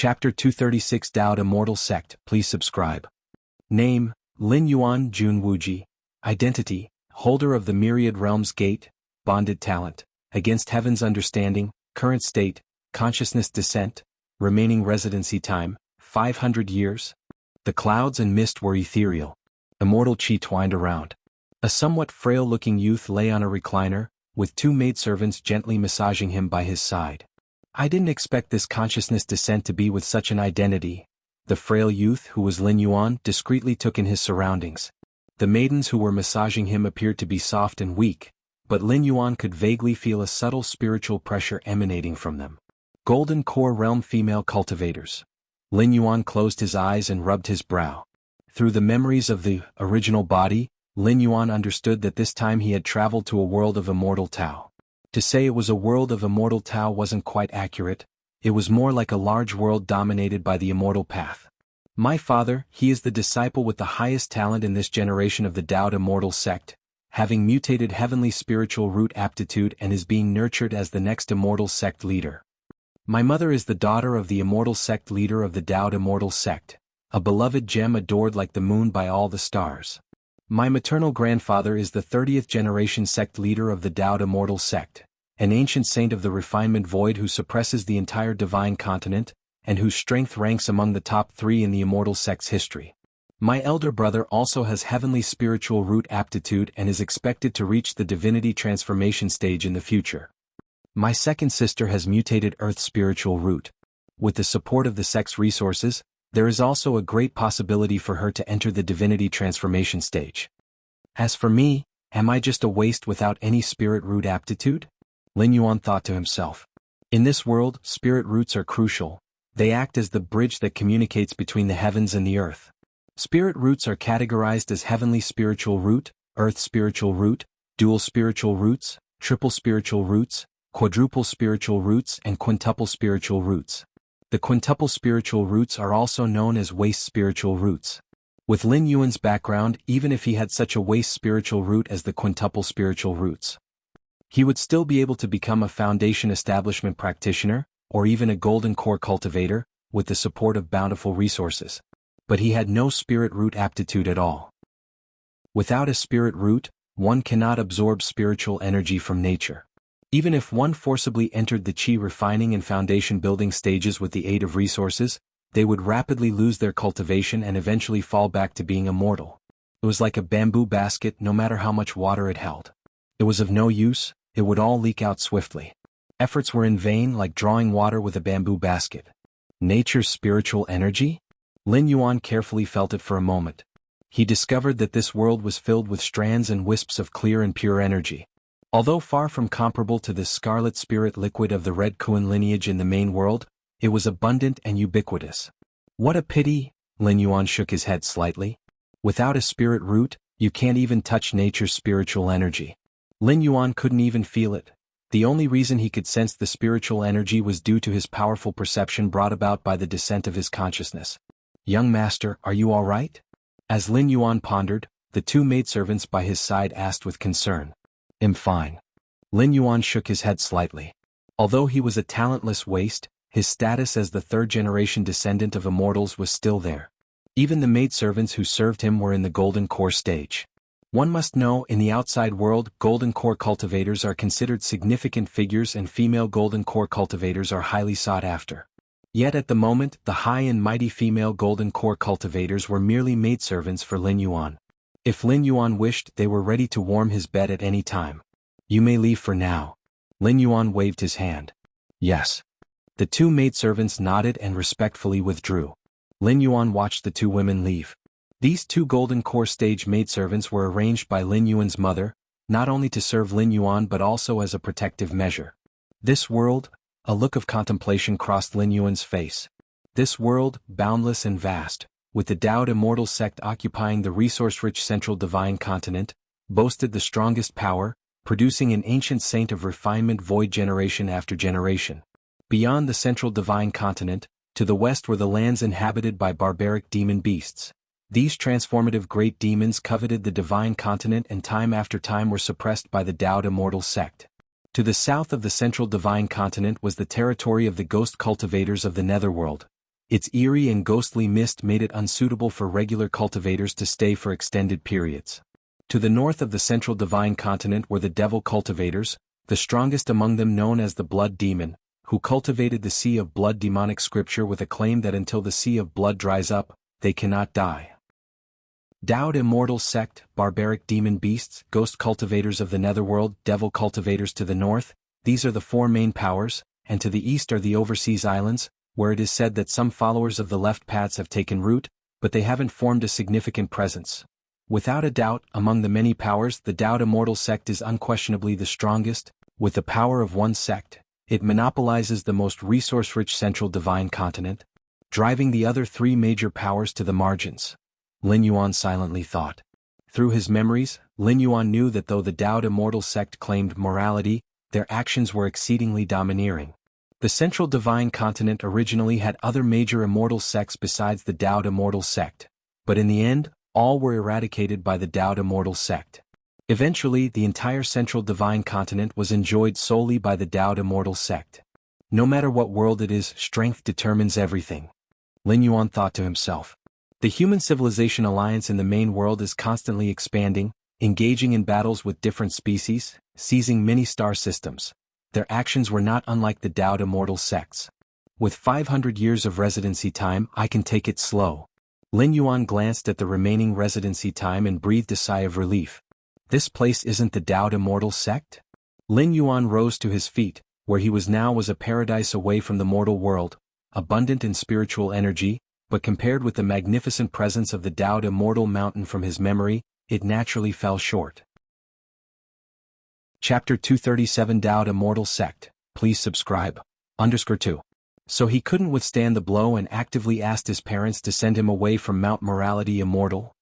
Chapter 236 Dao Immortal Sect. Please subscribe. Name, Lin Yuan Jun Wuji. Identity, holder of the Myriad Realms Gate, bonded talent, against heaven's understanding, current state, consciousness descent, remaining residency time, 500 years. The clouds and mist were ethereal. Immortal chi twined around. A somewhat frail-looking youth lay on a recliner, with two maidservants gently massaging him by his side. I didn't expect this consciousness descent to be with such an identity. The frail youth who was Lin Yuan discreetly took in his surroundings. The maidens who were massaging him appeared to be soft and weak, but Lin Yuan could vaguely feel a subtle spiritual pressure emanating from them. Golden Core Realm female cultivators. Lin Yuan closed his eyes and rubbed his brow. Through the memories of the original body, Lin Yuan understood that this time he had traveled to a world of immortal Tao. To say it was a world of immortal Tao wasn't quite accurate. It was more like a large world dominated by the immortal path. My father, he is the disciple with the highest talent in this generation of the Dao Immortal Sect, having mutated heavenly spiritual root aptitude and is being nurtured as the next immortal sect leader. My mother is the daughter of the immortal sect leader of the Dao Immortal Sect, a beloved gem adored like the moon by all the stars. My maternal grandfather is the 30th generation sect leader of the Dao Immortal Sect, an ancient saint of the refinement void who suppresses the entire divine continent, and whose strength ranks among the top 3 in the immortal sect's history. My elder brother also has heavenly spiritual root aptitude and is expected to reach the divinity transformation stage in the future. My second sister has mutated earth spiritual root. With the support of the sect's resources, there is also a great possibility for her to enter the divinity transformation stage. As for me, am I just a waste without any spirit root aptitude? Lin Yuan thought to himself. In this world, spirit roots are crucial. They act as the bridge that communicates between the heavens and the earth. Spirit roots are categorized as heavenly spiritual root, earth spiritual root, dual spiritual roots, triple spiritual roots, quadruple spiritual roots, and quintuple spiritual roots. The quintuple spiritual roots are also known as waste spiritual roots. With Lin Yuan's background, even if he had such a waste spiritual root as the quintuple spiritual roots, he would still be able to become a foundation establishment practitioner, or even a golden core cultivator, with the support of bountiful resources. But he had no spirit root aptitude at all. Without a spirit root, one cannot absorb spiritual energy from nature. Even if one forcibly entered the chi refining and foundation building stages with the aid of resources, they would rapidly lose their cultivation and eventually fall back to being immortal. It was like a bamboo basket no matter how much water it held. It was of no use, it would all leak out swiftly. Efforts were in vain, like drawing water with a bamboo basket. Nature's spiritual energy? Lin Yuan carefully felt it for a moment. He discovered that this world was filled with strands and wisps of clear and pure energy. Although far from comparable to the scarlet spirit liquid of the Red Kuan lineage in the main world, it was abundant and ubiquitous. What a pity, Lin Yuan shook his head slightly. Without a spirit root, you can't even touch nature's spiritual energy. Lin Yuan couldn't even feel it. The only reason he could sense the spiritual energy was due to his powerful perception brought about by the descent of his consciousness. Young master, are you all right? As Lin Yuan pondered, the two maidservants by his side asked with concern. I'm fine. Lin Yuan shook his head slightly. Although he was a talentless waste, his status as the third-generation descendant of immortals was still there. Even the maidservants who served him were in the golden core stage. One must know, in the outside world, golden core cultivators are considered significant figures and female golden core cultivators are highly sought after. Yet at the moment, the high and mighty female golden core cultivators were merely maidservants for Lin Yuan. If Lin Yuan wished, they were ready to warm his bed at any time. You may leave for now. Lin Yuan waved his hand. Yes. The two maidservants nodded and respectfully withdrew. Lin Yuan watched the two women leave. These two golden core stage maidservants were arranged by Lin Yuan's mother, not only to serve Lin Yuan but also as a protective measure. This world, a look of contemplation crossed Lin Yuan's face. This world, boundless and vast, with the Dao Immortal Sect occupying the resource-rich central divine continent, boasted the strongest power, producing an ancient saint of refinement void generation after generation. Beyond the central divine continent, to the west were the lands inhabited by barbaric demon beasts. These transformative great demons coveted the divine continent and time after time were suppressed by the Dao Immortal Sect. To the south of the central divine continent was the territory of the ghost cultivators of the netherworld, Its eerie and ghostly mist made it unsuitable for regular cultivators to stay for extended periods. To the north of the central divine continent were the devil cultivators, the strongest among them known as the Blood Demon, who cultivated the Sea of Blood demonic scripture with a claim that until the Sea of Blood dries up, they cannot die. Dowd Immortal Sect, barbaric demon beasts, ghost cultivators of the netherworld, devil cultivators to the north, these are the four main powers, and to the east are the overseas islands, where it is said that some followers of the left paths have taken root, but they haven't formed a significant presence. Without a doubt, among the many powers, the Dowd Immortal Sect is unquestionably the strongest. With the power of one sect, it monopolizes the most resource-rich central divine continent, driving the other three major powers to the margins. Lin Yuan silently thought. Through his memories, Lin Yuan knew that though the Dowd Immortal Sect claimed morality, their actions were exceedingly domineering. The central divine continent originally had other major immortal sects besides the Dowd Immortal Sect, but in the end, all were eradicated by the Dowd Immortal Sect. Eventually, the entire central divine continent was enjoyed solely by the Dowd Immortal Sect. No matter what world it is, strength determines everything. Lin Yuan thought to himself. The human civilization alliance in the main world is constantly expanding, engaging in battles with different species, seizing many star systems. Their actions were not unlike the Dowd Immortal Sects. With 500 years of residency time, I can take it slow. Lin Yuan glanced at the remaining residency time and breathed a sigh of relief. This place isn't the Dowd Immortal Sect? Lin Yuan rose to his feet. Where he was now was a paradise away from the mortal world, abundant in spiritual energy, but compared with the magnificent presence of the Dowd Immortal Mountain from his memory, it naturally fell short. Chapter 237 Dowd Immortal Sect, please subscribe. _2. So he couldn't withstand the blow and actively asked his parents to send him away from Mount Morality Immortal?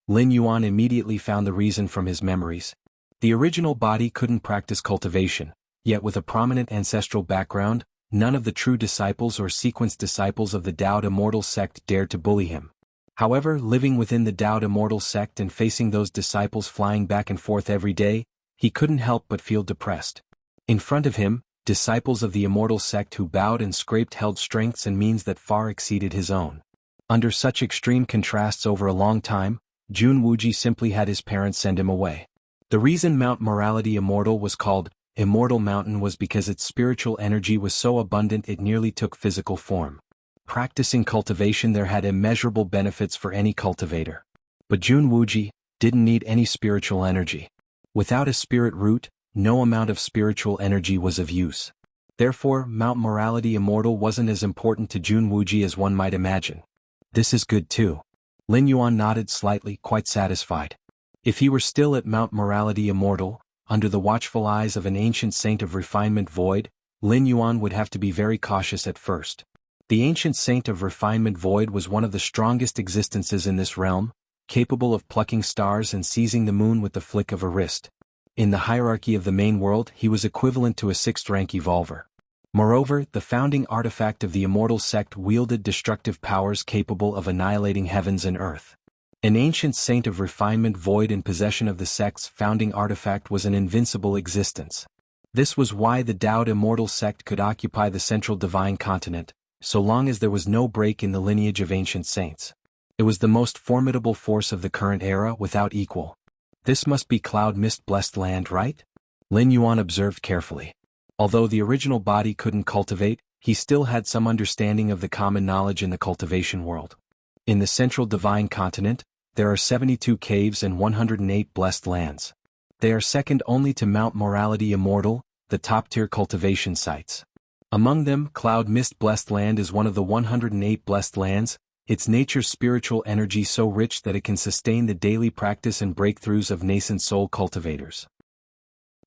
Lin Yuan immediately found the reason from his memories. The original body couldn't practice cultivation, yet with a prominent ancestral background, none of the true disciples or sequenced disciples of the Dowd Immortal Sect dared to bully him. However, living within the Dowd Immortal Sect and facing those disciples flying back and forth every day, he couldn't help but feel depressed. In front of him, disciples of the Immortal Sect who bowed and scraped held strengths and means that far exceeded his own. Under such extreme contrasts over a long time, Jun Wuji simply had his parents send him away. The reason Mount Morality Immortal was called Immortal Mountain was because its spiritual energy was so abundant it nearly took physical form. Practicing cultivation there had immeasurable benefits for any cultivator. But Jun Wuji didn't need any spiritual energy. Without a spirit root, no amount of spiritual energy was of use. Therefore, Mount Morality Immortal wasn't as important to Jun Wuji as one might imagine. This is good too. Lin Yuan nodded slightly, quite satisfied. If he were still at Mount Morality Immortal, under the watchful eyes of an ancient saint of refinement void, Lin Yuan would have to be very cautious at first. The ancient saint of refinement void was one of the strongest existences in this realm, capable of plucking stars and seizing the moon with the flick of a wrist. In the hierarchy of the main world, he was equivalent to a 6th-rank evolver. Moreover, the founding artifact of the Immortal Sect wielded destructive powers capable of annihilating heavens and earth. An ancient saint of refinement void in possession of the sect's founding artifact was an invincible existence. This was why the Dowd Immortal Sect could occupy the central divine continent, so long as there was no break in the lineage of ancient saints. It was the most formidable force of the current era without equal. This must be Cloud Mist blessed land, right? Lin Yuan observed carefully. Although the original body couldn't cultivate, he still had some understanding of the common knowledge in the cultivation world. In the central divine continent, there are 72 caves and 108 blessed lands. They are second only to Mount Morality Immortal, the top-tier cultivation sites. Among them, Cloud Mist blessed land is one of the 108 blessed lands, its nature's spiritual energy so rich that it can sustain the daily practice and breakthroughs of nascent soul cultivators.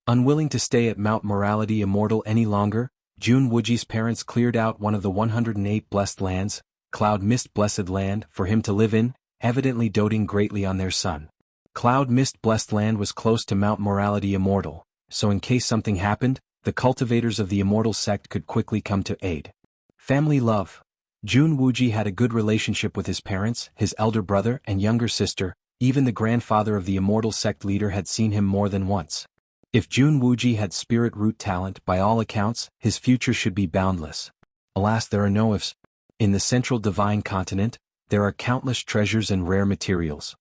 Unwilling to stay at Mount Morality Immortal any longer, Jun Wuji's parents cleared out one of the 108 blessed lands, Cloud Mist blessed land, for him to live in, evidently doting greatly on their son. Cloud Mist blessed land was close to Mount Morality Immortal, so in case something happened, the cultivators of the Immortal Sect could quickly come to aid. Family love. Jun Wuji had a good relationship with his parents, his elder brother and younger sister. Even the grandfather of the Immortal Sect leader had seen him more than once. If Jun Wuji had spirit root talent, by all accounts, his future should be boundless. Alas, there are no ifs. In the central divine continent, there are countless treasures and rare materials.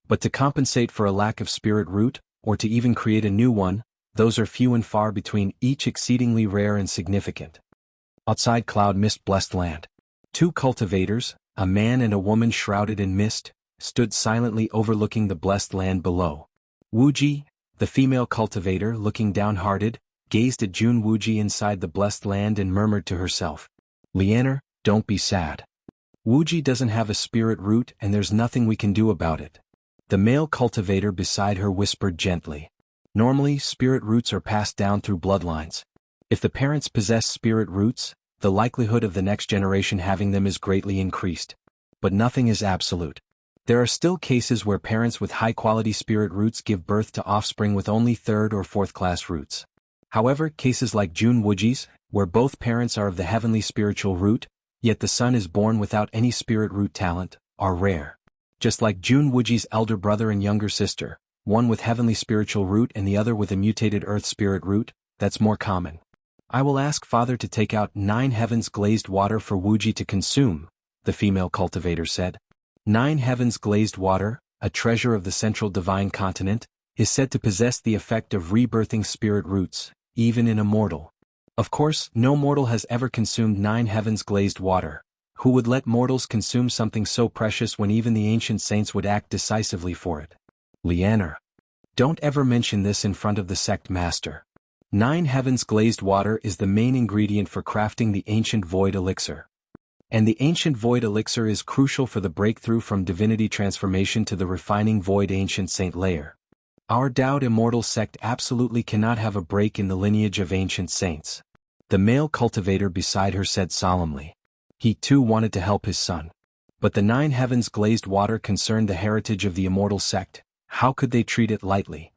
But to compensate for a lack of spirit root, or to even create a new one, those are few and far between, each exceedingly rare and significant. Outside Cloud Mist blessed land. Two cultivators, a man and a woman shrouded in mist, stood silently overlooking the blessed land below. Wuji, the female cultivator, looking downhearted, gazed at Jun Wuji inside the blessed land and murmured to herself, "Lianer, don't be sad. Wuji doesn't have a spirit root and there's nothing we can do about it." The male cultivator beside her whispered gently, "Normally, spirit roots are passed down through bloodlines. If the parents possess spirit roots, the likelihood of the next generation having them is greatly increased. But nothing is absolute. There are still cases where parents with high-quality spirit roots give birth to offspring with only third or fourth-class roots. However, cases like Jun Wuji's, where both parents are of the heavenly spiritual root, yet the son is born without any spirit root talent, are rare. Just like Jun Wuji's elder brother and younger sister, one with heavenly spiritual root and the other with a mutated earth spirit root, that's more common. I will ask Father to take out 9 heavens glazed water for Wuji to consume," the female cultivator said. 9 heavens glazed water, a treasure of the central divine continent, is said to possess the effect of rebirthing spirit roots, even in a mortal. Of course, no mortal has ever consumed 9 heavens glazed water. Who would let mortals consume something so precious when even the ancient saints would act decisively for it? Lianer, don't ever mention this in front of the sect master. 9 heavens glazed water is the main ingredient for crafting the ancient void elixir. And the ancient void elixir is crucial for the breakthrough from divinity transformation to the refining void ancient saint layer. Our Dowd immortal sect absolutely cannot have a break in the lineage of ancient saints. The male cultivator beside her said solemnly. He too wanted to help his son. But the 9 heavens glazed water concerned the heritage of the immortal sect. How could they treat it lightly?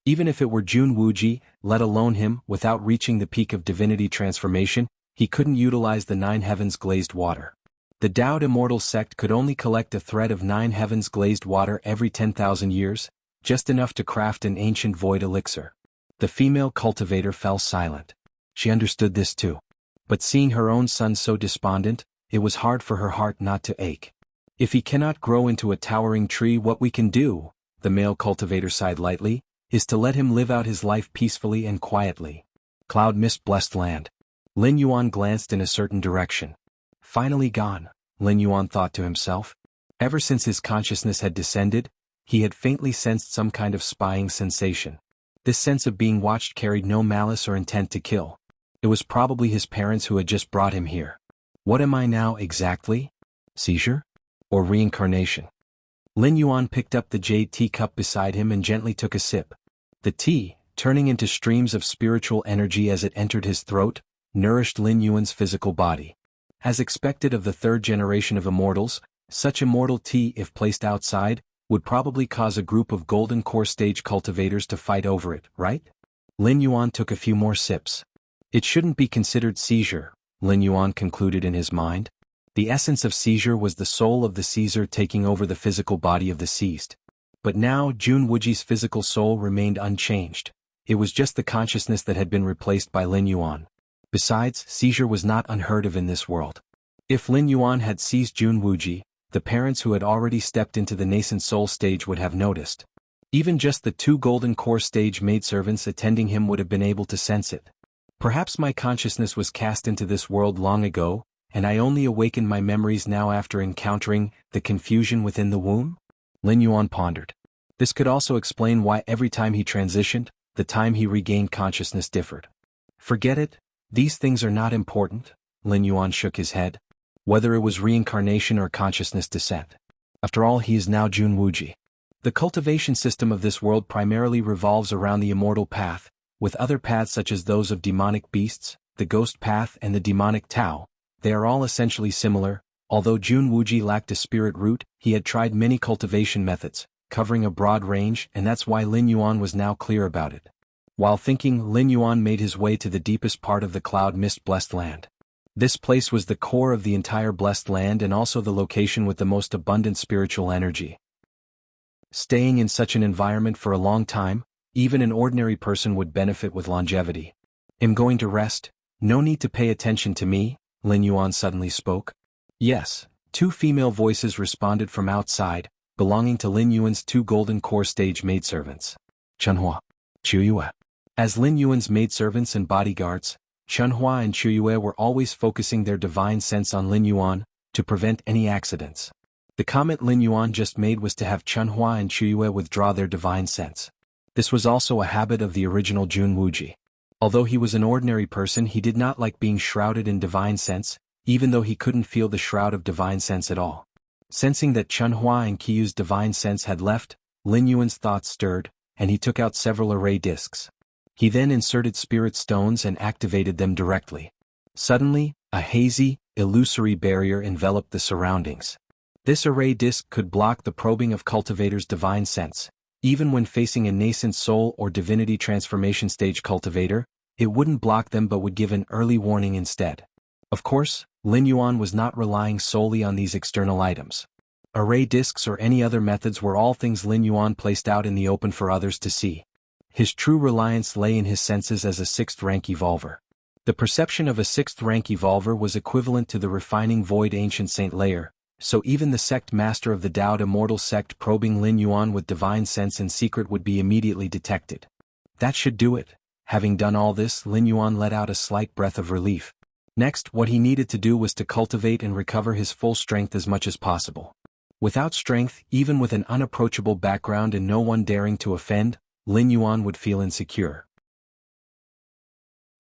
Even if it were Jun Wuji, let alone him, without reaching the peak of divinity transformation, he couldn't utilize the 9 heavens glazed water. The Dowd immortal sect could only collect a thread of 9 heavens glazed water every 10,000 years, just enough to craft an ancient void elixir. The female cultivator fell silent. She understood this too. But seeing her own son so despondent, it was hard for her heart not to ache. If he cannot grow into a towering tree, what we can do, the male cultivator sighed lightly, is to let him live out his life peacefully and quietly. Cloud Mist blessed land. Lin Yuan glanced in a certain direction. Finally gone, Lin Yuan thought to himself. Ever since his consciousness had descended, he had faintly sensed some kind of spying sensation. This sense of being watched carried no malice or intent to kill. It was probably his parents who had just brought him here. What am I now exactly? Seizure? Or reincarnation? Lin Yuan picked up the jade teacup beside him and gently took a sip. The tea, turning into streams of spiritual energy as it entered his throat, nourished Lin Yuan's physical body. As expected of the 3rd generation of immortals, such immortal tea, if placed outside, would probably cause a group of golden core stage cultivators to fight over it, right? Lin Yuan took a few more sips. It shouldn't be considered seizure, Lin Yuan concluded in his mind. The essence of seizure was the soul of the seizer taking over the physical body of the seized. But now Jun Wuji's physical soul remained unchanged. It was just the consciousness that had been replaced by Lin Yuan. Besides, seizure was not unheard of in this world. If Lin Yuan had seized Jun Wuji, the parents who had already stepped into the nascent soul stage would have noticed. Even just the 2 golden core stage maidservants attending him would have been able to sense it. Perhaps my consciousness was cast into this world long ago, and I only awaken my memories now after encountering the confusion within the womb? Lin Yuan pondered. This could also explain why every time he transitioned, the time he regained consciousness differed. Forget it, these things are not important, Lin Yuan shook his head. Whether it was reincarnation or consciousness descent. After all, he is now Jun Wuji. The cultivation system of this world primarily revolves around the immortal path, with other paths such as those of demonic beasts, the ghost path and the demonic Tao. They are all essentially similar. Although Jun Wuji lacked a spirit root, he had tried many cultivation methods, covering a broad range, and that's why Lin Yuan was now clear about it. While thinking, Lin Yuan made his way to the deepest part of the Cloud Mist blessed land. This place was the core of the entire blessed land and also the location with the most abundant spiritual energy. Staying in such an environment for a long time, even an ordinary person would benefit with longevity. I'm going to rest, no need to pay attention to me, Lin Yuan suddenly spoke. Yes, two female voices responded from outside, belonging to Lin Yuan's two golden core stage maidservants. Chunhua. Chuyue. As Lin Yuan's maidservants and bodyguards, Chunhua and Chuyue were always focusing their divine sense on Lin Yuan, to prevent any accidents. The comment Lin Yuan just made was to have Chunhua and Chuyue withdraw their divine sense. This was also a habit of the original Junwuji. Although he was an ordinary person, he did not like being shrouded in divine sense, even though he couldn't feel the shroud of divine sense at all. Sensing that Chunhua and Qiyu's divine sense had left, Lin Yuan's thoughts stirred, and he took out several array discs. He then inserted spirit stones and activated them directly. Suddenly, a hazy, illusory barrier enveloped the surroundings. This array disc could block the probing of cultivator's divine sense. Even when facing a nascent soul or divinity transformation stage cultivator, it wouldn't block them but would give an early warning instead. Of course, Lin Yuan was not relying solely on these external items. Array discs or any other methods were all things Lin Yuan placed out in the open for others to see. His true reliance lay in his senses as a 6th-rank evolver. The perception of a 6th-rank evolver was equivalent to the refining void ancient saint layer, so even the sect master of the Daoed immortal sect probing Lin Yuan with divine sense in secret would be immediately detected. That should do it. Having done all this, Lin Yuan let out a slight breath of relief. Next, what he needed to do was to cultivate and recover his full strength as much as possible. Without strength, even with an unapproachable background and no one daring to offend, Lin Yuan would feel insecure.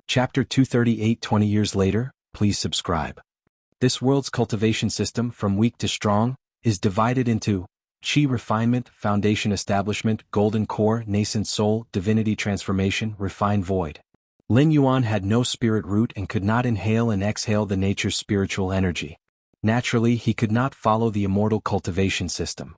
Chapter 238 20 years later, please subscribe. This world's cultivation system, from weak to strong, is divided into Qi refinement, foundation establishment, golden core, nascent soul, divinity transformation, refined void. Lin Yuan had no spirit root and could not inhale and exhale the nature's spiritual energy. Naturally, he could not follow the immortal cultivation system.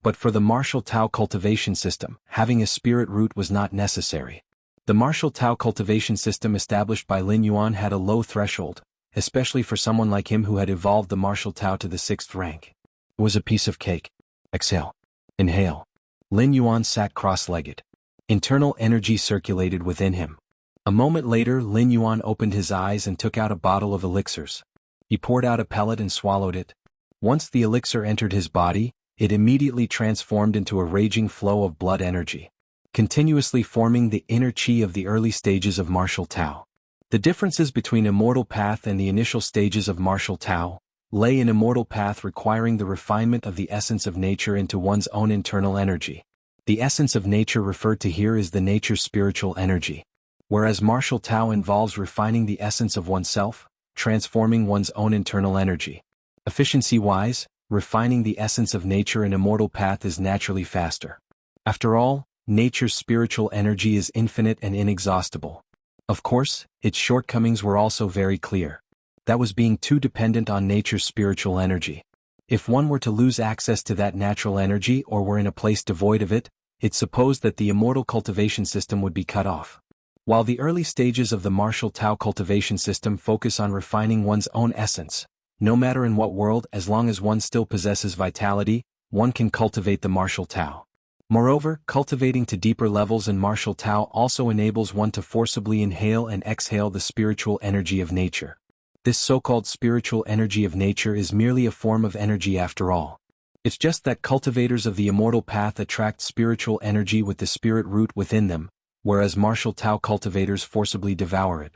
But for the martial Tao cultivation system, having a spirit root was not necessary. The martial Tao cultivation system established by Lin Yuan had a low threshold, especially for someone like him who had evolved the martial Tao to the 6th rank. It was a piece of cake. Exhale. Inhale. Lin Yuan sat cross-legged. Internal energy circulated within him. A moment later, Lin Yuan opened his eyes and took out a bottle of elixirs. He poured out a pellet and swallowed it. Once the elixir entered his body, it immediately transformed into a raging flow of blood energy, continuously forming the inner Qi of the early stages of martial Tao. The differences between Immortal Path and the initial stages of martial Tao lay in Immortal Path requiring the refinement of the essence of nature into one's own internal energy. The essence of nature referred to here is the nature's spiritual energy, whereas martial Tao involves refining the essence of oneself, transforming one's own internal energy. Efficiency-wise, refining the essence of nature in Immortal Path is naturally faster. After all, nature's spiritual energy is infinite and inexhaustible. Of course, its shortcomings were also very clear. That was being too dependent on nature's spiritual energy. If one were to lose access to that natural energy or were in a place devoid of it, it's supposed that the immortal cultivation system would be cut off. While the early stages of the martial Tao cultivation system focus on refining one's own essence, no matter in what world, as long as one still possesses vitality, one can cultivate the martial Tao. Moreover, cultivating to deeper levels in martial Tao also enables one to forcibly inhale and exhale the spiritual energy of nature. This so-called spiritual energy of nature is merely a form of energy after all. It's just that cultivators of the immortal path attract spiritual energy with the spirit root within them, whereas martial Tao cultivators forcibly devour it.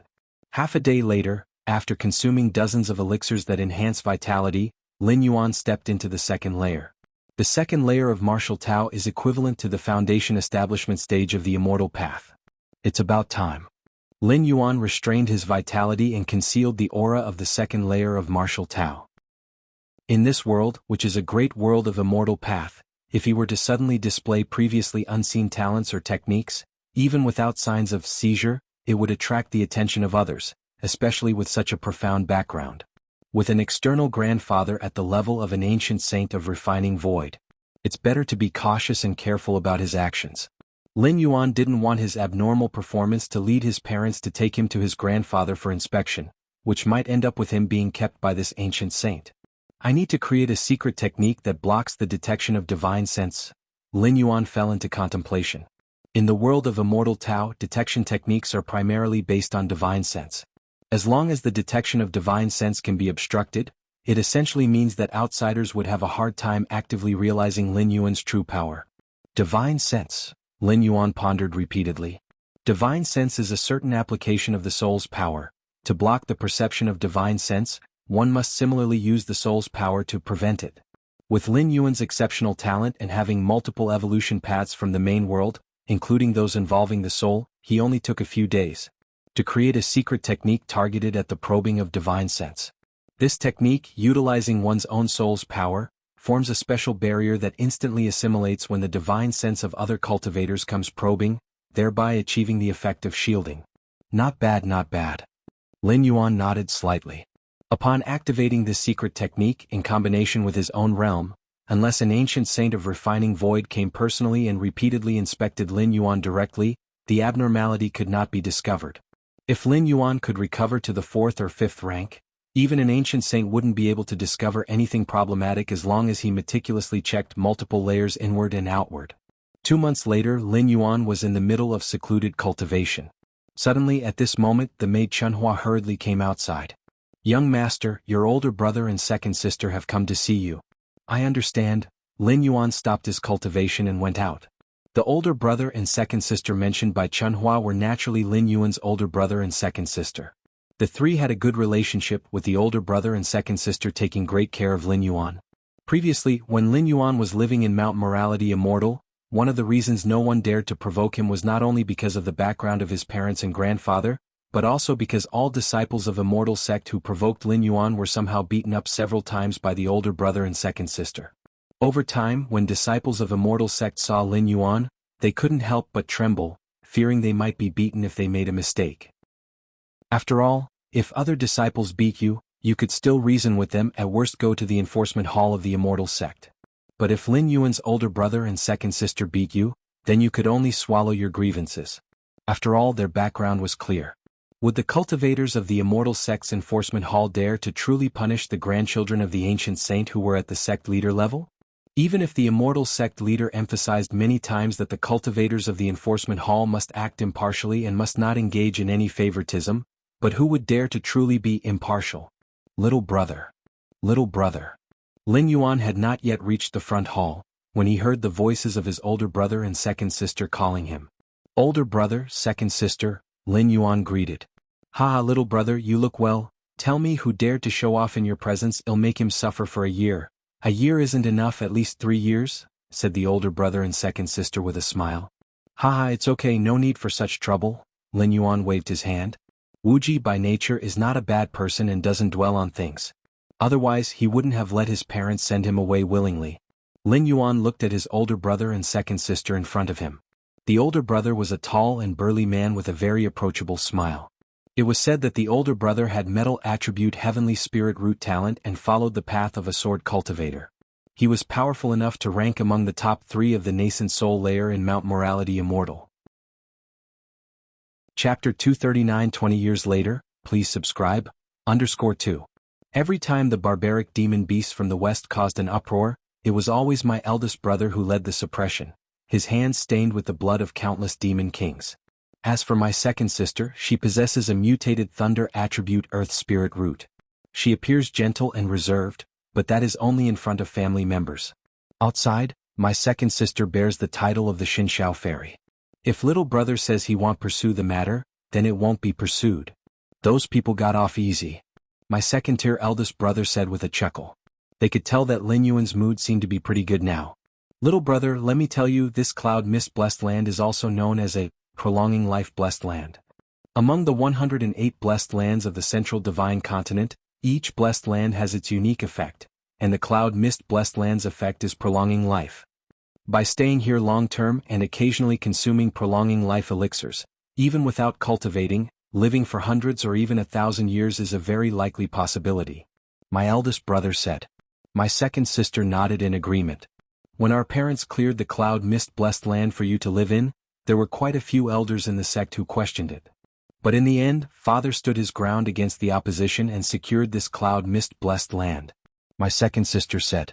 Half a day later, after consuming dozens of elixirs that enhance vitality, Lin Yuan stepped into the second layer. The second layer of martial Tao is equivalent to the foundation establishment stage of the immortal path. It's about time. Lin Yuan restrained his vitality and concealed the aura of the second layer of martial Tao. In this world, which is a great world of immortal path, if he were to suddenly display previously unseen talents or techniques, even without signs of seizure, it would attract the attention of others, especially with such a profound background. With an external grandfather at the level of an ancient saint of refining void, it's better to be cautious and careful about his actions. Lin Yuan didn't want his abnormal performance to lead his parents to take him to his grandfather for inspection, which might end up with him being kept by this ancient saint. I need to create a secret technique that blocks the detection of divine sense. Lin Yuan fell into contemplation. In the world of immortal Tao, detection techniques are primarily based on divine sense. As long as the detection of divine sense can be obstructed, it essentially means that outsiders would have a hard time actively realizing Lin Yuan's true power. Divine sense, Lin Yuan pondered repeatedly. Divine sense is a certain application of the soul's power. To block the perception of divine sense, one must similarly use the soul's power to prevent it. With Lin Yuan's exceptional talent and having multiple evolution paths from the main world, including those involving the soul, he only took a few days to create a secret technique targeted at the probing of divine sense. This technique, utilizing one's own soul's power, forms a special barrier that instantly assimilates when the divine sense of other cultivators comes probing, thereby achieving the effect of shielding. Not bad, not bad. Lin Yuan nodded slightly. Upon activating this secret technique in combination with his own realm, unless an ancient saint of refining void came personally and repeatedly inspected Lin Yuan directly, the abnormality could not be discovered. If Lin Yuan could recover to the 4th or 5th rank, even an ancient saint wouldn't be able to discover anything problematic as long as he meticulously checked multiple layers inward and outward. 2 months later, Lin Yuan was in the middle of secluded cultivation. Suddenly at this moment the maid Chunhua hurriedly came outside. "Young master, your older brother and second sister have come to see you." "I understand." Lin Yuan stopped his cultivation and went out. The older brother and second sister mentioned by Chunhua were naturally Lin Yuan's older brother and second sister. The three had a good relationship, with the older brother and second sister taking great care of Lin Yuan. Previously, when Lin Yuan was living in Mount Morality Immortal, one of the reasons no one dared to provoke him was not only because of the background of his parents and grandfather, but also because all disciples of Immortal sect who provoked Lin Yuan were somehow beaten up several times by the older brother and second sister. Over time, when disciples of Immortal sect saw Lin Yuan, they couldn't help but tremble, fearing they might be beaten if they made a mistake. After all, if other disciples beat you, you could still reason with them, at worst go to the enforcement hall of the Immortal sect. But if Lin Yuan's older brother and second sister beat you, then you could only swallow your grievances. After all, their background was clear. Would the cultivators of the Immortal sect's enforcement hall dare to truly punish the grandchildren of the ancient saint who were at the sect leader level? Even if the Immortal sect leader emphasized many times that the cultivators of the enforcement hall must act impartially and must not engage in any favoritism, but who would dare to truly be impartial? Little brother. Little brother. Lin Yuan had not yet reached the front hall, when he heard the voices of his older brother and second sister calling him. "Older brother, second sister," Lin Yuan greeted. "Ha, little brother, you look well. Tell me, who dared to show off in your presence? I'll make him suffer for a year." "A year isn't enough, at least 3 years," said the older brother and second sister with a smile. "Ha, it's okay, no need for such trouble." Lin Yuan waved his hand. Wuji by nature is not a bad person and doesn't dwell on things. Otherwise he wouldn't have let his parents send him away willingly. Lin Yuan looked at his older brother and second sister in front of him. The older brother was a tall and burly man with a very approachable smile. It was said that the older brother had metal attribute heavenly spirit root talent and followed the path of a sword cultivator. He was powerful enough to rank among the top 3 of the nascent soul layer in Mount Morality Immortal. Chapter 239. 20 years later, please subscribe. _2. Every time the barbaric demon beasts from the west caused an uproar, it was always my eldest brother who led the suppression, his hands stained with the blood of countless demon kings. As for my second sister, she possesses a mutated thunder attribute earth spirit root. She appears gentle and reserved, but that is only in front of family members. Outside, my second sister bears the title of the Xinxiao fairy. If little brother says he won't pursue the matter, then it won't be pursued. Those people got off easy. My second-tier eldest brother said with a chuckle. They could tell that Lin Yuan's mood seemed to be pretty good now. "Little brother, let me tell you, this cloud mist blessed land is also known as a prolonging life blessed land. Among the 108 blessed lands of the central divine continent, each blessed land has its unique effect, and the cloud mist blessed land's effect is prolonging life. By staying here long-term and occasionally consuming prolonging life elixirs, even without cultivating, living for hundreds or even 1,000 years is a very likely possibility," my eldest brother said. My second sister nodded in agreement. "When our parents cleared the cloud mist blessed land for you to live in, there were quite a few elders in the sect who questioned it. But in the end, father stood his ground against the opposition and secured this cloud mist blessed land," my second sister said.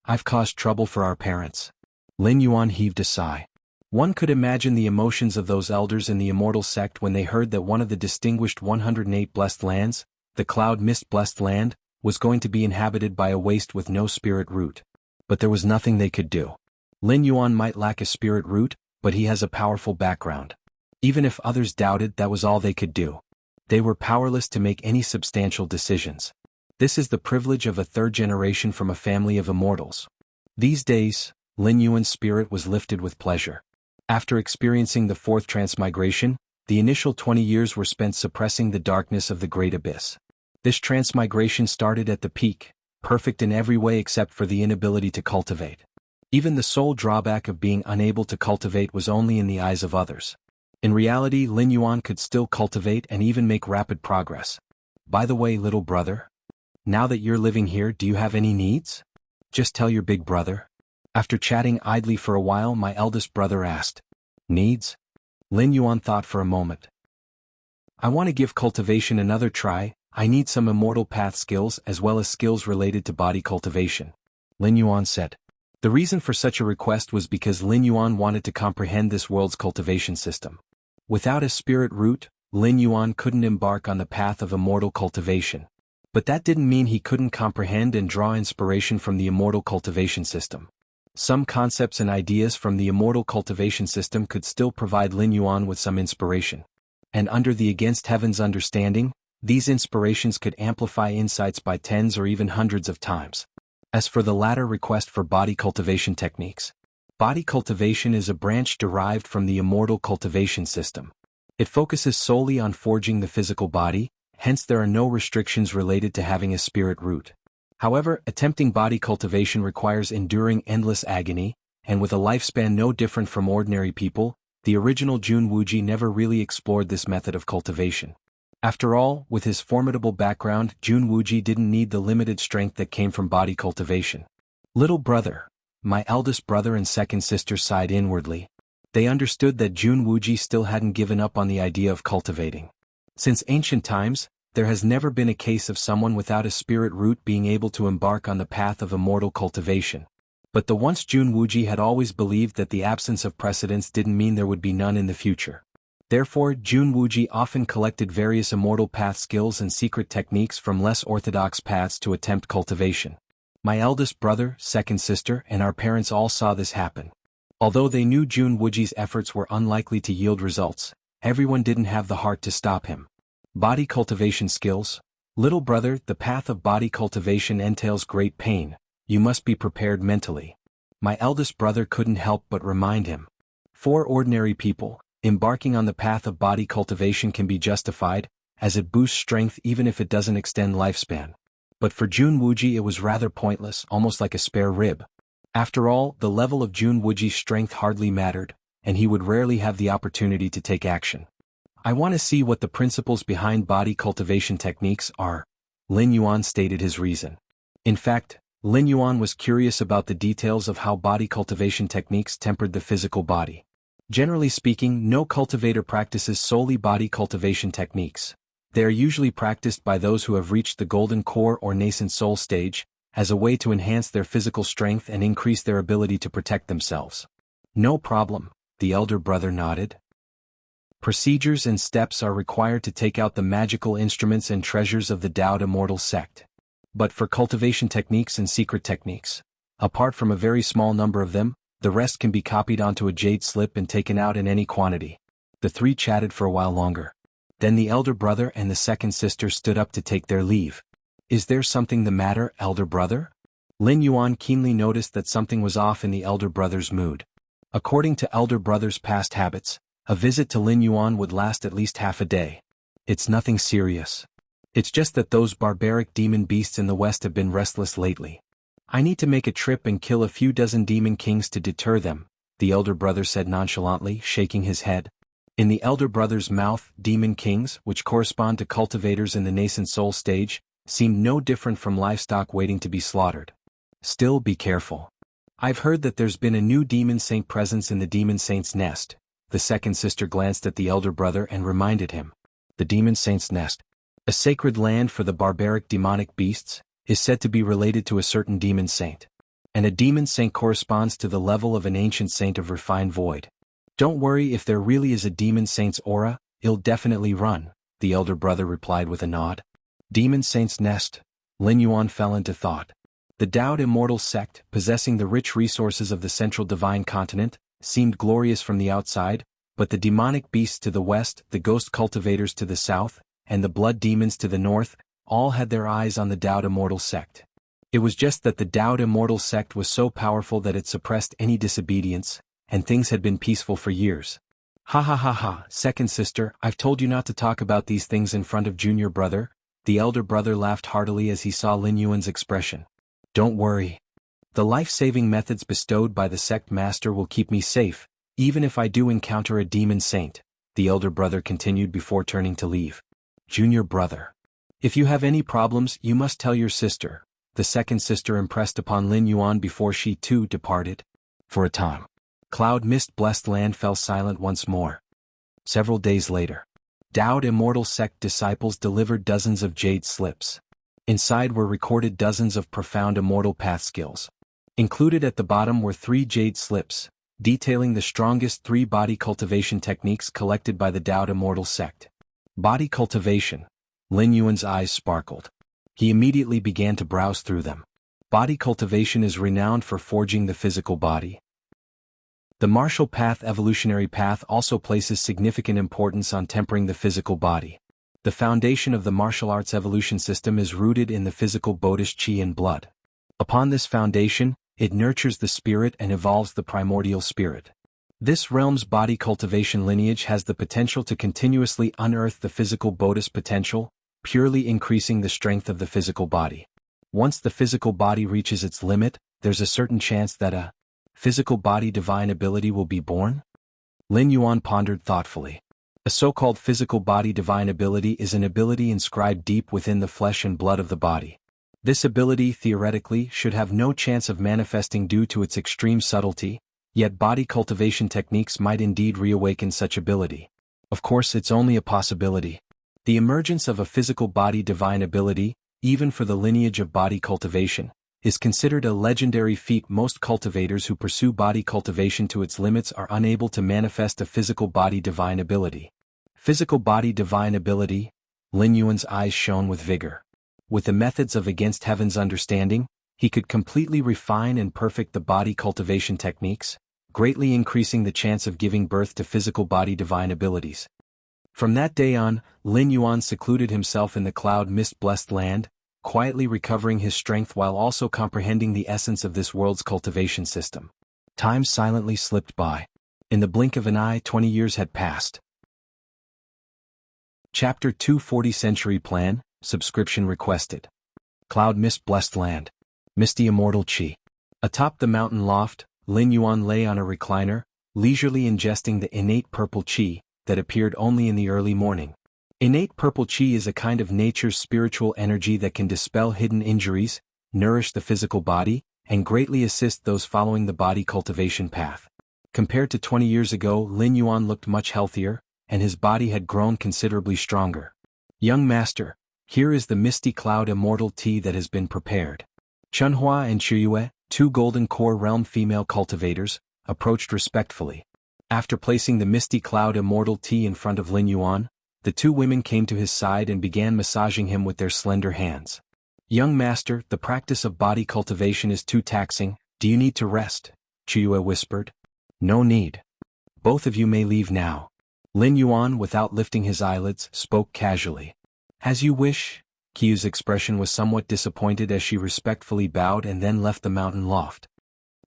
"I've caused trouble for our parents." Lin Yuan heaved a sigh. One could imagine the emotions of those elders in the Immortal sect when they heard that one of the distinguished 108 blessed lands, the Cloud Mist blessed land, was going to be inhabited by a waste with no spirit root. But there was nothing they could do. Lin Yuan might lack a spirit root, but he has a powerful background. Even if others doubted, that was all they could do. They were powerless to make any substantial decisions. This is the privilege of a third generation from a family of immortals. These days, Lin Yuan's spirit was lifted with pleasure. After experiencing the fourth transmigration, the initial 20 years were spent suppressing the darkness of the Great Abyss. This transmigration started at the peak, perfect in every way except for the inability to cultivate. Even the sole drawback of being unable to cultivate was only in the eyes of others. In reality, Lin Yuan could still cultivate and even make rapid progress. By the way, little brother, now that you're living here, do you have any needs? Just tell your big brother. After chatting idly for a while, my eldest brother asked, "Needs?" Lin Yuan thought for a moment. "I want to give cultivation another try. I need some immortal path skills as well as skills related to body cultivation," Lin Yuan said. The reason for such a request was because Lin Yuan wanted to comprehend this world's cultivation system. Without a spirit root, Lin Yuan couldn't embark on the path of immortal cultivation. But that didn't mean he couldn't comprehend and draw inspiration from the immortal cultivation system. Some concepts and ideas from the immortal cultivation system could still provide Lin Yuan with some inspiration. And under the Against Heaven's understanding, these inspirations could amplify insights by tens or even hundreds of times. As for the latter request for body cultivation techniques, body cultivation is a branch derived from the immortal cultivation system. It focuses solely on forging the physical body, hence there are no restrictions related to having a spirit root. However, attempting body cultivation requires enduring endless agony, and with a lifespan no different from ordinary people, the original Jun Wuji never really explored this method of cultivation. After all, with his formidable background, Jun Wuji didn't need the limited strength that came from body cultivation. Little brother, my eldest brother and second sister sighed inwardly. They understood that Jun Wuji still hadn't given up on the idea of cultivating. Since ancient times, there has never been a case of someone without a spirit root being able to embark on the path of immortal cultivation. But the once Jun Wuji had always believed that the absence of precedents didn't mean there would be none in the future. Therefore, Jun Wuji often collected various immortal path skills and secret techniques from less orthodox paths to attempt cultivation. My eldest brother, second sister, and our parents all saw this happen. Although they knew Jun Wuji's efforts were unlikely to yield results, everyone didn't have the heart to stop him. Body cultivation skills. Little brother, the path of body cultivation entails great pain. You must be prepared mentally. My eldest brother couldn't help but remind him. For ordinary people, embarking on the path of body cultivation can be justified, as it boosts strength even if it doesn't extend lifespan. But for Jun Wuji it was rather pointless, almost like a spare rib. After all, the level of Jun Wuji's strength hardly mattered, and he would rarely have the opportunity to take action. I want to see what the principles behind body cultivation techniques are, Lin Yuan stated his reason. In fact, Lin Yuan was curious about the details of how body cultivation techniques tempered the physical body. Generally speaking, no cultivator practices solely body cultivation techniques. They are usually practiced by those who have reached the golden core or nascent soul stage, as a way to enhance their physical strength and increase their ability to protect themselves. No problem, the elder brother nodded. Procedures and steps are required to take out the magical instruments and treasures of the Dao Immortal sect. But for cultivation techniques and secret techniques, apart from a very small number of them, the rest can be copied onto a jade slip and taken out in any quantity. The three chatted for a while longer. Then the elder brother and the second sister stood up to take their leave. Is there something the matter, elder brother? Lin Yuan keenly noticed that something was off in the elder brother's mood. According to elder brother's past habits, a visit to Lin Yuan would last at least half a day. It's nothing serious. It's just that those barbaric demon beasts in the west have been restless lately. I need to make a trip and kill a few dozen demon kings to deter them, the elder brother said nonchalantly, shaking his head. In the elder brother's mouth, demon kings, which correspond to cultivators in the nascent soul stage, seemed no different from livestock waiting to be slaughtered. Still, be careful. I've heard that there's been a new demon saint presence in the demon saint's nest. The second sister glanced at the elder brother and reminded him. The demon saint's nest, a sacred land for the barbaric demonic beasts, is said to be related to a certain demon saint. And a demon saint corresponds to the level of an ancient saint of refined void. Don't worry, if there really is a demon saint's aura, it'll definitely run, the elder brother replied with a nod. Demon saint's nest, Lin Yuan fell into thought. The Taoed Immortal Sect, possessing the rich resources of the central divine continent, seemed glorious from the outside, but the demonic beasts to the west, the ghost cultivators to the south, and the blood demons to the north, all had their eyes on the Taoed Immortal Sect. It was just that the Taoed Immortal Sect was so powerful that it suppressed any disobedience, and things had been peaceful for years. Ha ha ha ha, second sister, I've told you not to talk about these things in front of junior brother. The elder brother laughed heartily as he saw Lin Yuan's expression. Don't worry. The life-saving methods bestowed by the sect master will keep me safe, even if I do encounter a demon saint, the elder brother continued before turning to leave. Junior brother. If you have any problems, you must tell your sister, the second sister impressed upon Lin Yuan before she too departed. For a time, cloud mist-blessed land fell silent once more. Several days later, Taoed Immortal Sect disciples delivered dozens of jade slips. Inside were recorded dozens of profound immortal path skills. Included at the bottom were 3 jade slips, detailing the strongest 3 body cultivation techniques collected by the Taoed Immortal Sect. Body cultivation. Lin Yuan's eyes sparkled. He immediately began to browse through them. Body cultivation is renowned for forging the physical body. The martial path evolutionary path also places significant importance on tempering the physical body. The foundation of the martial arts evolution system is rooted in the physical Buddhist chi and blood. Upon this foundation, it nurtures the spirit and evolves the primordial spirit. This realm's body cultivation lineage has the potential to continuously unearth the physical Buddhist potential, purely increasing the strength of the physical body. Once the physical body reaches its limit, there's a certain chance that a physical body divine ability will be born? Lin Yuan pondered thoughtfully. A so-called physical body divine ability is an ability inscribed deep within the flesh and blood of the body. This ability theoretically should have no chance of manifesting due to its extreme subtlety, yet body cultivation techniques might indeed reawaken such ability. Of course, it's only a possibility. The emergence of a physical body divine ability, even for the lineage of body cultivation, is considered a legendary feat. Most cultivators who pursue body cultivation to its limits are unable to manifest a physical body divine ability. Physical body divine ability, Lin Yuan's eyes shone with vigor. With the methods of Against Heaven's understanding, he could completely refine and perfect the body cultivation techniques, greatly increasing the chance of giving birth to physical body divine abilities. From that day on, Lin Yuan secluded himself in the cloud mist-blessed land, quietly recovering his strength while also comprehending the essence of this world's cultivation system. Time silently slipped by. In the blink of an eye, 20 years had passed. Chapter 240 Century Plan, Subscription Requested. Cloud Mist-Blessed Land. Misty Immortal Chi. Atop the mountain loft, Lin Yuan lay on a recliner, leisurely ingesting the innate purple chi that appeared only in the early morning. Innate purple chi is a kind of nature's spiritual energy that can dispel hidden injuries, nourish the physical body, and greatly assist those following the body cultivation path. Compared to 20 years ago, Lin Yuan looked much healthier, and his body had grown considerably stronger. Young master, here is the misty cloud immortal tea that has been prepared. Chunhua and Chuyue, 2 golden core realm female cultivators, approached respectfully. After placing the misty cloud immortal tea in front of Lin Yuan, the 2 women came to his side and began massaging him with their slender hands. Young master, the practice of body cultivation is too taxing. Do you need to rest? Chuyue whispered. No need. Both of you may leave now. Lin Yuan, without lifting his eyelids, spoke casually. As you wish. Qiyu's expression was somewhat disappointed as she respectfully bowed and then left the mountain loft.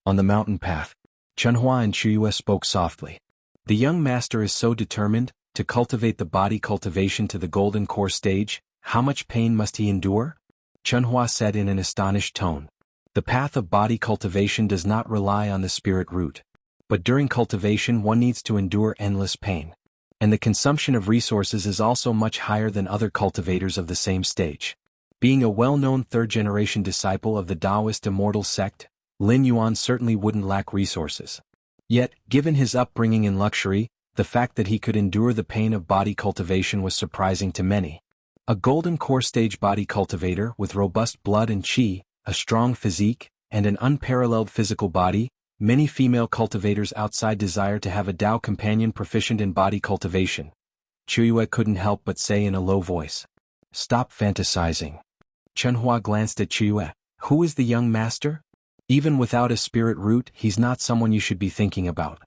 On the mountain path, Chunhua and Chuyue spoke softly. The young master is so determined to cultivate the body cultivation to the golden core stage. How much pain must he endure? Chunhua said in an astonished tone. The path of body cultivation does not rely on the spirit root. But during cultivation one needs to endure endless pain. And the consumption of resources is also much higher than other cultivators of the same stage. Being a well-known third-generation disciple of the Taoist Immortal Sect, Lin Yuan certainly wouldn't lack resources. Yet, given his upbringing in luxury, the fact that he could endure the pain of body cultivation was surprising to many. A golden core stage body cultivator with robust blood and chi, a strong physique, and an unparalleled physical body, many female cultivators outside desire to have a Tao companion proficient in body cultivation. Chuyue couldn't help but say in a low voice. Stop fantasizing. Chenhua glanced at Chiyue. Who is the young master? Even without a spirit root, he's not someone you should be thinking about.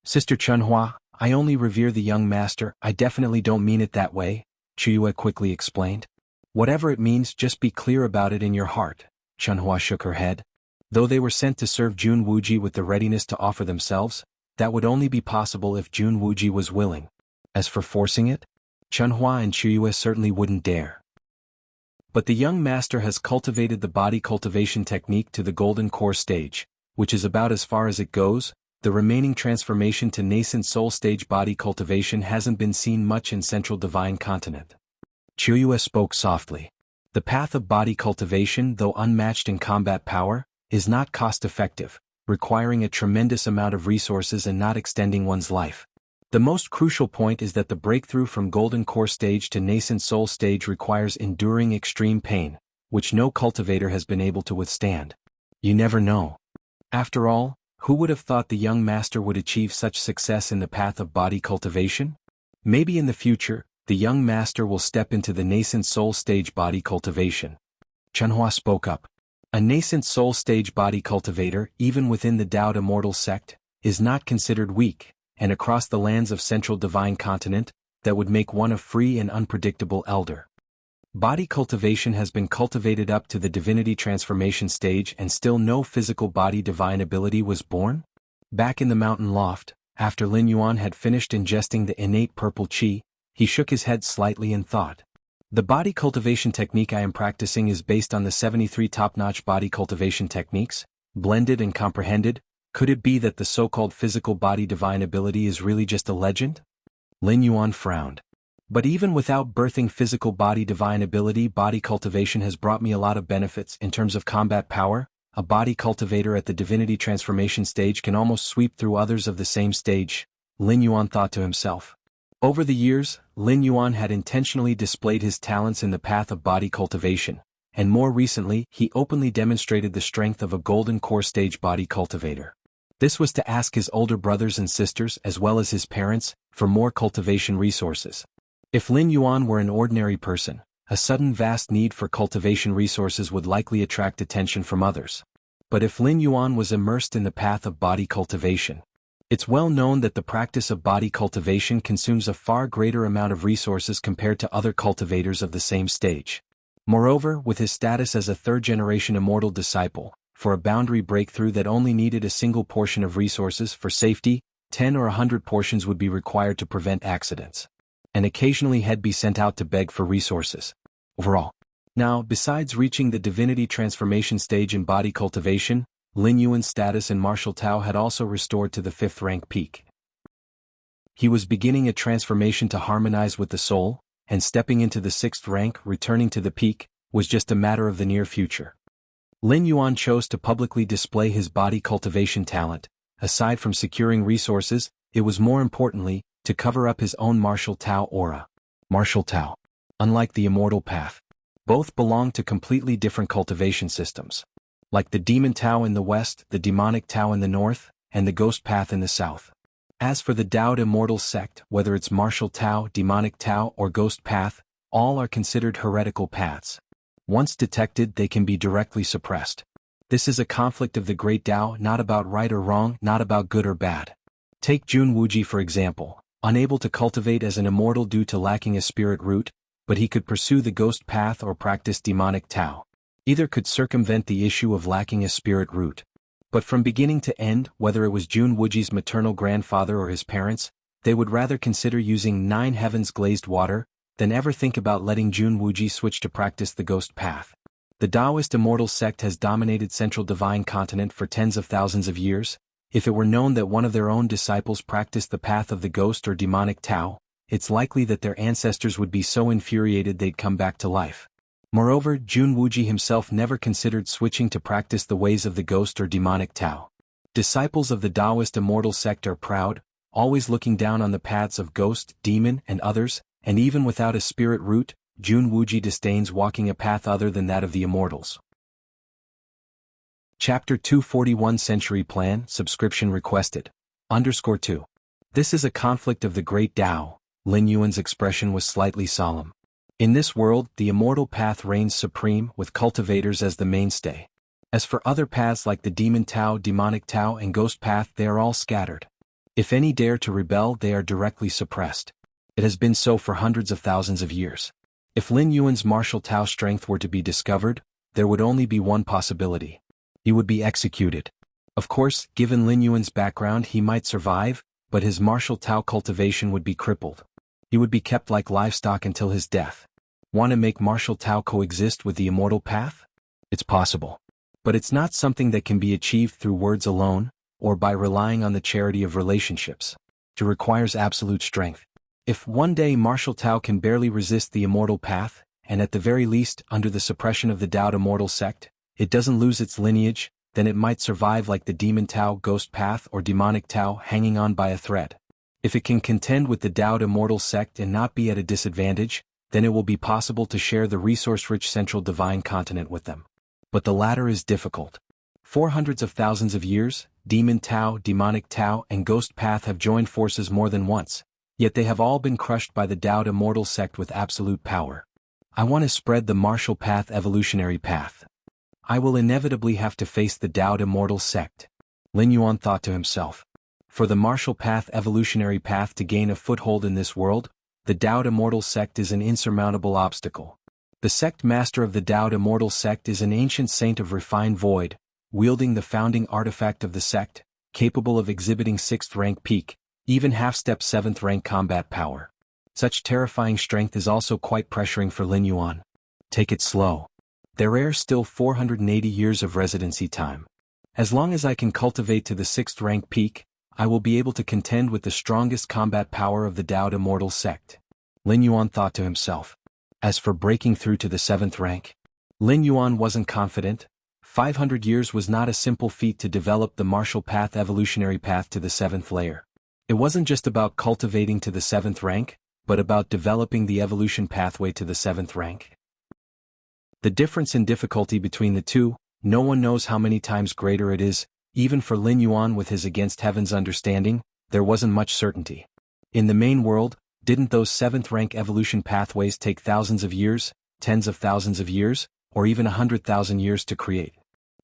Sister Chenhua, I only revere the young master, I definitely don't mean it that way, Chiyue quickly explained. Whatever it means, just be clear about it in your heart. Chenhua shook her head. Though they were sent to serve Jun Wuji with the readiness to offer themselves, that would only be possible if Jun Wuji was willing. As for forcing it, Chenhua and Chiyue certainly wouldn't dare. But the young master has cultivated the body cultivation technique to the golden core stage, which is about as far as it goes. The remaining transformation to nascent soul stage body cultivation hasn't been seen much in Central Divine Continent. Chiyue spoke softly. The path of body cultivation, though unmatched in combat power, is not cost-effective, requiring a tremendous amount of resources and not extending one's life. The most crucial point is that the breakthrough from golden core stage to nascent soul stage requires enduring extreme pain, which no cultivator has been able to withstand. You never know. After all, who would have thought the young master would achieve such success in the path of body cultivation? Maybe in the future, the young master will step into the nascent soul stage body cultivation. Chenhua spoke up. A nascent soul stage body cultivator, even within the Taoed Immortal sect, is not considered weak, and across the lands of Central Divine Continent, that would make one a free and unpredictable elder. Body cultivation has been cultivated up to the divinity transformation stage and still no physical body divine ability was born? Back in the mountain loft, after Lin Yuan had finished ingesting the innate purple qi, he shook his head slightly and thought. The body cultivation technique I am practicing is based on the 73 top-notch body cultivation techniques, blended and comprehended. Could it be that the so-called physical body divine ability is really just a legend? Lin Yuan frowned. But even without birthing physical body divine ability, body cultivation has brought me a lot of benefits in terms of combat power. A body cultivator at the divinity transformation stage can almost sweep through others of the same stage, Lin Yuan thought to himself. Over the years, Lin Yuan had intentionally displayed his talents in the path of body cultivation, and more recently he openly demonstrated the strength of a golden core stage body cultivator. This was to ask his older brothers and sisters as well as his parents for more cultivation resources. If Lin Yuan were an ordinary person, a sudden vast need for cultivation resources would likely attract attention from others. But if Lin Yuan was immersed in the path of body cultivation, it's well known that the practice of body cultivation consumes a far greater amount of resources compared to other cultivators of the same stage. Moreover, with his status as a third-generation immortal disciple, for a boundary breakthrough that only needed a single portion of resources for safety, 10 or 100 portions would be required to prevent accidents. And occasionally he'd be sent out to beg for resources. Overall. Now, besides reaching the divinity transformation stage in body cultivation, Lin Yuan's status in martial Tao had also restored to the 5th rank peak. He was beginning a transformation to harmonize with the soul, and stepping into the 6th rank, returning to the peak, was just a matter of the near future. Lin Yuan chose to publicly display his body cultivation talent. Aside from securing resources, it was more importantly, to cover up his own martial Tao aura. Martial Tao. Unlike the immortal path, both belong to completely different cultivation systems. Like the demon Tao in the west, the demonic Tao in the north, and the ghost path in the south. As for the Taoed Immortal sect, whether it's martial Tao, demonic Tao, or ghost path, all are considered heretical paths. Once detected, they can be directly suppressed. This is a conflict of the great Tao, not about right or wrong, not about good or bad. Take Jun Wuji for example, unable to cultivate as an immortal due to lacking a spirit root, but he could pursue the ghost path or practice demonic Tao. Either could circumvent the issue of lacking a spirit root. But from beginning to end, whether it was Jun Wuji's maternal grandfather or his parents, they would rather consider using 9 heavens glazed water, than ever think about letting Jun Wuji switch to practice the ghost path. The Taoist immortal sect has dominated Central Divine Continent for tens of thousands of years. If it were known that one of their own disciples practiced the path of the ghost or demonic Tao, it's likely that their ancestors would be so infuriated they'd come back to life. Moreover, Jun Wuji himself never considered switching to practice the ways of the ghost or demonic Tao. Disciples of the Taoist immortal sect are proud, always looking down on the paths of ghost, demon, and others, and even without a spirit root, Jun Wuji disdains walking a path other than that of the immortals. Chapter 241 Century Plan Subscription Requested. _2. This is a conflict of the great Tao. Lin Yuan's expression was slightly solemn. In this world, the immortal path reigns supreme, with cultivators as the mainstay. As for other paths like the demon Tao, demonic Tao, and ghost path, they are all scattered. If any dare to rebel, they are directly suppressed. It has been so for hundreds of thousands of years. If Lin Yuan's martial Tao strength were to be discovered, there would only be one possibility. He would be executed. Of course, given Lin Yuan's background, he might survive, but his martial Tao cultivation would be crippled. He would be kept like livestock until his death. Want to make martial Tao coexist with the immortal path? It's possible. But it's not something that can be achieved through words alone, or by relying on the charity of relationships. It requires absolute strength. If one day martial Tao can barely resist the immortal path, and at the very least, under the suppression of the Tao immortal sect, it doesn't lose its lineage, then it might survive like the demon Tao ghost path or demonic Tao, hanging on by a thread. If it can contend with the Tao immortal sect and not be at a disadvantage, then it will be possible to share the resource-rich central divine continent with them. But the latter is difficult. For hundreds of thousands of years, demon Tao, demonic Tao, and ghost path have joined forces more than once, yet they have all been crushed by the Tao immortal sect with absolute power. I want to spread the martial path evolutionary path. I will inevitably have to face the Tao immortal sect. Lin Yuan thought to himself. For the martial path evolutionary path to gain a foothold in this world, the Tao immortal sect is an insurmountable obstacle. The sect master of the Tao immortal sect is an ancient saint of refined void, wielding the founding artifact of the sect, capable of exhibiting 6th rank peak, even half-step 7th rank combat power. Such terrifying strength is also quite pressuring for Lin Yuan. Take it slow. There are still 480 years of residency time. As long as I can cultivate to the 6th rank peak, I will be able to contend with the strongest combat power of the Tao immortal sect. Lin Yuan thought to himself. As for breaking through to the 7th rank, Lin Yuan wasn't confident. 500 years was not a simple feat to develop the martial path evolutionary path to the 7th layer. It wasn't just about cultivating to the 7th rank, but about developing the evolution pathway to the 7th rank. The difference in difficulty between the two, no one knows how many times greater it is. Even for Lin Yuan with his against heaven's understanding, there wasn't much certainty. In the main world, didn't those 7th rank evolution pathways take thousands of years, tens of thousands of years, or even 100,000 years to create?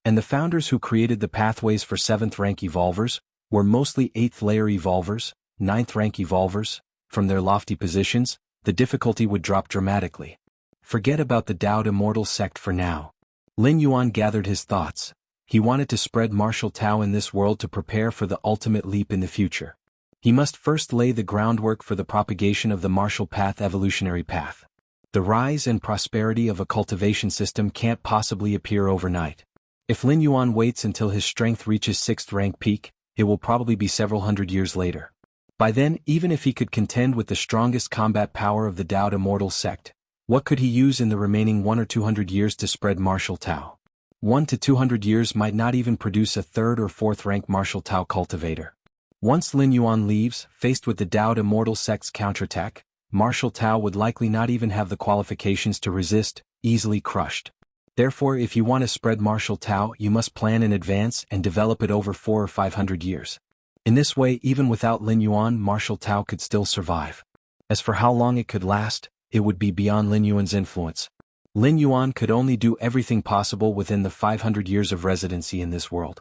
And the founders who created the pathways for 7th rank evolvers were mostly 8th layer evolvers, 9th rank evolvers. From their lofty positions, the difficulty would drop dramatically. Forget about the Tao immortal sect for now. Lin Yuan gathered his thoughts. He wanted to spread martial Tao in this world to prepare for the ultimate leap in the future. He must first lay the groundwork for the propagation of the martial path evolutionary path. The rise and prosperity of a cultivation system can't possibly appear overnight. If Lin Yuan waits until his strength reaches 6th rank peak, it will probably be several hundred years later. By then, even if he could contend with the strongest combat power of the Tao immortal sect, what could he use in the remaining 100 or 200 years to spread martial Tao? 1 to 200 years might not even produce a 3rd or 4th rank martial Tao cultivator. Once Lin Yuan leaves, faced with the Tao immortal sect's counterattack, martial Tao would likely not even have the qualifications to resist, easily crushed. Therefore, if you want to spread martial Tao, you must plan in advance and develop it over 400 or 500 years. In this way, even without Lin Yuan, martial Tao could still survive. As for how long it could last, it would be beyond Lin Yuan's influence. Lin Yuan could only do everything possible within the 500 years of residency in this world.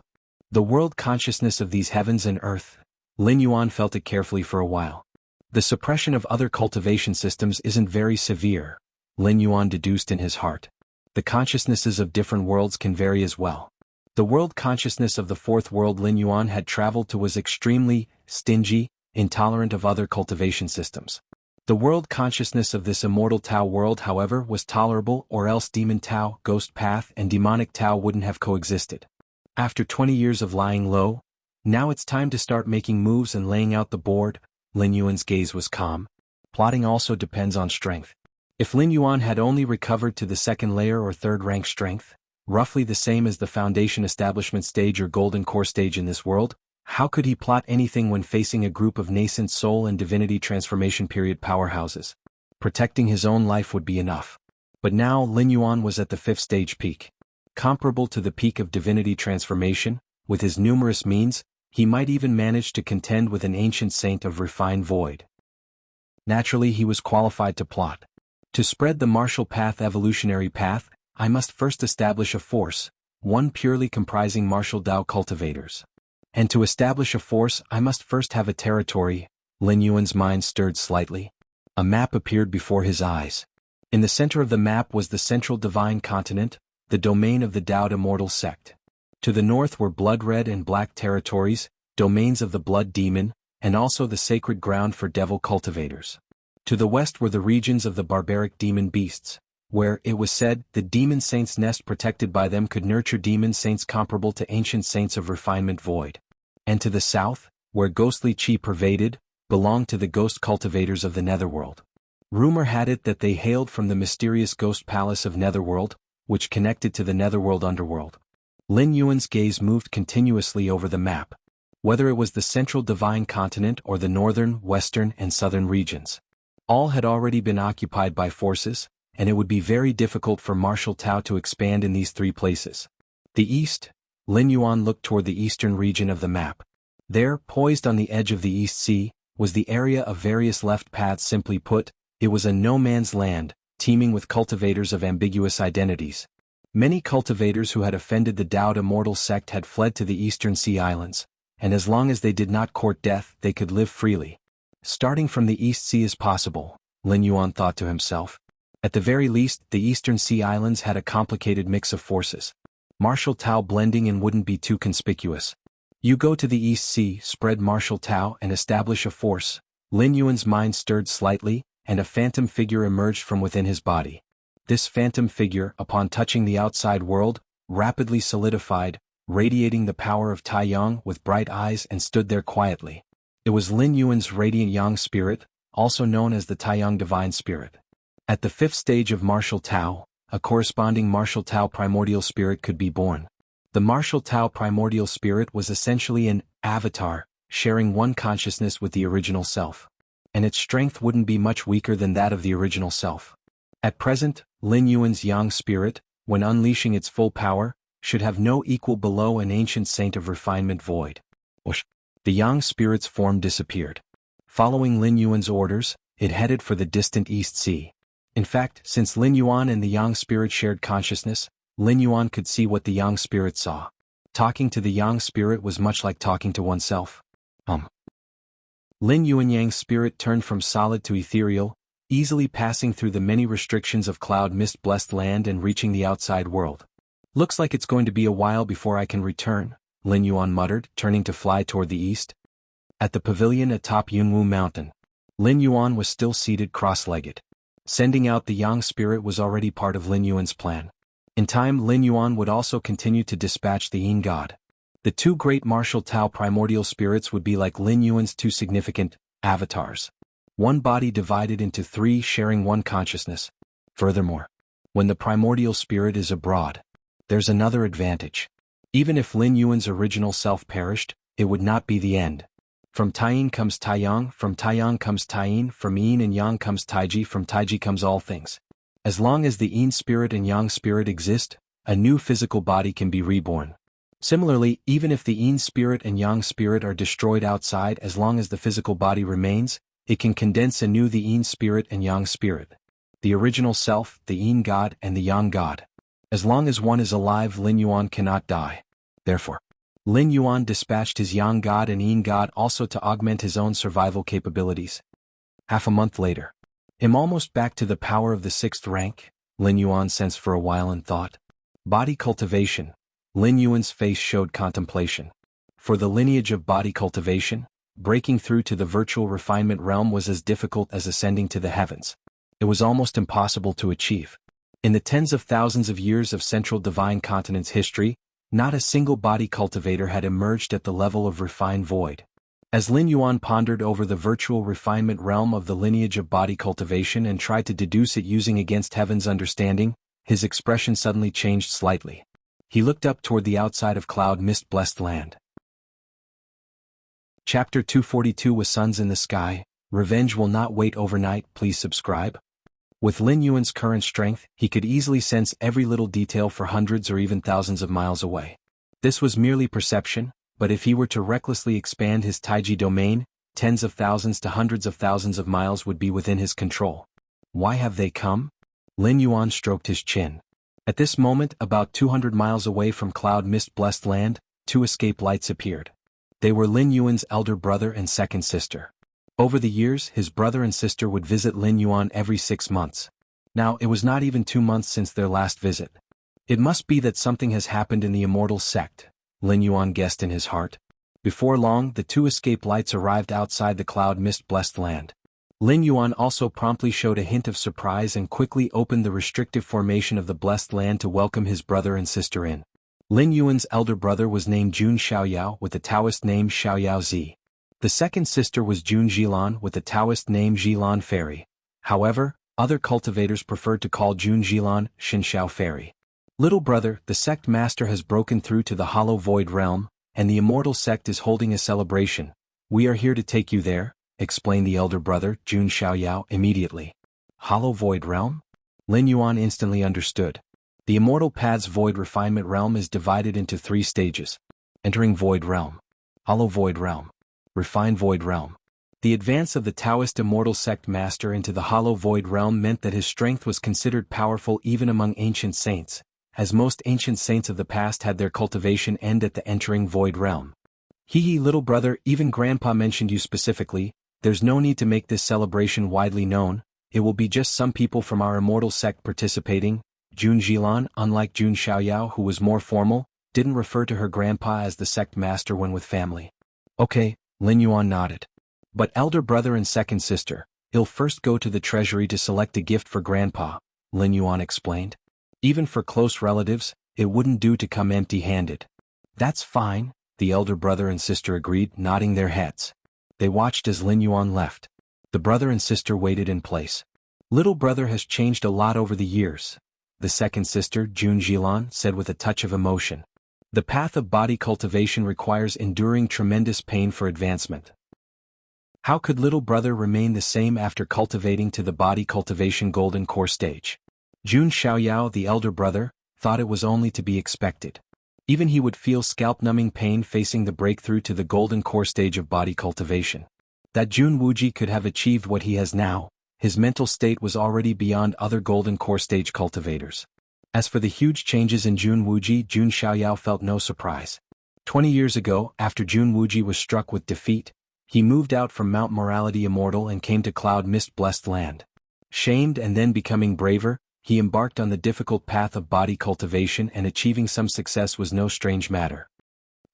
The world consciousness of these heavens and earth. Lin Yuan felt it carefully for a while. The suppression of other cultivation systems isn't very severe, Lin Yuan deduced in his heart. The consciousnesses of different worlds can vary as well. The world consciousness of the 4th world Lin Yuan had traveled to was extremely stingy, intolerant of other cultivation systems. The world consciousness of this immortal Tao world, however, was tolerable, or else demon Tao, ghost path, and demonic Tao wouldn't have coexisted. After 20 years of lying low, now it's time to start making moves and laying out the board. Lin Yuan's gaze was calm. Plotting also depends on strength. If Lin Yuan had only recovered to the 2nd layer or 3rd rank strength, roughly the same as the foundation establishment stage or golden core stage in this world, how could he plot anything when facing a group of nascent soul and divinity transformation period powerhouses? Protecting his own life would be enough. But now Lin Yuan was at the 5th stage peak. Comparable to the peak of divinity transformation, with his numerous means, he might even manage to contend with an ancient saint of refined void. Naturally, he was qualified to plot. To spread the martial path evolutionary path, I must first establish a force, one purely comprising martial Tao cultivators. And to establish a force I must first have a territory. Lin Yuan's mind stirred slightly. A map appeared before his eyes. In the center of the map was the central divine continent, the domain of the Tao Immortal sect. To the north were blood red and black territories, domains of the blood demon, and also the sacred ground for devil cultivators. To the west were the regions of the barbaric demon beasts, where, it was said, the demon saints' nest protected by them could nurture demon saints comparable to ancient saints of refinement void. And to the south, where ghostly chi pervaded, belonged to the ghost cultivators of the netherworld. Rumor had it that they hailed from the mysterious ghost palace of netherworld, which connected to the netherworld underworld. Lin Yuan's gaze moved continuously over the map, whether it was the central divine continent or the northern, western, and southern regions. All had already been occupied by forces, and it would be very difficult for martial Tao to expand in these three places. The east. Lin Yuan looked toward the eastern region of the map. There, poised on the edge of the East Sea, was the area of various left paths. Simply put, it was a no-man's land, teeming with cultivators of ambiguous identities. Many cultivators who had offended the Tao Immortal sect had fled to the eastern sea islands, and as long as they did not court death, they could live freely. Starting from the East Sea is possible, Lin Yuan thought to himself. At the very least, the eastern sea islands had a complicated mix of forces. Martial Tao blending in wouldn't be too conspicuous. You go to the East Sea, spread martial Tao and establish a force. Lin Yuan's mind stirred slightly, and a phantom figure emerged from within his body. This phantom figure, upon touching the outside world, rapidly solidified, radiating the power of Tai Yang with bright eyes, and stood there quietly. It was Lin Yuan's radiant Yang spirit, also known as the Tai Yang divine spirit. At the fifth stage of martial Tao, a corresponding martial Tao primordial spirit could be born. The martial Tao primordial spirit was essentially an avatar, sharing one consciousness with the original self. And its strength wouldn't be much weaker than that of the original self. At present, Lin Yuan's Yang spirit, when unleashing its full power, should have no equal below an ancient saint of refinement void. Whoosh! The Yang spirit's form disappeared. Following Lin Yuan's orders, it headed for the distant East Sea. In fact, since Lin Yuan and the Yang spirit shared consciousness, Lin Yuan could see what the Yang spirit saw. Talking to the Yang spirit was much like talking to oneself. Lin Yuan Yang's spirit turned from solid to ethereal, easily passing through the many restrictions of cloud mist blessed land and reaching the outside world. Looks like it's going to be a while before I can return, Lin Yuan muttered, turning to fly toward the east. At the pavilion atop Yunwu Mountain, Lin Yuan was still seated cross-legged. Sending out the Yang spirit was already part of Lin Yuan's plan. In time, Lin Yuan would also continue to dispatch the Yin God. The two great martial Tao primordial spirits would be like Lin Yuan's two significant avatars. One body divided into three, sharing one consciousness. Furthermore, when the primordial spirit is abroad, there's another advantage. Even if Lin Yuan's original self perished, it would not be the end. From Taiyin comes Taiyang, from Taiyang comes Taiyin, from Yin and Yang comes Taiji, from Taiji comes all things. As long as the Yin spirit and Yang spirit exist, a new physical body can be reborn. Similarly, even if the Yin spirit and Yang spirit are destroyed outside, as long as the physical body remains, it can condense anew the Yin spirit and Yang spirit. The original self, the Yin God and the Yang God. As long as one is alive, Lin Yuan cannot die. Therefore, Lin Yuan dispatched his Yang God and Yin God also to augment his own survival capabilities. Half a month later, I'm almost back to the power of the 6th rank, Lin Yuan sensed for a while and thought. Body cultivation. Lin Yuan's face showed contemplation. For the lineage of body cultivation, breaking through to the virtual refinement realm was as difficult as ascending to the heavens. It was almost impossible to achieve. In the tens of thousands of years of Central Divine Continent's history, not a single body cultivator had emerged at the level of refined void. As Lin Yuan pondered over the virtual refinement realm of the lineage of body cultivation and tried to deduce it using against heaven's understanding, his expression suddenly changed slightly. He looked up toward the outside of cloud mist blessed land. Chapter 242 With Suns in the Sky, Revenge Will Not Wait Overnight. Please subscribe. With Lin Yuan's current strength, he could easily sense every little detail for hundreds or even thousands of miles away. This was merely perception, but if he were to recklessly expand his Taiji domain, tens of thousands to hundreds of thousands of miles would be within his control. Why have they come? Lin Yuan stroked his chin. At this moment, about 200 miles away from cloud mist-blessed land, two escape lights appeared. They were Lin Yuan's elder brother and second sister. Over the years, his brother and sister would visit Lin Yuan every 6 months. Now, it was not even 2 months since their last visit. It must be that something has happened in the Immortal sect, Lin Yuan guessed in his heart. Before long, the two escape lights arrived outside the cloud mist-blessed land. Lin Yuan also promptly showed a hint of surprise and quickly opened the restrictive formation of the blessed land to welcome his brother and sister in. Lin Yuan's elder brother was named Jun Xiaoyao with the Taoist name Xiaoyao Zi. The second sister was Jun Jilan with the Taoist name Jilan Fairy. However, other cultivators preferred to call Jun Jilan Shinxiao Fairy. Little brother, the sect master has broken through to the Hollow Void realm, and the Immortal sect is holding a celebration. We are here to take you there, explained the elder brother, Jun Xiaoyao, immediately. Hollow Void realm? Lin Yuan instantly understood. The Immortal Path's Void Refinement realm is divided into 3 stages. Entering Void realm. Hollow Void realm. Refined Void realm. The advance of the Taoist Immortal sect master into the Hollow Void realm meant that his strength was considered powerful even among ancient saints, as most ancient saints of the past had their cultivation end at the entering Void realm. Hee little brother, even Grandpa mentioned you specifically. There's no need to make this celebration widely known, it will be just some people from our Immortal sect participating. Jun Jilan, unlike Jun Xiaoyao who was more formal, didn't refer to her grandpa as the sect master when with family. Okay, Lin Yuan nodded. But elder brother and second sister, he'll first go to the treasury to select a gift for grandpa, Lin Yuan explained. Even for close relatives, it wouldn't do to come empty-handed. That's fine, the elder brother and sister agreed, nodding their heads. They watched as Lin Yuan left. The brother and sister waited in place. Little brother has changed a lot over the years, the second sister, Jun Jilan, said with a touch of emotion. The path of body cultivation requires enduring tremendous pain for advancement. How could little brother remain the same after cultivating to the body cultivation golden core stage? Jun Xiaoyao, the elder brother, thought it was only to be expected. Even he would feel scalp-numbing pain facing the breakthrough to the golden core stage of body cultivation. That Jun Wuji could have achieved what he has now, his mental state was already beyond other golden core stage cultivators. As for the huge changes in Jun Wuji, Jun Xiaoyao felt no surprise. 20 years ago, after Jun Wuji was struck with defeat, he moved out from Mount Morality Immortal and came to Cloud Mist-blessed land. Shamed and then becoming braver, he embarked on the difficult path of body cultivation, and achieving some success was no strange matter.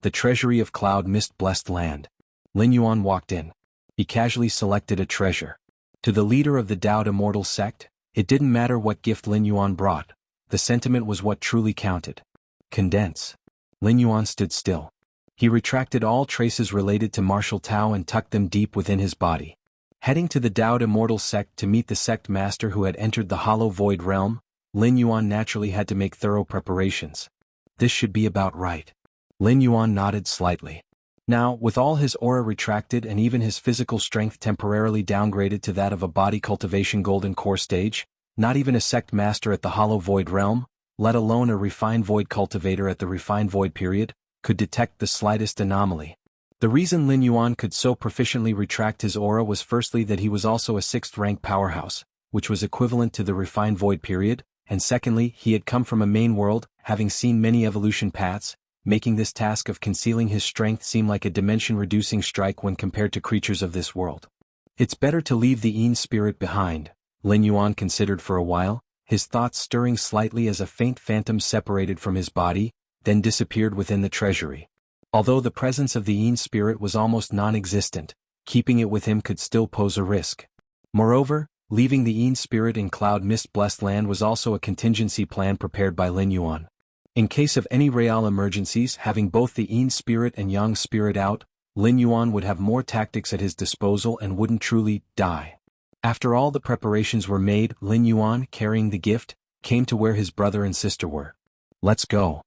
The treasury of Cloud Mist-blessed land. Lin Yuan walked in. He casually selected a treasure. To the leader of the Dao Immortal sect, it didn't matter what gift Lin Yuan brought. The sentiment was what truly counted. Condense. Lin Yuan stood still. He retracted all traces related to martial Tao and tucked them deep within his body. Heading to the Dao Immortal sect to meet the sect master who had entered the Hollow Void realm, Lin Yuan naturally had to make thorough preparations. This should be about right. Lin Yuan nodded slightly. Now, with all his aura retracted and even his physical strength temporarily downgraded to that of a body cultivation golden core stage, not even a sect master at the Hollow Void realm, let alone a refined void cultivator at the refined void period, could detect the slightest anomaly. The reason Lin Yuan could so proficiently retract his aura was firstly that he was also a 6th-rank powerhouse, which was equivalent to the refined void period, and secondly, he had come from a main world, having seen many evolution paths, making this task of concealing his strength seem like a dimension-reducing strike when compared to creatures of this world. It's better to leave the Yin spirit behind, Lin Yuan considered for a while, his thoughts stirring slightly as a faint phantom separated from his body, then disappeared within the treasury. Although the presence of the Yin spirit was almost non-existent, keeping it with him could still pose a risk. Moreover, leaving the Yin spirit in Cloud Mist-blessed land was also a contingency plan prepared by Lin Yuan. In case of any real emergencies, having both the Yin spirit and Yang spirit out, Lin Yuan would have more tactics at his disposal and wouldn't truly die. After all the preparations were made, Lin Yuan, carrying the gift, came to where his brother and sister were. Let's go.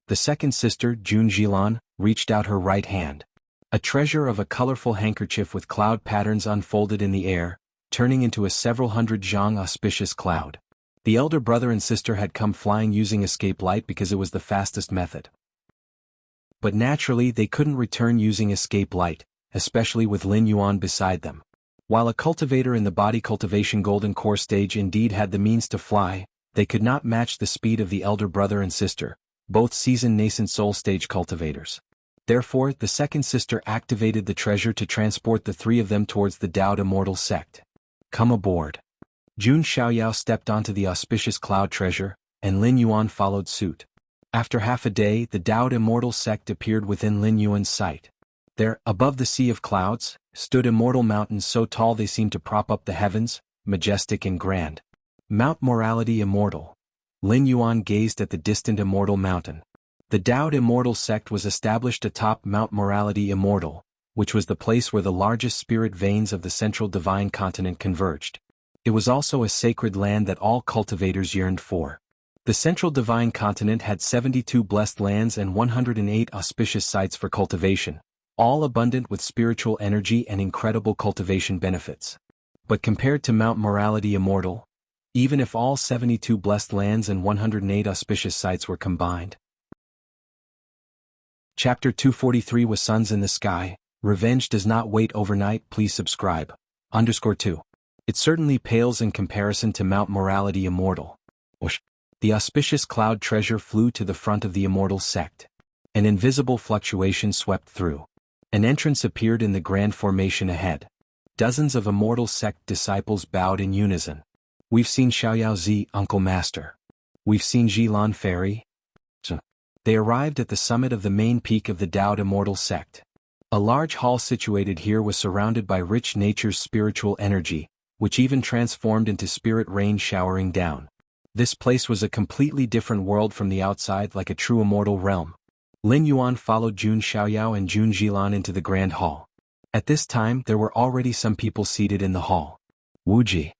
The second sister, Jun Jilan, reached out her right hand. A treasure of a colorful handkerchief with cloud patterns unfolded in the air, turning into a several hundred zhang auspicious cloud. The elder brother and sister had come flying using escape light because it was the fastest method. But naturally they couldn't return using escape light, especially with Lin Yuan beside them. While a cultivator in the body cultivation golden core stage indeed had the means to fly, they could not match the speed of the elder brother and sister, both seasoned nascent soul stage cultivators. Therefore, the second sister activated the treasure to transport the three of them towards the Dao Immortal sect. Come aboard. Jun Xiaoyao stepped onto the auspicious cloud treasure, and Lin Yuan followed suit. After half a day, the Dao Immortal sect appeared within Lin Yuan's sight. There, above the sea of clouds, stood immortal mountains so tall they seemed to prop up the heavens, majestic and grand. Mount Morality Immortal. Lin Yuan gazed at the distant immortal mountain. The Dao Immortal sect was established atop Mount Morality Immortal, which was the place where the largest spirit veins of the central divine continent converged. It was also a sacred land that all cultivators yearned for. The central divine continent had 72 blessed lands and 108 auspicious sites for cultivation, all abundant with spiritual energy and incredible cultivation benefits. But compared to Mount Morality Immortal, even if all 72 blessed lands and 108 auspicious sites were combined. Chapter 243 Was Suns in the Sky, Revenge Does Not Wait Overnight. Please subscribe. _2. It certainly pales in comparison to Mount Morality Immortal. The auspicious cloud treasure flew to the front of the immortal sect. An invisible fluctuation swept through. An entrance appeared in the grand formation ahead. Dozens of immortal sect disciples bowed in unison. We've seen Xiaoyao Zi, Uncle Master. We've seen Jilan Fairy. They arrived at the summit of the main peak of the Dao Immortal sect. A large hall situated here was surrounded by rich nature's spiritual energy, which even transformed into spirit rain showering down. This place was a completely different world from the outside, like a true immortal realm. Lin Yuan followed Jun Xiaoyao and Jun Jilan into the grand hall. At this time there were already some people seated in the hall. Wuji,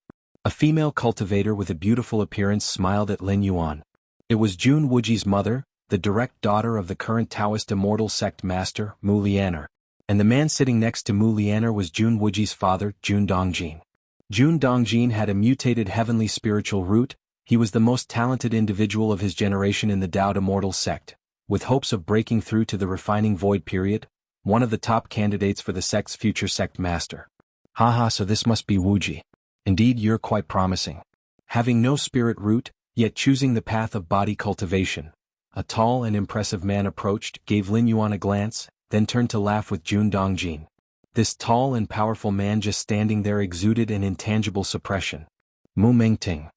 a female cultivator with a beautiful appearance, smiled at Lin Yuan. It was Jun Wuji's mother, the direct daughter of the current Taoist immortal sect master, Mu Lianer. And the man sitting next to Mu Lianer was Jun Wuji's father, Jun Dongjin. Jun Dongjin had a mutated heavenly spiritual root. He was the most talented individual of his generation in the Dao Immortal sect, with hopes of breaking through to the refining void period, one of the top candidates for the sect's future sect master. Haha, so this must be Wuji. Indeed, you're quite promising. Having no spirit root, yet choosing the path of body cultivation. A tall and impressive man approached, gave Lin Yuan a glance, then turned to laugh with Jun Dongjin. This tall and powerful man just standing there exuded an intangible suppression. Mu Mingting.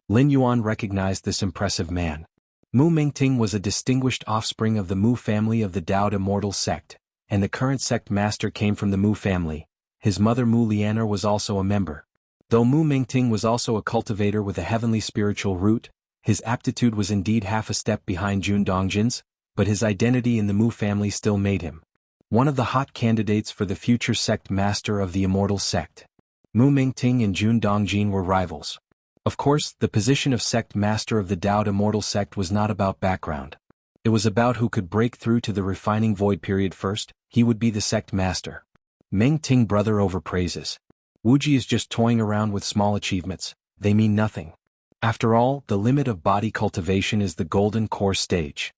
Lin Yuan recognized this impressive man. Mu Mingting was a distinguished offspring of the Mu family of the Dao Immortal sect, and the current sect master came from the Mu family. His mother Mu Lianer was also a member. Though Mu Mingting was also a cultivator with a heavenly spiritual root, his aptitude was indeed half a step behind Jun Dongjin's, but his identity in the Mu family still made him one of the hot candidates for the future sect master of the immortal sect. Mu Mingting and Jun Dongjin were rivals. Of course, the position of sect master of the Dao Immortal sect was not about background. It was about who could break through to the refining void period first. He would be the sect master. Mingting brother overpraises. Wuji is just toying around with small achievements. They mean nothing. After all, the limit of body cultivation is the golden core stage.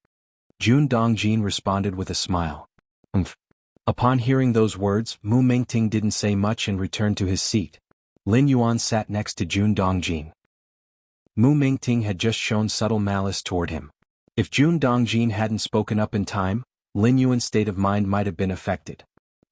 Jun Dongjin responded with a smile. Upon hearing those words, Mu Mingting didn't say much and returned to his seat. Lin Yuan sat next to Jun Dongjin. Mu Mingting had just shown subtle malice toward him. If Jun Dongjin hadn't spoken up in time, Lin Yuan's state of mind might have been affected.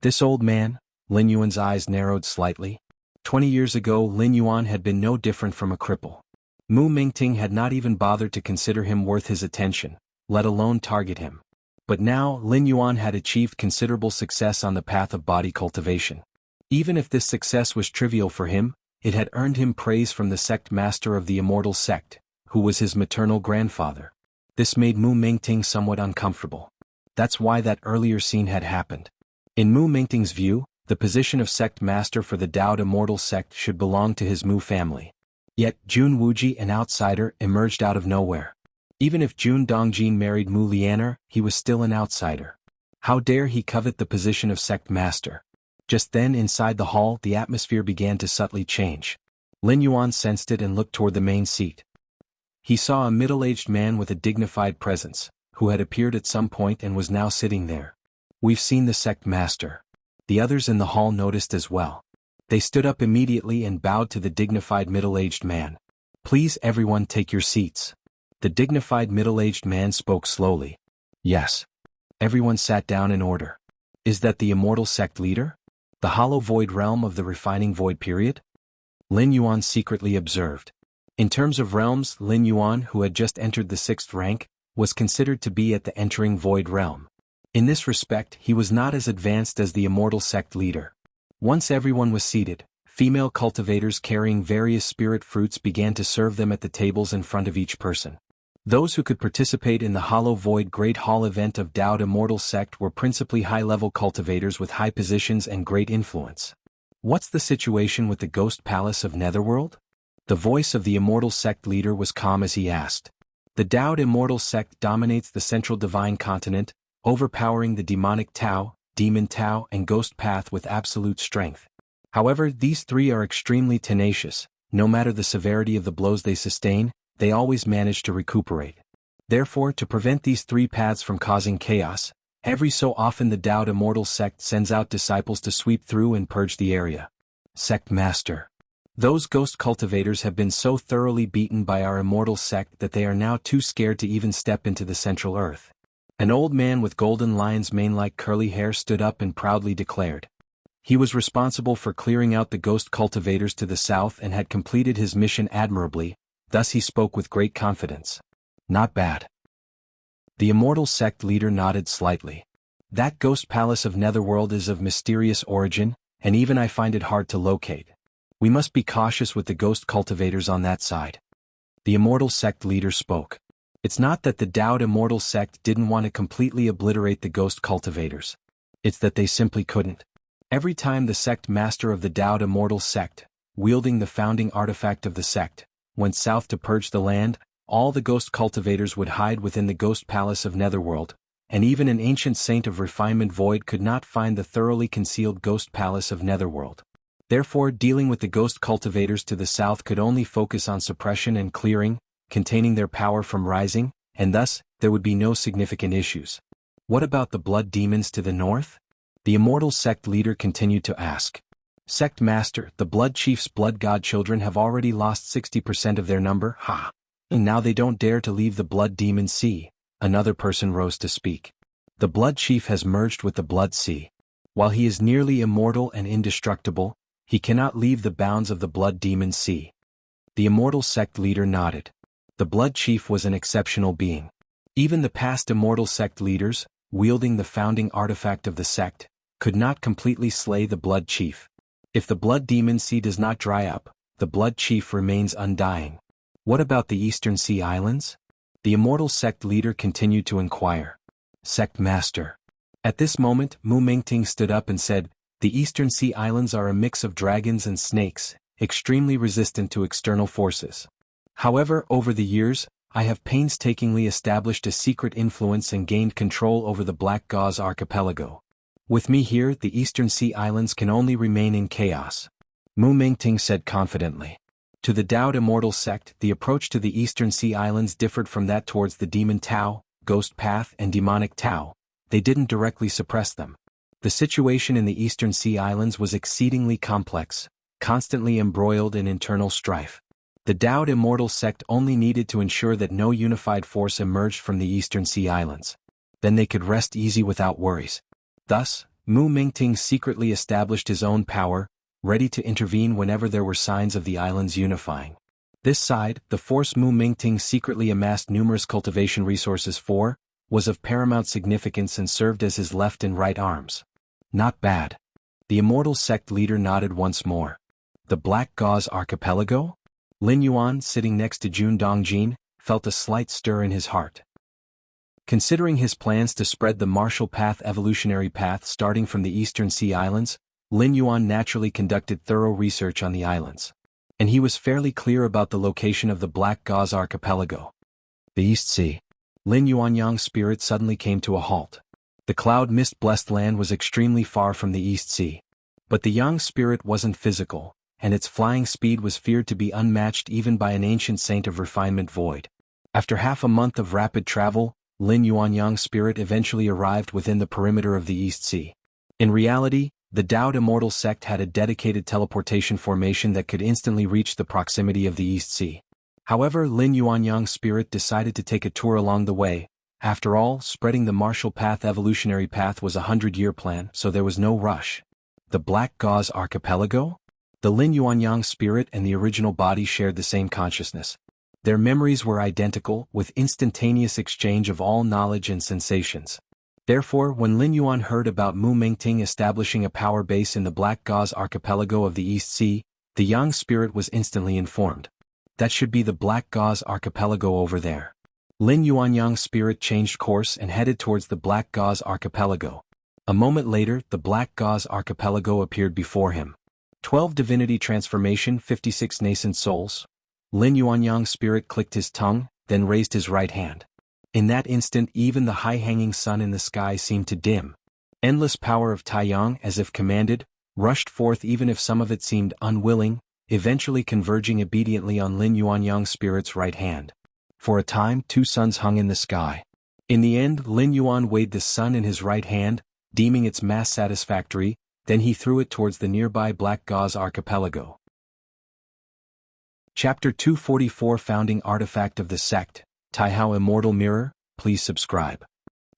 This old man? Lin Yuan's eyes narrowed slightly. 20 years ago Lin Yuan had been no different from a cripple. Mu Mingting had not even bothered to consider him worth his attention, let alone target him. But now Lin Yuan had achieved considerable success on the path of body cultivation. Even if this success was trivial for him, it had earned him praise from the sect master of the immortal sect, who was his maternal grandfather. This made Mu Mingting somewhat uncomfortable. That's why that earlier scene had happened. In Mu Mingting's view, the position of sect master for the Dao Immortal sect should belong to his Mu family. Yet Jun Wuji, an outsider, emerged out of nowhere. Even if Jun Dongjin married Mu Lianer, he was still an outsider. How dare he covet the position of sect master? Just then inside the hall the atmosphere began to subtly change. Lin Yuan sensed it and looked toward the main seat. He saw a middle-aged man with a dignified presence, who had appeared at some point and was now sitting there. We've seen the sect master. The others in the hall noticed as well. They stood up immediately and bowed to the dignified middle-aged man. "Please everyone take your seats." The dignified middle-aged man spoke slowly. "Yes." Everyone sat down in order. "Is that the immortal sect leader? The hollow void realm of the refining void period?" Lin Yuan secretly observed. In terms of realms, Lin Yuan, who had just entered the 6th rank, was considered to be at the entering void realm. In this respect, he was not as advanced as the immortal sect leader. Once everyone was seated, female cultivators carrying various spirit fruits began to serve them at the tables in front of each person. Those who could participate in the Hollow Void Great Hall event of Daoed Immortal Sect were principally high-level cultivators with high positions and great influence. "What's the situation with the Ghost Palace of Netherworld?" The voice of the Immortal Sect leader was calm as he asked. "The Daoed Immortal Sect dominates the central divine continent, overpowering the demonic Tao, demon Tao and ghost path with absolute strength. However, these three are extremely tenacious. No matter the severity of the blows they sustain, they always manage to recuperate. Therefore, to prevent these three paths from causing chaos, every so often the Daoed Immortal Sect sends out disciples to sweep through and purge the area." Sect Master. "Those ghost cultivators have been so thoroughly beaten by our immortal sect that they are now too scared to even step into the central earth." An old man with golden lion's mane-like curly hair stood up and proudly declared. He was responsible for clearing out the ghost cultivators to the south and had completed his mission admirably, thus he spoke with great confidence. "Not bad." The immortal sect leader nodded slightly. "That ghost palace of Netherworld is of mysterious origin, and even I find it hard to locate. We must be cautious with the ghost cultivators on that side." The immortal sect leader spoke. "It's not that the Daoed Immortal Sect didn't want to completely obliterate the ghost cultivators. It's that they simply couldn't. Every time the sect master of the Daoed Immortal Sect, wielding the founding artifact of the sect, went south to purge the land, all the ghost cultivators would hide within the ghost palace of Netherworld, and even an ancient saint of refinement void could not find the thoroughly concealed ghost palace of Netherworld. Therefore, dealing with the ghost cultivators to the south could only focus on suppression and clearing, containing their power from rising, and thus, there would be no significant issues. What about the blood demons to the north?" The immortal sect leader continued to ask. "Sect Master, the blood chief's blood god children have already lost 60% of their number, and now they don't dare to leave the blood demon sea." Another person rose to speak. "The blood chief has merged with the blood sea. While he is nearly immortal and indestructible, he cannot leave the bounds of the blood demon sea." The immortal sect leader nodded. The blood chief was an exceptional being. Even the past immortal sect leaders, wielding the founding artifact of the sect, could not completely slay the blood chief. If the blood demon sea does not dry up, the blood chief remains undying. "What about the Eastern Sea Islands?" The immortal sect leader continued to inquire. "Sect Master." At this moment, Mu Mingting stood up and said, "The Eastern Sea Islands are a mix of dragons and snakes, extremely resistant to external forces. However, over the years, I have painstakingly established a secret influence and gained control over the Black Gauze Archipelago. With me here, the Eastern Sea Islands can only remain in chaos." Mu Mingting said confidently. To the Daoed Immortal Sect, the approach to the Eastern Sea Islands differed from that towards the Demon Tao, Ghost Path and Demonic Tao. They didn't directly suppress them. The situation in the Eastern Sea Islands was exceedingly complex, constantly embroiled in internal strife. The Daoed Immortal Sect only needed to ensure that no unified force emerged from the Eastern Sea Islands. Then they could rest easy without worries. Thus, Mu Mingting secretly established his own power, ready to intervene whenever there were signs of the islands unifying. This side, the force Mu Mingting secretly amassed numerous cultivation resources for, was of paramount significance and served as his left and right arms. "Not bad." The immortal sect leader nodded once more. "The Black Gauze Archipelago?" Lin Yuan, sitting next to Jun Dongjin, felt a slight stir in his heart. Considering his plans to spread the martial path evolutionary path starting from the Eastern Sea Islands, Lin Yuan naturally conducted thorough research on the islands. And he was fairly clear about the location of the Black Gauze Archipelago. The East Sea. Lin Yuanyang's spirit suddenly came to a halt. The cloud mist-blessed land was extremely far from the East Sea. But the Yang spirit wasn't physical, and its flying speed was feared to be unmatched even by an ancient saint of refinement void. After half a month of rapid travel, Lin Yuanyang's spirit eventually arrived within the perimeter of the East Sea. In reality, The Dowd Immortal sect had a dedicated teleportation formation that could instantly reach the proximity of the East Sea. However, Lin Yuanyang's spirit decided to take a tour along the way. After all, spreading the martial path evolutionary path was a 100-year plan, so there was no rush. The Black Gauze Archipelago? The Lin Yuanyang spirit and the original body shared the same consciousness. Their memories were identical, with instantaneous exchange of all knowledge and sensations. Therefore, when Lin Yuan heard about Mu Mengting establishing a power base in the Black Gauze Archipelago of the East Sea, the Yang spirit was instantly informed. That should be the Black Gauze Archipelago over there. Lin Yuanyang's spirit changed course and headed towards the Black Gauze Archipelago. A moment later, the Black Gauze Archipelago appeared before him. 12 Divinity Transformation, 56 Nascent Souls. Lin Yuanyang's spirit clicked his tongue, then raised his right hand. In that instant, even the high-hanging sun in the sky seemed to dim. Endless power of Taiyang, as if commanded, rushed forth even if some of it seemed unwilling, eventually converging obediently on Lin Yuanyang's spirit's right hand. For a time, 2 suns hung in the sky. In the end, Lin Yuan weighed the sun in his right hand, deeming its mass satisfactory, then he threw it towards the nearby Black Gauze Archipelago. Chapter 244 Founding Artifact of the Sect, Taihao Immortal Mirror, please subscribe.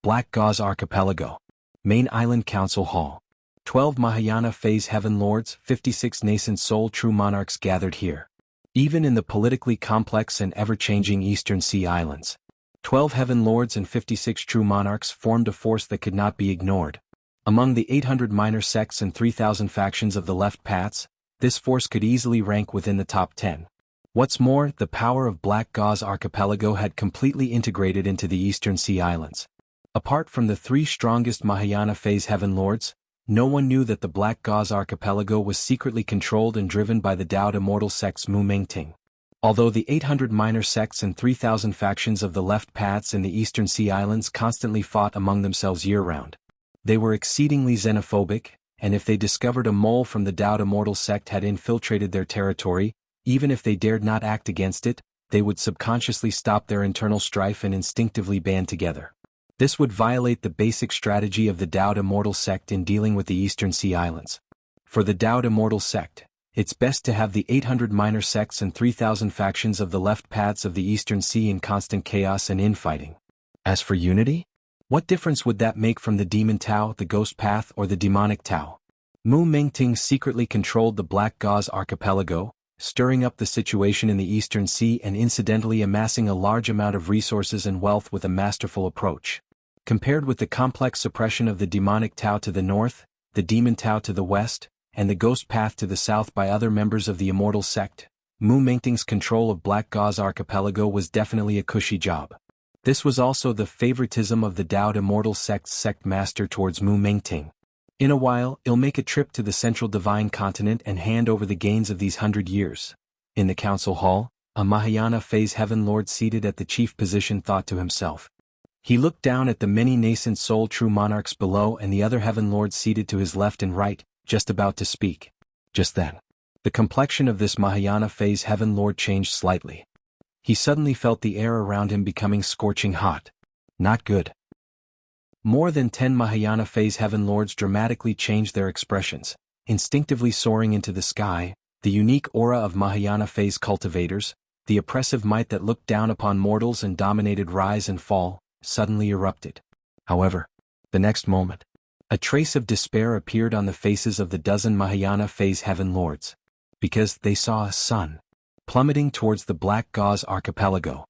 Black Gauze Archipelago. Main Island Council Hall. 12 Mahayana Phase Heaven Lords, 56 Nascent Soul True Monarchs gathered here. Even in the politically complex and ever-changing Eastern Sea Islands, 12 Heaven Lords and 56 True Monarchs formed a force that could not be ignored. Among the 800 minor sects and 3,000 factions of the left paths, this force could easily rank within the top 10. What's more, the power of Black Gauze Archipelago had completely integrated into the Eastern Sea Islands. Apart from the 3 strongest Mahayana Phase Heaven Lords, no one knew that the Black Gauze Archipelago was secretly controlled and driven by the Dowd Immortal sect's Mu Mengting. Although the 800 minor sects and 3,000 factions of the left paths in the Eastern Sea Islands constantly fought among themselves year-round, they were exceedingly xenophobic, and if they discovered a mole from the Dowd Immortal sect had infiltrated their territory, even if they dared not act against it, they would subconsciously stop their internal strife and instinctively band together. This would violate the basic strategy of the Dowd Immortal sect in dealing with the Eastern Sea Islands. For the Dowd Immortal sect, it's best to have the 800 minor sects and 3,000 factions of the left paths of the Eastern Sea in constant chaos and infighting. As for unity? What difference would that make from the Demon Tao, the Ghost Path, or the Demonic Tao? Mu Mengting secretly controlled the Black Gauze Archipelago, stirring up the situation in the Eastern Sea and incidentally amassing a large amount of resources and wealth with a masterful approach. Compared with the complex suppression of the Demonic Tao to the north, the Demon Tao to the west, and the Ghost Path to the south by other members of the Immortal sect, Mu Mengting's control of Black Gauze Archipelago was definitely a cushy job. This was also the favoritism of the Dowd Immortal sect's sect master towards Mu Mengting. In a while, he'll make a trip to the Central Divine Continent and hand over the gains of these 100 years. In the council hall, a Mahayana Phase Heaven Lord seated at the chief position thought to himself. He looked down at the many nascent soul true monarchs below and the other Heaven Lords seated to his left and right, just about to speak. Just then, the complexion of this Mahayana Phase Heaven Lord changed slightly. He suddenly felt the air around him becoming scorching hot. Not good. More than 10 Mahayana Phase Heaven Lords dramatically changed their expressions, instinctively soaring into the sky. The unique aura of Mahayana Phase cultivators, the oppressive might that looked down upon mortals and dominated rise and fall, suddenly erupted. However, the next moment, a trace of despair appeared on the faces of the dozen Mahayana Phase Heaven Lords, because they saw a sun plummeting towards the Black Gauze Archipelago.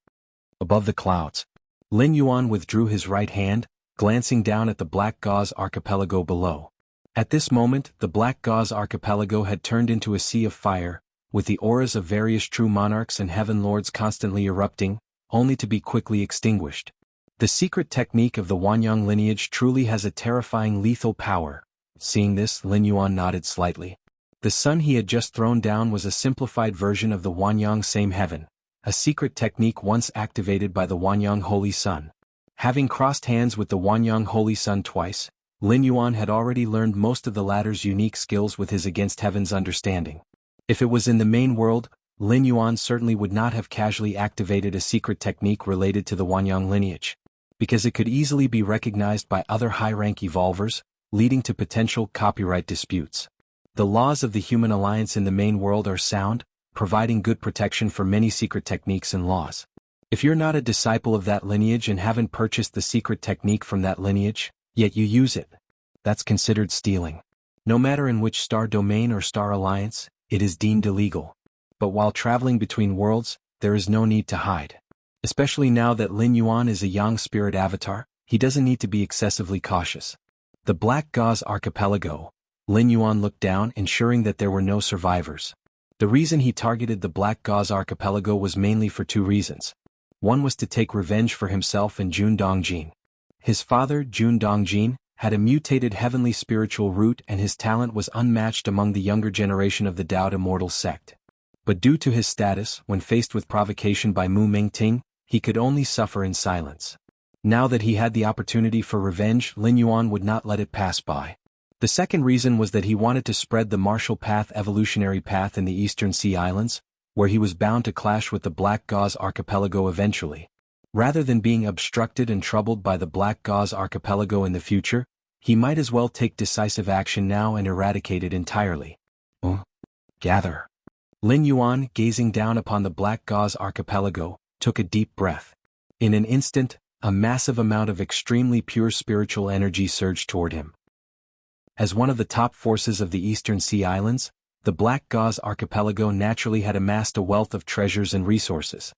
Above the clouds, Lin Yuan withdrew his right hand, glancing down at the Black Gauze Archipelago below. At this moment, the Black Gauze Archipelago had turned into a sea of fire, with the auras of various true monarchs and heaven lords constantly erupting, only to be quickly extinguished. The secret technique of the Wanyang lineage truly has a terrifying lethal power. Seeing this, Lin Yuan nodded slightly. The sun he had just thrown down was a simplified version of the Wanyang Same Heaven, a secret technique once activated by the Wanyang Holy Sun. Having crossed hands with the Wanyang Holy Sun twice, Lin Yuan had already learned most of the latter's unique skills with his Against Heaven's understanding. If it was in the main world, Lin Yuan certainly would not have casually activated a secret technique related to the Wanyang lineage, because it could easily be recognized by other high-rank evolvers, leading to potential copyright disputes. The laws of the human alliance in the main world are sound, providing good protection for many secret techniques and laws. If you're not a disciple of that lineage and haven't purchased the secret technique from that lineage, yet you use it, that's considered stealing. No matter in which star domain or star alliance, it is deemed illegal. But while traveling between worlds, there is no need to hide. Especially now that Lin Yuan is a Yang spirit avatar, he doesn't need to be excessively cautious. The Black Gauze Archipelago. Lin Yuan looked down, ensuring that there were no survivors. The reason he targeted the Black Gauze Archipelago was mainly for two reasons. One was to take revenge for himself and Jun Dongjin. His father, Jun Dongjin, had a mutated heavenly spiritual root and his talent was unmatched among the younger generation of the Dao Immortal sect. But due to his status, when faced with provocation by Mu Mingting, he could only suffer in silence. Now that he had the opportunity for revenge, Lin Yuan would not let it pass by. The second reason was that he wanted to spread the martial path evolutionary path in the Eastern Sea Islands, where he was bound to clash with the Black Gauze Archipelago eventually. Rather than being obstructed and troubled by the Black Gauze Archipelago in the future, he might as well take decisive action now and eradicate it entirely. Gather. Lin Yuan, gazing down upon the Black Gauze Archipelago, took a deep breath. In an instant, a massive amount of extremely pure spiritual energy surged toward him. As one of the top forces of the Eastern Sea Islands, the Black Gauze Archipelago naturally had amassed a wealth of treasures and resources.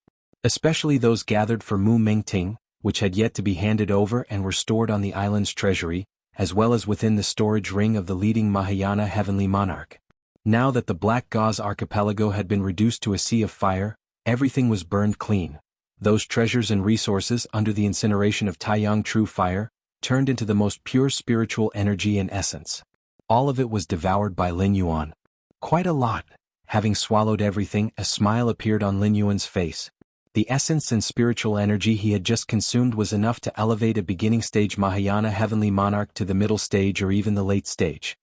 Especially those gathered for Mu Mingting, which had yet to be handed over and were stored on the island's treasury, as well as within the storage ring of the leading Mahayana heavenly monarch. Now that the Black Gauze Archipelago had been reduced to a sea of fire, everything was burned clean. Those treasures and resources under the incineration of Taiyang True Fire, turned into the most pure spiritual energy and essence. All of it was devoured by Lin Yuan. Quite a lot. Having swallowed everything, a smile appeared on Lin Yuan's face. The essence and spiritual energy he had just consumed was enough to elevate a beginning stage Mahayana heavenly monarch to the middle stage or even the late stage.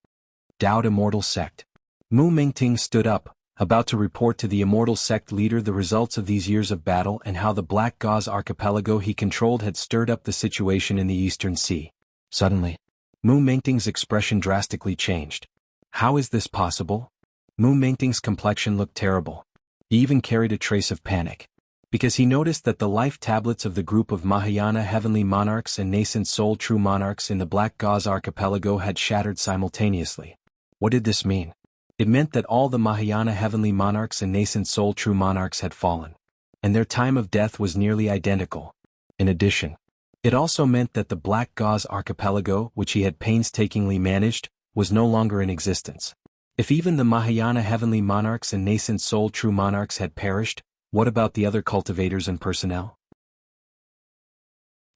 Dao Immortal Sect. Mu Mingting stood up, about to report to the Immortal Sect leader the results of these years of battle and how the Black Gauze Archipelago he controlled had stirred up the situation in the Eastern Sea. Suddenly, Mu Mingting's expression drastically changed. How is this possible? Mu Mingting's complexion looked terrible. He even carried a trace of panic. Because he noticed that the life tablets of the group of Mahayana heavenly monarchs and nascent soul true monarchs in the Black Gauze Archipelago had shattered simultaneously. What did this mean? It meant that all the Mahayana heavenly monarchs and nascent soul true monarchs had fallen. And their time of death was nearly identical. In addition, it also meant that the Black Gauze Archipelago, which he had painstakingly managed, was no longer in existence. If even the Mahayana heavenly monarchs and nascent soul true monarchs had perished, what about the other cultivators and personnel?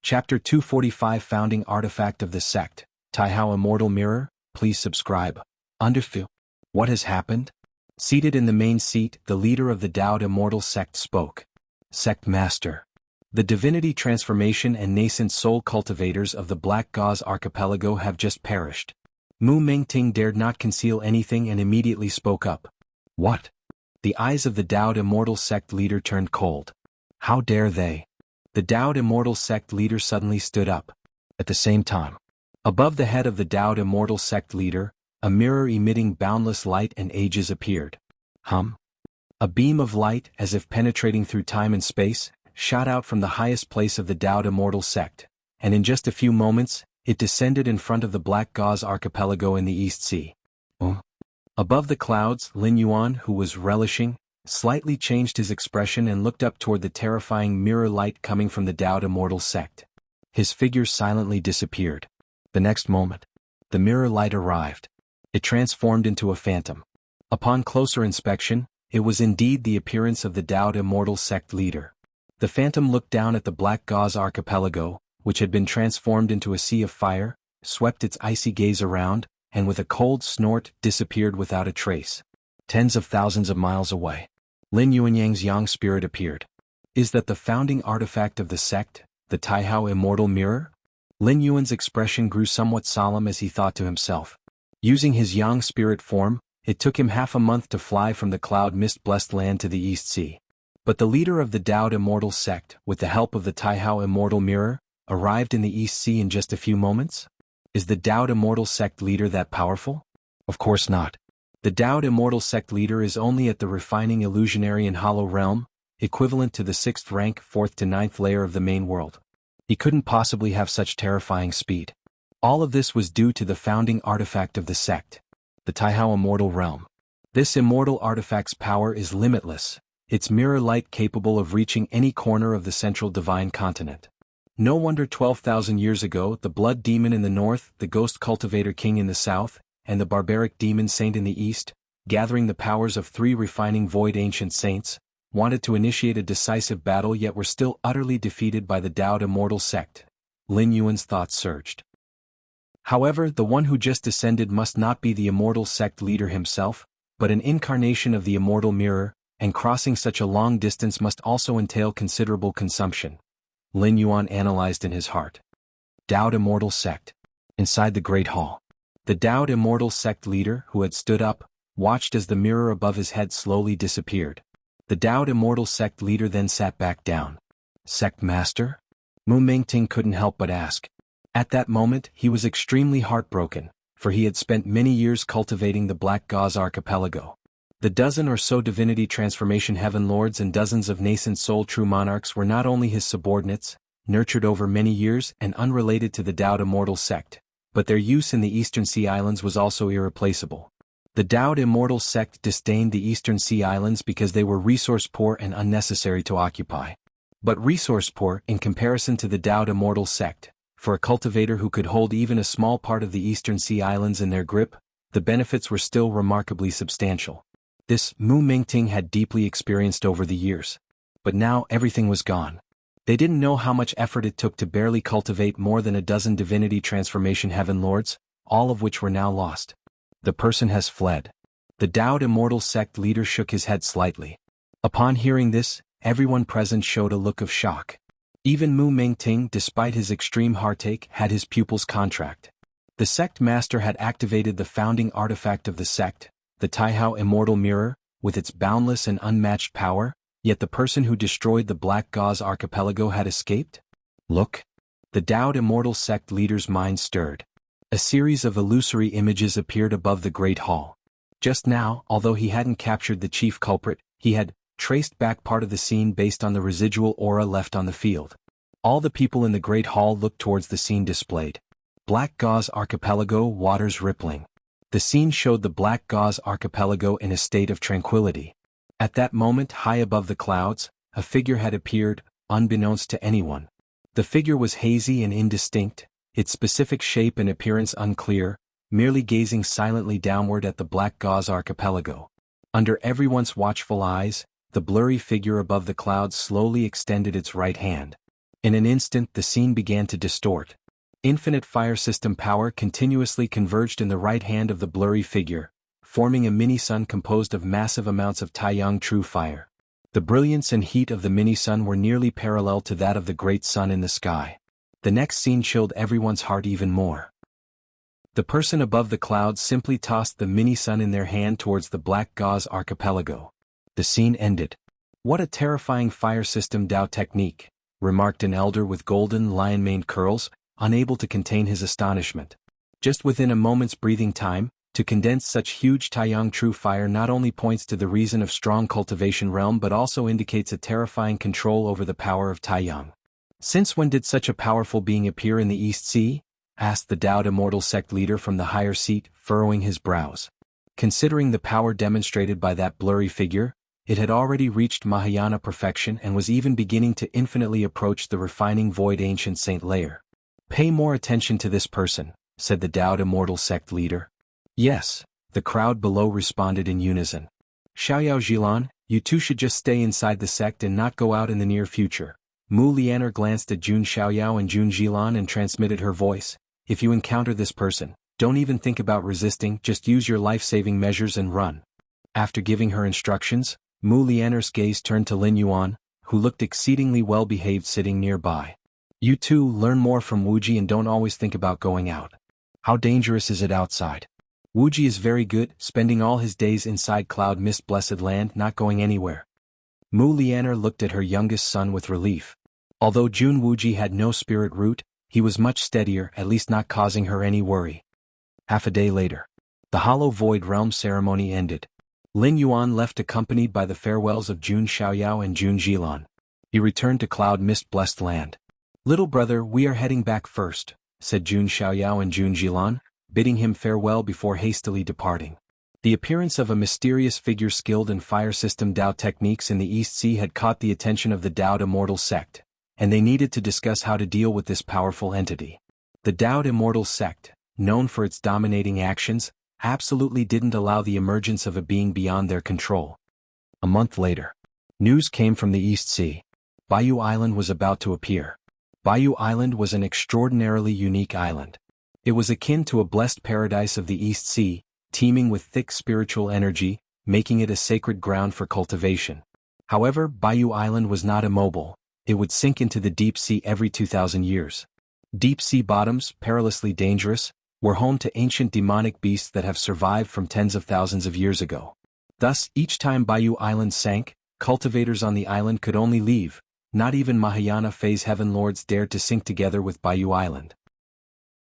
Chapter 245 Founding Artifact of the Sect, Taihao Immortal Mirror, please subscribe. Underfu. What has happened? Seated in the main seat, the leader of the Dao Immortal Sect spoke. Sect Master. The divinity transformation and nascent soul cultivators of the Black Gauze Archipelago have just perished. Mu Mingting dared not conceal anything and immediately spoke up. What? The eyes of the Dao Immortal Sect leader turned cold. How dare they? The Dao Immortal Sect leader suddenly stood up. At the same time, above the head of the Dao Immortal Sect leader, a mirror emitting boundless light and ages appeared. A beam of light, as if penetrating through time and space, shot out from the highest place of the Dao Immortal Sect, and in just a few moments, it descended in front of the Black Gauze Archipelago in the East Sea. Above the clouds, Lin Yuan, who was relishing, slightly changed his expression and looked up toward the terrifying mirror light coming from the Dao Immortal Sect. His figure silently disappeared. The next moment, the mirror light arrived. It transformed into a phantom. Upon closer inspection, it was indeed the appearance of the Dao Immortal Sect leader. The phantom looked down at the Black Gauze Archipelago, which had been transformed into a sea of fire, swept its icy gaze around, and with a cold snort disappeared without a trace. Tens of thousands of miles away, Lin Yuanyang's Yang spirit appeared. Is that the founding artifact of the sect, the Taihao Immortal Mirror? Lin Yuan's expression grew somewhat solemn as he thought to himself. Using his Yang spirit form, it took him half a month to fly from the cloud mist-blessed land to the East Sea. But the leader of the Dao Immortal Sect, with the help of the Taihao Immortal Mirror, arrived in the East Sea in just a few moments? Is the Dao Immortal Sect leader that powerful? Of course not. The Dao Immortal Sect leader is only at the refining illusionary and hollow realm, equivalent to the 6th rank 4th to 9th layer of the main world. He couldn't possibly have such terrifying speed. All of this was due to the founding artifact of the sect, the Taihao Immortal Realm. This immortal artifact's power is limitless, its mirror light capable of reaching any corner of the central divine continent. No wonder 12,000 years ago the blood demon in the north, the ghost cultivator king in the south, and the barbaric demon saint in the east, gathering the powers of 3 refining void ancient saints, wanted to initiate a decisive battle yet were still utterly defeated by the Dao Immortal Sect. Lin Yuan's thoughts surged. However, the one who just descended must not be the Immortal Sect leader himself, but an incarnation of the Immortal Mirror, and crossing such a long distance must also entail considerable consumption. Lin Yuan analyzed in his heart. Dao Immortal Sect. Inside the Great Hall. The Dao Immortal Sect leader, who had stood up, watched as the mirror above his head slowly disappeared. The Dao Immortal Sect leader then sat back down. Sect Master? Mu Mingting couldn't help but ask. At that moment, he was extremely heartbroken, for he had spent many years cultivating the Black Gauze Archipelago. The dozen or so divinity transformation heaven lords and dozens of nascent soul true monarchs were not only his subordinates, nurtured over many years and unrelated to the Dao Immortal Sect, but their use in the Eastern Sea Islands was also irreplaceable. The Dao Immortal Sect disdained the Eastern Sea Islands because they were resource-poor and unnecessary to occupy. But resource-poor in comparison to the Dao Immortal Sect, for a cultivator who could hold even a small part of the Eastern Sea Islands in their grip, the benefits were still remarkably substantial. This Mu Mingting had deeply experienced over the years. But now everything was gone. They didn't know how much effort it took to barely cultivate more than a dozen divinity transformation heaven lords, all of which were now lost. The person has fled. The Dao Immortal Sect leader shook his head slightly. Upon hearing this, everyone present showed a look of shock. Even Mu Mingting, despite his extreme heartache, had his pupil's contract. The sect master had activated the founding artifact of the sect, the Taihao Immortal Mirror, with its boundless and unmatched power, yet the person who destroyed the Black Gauze Archipelago had escaped? Look. The Dao Immortal Sect leader's mind stirred. A series of illusory images appeared above the Great Hall. Just now, although he hadn't captured the chief culprit, he had traced back part of the scene based on the residual aura left on the field. All the people in the Great Hall looked towards the scene displayed. Black Gauze Archipelago, waters rippling. The scene showed the Black Gauze Archipelago in a state of tranquility. At that moment, high above the clouds, a figure had appeared, unbeknownst to anyone. The figure was hazy and indistinct, its specific shape and appearance unclear, merely gazing silently downward at the Black Gauze Archipelago. Under everyone's watchful eyes, the blurry figure above the clouds slowly extended its right hand. In an instant, the scene began to distort. Infinite fire system power continuously converged in the right hand of the blurry figure, forming a mini-sun composed of massive amounts of Taiyang true fire. The brilliance and heat of the mini-sun were nearly parallel to that of the great sun in the sky. The next scene chilled everyone's heart even more. The person above the clouds simply tossed the mini-sun in their hand towards the Black Gauze Archipelago. The scene ended. "What a terrifying fire system Dao technique," remarked an elder with golden lion-maned curls, unable to contain his astonishment. Just within a moment's breathing time, to condense such huge Taiyang true fire not only points to the reason of strong cultivation realm but also indicates a terrifying control over the power of Taiyang. "Since when did such a powerful being appear in the East Sea?" asked the Dao Immortal Sect leader from the higher seat, furrowing his brows. Considering the power demonstrated by that blurry figure, it had already reached Mahayana perfection and was even beginning to infinitely approach the refining void ancient saint layer. "Pay more attention to this person," said the Dao Immortal Sect leader. "Yes," the crowd below responded in unison. "Xiaoyao Jilan, you two should just stay inside the sect and not go out in the near future." Mu Lianer glanced at Jun Xiaoyao and Jun Jilan and transmitted her voice. "If you encounter this person, don't even think about resisting, just use your life-saving measures and run." After giving her instructions, Mu Lianer's gaze turned to Lin Yuan, who looked exceedingly well-behaved sitting nearby. "You two learn more from Wuji and don't always think about going out. How dangerous is it outside?" "Wuji is very good, spending all his days inside Cloud Mist Blessed Land, not going anywhere." Mu Lianer looked at her youngest son with relief. Although Jun Wuji had no spirit root, he was much steadier, at least not causing her any worry. Half a day later, the Hollow Void Realm ceremony ended. Lin Yuan left accompanied by the farewells of Jun Xiaoyao and Jun Jilan. He returned to Cloud Mist-blessed land. "Little brother, we are heading back first," said Jun Xiaoyao and Jun Jilan, bidding him farewell before hastily departing. The appearance of a mysterious figure skilled in fire system Dao techniques in the East Sea had caught the attention of the Dao Immortal sect, and they needed to discuss how to deal with this powerful entity. The Dao Immortal sect, known for its dominating actions, absolutely didn't allow the emergence of a being beyond their control. A month later, news came from the East Sea. Bayou Island was about to appear. Bayou Island was an extraordinarily unique island. It was akin to a blessed paradise of the East Sea, teeming with thick spiritual energy, making it a sacred ground for cultivation. However, Bayou Island was not immobile. It would sink into the deep sea every 2,000 years. Deep sea bottoms, perilously dangerous, were home to ancient demonic beasts that have survived from tens of thousands of years ago. Thus, each time Bayou Island sank, cultivators on the island could only leave. Not even Mahayana Phase Heaven Lords dared to sink together with Bayou Island.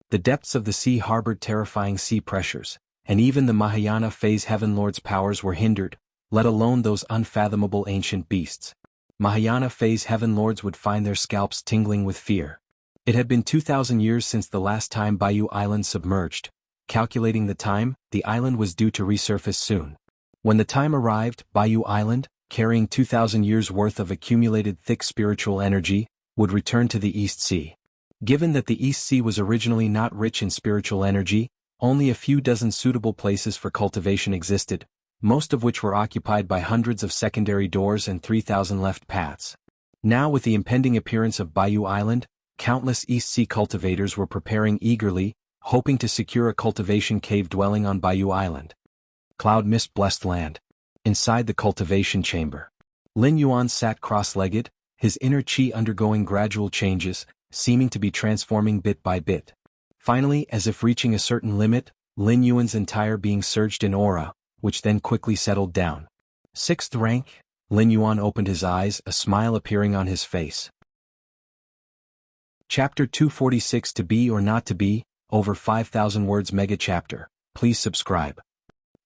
The depths of the sea harbored terrifying sea pressures, and even the Mahayana Phase Heaven Lords' powers were hindered, let alone those unfathomable ancient beasts. Mahayana Phase Heaven Lords would find their scalps tingling with fear. It had been 2,000 years since the last time Bayou Island submerged. Calculating the time, the island was due to resurface soon. When the time arrived, Bayou Island, carrying 2,000 years' worth of accumulated thick spiritual energy, would return to the East Sea. Given that the East Sea was originally not rich in spiritual energy, only a few dozen suitable places for cultivation existed, most of which were occupied by hundreds of secondary doors and 3,000 left paths. Now with the impending appearance of Bayou Island, countless East Sea cultivators were preparing eagerly, hoping to secure a cultivation cave dwelling on Bayou Island. Cloud Mist-blessed land. Inside the cultivation chamber, Lin Yuan sat cross-legged, his inner chi undergoing gradual changes, seeming to be transforming bit by bit. Finally, as if reaching a certain limit, Lin Yuan's entire being surged in aura, which then quickly settled down. 6th rank, Lin Yuan opened his eyes, a smile appearing on his face. Chapter 246 To Be or Not to Be, over 5,000 words mega chapter. Please subscribe.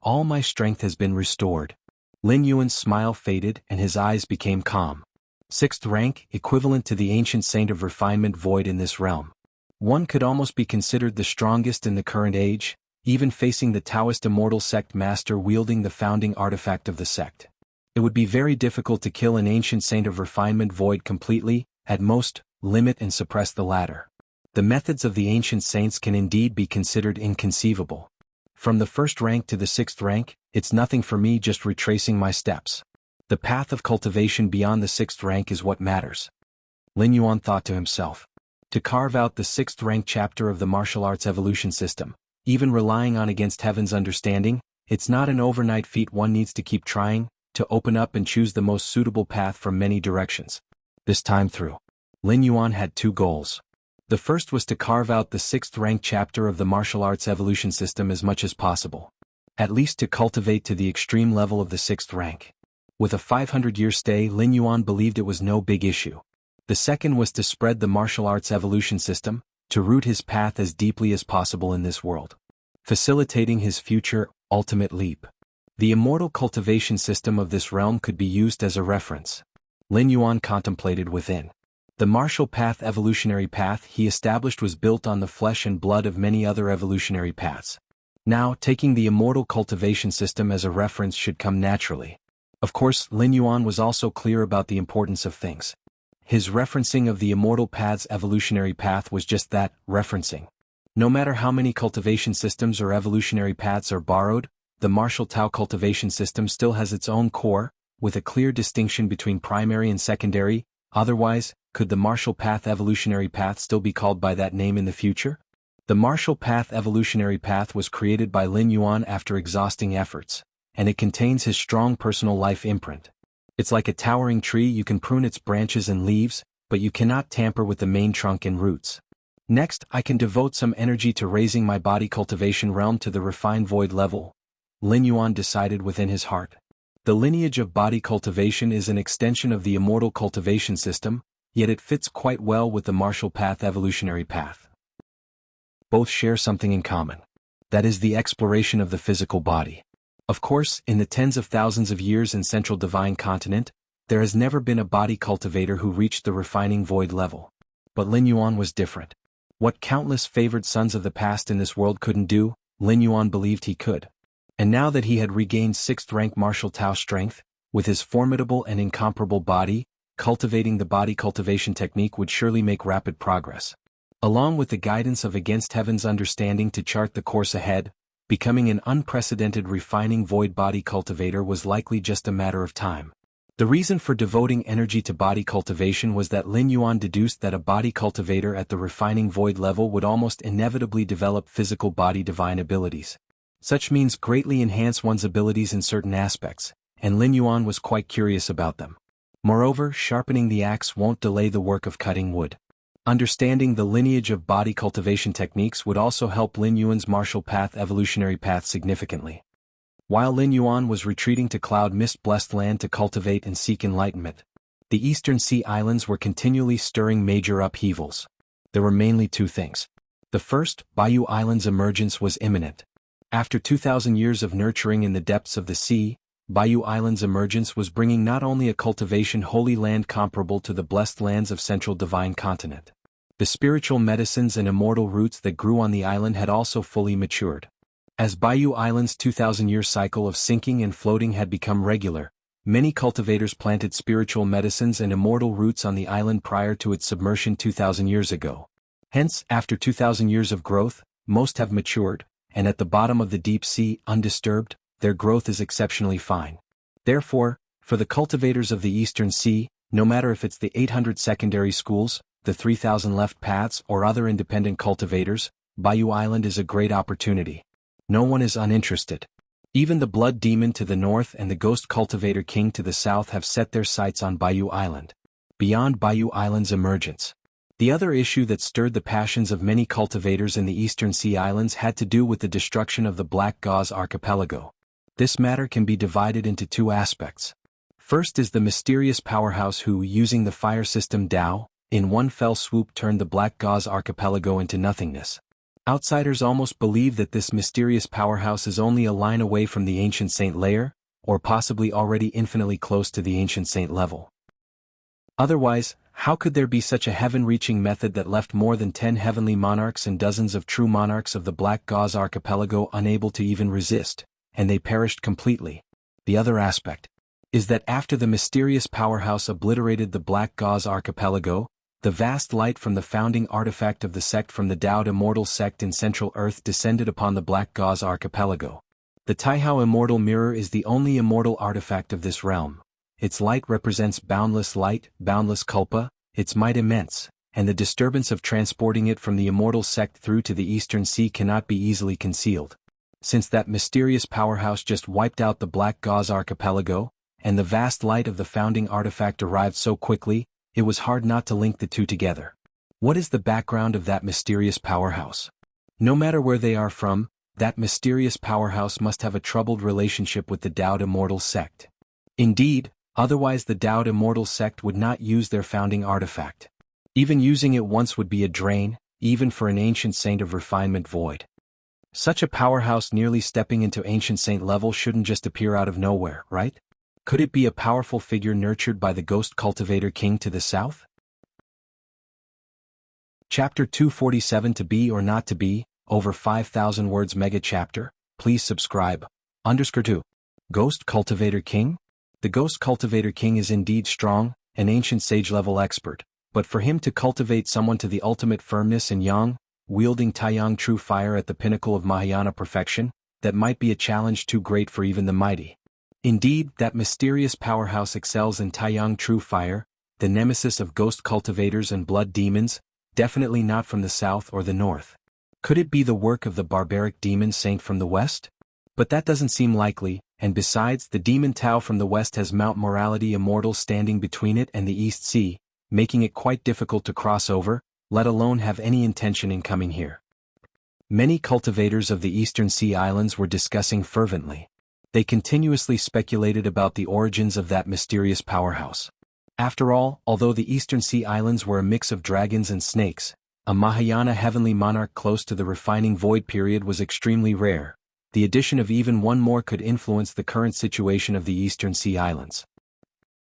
All my strength has been restored. Lin Yuan's smile faded and his eyes became calm. 6th rank, equivalent to the ancient saint of refinement void in this realm. One could almost be considered the strongest in the current age, even facing the Taoist immortal sect master wielding the founding artifact of the sect. It would be very difficult to kill an ancient saint of refinement void completely, at most, limit and suppress the latter. The methods of the ancient saints can indeed be considered inconceivable. From the 1st rank to the 6th rank, it's nothing for me, just retracing my steps. The path of cultivation beyond the 6th rank is what matters. Lin Yuan thought to himself. To carve out the 6th rank chapter of the martial arts evolution system, even relying on against heaven's understanding, it's not an overnight feat. One needs to keep trying, to open up and choose the most suitable path from many directions. This time through, Lin Yuan had 2 goals. The first was to carve out the 6th rank chapter of the martial arts evolution system as much as possible. At least to cultivate to the extreme level of the 6th rank. With a 500-year stay, Lin Yuan believed it was no big issue. The second was to spread the martial arts evolution system, to root his path as deeply as possible in this world, facilitating his future, ultimate leap. The immortal cultivation system of this realm could be used as a reference. Lin Yuan contemplated within. The martial path evolutionary path he established was built on the flesh and blood of many other evolutionary paths. Now, taking the immortal cultivation system as a reference should come naturally. Of course, Lin Yuan was also clear about the importance of things. His referencing of the immortal path's evolutionary path was just that, referencing. No matter how many cultivation systems or evolutionary paths are borrowed, the martial Tao cultivation system still has its own core, with a clear distinction between primary and secondary. Otherwise, could the martial path evolutionary path still be called by that name in the future? The martial path evolutionary path was created by Lin Yuan after exhausting efforts, and it contains his strong personal life imprint. It's like a towering tree. You can prune its branches and leaves, but you cannot tamper with the main trunk and roots. Next, I can devote some energy to raising my body cultivation realm to the refined void level, Lin Yuan decided within his heart. The lineage of body cultivation is an extension of the immortal cultivation system, yet it fits quite well with the martial path evolutionary path. Both share something in common. That is the exploration of the physical body. Of course, in the tens of thousands of years in Central Divine Continent, there has never been a body cultivator who reached the refining void level. But Lin Yuan was different. What countless favored sons of the past in this world couldn't do, Lin Yuan believed he could. And now that he had regained 6th rank martial Tao strength, with his formidable and incomparable body, cultivating the body cultivation technique would surely make rapid progress. Along with the guidance of Against Heaven's understanding to chart the course ahead, becoming an unprecedented refining void body cultivator was likely just a matter of time. The reason for devoting energy to body cultivation was that Lin Yuan deduced that a body cultivator at the refining void level would almost inevitably develop physical body divine abilities. Such means greatly enhance one's abilities in certain aspects, and Lin Yuan was quite curious about them. Moreover, sharpening the axe won't delay the work of cutting wood. Understanding the lineage of body cultivation techniques would also help Lin Yuan's martial path evolutionary path significantly. While Lin Yuan was retreating to Cloud Mist Blessed Land to cultivate and seek enlightenment, the Eastern Sea Islands were continually stirring major upheavals. There were mainly two things. The first, Bayou Island's emergence was imminent. After 2,000 years of nurturing in the depths of the sea, Bayou Island's emergence was bringing not only a cultivation holy land comparable to the blessed lands of Central Divine Continent. The spiritual medicines and immortal roots that grew on the island had also fully matured. As Bayou Island's 2,000-year cycle of sinking and floating had become regular, many cultivators planted spiritual medicines and immortal roots on the island prior to its submersion 2,000 years ago. Hence, after 2,000 years of growth, most have matured, and at the bottom of the deep sea, undisturbed, their growth is exceptionally fine. Therefore, for the cultivators of the Eastern Sea, no matter if it's the 800 secondary schools, the 3,000 left paths or other independent cultivators, Bayou Island is a great opportunity. No one is uninterested. Even the Blood Demon to the north and the Ghost Cultivator King to the south have set their sights on Bayou Island. Beyond Bayou Island's emergence, the other issue that stirred the passions of many cultivators in the Eastern Sea Islands had to do with the destruction of the Black Gauze Archipelago. This matter can be divided into two aspects. First is the mysterious powerhouse who, using the fire system Tao, in one fell swoop turned the Black Gauze Archipelago into nothingness. Outsiders almost believe that this mysterious powerhouse is only a line away from the ancient saint layer, or possibly already infinitely close to the ancient saint level. Otherwise, how could there be such a heaven-reaching method that left more than 10 heavenly monarchs and dozens of true monarchs of the Black Gauze Archipelago unable to even resist, and they perished completely? The other aspect is that after the mysterious powerhouse obliterated the Black Gauze Archipelago, the vast light from the founding artifact of the sect from the Taoed Immortal Sect in Central Earth descended upon the Black Gauze Archipelago. The Taihao Immortal Mirror is the only immortal artifact of this realm. Its light represents boundless light, boundless kulpa, its might immense, and the disturbance of transporting it from the Immortal Sect through to the Eastern Sea cannot be easily concealed. Since that mysterious powerhouse just wiped out the Black Gauze Archipelago, and the vast light of the founding artifact arrived so quickly, it was hard not to link the two together. What is the background of that mysterious powerhouse? No matter where they are from, that mysterious powerhouse must have a troubled relationship with the Taoed Immortal Sect. Indeed, otherwise the Taoed Immortal Sect would not use their founding artifact. Even using it once would be a drain, even for an ancient saint of refinement void. Such a powerhouse nearly stepping into ancient saint level shouldn't just appear out of nowhere, right? Could it be a powerful figure nurtured by the Ghost Cultivator King to the south? Chapter 247 To Be or Not to Be, over 5,000 words mega chapter, please subscribe. _2. Ghost Cultivator King? The Ghost Cultivator King is indeed strong, an ancient sage-level expert, but for him to cultivate someone to the ultimate firmness and yang, wielding Taiyang true fire at the pinnacle of Mahayana perfection, that might be a challenge too great for even the mighty. Indeed, that mysterious powerhouse excels in Taiyang true fire, the nemesis of ghost cultivators and blood demons, definitely not from the south or the north. Could it be the work of the barbaric demon saint from the west? But that doesn't seem likely, and besides, the demon Tao from the west has Mount Morality Immortal standing between it and the East Sea, making it quite difficult to cross over, let alone have any intention in coming here. Many cultivators of the Eastern Sea Islands were discussing fervently. They continuously speculated about the origins of that mysterious powerhouse. After all, although the Eastern Sea Islands were a mix of dragons and snakes, a Mahayana heavenly monarch close to the refining void period was extremely rare. The addition of even one more could influence the current situation of the Eastern Sea Islands.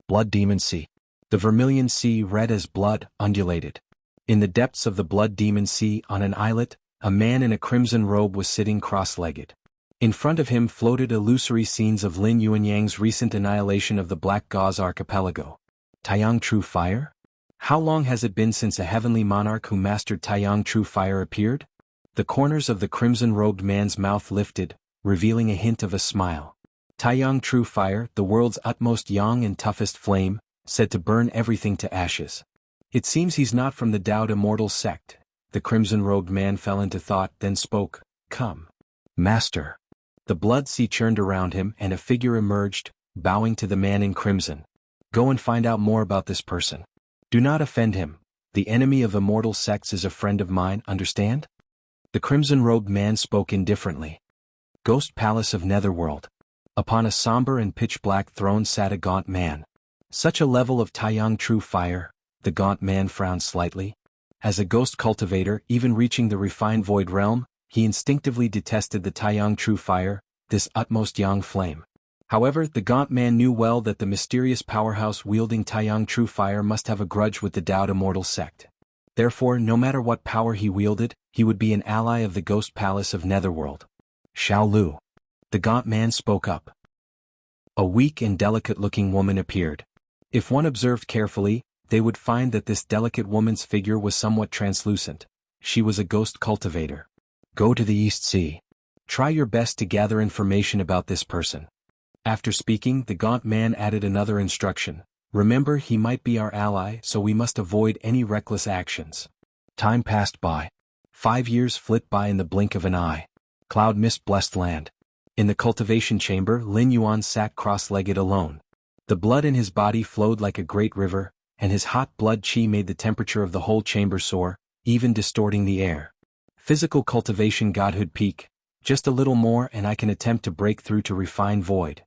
Blood Demon Sea. The Vermilion Sea, red as blood, undulated. In the depths of the Blood Demon Sea, on an islet, a man in a crimson robe was sitting cross-legged. In front of him floated illusory scenes of Lin Yuanyang's recent annihilation of the Black Gauze Archipelago. Taiyang True Fire? How long has it been since a heavenly monarch who mastered Taiyang True Fire appeared? The corners of the crimson-robed man's mouth lifted, revealing a hint of a smile. Taiyang True Fire, the world's utmost yang and toughest flame, said to burn everything to ashes. It seems he's not from the Dao Immortal sect. The crimson-robed man fell into thought, then spoke, "Come, Master." The blood sea churned around him and a figure emerged, bowing to the man in crimson. "Go and find out more about this person. Do not offend him. The enemy of immortal sects is a friend of mine, understand?" The crimson-robed man spoke indifferently. Ghost Palace of Netherworld. Upon a somber and pitch-black throne sat a gaunt man. Such a level of Taiyang True Fire, the gaunt man frowned slightly. As a ghost cultivator, even reaching the refined void realm, he instinctively detested the Taiyang True Fire, this utmost yang flame. However, the gaunt man knew well that the mysterious powerhouse wielding Taiyang True Fire must have a grudge with the Dao Immortal sect. Therefore, no matter what power he wielded, he would be an ally of the Ghost Palace of Netherworld. Xiao Lu. The gaunt man spoke up. A weak and delicate-looking woman appeared. If one observed carefully, they would find that this delicate woman's figure was somewhat translucent. She was a ghost cultivator. Go to the East Sea. Try your best to gather information about this person. After speaking, the gaunt man added another instruction. Remember, he might be our ally, so we must avoid any reckless actions. Time passed by. 5 years flit by in the blink of an eye. Cloud mist blessed land. In the cultivation chamber, Lin Yuan sat cross-legged alone. The blood in his body flowed like a great river, and his hot blood qi made the temperature of the whole chamber soar, even distorting the air. Physical cultivation godhood peak. Just a little more and I can attempt to break through to refine void.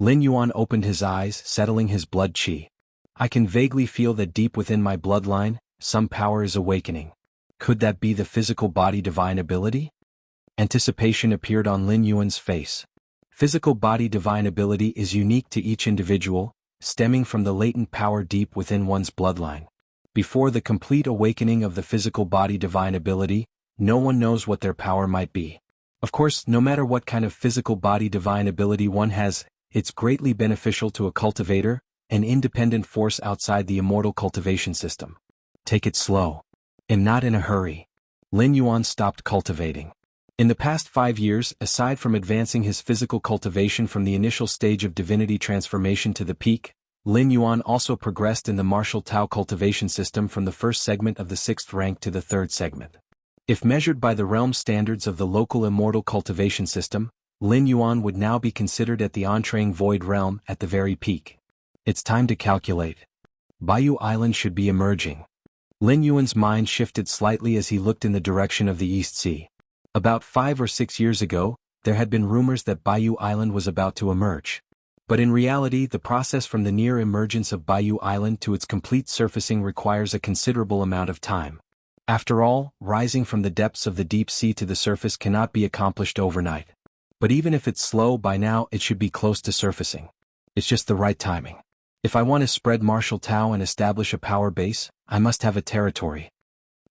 Lin Yuan opened his eyes, settling his blood qi. I can vaguely feel that deep within my bloodline, some power is awakening. Could that be the physical body divine ability? Anticipation appeared on Lin Yuan's face. Physical body divine ability is unique to each individual, stemming from the latent power deep within one's bloodline. Before the complete awakening of the physical body divine ability, no one knows what their power might be. Of course, no matter what kind of physical body divine ability one has, it's greatly beneficial to a cultivator, an independent force outside the immortal cultivation system. Take it slow. And not in a hurry. Lin Yuan stopped cultivating. In the past 5 years, aside from advancing his physical cultivation from the initial stage of divinity transformation to the peak, Lin Yuan also progressed in the martial Tao cultivation system from the first segment of the 6th rank to the 3rd segment. If measured by the realm standards of the local immortal cultivation system, Lin Yuan would now be considered at the entreing void realm at the very peak. It's time to calculate. Bayou Island should be emerging. Lin Yuan's mind shifted slightly as he looked in the direction of the East Sea. About 5 or 6 years ago, there had been rumors that Bayou Island was about to emerge. But in reality, the process from the near emergence of Bayou Island to its complete surfacing requires a considerable amount of time. After all, rising from the depths of the deep sea to the surface cannot be accomplished overnight. But even if it's slow, by now it should be close to surfacing. It's just the right timing. If I want to spread martial Tao and establish a power base, I must have a territory.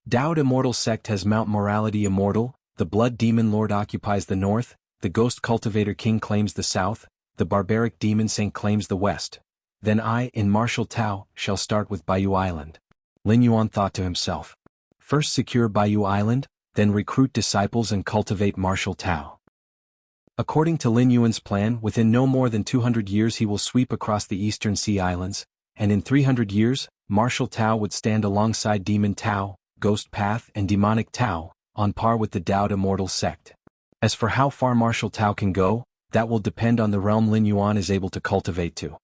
Dao Immortal sect has Mount Morality Immortal. The Blood Demon Lord occupies the north, the Ghost Cultivator King claims the south, the Barbaric Demon Saint claims the west. Then I, in martial Tao, shall start with Bayou Island. Lin Yuan thought to himself. First secure Bayou Island, then recruit disciples and cultivate martial Tao. According to Lin Yuan's plan, within no more than 200 years he will sweep across the Eastern Sea Islands, and in 300 years, martial Tao would stand alongside Demon Tao, Ghost Path and Demonic Tao, on par with the Dao Immortal sect. As for how far martial Tao can go, that will depend on the realm Lin Yuan is able to cultivate to.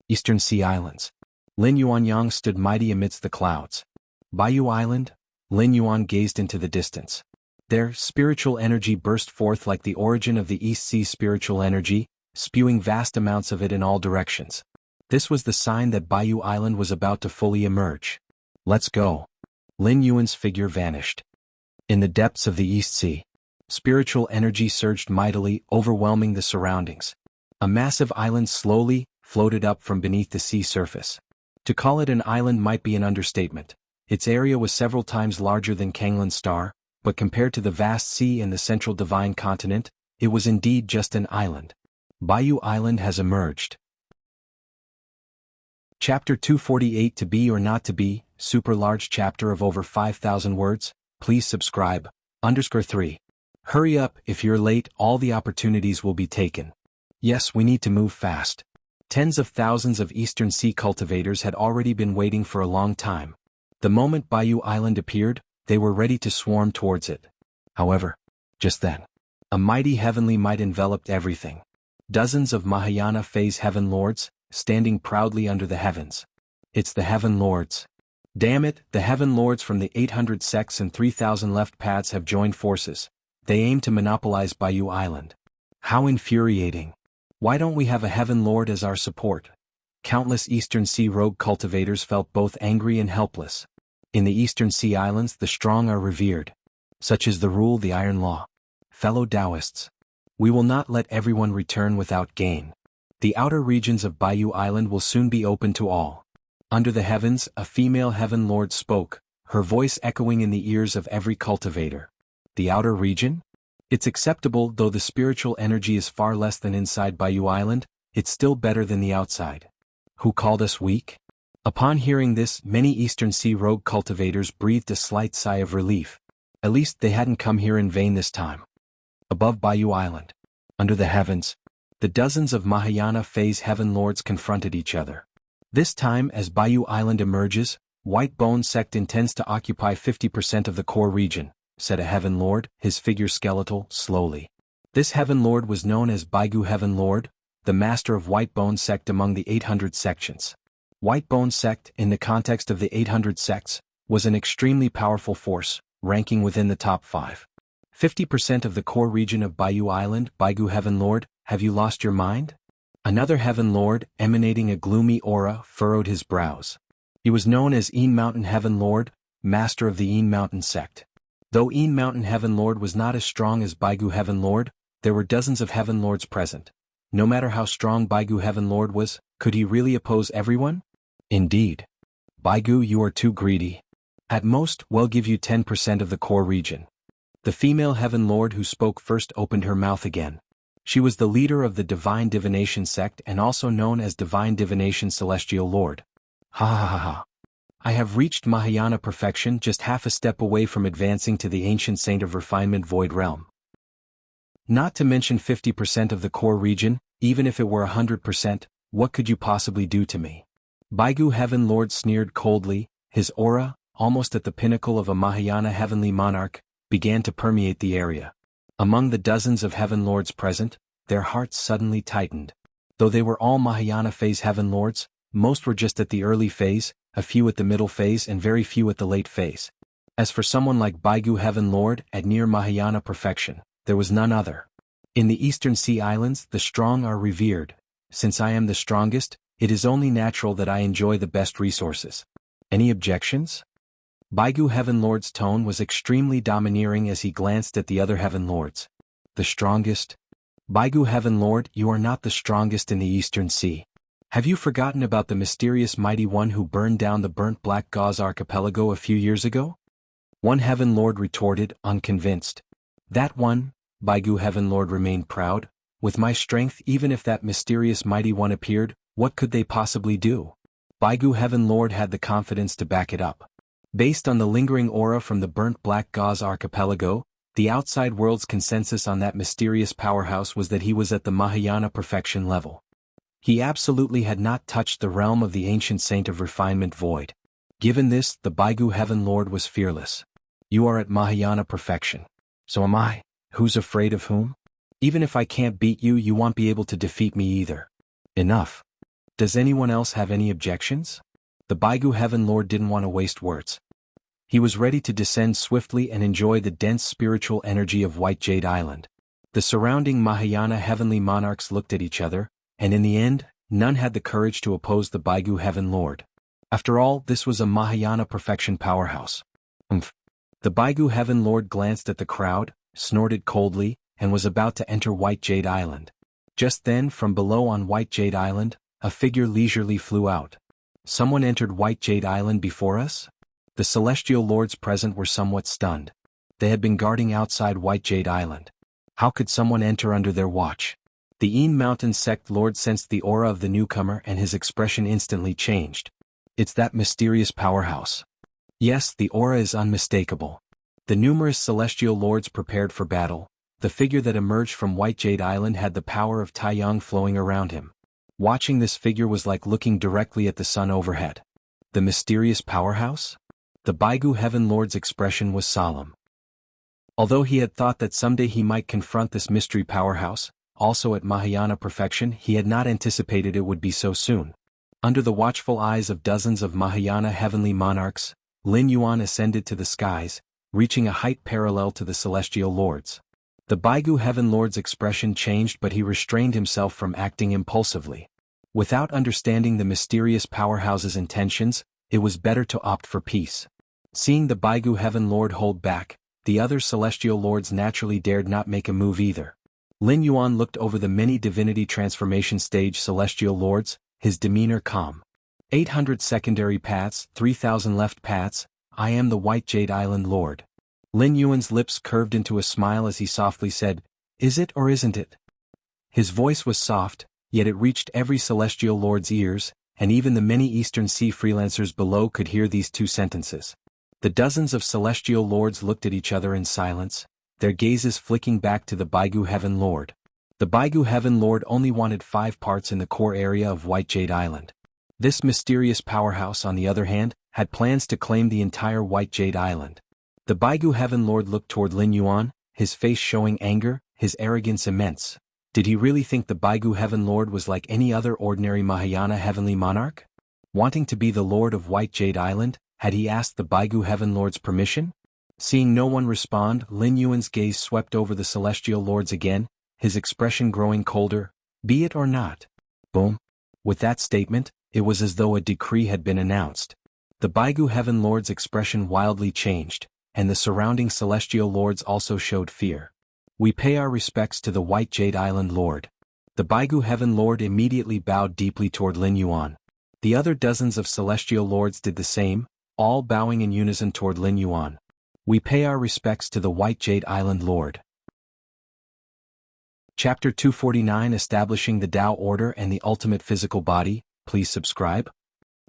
Eastern Sea Islands. Lin Yuanyang stood mighty amidst the clouds. Bayou Island? Lin Yuan gazed into the distance. There, spiritual energy burst forth like the origin of the East Sea spiritual energy, spewing vast amounts of it in all directions. This was the sign that Baiyu Island was about to fully emerge. Let's go. Lin Yuan's figure vanished. In the depths of the East Sea, spiritual energy surged mightily, overwhelming the surroundings. A massive island slowly floated up from beneath the sea surface. To call it an island might be an understatement. Its area was several times larger than Kanglin's star, but compared to the vast sea and the central divine continent, it was indeed just an island. Baiyu Island has emerged. Chapter 248 To Be or Not to Be, super large chapter of over 5,000 words, please subscribe. _3. Hurry up, if you're late, all the opportunities will be taken. Yes, we need to move fast. Tens of thousands of Eastern Sea cultivators had already been waiting for a long time. The moment Baiyu Island appeared, they were ready to swarm towards it. However, just then, a mighty heavenly might enveloped everything. Dozens of Mahayana phase heaven lords, standing proudly under the heavens. It's the heaven lords. Damn it, the heaven lords from the 800 sects and 3,000 left paths have joined forces. They aim to monopolize Baiyu Island. How infuriating. Why don't we have a heaven lord as our support? Countless Eastern Sea rogue cultivators felt both angry and helpless. In the Eastern Sea Islands, the strong are revered. Such is the rule, the iron law. Fellow Taoists, we will not let everyone return without gain. The outer regions of Baiyu Island will soon be open to all. Under the heavens, a female heaven lord spoke, her voice echoing in the ears of every cultivator. The outer region? It's acceptable, though the spiritual energy is far less than inside Baiyu Island, it's still better than the outside. Who called us weak? Upon hearing this, many Eastern Sea rogue cultivators breathed a slight sigh of relief. At least they hadn't come here in vain this time. Above Baiyu Island, under the heavens, the dozens of Mahayana phase heaven lords confronted each other. This time, as Baiyu Island emerges, White Bone Sect intends to occupy 50% of the core region, said a heaven lord, his figure skeletal, slowly. This heaven lord was known as Baigu Heaven Lord, the master of White Bone Sect among the 800 sections. White Bone Sect, in the context of the 800 sects, was an extremely powerful force, ranking within the top 5. 50% of the core region of Baiyu Island, Baigu Heaven Lord, have you lost your mind? Another heaven lord, emanating a gloomy aura, furrowed his brows. He was known as Een Mountain Heaven Lord, master of the Een Mountain Sect. Though Een Mountain Heaven Lord was not as strong as Baigu Heaven Lord, there were dozens of heaven lords present. No matter how strong Baigu Heaven Lord was, could he really oppose everyone? Indeed. Baigu, you are too greedy. At most, we'll give you 10% of the core region. The female heaven lord who spoke first opened her mouth again. She was the leader of the Divine Divination sect and also known as Divine Divination Celestial Lord. Ha ha ha ha. I have reached Mahayana perfection, just half a step away from advancing to the ancient saint of refinement Void Realm. Not to mention 50% of the core region, even if it were 100%, what could you possibly do to me? Baigu Heaven Lord sneered coldly, his aura, almost at the pinnacle of a Mahayana heavenly monarch, began to permeate the area. Among the dozens of heaven lords present, their hearts suddenly tightened. Though they were all Mahayana phase heaven lords, most were just at the early phase, a few at the middle phase and very few at the late phase. As for someone like Baigu Heaven Lord, at near Mahayana perfection, there was none other. In the Eastern Sea Islands, the strong are revered. Since I am the strongest, it is only natural that I enjoy the best resources. Any objections? Baigu Heaven Lord's tone was extremely domineering as he glanced at the other heaven lords. The strongest? Baigu Heaven Lord, you are not the strongest in the Eastern Sea. Have you forgotten about the mysterious mighty one who burned down the burnt black gauze archipelago a few years ago? One heaven lord retorted, unconvinced. That one, Baigu Heaven Lord remained proud. With my strength, even if that mysterious mighty one appeared, what could they possibly do? Baigu Heaven Lord had the confidence to back it up. Based on the lingering aura from the burnt black gauze archipelago, the outside world's consensus on that mysterious powerhouse was that he was at the Mahayana perfection level. He absolutely had not touched the realm of the ancient saint of refinement Void. Given this, the Baigu Heaven Lord was fearless. You are at Mahayana perfection. So am I. Who's afraid of whom? Even if I can't beat you, you won't be able to defeat me either. Enough. Does anyone else have any objections? The Baigu Heaven Lord didn't want to waste words. He was ready to descend swiftly and enjoy the dense spiritual energy of White Jade Island. The surrounding Mahayana heavenly monarchs looked at each other, and in the end, none had the courage to oppose the Baigu Heaven Lord. After all, this was a Mahayana perfection powerhouse. Umph. The Baigu Heaven Lord glanced at the crowd, snorted coldly, and was about to enter White Jade Island. Just then, from below on White Jade Island, a figure leisurely flew out. Someone entered White Jade Island before us? The celestial lords present were somewhat stunned. They had been guarding outside White Jade Island. How could someone enter under their watch? The Een Mountain sect lord sensed the aura of the newcomer and his expression instantly changed. It's that mysterious powerhouse. Yes, the aura is unmistakable. The numerous celestial lords prepared for battle. The figure that emerged from White Jade Island had the power of Taiyang flowing around him. Watching this figure was like looking directly at the sun overhead. The mysterious powerhouse? The Baigu Heaven Lord's expression was solemn. Although he had thought that someday he might confront this mystery powerhouse, also at Mahayana perfection, he had not anticipated it would be so soon. Under the watchful eyes of dozens of Mahayana heavenly monarchs, Lin Yuan ascended to the skies, reaching a height parallel to the celestial lords. The Baigu Heaven Lord's expression changed, but he restrained himself from acting impulsively. Without understanding the mysterious powerhouse's intentions, it was better to opt for peace. Seeing the Baigu Heaven Lord hold back, the other celestial lords naturally dared not make a move either. Lin Yuan looked over the many divinity transformation stage celestial lords, his demeanor calm. 800 secondary paths, 3,000 left paths, I am the White Jade Island Lord. Lin Yuan's lips curved into a smile as he softly said, "Is it or isn't it?" His voice was soft, yet it reached every celestial lord's ears, and even the many Eastern Sea freelancers below could hear these two sentences. The dozens of celestial lords looked at each other in silence, their gazes flicking back to the Baigu Heaven Lord. The Baigu Heaven Lord only wanted 5 parts in the core area of White Jade Island. This mysterious powerhouse, on the other hand, had plans to claim the entire White Jade Island. The Baigu Heaven Lord looked toward Lin Yuan, his face showing anger, his arrogance immense. Did he really think the Baigu Heaven Lord was like any other ordinary Mahayana heavenly monarch? Wanting to be the Lord of White Jade Island, had he asked the Baigu Heaven Lord's permission? Seeing no one respond, Lin Yuan's gaze swept over the celestial lords again, his expression growing colder. Be it or not. Boom. With that statement, it was as though a decree had been announced. The Baigu Heaven Lord's expression wildly changed, and the surrounding celestial lords also showed fear. We pay our respects to the White Jade Island Lord. The Baigu Heaven Lord immediately bowed deeply toward Lin Yuan. The other dozens of celestial lords did the same, all bowing in unison toward Lin Yuan. We pay our respects to the White Jade Island Lord. Chapter 249, Establishing the Tao Order and the Ultimate Physical Body. Please subscribe.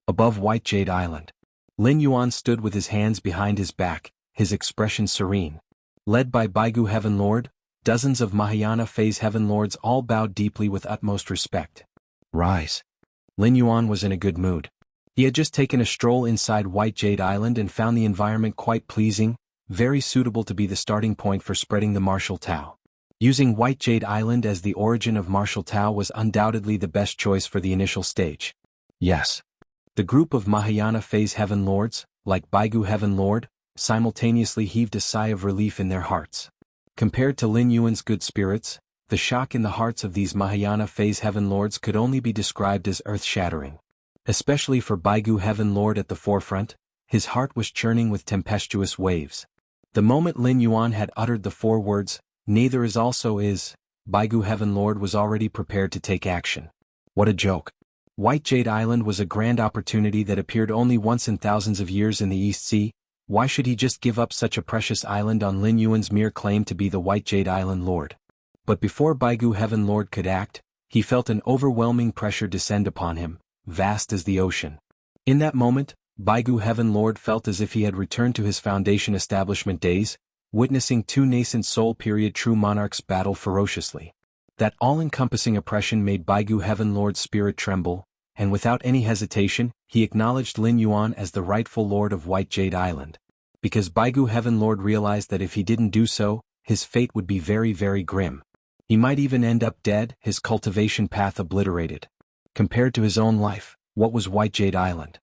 Above White Jade Island, Lin Yuan stood with his hands behind his back, his expression serene. Led by Baigu Heaven Lord, dozens of Mahayana Phase Heaven Lords all bowed deeply with utmost respect. Rise. Lin Yuan was in a good mood. He had just taken a stroll inside White Jade Island and found the environment quite pleasing, very suitable to be the starting point for spreading the martial Tao. Using White Jade Island as the origin of martial Tao was undoubtedly the best choice for the initial stage. Yes. The group of Mahayana Phase Heaven Lords, like Baigu Heaven Lord, simultaneously heaved a sigh of relief in their hearts. Compared to Lin Yuan's good spirits, the shock in the hearts of these Mahayana Phase Heaven Lords could only be described as earth-shattering. Especially for Baigu Heaven Lord at the forefront, his heart was churning with tempestuous waves. The moment Lin Yuan had uttered the 4 words, "Neither is also is," Baigu Heaven Lord was already prepared to take action. What a joke. White Jade Island was a grand opportunity that appeared only once in thousands of years in the East Sea. Why should he just give up such a precious island on Lin Yuan's mere claim to be the White Jade Island Lord? But before Baigu Heaven Lord could act, he felt an overwhelming pressure descend upon him, vast as the ocean. In that moment, Baigu Heaven Lord felt as if he had returned to his foundation establishment days, witnessing 2 nascent Soul Period true monarchs battle ferociously. That all-encompassing oppression made Baigu Heaven Lord's spirit tremble, and without any hesitation, he acknowledged Lin Yuan as the rightful Lord of White Jade Island. Because Baigu Heaven Lord realized that if he didn't do so, his fate would be very, very grim. He might even end up dead, his cultivation path obliterated. Compared to his own life, what was White Jade Island?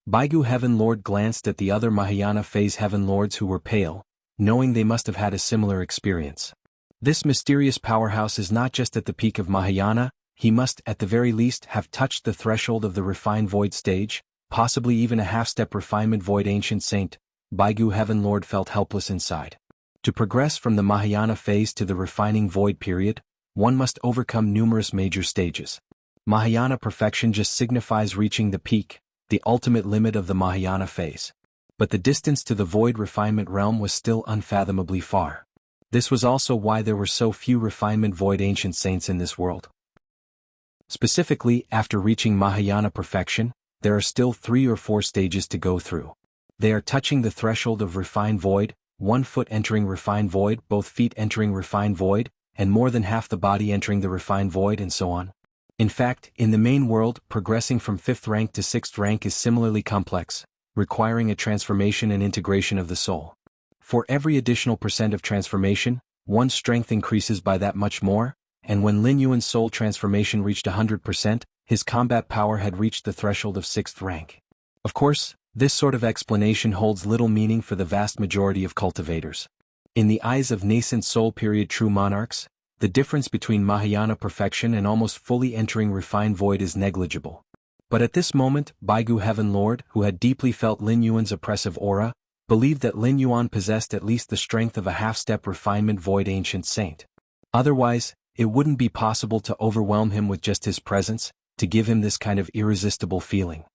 Baigu Heaven Lord glanced at the other Mahayana Phase Heaven Lords who were pale, knowing they must have had a similar experience. This mysterious powerhouse is not just at the peak of Mahayana, he must at the very least have touched the threshold of the refined void stage, possibly even a half-step refinement void ancient saint. Baigu Heaven Lord felt helpless inside. To progress from the Mahayana phase to the refining void period, one must overcome numerous major stages. Mahayana perfection just signifies reaching the peak, the ultimate limit of the Mahayana phase. But the distance to the void refinement realm was still unfathomably far. This was also why there were so few refinement void ancient saints in this world. Specifically, after reaching Mahayana perfection, there are still 3 or 4 stages to go through. They are touching the threshold of refined void, 1 foot entering refined void, both feet entering refined void, and more than half the body entering the refined void, and so on. In fact, in the main world, progressing from 5th rank to 6th rank is similarly complex, requiring a transformation and integration of the soul. For every additional % of transformation, one's strength increases by that much more, and when Lin Yuan's soul transformation reached 100%, his combat power had reached the threshold of 6th rank. Of course, this sort of explanation holds little meaning for the vast majority of cultivators. In the eyes of nascent soul period true monarchs, the difference between Mahayana perfection and almost fully entering refined void is negligible. But at this moment, Baigu Heaven Lord, who had deeply felt Lin Yuan's oppressive aura, believed that Lin Yuan possessed at least the strength of a half-step refinement void ancient saint. Otherwise, it wouldn't be possible to overwhelm him with just his presence, to give him this kind of irresistible feeling.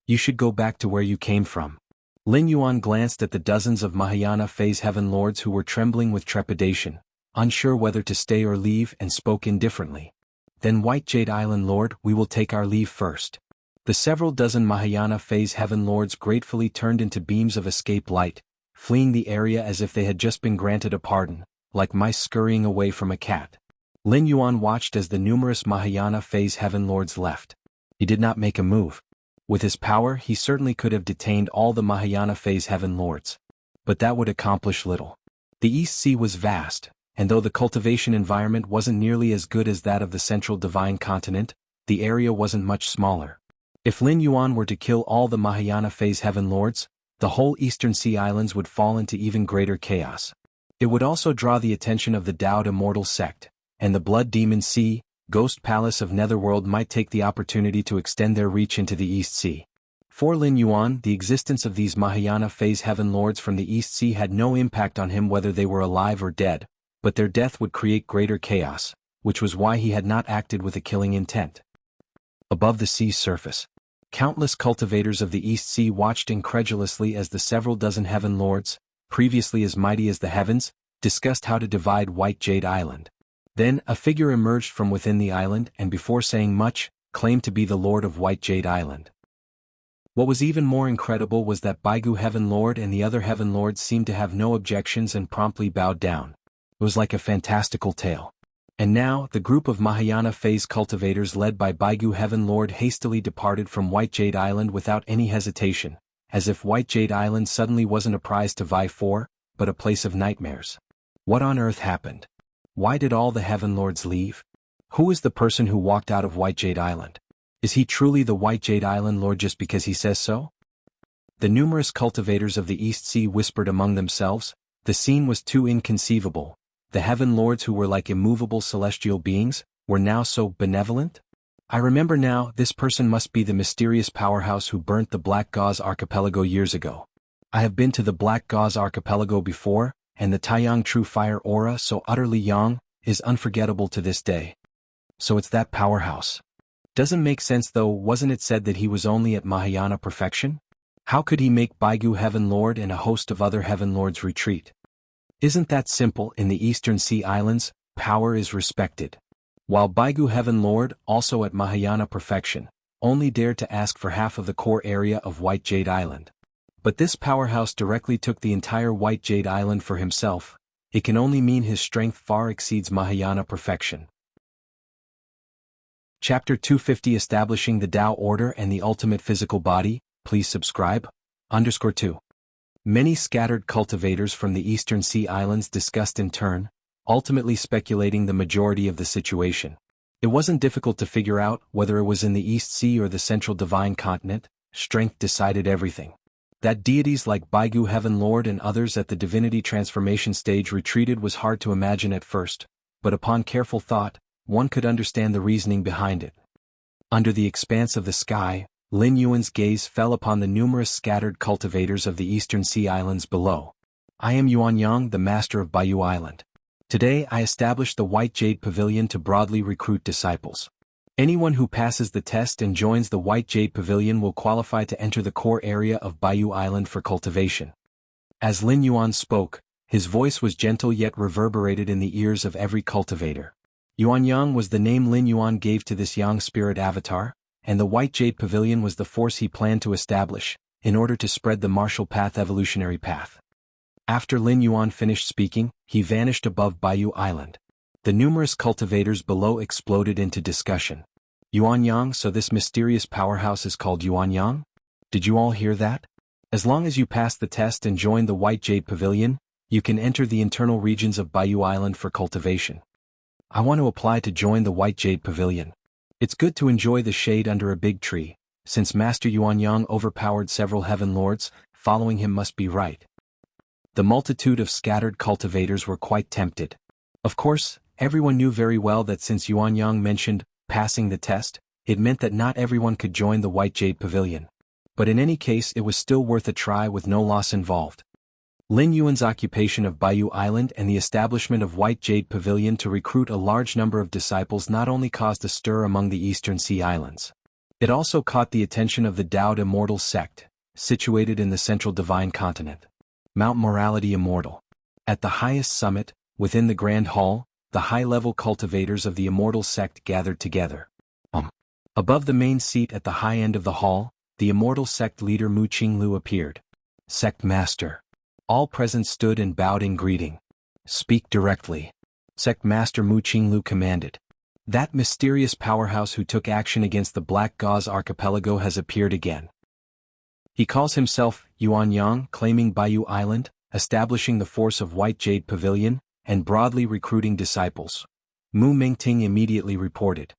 You should go back to where you came from. Lin Yuan glanced at the dozens of Mahayana phase heaven lords who were trembling with trepidation, unsure whether to stay or leave, and spoke indifferently. Then White Jade Island Lord, we will take our leave first. The several dozen Mahayana phase heaven lords gratefully turned into beams of escape light, fleeing the area as if they had just been granted a pardon, like mice scurrying away from a cat. Lin Yuan watched as the numerous Mahayana phase heaven lords left. He did not make a move. With his power he certainly could have detained all the Mahayana phase heaven lords. But that would accomplish little. The East Sea was vast, and though the cultivation environment wasn't nearly as good as that of the central divine continent, the area wasn't much smaller. If Lin Yuan were to kill all the Mahayana phase heaven lords, the whole Eastern Sea Islands would fall into even greater chaos. It would also draw the attention of the Dowd Immortal sect, and the Blood Demon Sea, Ghost Palace of Netherworld might take the opportunity to extend their reach into the East Sea. For Lin Yuan, the existence of these Mahayana phase heaven lords from the East Sea had no impact on him whether they were alive or dead, but their death would create greater chaos, which was why he had not acted with a killing intent. Above the sea's surface, countless cultivators of the East Sea watched incredulously as the several dozen heaven lords, previously as mighty as the heavens, discussed how to divide White Jade Island. Then, a figure emerged from within the island and before saying much, claimed to be the Lord of White Jade Island. What was even more incredible was that Baigu Heaven Lord and the other Heaven Lords seemed to have no objections and promptly bowed down. It was like a fantastical tale. And now, the group of Mahayana phase cultivators led by Baigu Heaven Lord hastily departed from White Jade Island without any hesitation, as if White Jade Island suddenly wasn't a prize to vie for, but a place of nightmares. What on earth happened? Why did all the Heaven Lords leave? Who is the person who walked out of White Jade Island? Is he truly the White Jade Island Lord just because he says so? The numerous cultivators of the East Sea whispered among themselves. The scene was too inconceivable. The Heaven Lords who were like immovable celestial beings, were now so benevolent? I remember now, this person must be the mysterious powerhouse who burnt the Black Gauze Archipelago years ago. I have been to the Black Gauze Archipelago before, and the Taiyang True Fire aura, so utterly yang, is unforgettable to this day. So it's that powerhouse. Doesn't make sense though, wasn't it said that he was only at Mahayana perfection? How could he make Baigu Heaven Lord and a host of other Heaven Lords retreat? Isn't that simple? In the Eastern Sea Islands, power is respected. While Baigu Heaven Lord, also at Mahayana perfection, only dared to ask for half of the core area of White Jade Island. But this powerhouse directly took the entire White Jade Island for himself. It can only mean his strength far exceeds Mahayana perfection. Chapter 250 Establishing the Tao Order and the Ultimate Physical Body. Please subscribe. _2. Many scattered cultivators from the Eastern Sea Islands discussed in turn, ultimately speculating the majority of the situation. It wasn't difficult to figure out whether it was in the East Sea or the Central Divine Continent. Strength decided everything. That deities like Baigu Heaven Lord and others at the divinity transformation stage retreated was hard to imagine at first, but upon careful thought, one could understand the reasoning behind it. Under the expanse of the sky, Lin Yuan's gaze fell upon the numerous scattered cultivators of the eastern sea islands below. I am Yuanyang, the master of Baiyu Island. Today I established the White Jade Pavilion to broadly recruit disciples. Anyone who passes the test and joins the White Jade Pavilion will qualify to enter the core area of Baiyu Island for cultivation. As Lin Yuan spoke, his voice was gentle yet reverberated in the ears of every cultivator. Yuanyang was the name Lin Yuan gave to this Yang spirit avatar, and the White Jade Pavilion was the force he planned to establish, in order to spread the martial path evolutionary path. After Lin Yuan finished speaking, he vanished above Baiyu Island. The numerous cultivators below exploded into discussion. Yuanyang, so this mysterious powerhouse is called Yuanyang? Did you all hear that? As long as you pass the test and join the White Jade Pavilion, you can enter the internal regions of Baiyu Island for cultivation. I want to apply to join the White Jade Pavilion. It's good to enjoy the shade under a big tree. Since Master Yuanyang overpowered several heaven lords, following him must be right. The multitude of scattered cultivators were quite tempted. Of course, everyone knew very well that since Yuanyang mentioned passing the test, it meant that not everyone could join the White Jade Pavilion. But in any case it was still worth a try with no loss involved. Lin Yuan's occupation of Baiyu Island and the establishment of White Jade Pavilion to recruit a large number of disciples not only caused a stir among the eastern sea islands. It also caught the attention of the Taoed Immortal sect, situated in the central divine continent. Mount Morality Immortal. At the highest summit, within the Grand Hall, the high-level cultivators of the Immortal sect gathered together. Above the main seat at the high end of the hall, the Immortal sect leader Mu Qinglu appeared. Sect Master. All present stood and bowed in greeting. Speak directly. Sect Master Mu Qinglu commanded. That mysterious powerhouse who took action against the Black Gauze Archipelago has appeared again. He calls himself Yuanyang, claiming Baiyu Island, establishing the force of White Jade Pavilion, and broadly recruiting disciples. Mu Mingting immediately reported.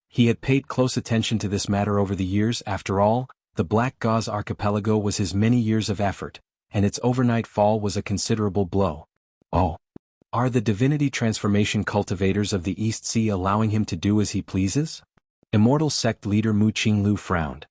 He had paid close attention to this matter over the years. After all, the Black Gauze Archipelago was his many years of effort, and its overnight fall was a considerable blow. Oh. Are the divinity transformation cultivators of the East Sea allowing him to do as he pleases? Immortal sect leader Mu Qinglu frowned.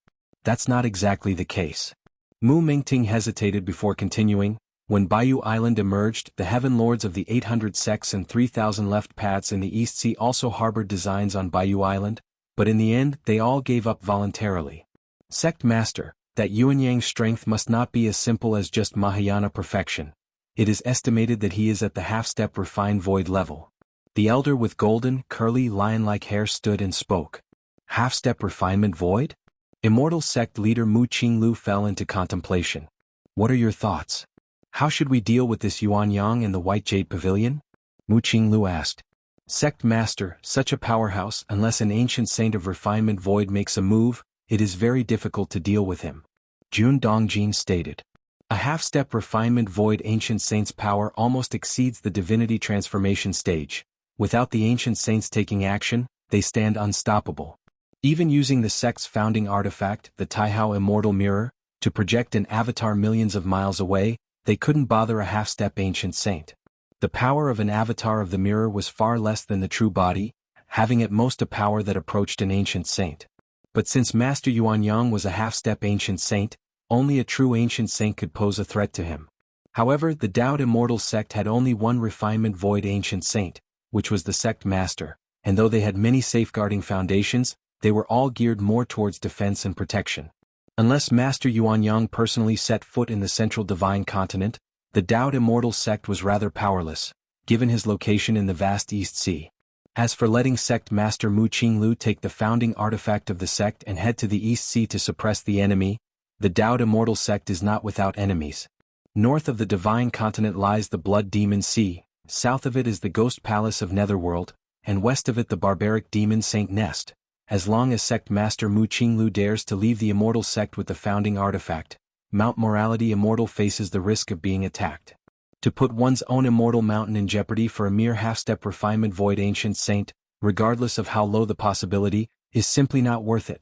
That's not exactly the case. Mu Mingting hesitated before continuing. When Baiyu Island emerged, the Heaven Lords of the 800 sects and 3,000 left paths in the East Sea also harbored designs on Baiyu Island, but in the end they all gave up voluntarily. Sect Master, that Yuanyang's strength must not be as simple as just Mahayana perfection. It is estimated that he is at the half-step refined void level. The elder with golden, curly, lion-like hair stood and spoke. Half-step refinement void? Immortal sect leader Mu Qinglu fell into contemplation. What are your thoughts? How should we deal with this Yuanyang in the White Jade Pavilion? Mu Qinglu asked. Sect Master, such a powerhouse, unless an ancient saint of refinement void makes a move, it is very difficult to deal with him. Jun Dongjin stated. A half-step refinement void ancient saint's power almost exceeds the divinity transformation stage. Without the ancient saints taking action, they stand unstoppable. Even using the sect's founding artifact, the Taihao Immortal Mirror, to project an avatar millions of miles away, they couldn't bother a half-step ancient saint. The power of an avatar of the mirror was far less than the true body, having at most a power that approached an ancient saint. But since Master Yuanyang was a half-step ancient saint, only a true ancient saint could pose a threat to him. However, the Taoed Immortal sect had only one refinement void ancient saint, which was the sect master, and though they had many safeguarding foundations, they were all geared more towards defense and protection. Unless Master Yuanyang personally set foot in the central divine continent, the Taoed Immortal sect was rather powerless, given his location in the vast East Sea. As for letting sect master Mu Qinglu take the founding artifact of the sect and head to the East Sea to suppress the enemy, the Taoed Immortal sect is not without enemies. North of the divine continent lies the Blood Demon Sea, south of it is the Ghost Palace of Netherworld, and west of it the barbaric demon Saint Nest. As long as sect master Mu Qinglu dares to leave the Immortal sect with the founding artifact, Mount Morality Immortal faces the risk of being attacked. To put one's own immortal mountain in jeopardy for a mere half-step refinement void ancient saint, regardless of how low the possibility, is simply not worth it.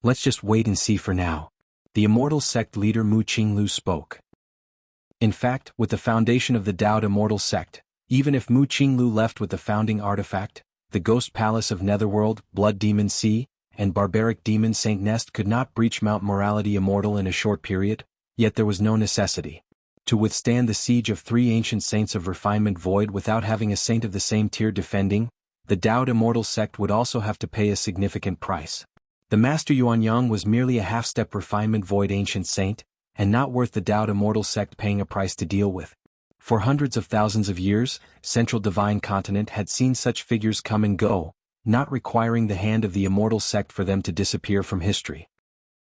Let's just wait and see for now. The Immortal sect leader Mu Qinglu spoke. In fact, with the foundation of the Taoed Immortal sect, even if Mu Qinglu left with the founding artifact, the Ghost Palace of Netherworld, Blood Demon Sea, and Barbaric Demon Saint Nest could not breach Mount Morality Immortal in a short period, yet there was no necessity to withstand the siege of 3 ancient saints of Refinement Void without having a saint of the same tier defending. The Daoed Immortal sect would also have to pay a significant price. The Master Yuanyang was merely a half-step Refinement Void ancient saint, and not worth the Daoed Immortal sect paying a price to deal with. For hundreds of thousands of years, Central Divine Continent had seen such figures come and go, not requiring the hand of the Immortal sect for them to disappear from history.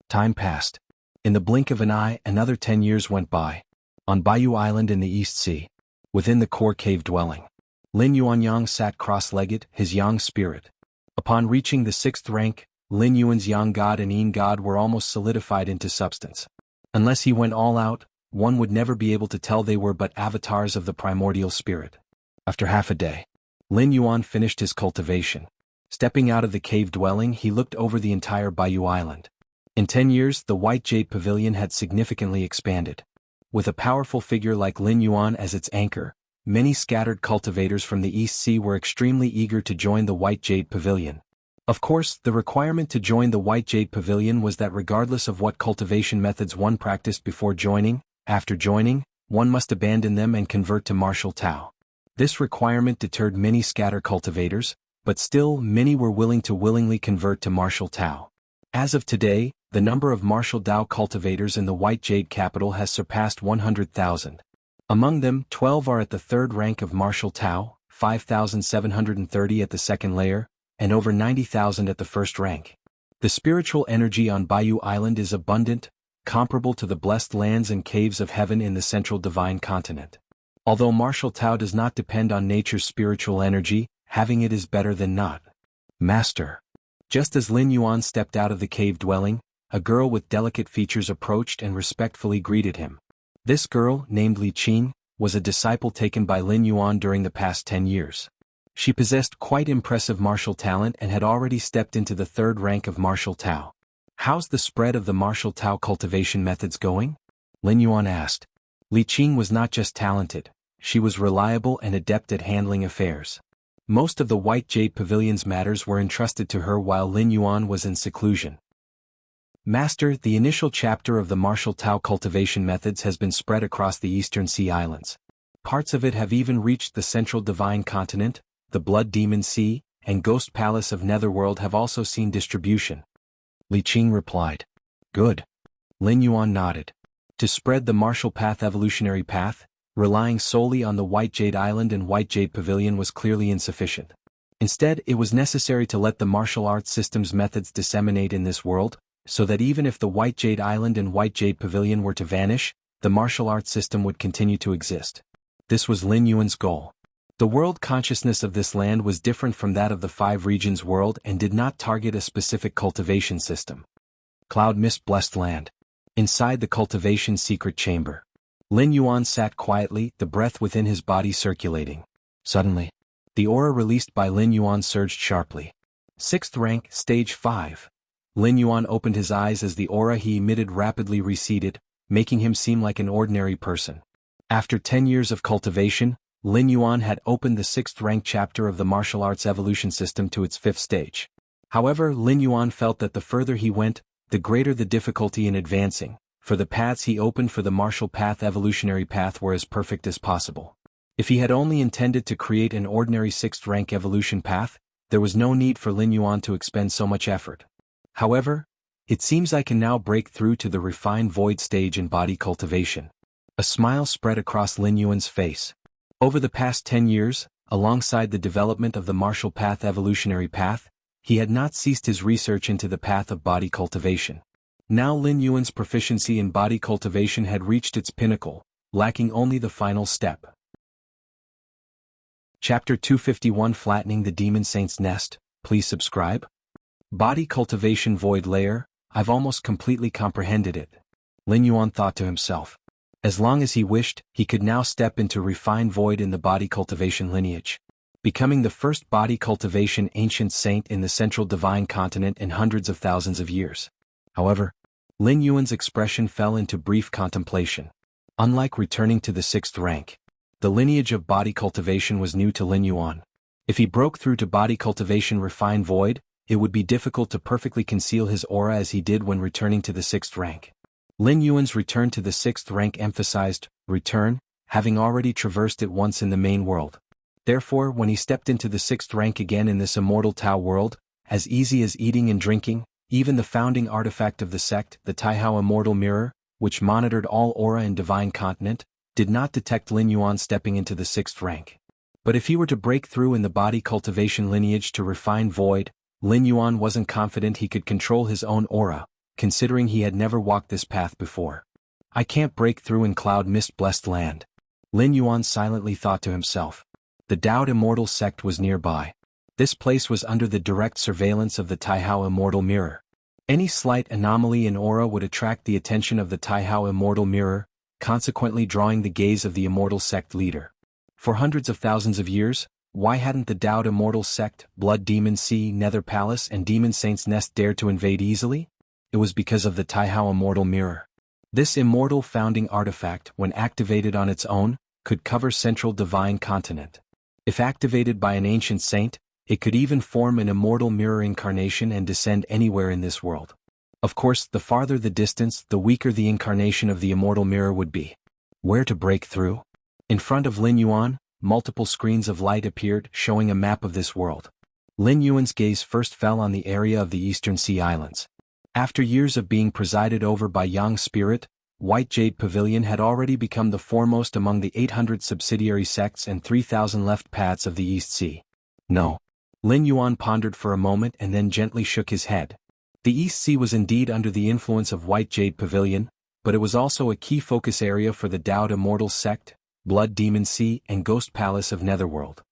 Time passed. In the blink of an eye, another 10 years went by. On Bayou Island in the East Sea, within the core cave dwelling, Lin Yuanyang sat cross-legged, his Yang spirit. Upon reaching the 6th rank, Lin Yuan's Yang God and Yin God were almost solidified into substance. Unless he went all out, one would never be able to tell they were but avatars of the primordial spirit. After half a day, Lin Yuan finished his cultivation. Stepping out of the cave dwelling, he looked over the entire Bayou Island. In 10 years, the White Jade Pavilion had significantly expanded. With a powerful figure like Lin Yuan as its anchor, many scattered cultivators from the East Sea were extremely eager to join the White Jade Pavilion. Of course, the requirement to join the White Jade Pavilion was that regardless of what cultivation methods one practiced before joining, after joining, one must abandon them and convert to martial Tao. This requirement deterred many scatter cultivators, but still many were willing to willingly convert to martial Tao. As of today, the number of martial Tao cultivators in the White Jade capital has surpassed 100,000. Among them, 12 are at the 3rd rank of martial Tao, 5,730 at the 2nd layer, and over 90,000 at the 1st rank. The spiritual energy on Bayou Island is abundant, comparable to the blessed lands and caves of heaven in the Central Divine Continent. Although martial Tao does not depend on nature's spiritual energy, having it is better than not. Master. Just as Lin Yuan stepped out of the cave dwelling, a girl with delicate features approached and respectfully greeted him. This girl, named Li Qing, was a disciple taken by Lin Yuan during the past 10 years. She possessed quite impressive martial talent and had already stepped into the 3rd rank of martial Tao. How's the spread of the martial Tao cultivation methods going? Lin Yuan asked. Li Qing was not just talented, she was reliable and adept at handling affairs. Most of the White Jade Pavilion's matters were entrusted to her while Lin Yuan was in seclusion. Master, the initial chapter of the martial Tao cultivation methods has been spread across the Eastern Sea Islands. Parts of it have even reached the Central Divine Continent, the Blood Demon Sea, and Ghost Palace of Netherworld have also seen distribution. Li Qing replied. Good. Lin Yuan nodded. To spread the martial path evolutionary path, relying solely on the White Jade Island and White Jade Pavilion was clearly insufficient. Instead, it was necessary to let the martial arts system's methods disseminate in this world, so that even if the White Jade Island and White Jade Pavilion were to vanish, the martial arts system would continue to exist. This was Lin Yuan's goal. The world consciousness of this land was different from that of the 5 regions world and did not target a specific cultivation system. Cloud Mist Blessed Land. Inside the cultivation secret chamber, Lin Yuan sat quietly, the breath within his body circulating. Suddenly, the aura released by Lin Yuan surged sharply. 6th rank, stage 5. Lin Yuan opened his eyes as the aura he emitted rapidly receded, making him seem like an ordinary person. After 10 years of cultivation, Lin Yuan had opened the 6th rank chapter of the martial arts evolution system to its 5th stage. However, Lin Yuan felt that the further he went, the greater the difficulty in advancing, for the paths he opened for the martial path evolutionary path were as perfect as possible. If he had only intended to create an ordinary 6th rank evolution path, there was no need for Lin Yuan to expend so much effort. However, it seems I can now break through to the refined void stage in body cultivation. A smile spread across Lin Yuan's face. Over the past 10 years, alongside the development of the martial path evolutionary path, he had not ceased his research into the path of body cultivation. Now Lin Yuan's proficiency in body cultivation had reached its pinnacle, lacking only the final step. Chapter 251 Flattening the Demon Saint's Nest. Please subscribe. Body cultivation void layer, I've almost completely comprehended it. Lin Yuan thought to himself. As long as he wished, he could now step into refined void in the body cultivation lineage, becoming the first body cultivation ancient saint in the Central Divine Continent in hundreds of thousands of years. However, Lin Yuan's expression fell into brief contemplation. Unlike returning to the 6th rank, the lineage of body cultivation was new to Lin Yuan. If he broke through to body cultivation refined void, it would be difficult to perfectly conceal his aura as he did when returning to the 6th rank. Lin Yuan's return to the 6th rank emphasized return, having already traversed it once in the main world. Therefore, when he stepped into the 6th rank again in this immortal Tao world, as easy as eating and drinking, even the founding artifact of the sect, the Taihao Immortal Mirror, which monitored all aura and divine continent, did not detect Lin Yuan stepping into the 6th rank. But if he were to break through in the body cultivation lineage to refine void, Lin Yuan wasn't confident he could control his own aura, considering he had never walked this path before. I can't break through in cloud mist blessed land. Lin Yuan silently thought to himself. The Dao Immortal sect was nearby. This place was under the direct surveillance of the Taihao Immortal Mirror. Any slight anomaly in aura would attract the attention of the Taihao Immortal Mirror, consequently drawing the gaze of the Immortal sect leader. For hundreds of thousands of years, why hadn't the Dao Immortal sect, Blood Demon Sea, Nether Palace and Demon Saint's Nest dared to invade easily? It was because of the Taihao Immortal Mirror. This immortal founding artifact, when activated on its own, could cover central divine continent. If activated by an ancient saint, it could even form an immortal mirror incarnation and descend anywhere in this world. Of course, the farther the distance, the weaker the incarnation of the immortal mirror would be. Where to break through? In front of Lin Yuan, multiple screens of light appeared, showing a map of this world. Lin Yuan's gaze first fell on the area of the Eastern Sea Islands. After years of being presided over by Yang Spirit, White Jade Pavilion had already become the foremost among the 800 subsidiary sects and 3,000 left paths of the East Sea. No. Lin Yuan pondered for a moment and then gently shook his head. The East Sea was indeed under the influence of White Jade Pavilion, but it was also a key focus area for the Dao Immortal sect, Blood Demon Sea and Ghost Palace of Netherworld.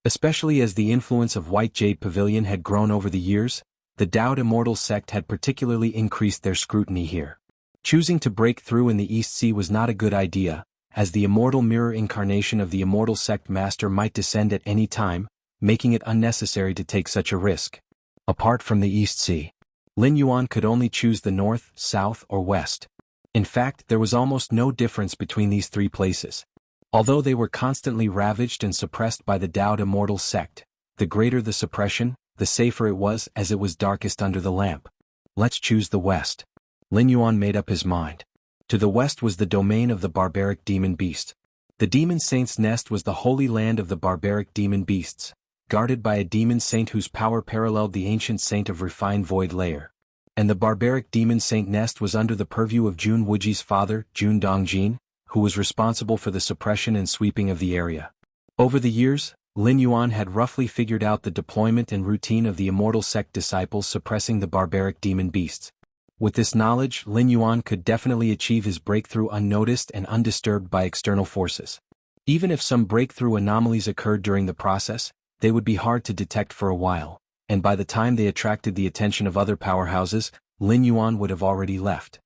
Especially as the influence of White Jade Pavilion had grown over the years, the Dao Immortal sect had particularly increased their scrutiny here. Choosing to break through in the East Sea was not a good idea, as the immortal mirror incarnation of the Immortal sect master might descend at any time, making it unnecessary to take such a risk. Apart from the East Sea, Lin Yuan could only choose the north, south or west. In fact, there was almost no difference between these three places. Although they were constantly ravaged and suppressed by the Dao Immortal sect, the greater the suppression, the safer it was as it was darkest under the lamp. Let's choose the west. Lin Yuan made up his mind. To the west was the domain of the barbaric demon beast. The demon saint's nest was the holy land of the barbaric demon beasts, guarded by a demon saint whose power paralleled the ancient saint of refined void layer. And the barbaric demon saint nest was under the purview of Jun Wuji's father, Jun Dongjin, who was responsible for the suppression and sweeping of the area. Over the years, Lin Yuan had roughly figured out the deployment and routine of the Immortal sect disciples suppressing the barbaric demon beasts. With this knowledge, Lin Yuan could definitely achieve his breakthrough unnoticed and undisturbed by external forces. Even if some breakthrough anomalies occurred during the process, they would be hard to detect for a while, and by the time they attracted the attention of other powerhouses, Lin Yuan would have already left.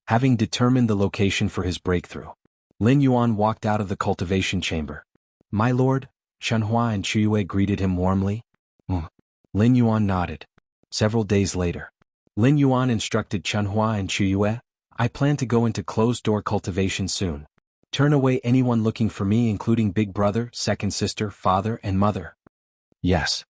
Having determined the location for his breakthrough, Lin Yuan walked out of the cultivation chamber. "My lord," Chunhua and Chuyue greeted him warmly. Lin Yuan nodded. Several days later, Lin Yuan instructed Chunhua and Chuyue, "I plan to go into closed-door cultivation soon. Turn away anyone looking for me including big brother, second sister, father and mother." "Yes."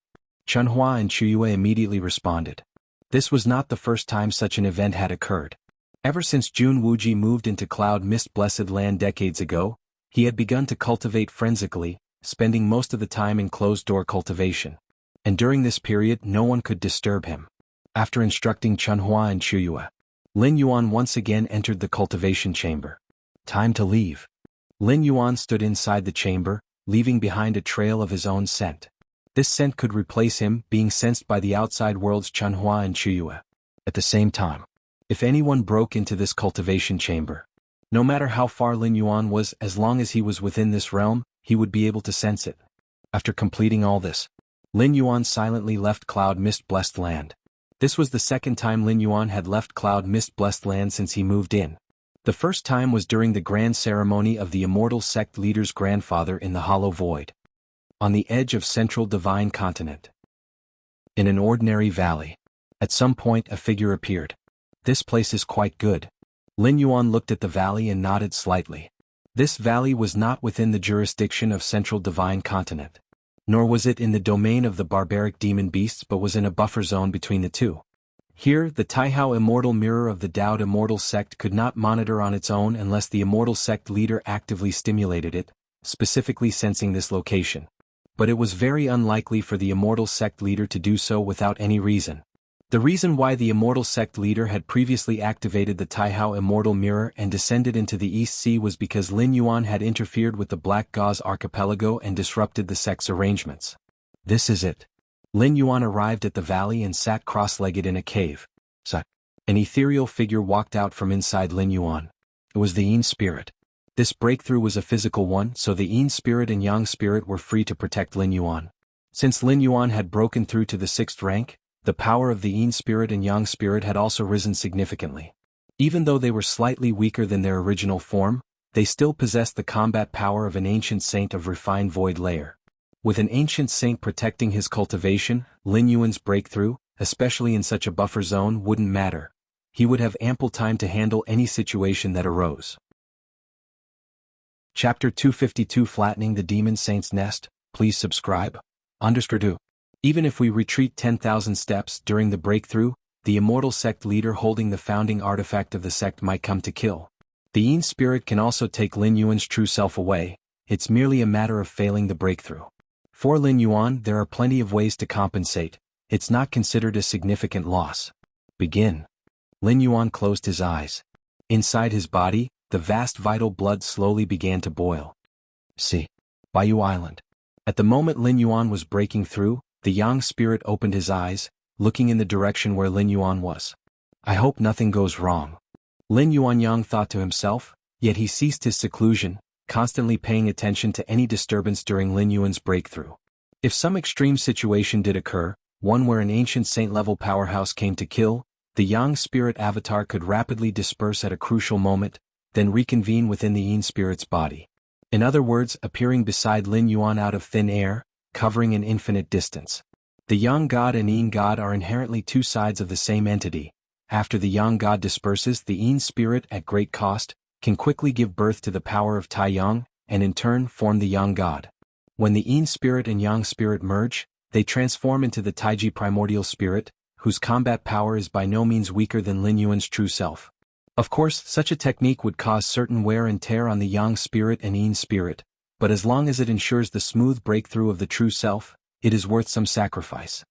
Chunhua and Chuyue immediately responded. This was not the first time such an event had occurred. Ever since Jun Wuji moved into Cloud Mist Blessed Land decades ago, he had begun to cultivate frensically, spending most of the time in closed-door cultivation. And during this period no one could disturb him. After instructing Chunhua and Chuyue, Lin Yuan once again entered the cultivation chamber. Time to leave. Lin Yuan stood inside the chamber, leaving behind a trail of his own scent. This scent could replace him, being sensed by the outside world's Chunhua and Chuyue. At the same time, if anyone broke into this cultivation chamber, no matter how far Lin Yuan was, as long as he was within this realm, he would be able to sense it. After completing all this, Lin Yuan silently left Cloud Mist Blessed Land. This was the second time Lin Yuan had left Cloud Mist Blessed Land since he moved in. The first time was during the grand ceremony of the Immortal sect leader's grandfather in the Hollow Void, on the edge of Central Divine Continent. In an ordinary valley, at some point a figure appeared. "This place is quite good." Lin Yuan looked at the valley and nodded slightly. This valley was not within the jurisdiction of Central Divine Continent. Nor was it in the domain of the barbaric demon beasts but was in a buffer zone between the two. Here, the Taihao immortal mirror of the Daoed immortal sect could not monitor on its own unless the immortal sect leader actively stimulated it, specifically sensing this location. But it was very unlikely for the immortal sect leader to do so without any reason. The reason why the immortal sect leader had previously activated the Taihao immortal mirror and descended into the East Sea was because Lin Yuan had interfered with the Black Gauze archipelago and disrupted the sect's arrangements. This is it. Lin Yuan arrived at the valley and sat cross-legged in a cave. An ethereal figure walked out from inside Lin Yuan. It was the Yin spirit. This breakthrough was a physical one, so the Yin spirit and Yang spirit were free to protect Lin Yuan. Since Lin Yuan had broken through to the 6th rank, the power of the Yin spirit and Yang spirit had also risen significantly. Even though they were slightly weaker than their original form, they still possessed the combat power of an ancient saint of refined void layer. With an ancient saint protecting his cultivation, Lin Yuan's breakthrough, especially in such a buffer zone, wouldn't matter. He would have ample time to handle any situation that arose. Chapter 252 Flattening the Demon Saint's Nest. Please subscribe. Understood. Even if we retreat 10,000 steps during the breakthrough, the immortal sect leader holding the founding artifact of the sect might come to kill. The Yin spirit can also take Lin Yuan's true self away. It's merely a matter of failing the breakthrough. For Lin Yuan, there are plenty of ways to compensate. It's not considered a significant loss. Begin. Lin Yuan closed his eyes. Inside his body, the vast vital blood slowly began to boil. See. Baiyu Island. At the moment Lin Yuan was breaking through, the Yang spirit opened his eyes, looking in the direction where Lin Yuan was. I hope nothing goes wrong. Lin Yuanyang thought to himself, yet he ceased his seclusion, constantly paying attention to any disturbance during Lin Yuan's breakthrough. If some extreme situation did occur, one where an ancient saint-level powerhouse came to kill, the Yang spirit avatar could rapidly disperse at a crucial moment, then reconvene within the Yin spirit's body. In other words, appearing beside Lin Yuan out of thin air, covering an infinite distance. The Yang God and Yin God are inherently two sides of the same entity. After the Yang God disperses, the Yin spirit, at great cost, can quickly give birth to the power of Tai Yang, and in turn form the Yang God. When the Yin spirit and Yang spirit merge, they transform into the Taiji primordial spirit, whose combat power is by no means weaker than Lin Yuan's true self. Of course, such a technique would cause certain wear and tear on the Yang spirit and Yin spirit, but as long as it ensures the smooth breakthrough of the true self, it is worth some sacrifice.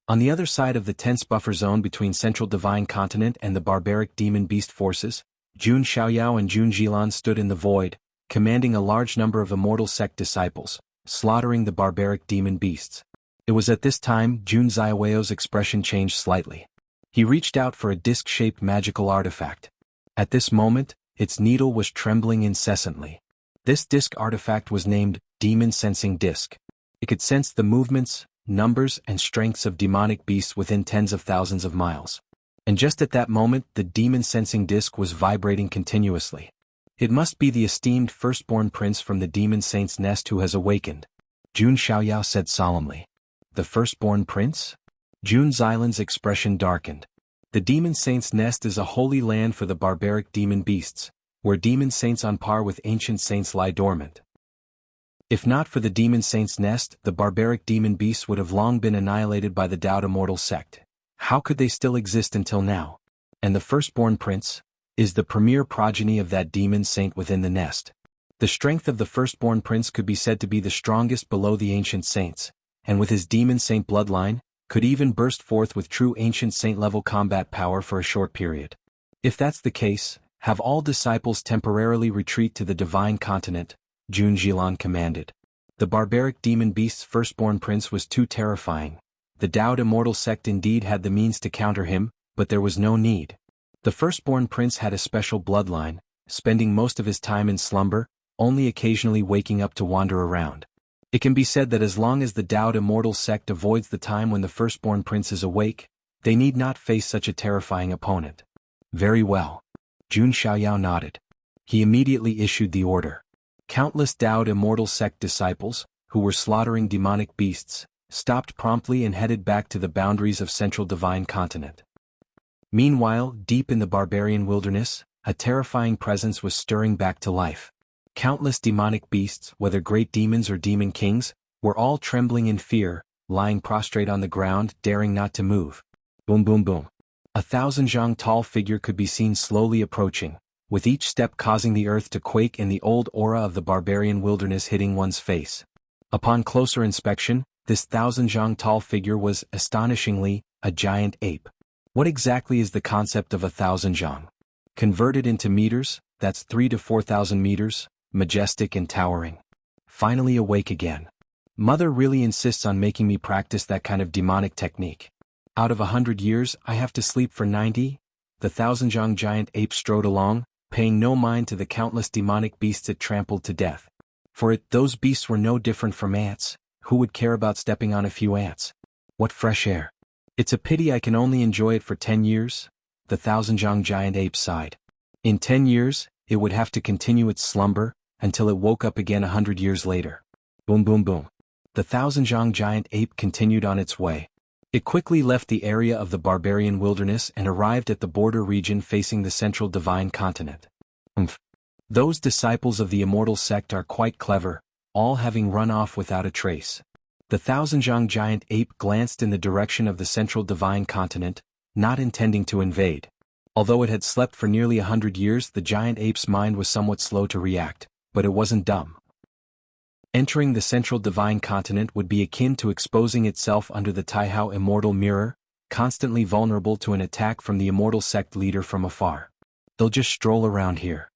On the other side of the tense buffer zone between Central Divine Continent and the barbaric demon beast forces, Jun Xiaoyao and Jun Jilan stood in the void, commanding a large number of immortal sect disciples, slaughtering the barbaric demon beasts. It was at this time Jun Xiaoyao's expression changed slightly. He reached out for a disc-shaped magical artifact. At this moment, its needle was trembling incessantly. This disc artifact was named Demon Sensing Disc. It could sense the movements, numbers, and strengths of demonic beasts within tens of thousands of miles. And just at that moment, the demon sensing disc was vibrating continuously. It must be the esteemed firstborn prince from the demon saint's nest who has awakened. Jun Xiaoyao said solemnly. The firstborn prince? Jun Xilan's expression darkened. The demon saint's nest is a holy land for the barbaric demon beasts, where demon saints on par with ancient saints lie dormant. If not for the demon saint's nest, the barbaric demon beasts would have long been annihilated by the Daoed immortal sect. How could they still exist until now? And the firstborn prince is the premier progeny of that demon saint within the nest. The strength of the firstborn prince could be said to be the strongest below the ancient saints, and with his demon saint bloodline, could even burst forth with true ancient saint-level combat power for a short period. If that's the case, have all disciples temporarily retreat to the divine continent, Jun Jilan commanded. The barbaric demon beast's firstborn prince was too terrifying. The Daoed immortal sect indeed had the means to counter him, but there was no need. The firstborn prince had a special bloodline, spending most of his time in slumber, only occasionally waking up to wander around. It can be said that as long as the Daoed immortal sect avoids the time when the firstborn prince is awake, they need not face such a terrifying opponent. Very well. Jun Xiaoyao nodded. He immediately issued the order. Countless Daoed immortal sect disciples, who were slaughtering demonic beasts, stopped promptly and headed back to the boundaries of Central Divine Continent. Meanwhile, deep in the barbarian wilderness, a terrifying presence was stirring back to life. Countless demonic beasts, whether great demons or demon kings, were all trembling in fear, lying prostrate on the ground, daring not to move. Boom boom boom. 1,000 zhang tall figure could be seen slowly approaching, with each step causing the earth to quake and the old aura of the barbarian wilderness hitting one's face. Upon closer inspection, this 1,000 zhang tall figure was, astonishingly, a giant ape. What exactly is the concept of 1,000 zhang? Converted into meters, that's 3 to 4,000 meters, majestic and towering. Finally awake again. Mother really insists on making me practice that kind of demonic technique. Out of 100 years, I have to sleep for 90? The 1,000 zhang giant ape strode along, paying no mind to the countless demonic beasts it trampled to death. For it, those beasts were no different from ants. Who would care about stepping on a few ants? What fresh air. It's a pity I can only enjoy it for 10 years, the 1,000 zhang giant ape sighed. In 10 years, it would have to continue its slumber, until it woke up again 100 years later. Boom boom boom. The 1,000 zhang giant ape continued on its way. It quickly left the area of the barbarian wilderness and arrived at the border region facing the central divine continent. Those disciples of the immortal sect are quite clever, all having run off without a trace. The 1,000 zhang giant ape glanced in the direction of the central divine continent, not intending to invade. Although it had slept for nearly 100 years, the giant ape's mind was somewhat slow to react, but it wasn't dumb. Entering the central divine continent would be akin to exposing itself under the Taihao immortal mirror, constantly vulnerable to an attack from the immortal sect leader from afar. They'll just stroll around here.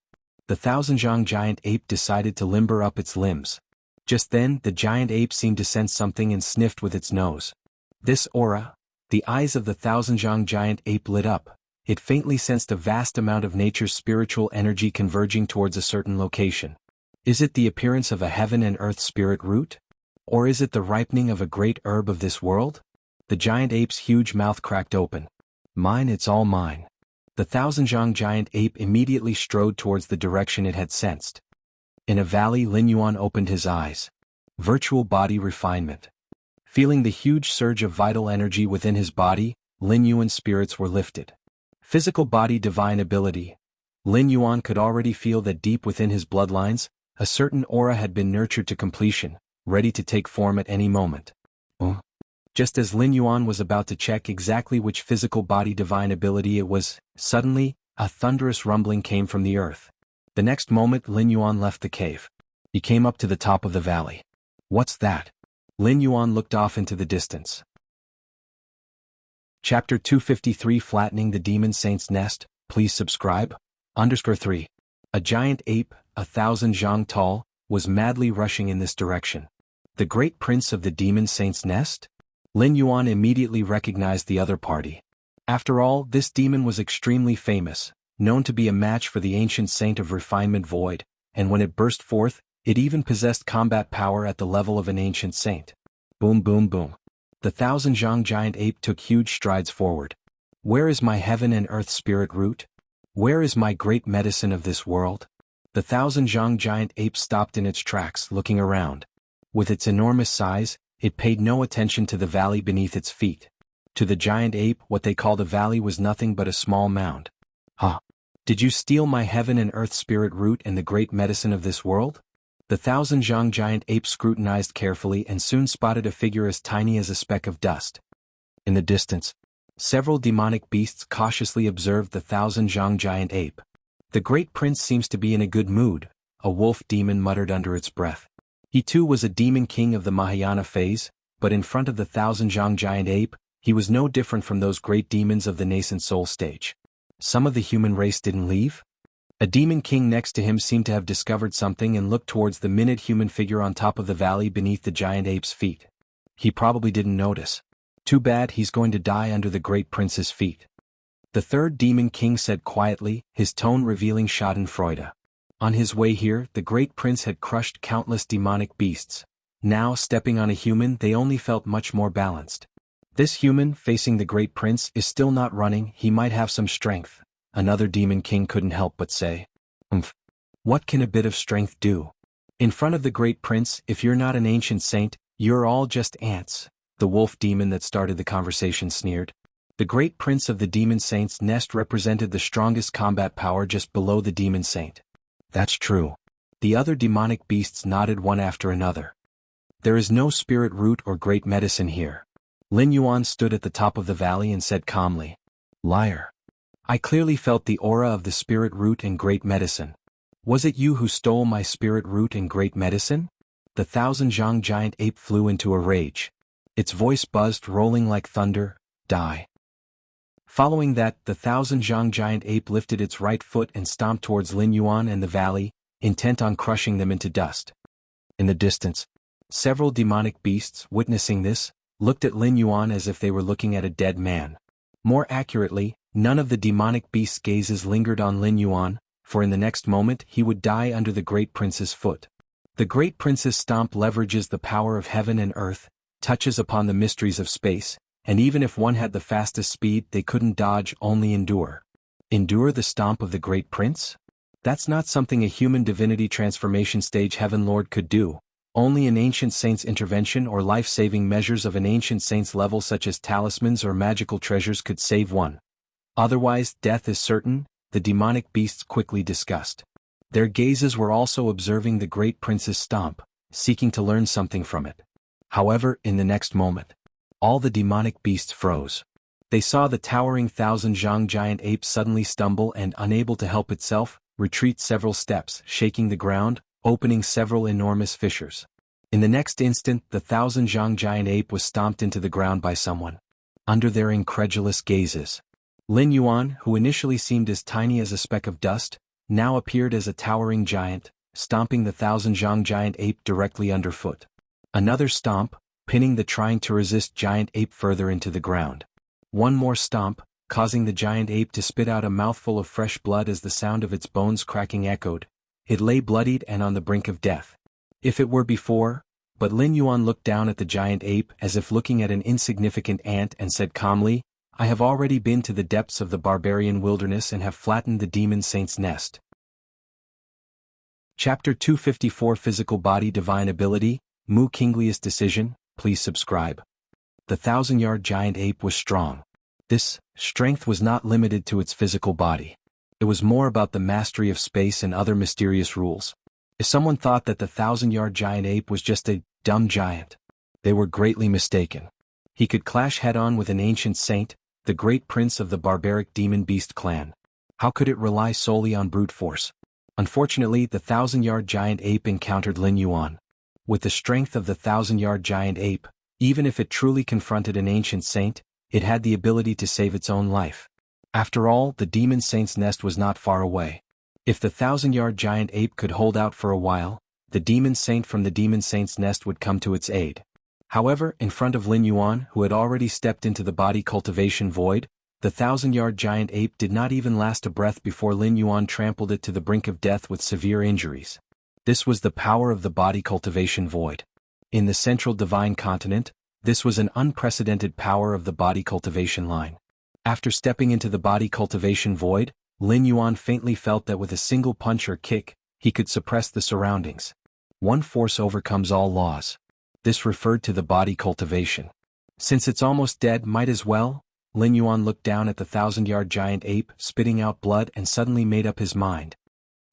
The 1,000 zhang giant ape decided to limber up its limbs. Just then, the giant ape seemed to sense something and sniffed with its nose. This aura. The eyes of the 1,000 zhang giant ape lit up. It faintly sensed a vast amount of nature's spiritual energy converging towards a certain location. Is it the appearance of a heaven and earth spirit root? Or is it the ripening of a great herb of this world? The giant ape's huge mouth cracked open. Mine, it's all mine. The 1,000 zhang giant ape immediately strode towards the direction it had sensed. In a valley, Lin Yuan opened his eyes. Virtual body refinement. Feeling the huge surge of vital energy within his body, Lin Yuan's spirits were lifted. Physical body divine ability. Lin Yuan could already feel that deep within his bloodlines, a certain aura had been nurtured to completion, ready to take form at any moment. Just as Lin Yuan was about to check exactly which physical body divine ability it was, suddenly, a thunderous rumbling came from the earth. The next moment Lin Yuan left the cave. He came up to the top of the valley. What's that? Lin Yuan looked off into the distance. Chapter 253 Flattening the Demon Saint's Nest, please subscribe. _3. A giant ape, 1,000 zhang tall, was madly rushing in this direction. The great prince of the demon saint's nest? Lin Yuan immediately recognized the other party. After all, this demon was extremely famous, known to be a match for the ancient saint of refinement Void, and when it burst forth, it even possessed combat power at the level of an ancient saint. Boom boom boom. The 1,000 zhang giant ape took huge strides forward. Where is my heaven and earth spirit root? Where is my great medicine of this world? The 1,000 zhang giant ape stopped in its tracks, looking around. With its enormous size, it paid no attention to the valley beneath its feet. To the giant ape, what they called a valley was nothing but a small mound. Did you steal my heaven and earth spirit root and the great medicine of this world? The 1,000 zhang giant ape scrutinized carefully and soon spotted a figure as tiny as a speck of dust. In the distance, several demonic beasts cautiously observed the 1,000 zhang giant ape. The great prince seems to be in a good mood, a wolf demon muttered under its breath. He too was a demon king of the Mahayana phase, but in front of the 1,000 zhang giant ape, he was no different from those great demons of the nascent soul stage. Some of the human race didn't leave? A demon king next to him seemed to have discovered something and looked towards the minute human figure on top of the valley beneath the giant ape's feet. He probably didn't notice. Too bad, he's going to die under the great prince's feet. The third demon king said quietly, his tone revealing schadenfreude. On his way here, the great prince had crushed countless demonic beasts. Now, stepping on a human, they only felt much more balanced. This human, facing the great prince, is still not running. He might have some strength. Another demon king couldn't help but say. What can a bit of strength do? In front of the great prince, if you're not an ancient saint, you're all just ants. The wolf demon that started the conversation sneered. The great prince of the demon saint's nest represented the strongest combat power just below the demon saint. That's true. The other demonic beasts nodded one after another. There is no spirit root or great medicine here. Lin Yuan stood at the top of the valley and said calmly. Liar. I clearly felt the aura of the spirit root and great medicine. Was it you who stole my spirit root and great medicine? The 1,000 giant ape flew into a rage. Its voice buzzed, rolling like thunder. Die. Following that, the 1,000 giant ape lifted its right foot and stomped towards Lin Yuan and the valley, intent on crushing them into dust. In the distance, several demonic beasts, witnessing this, looked at Lin Yuan as if they were looking at a dead man. More accurately, none of the demonic beasts' gazes lingered on Lin Yuan, for in the next moment he would die under the great prince's foot. The great prince's stomp leverages the power of heaven and earth, touches upon the mysteries of space, and even if one had the fastest speed they couldn't dodge, only endure. Endure the stomp of the great prince? That's not something a human divinity transformation stage heaven lord could do. Only an ancient saint's intervention or life-saving measures of an ancient saint's level such as talismans or magical treasures could save one. Otherwise, death is certain, the demonic beasts quickly discussed. Their gazes were also observing the great prince's stomp, seeking to learn something from it. However, in the next moment, all the demonic beasts froze. They saw the towering 1,000 giant ape suddenly stumble and, unable to help itself, retreat several steps, shaking the ground, opening several enormous fissures. In the next instant, the 1,000 giant ape was stomped into the ground by someone. Under their incredulous gazes, Lin Yuan, who initially seemed as tiny as a speck of dust, now appeared as a towering giant, stomping the 1,000 giant ape directly underfoot. Another stomp, pinning the trying to resist giant ape further into the ground. One more stomp, causing the giant ape to spit out a mouthful of fresh blood as the sound of its bones cracking echoed. It lay bloodied and on the brink of death. If it were before, but Lin Yuan looked down at the giant ape as if looking at an insignificant ant and said calmly, I have already been to the depths of the barbarian wilderness and have flattened the demon saint's nest. Chapter 254 Physical Body Divine Ability, Mu Kinglius Decision, please subscribe. The 1,000 giant ape was strong. This strength was not limited to its physical body. It was more about the mastery of space and other mysterious rules. If someone thought that the 1,000 giant ape was just a dumb giant, they were greatly mistaken. He could clash head-on with an ancient saint, the great prince of the barbaric demon beast clan. How could it rely solely on brute force? Unfortunately, the 1,000 giant ape encountered Lin Yuan. With the strength of the 1,000 giant ape, even if it truly confronted an ancient saint, it had the ability to save its own life. After all, the demon saint's nest was not far away. If the 1,000 giant ape could hold out for a while, the demon saint from the demon saint's nest would come to its aid. However, in front of Lin Yuan, who had already stepped into the body cultivation void, the 1,000 giant ape did not even last a breath before Lin Yuan trampled it to the brink of death with severe injuries. This was the power of the body cultivation void. In the central divine continent, this was an unprecedented power of the body cultivation line. After stepping into the body cultivation void, Lin Yuan faintly felt that with a single punch or kick, he could suppress the surroundings. One force overcomes all laws. This referred to the body cultivation. Since it's almost dead, might as well? Lin Yuan looked down at the 1,000 giant ape, spitting out blood, and suddenly made up his mind.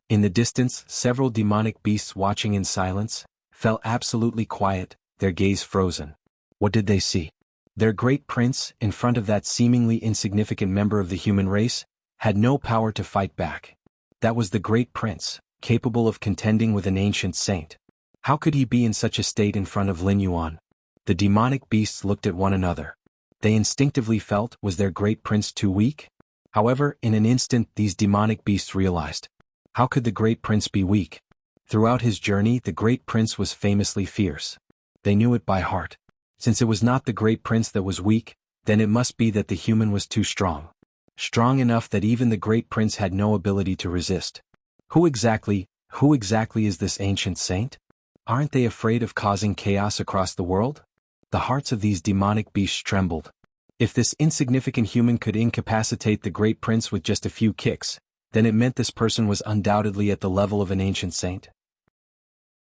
In the distance, several demonic beasts watching in silence, fell absolutely quiet, their gaze frozen. What did they see? Their great prince, in front of that seemingly insignificant member of the human race, had no power to fight back. That was the great prince, capable of contending with an ancient saint. How could he be in such a state in front of Lin Yuan? The demonic beasts looked at one another. They instinctively felt, was their great prince too weak? However, in an instant these demonic beasts realized. How could the great prince be weak? Throughout his journey, the great prince was famously fierce. They knew it by heart. Since it was not the great prince that was weak, then it must be that the human was too strong. Strong enough that even the great prince had no ability to resist. Who exactly is this ancient saint? Aren't they afraid of causing chaos across the world? The hearts of these demonic beasts trembled. If this insignificant human could incapacitate the great prince with just a few kicks, then it meant this person was undoubtedly at the level of an ancient saint.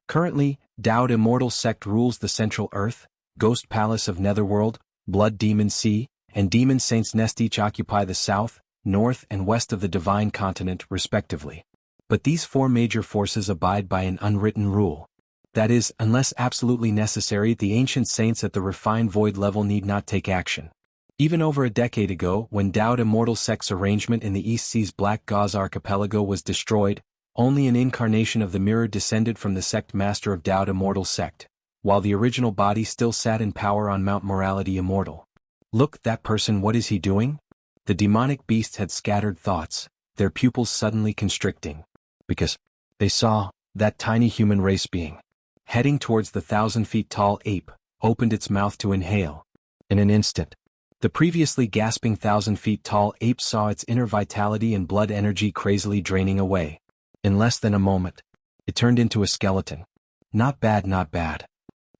Currently, Daoud Immortal Sect rules the Central Earth, Ghost Palace of Netherworld, Blood Demon Sea, and Demon Saint's Nest each occupy the south, north, and west of the Divine Continent, respectively. But these four major forces abide by an unwritten rule. That is, unless absolutely necessary, the ancient saints at the refined void level need not take action. Even over a decade ago, when Dao's immortal sect's arrangement in the East Sea's Black Gauze archipelago was destroyed, only an incarnation of the mirror descended from the sect master of Dao's immortal sect, while the original body still sat in power on Mount Morality Immortal. Look, that person, what is he doing? The demonic beasts had scattered thoughts, their pupils suddenly constricting. Because they saw that tiny human race being, heading towards the 1,000 feet tall ape, opened its mouth to inhale. In an instant, the previously gasping 1,000 feet tall ape saw its inner vitality and blood energy crazily draining away. In less than a moment, it turned into a skeleton. Not bad, not bad.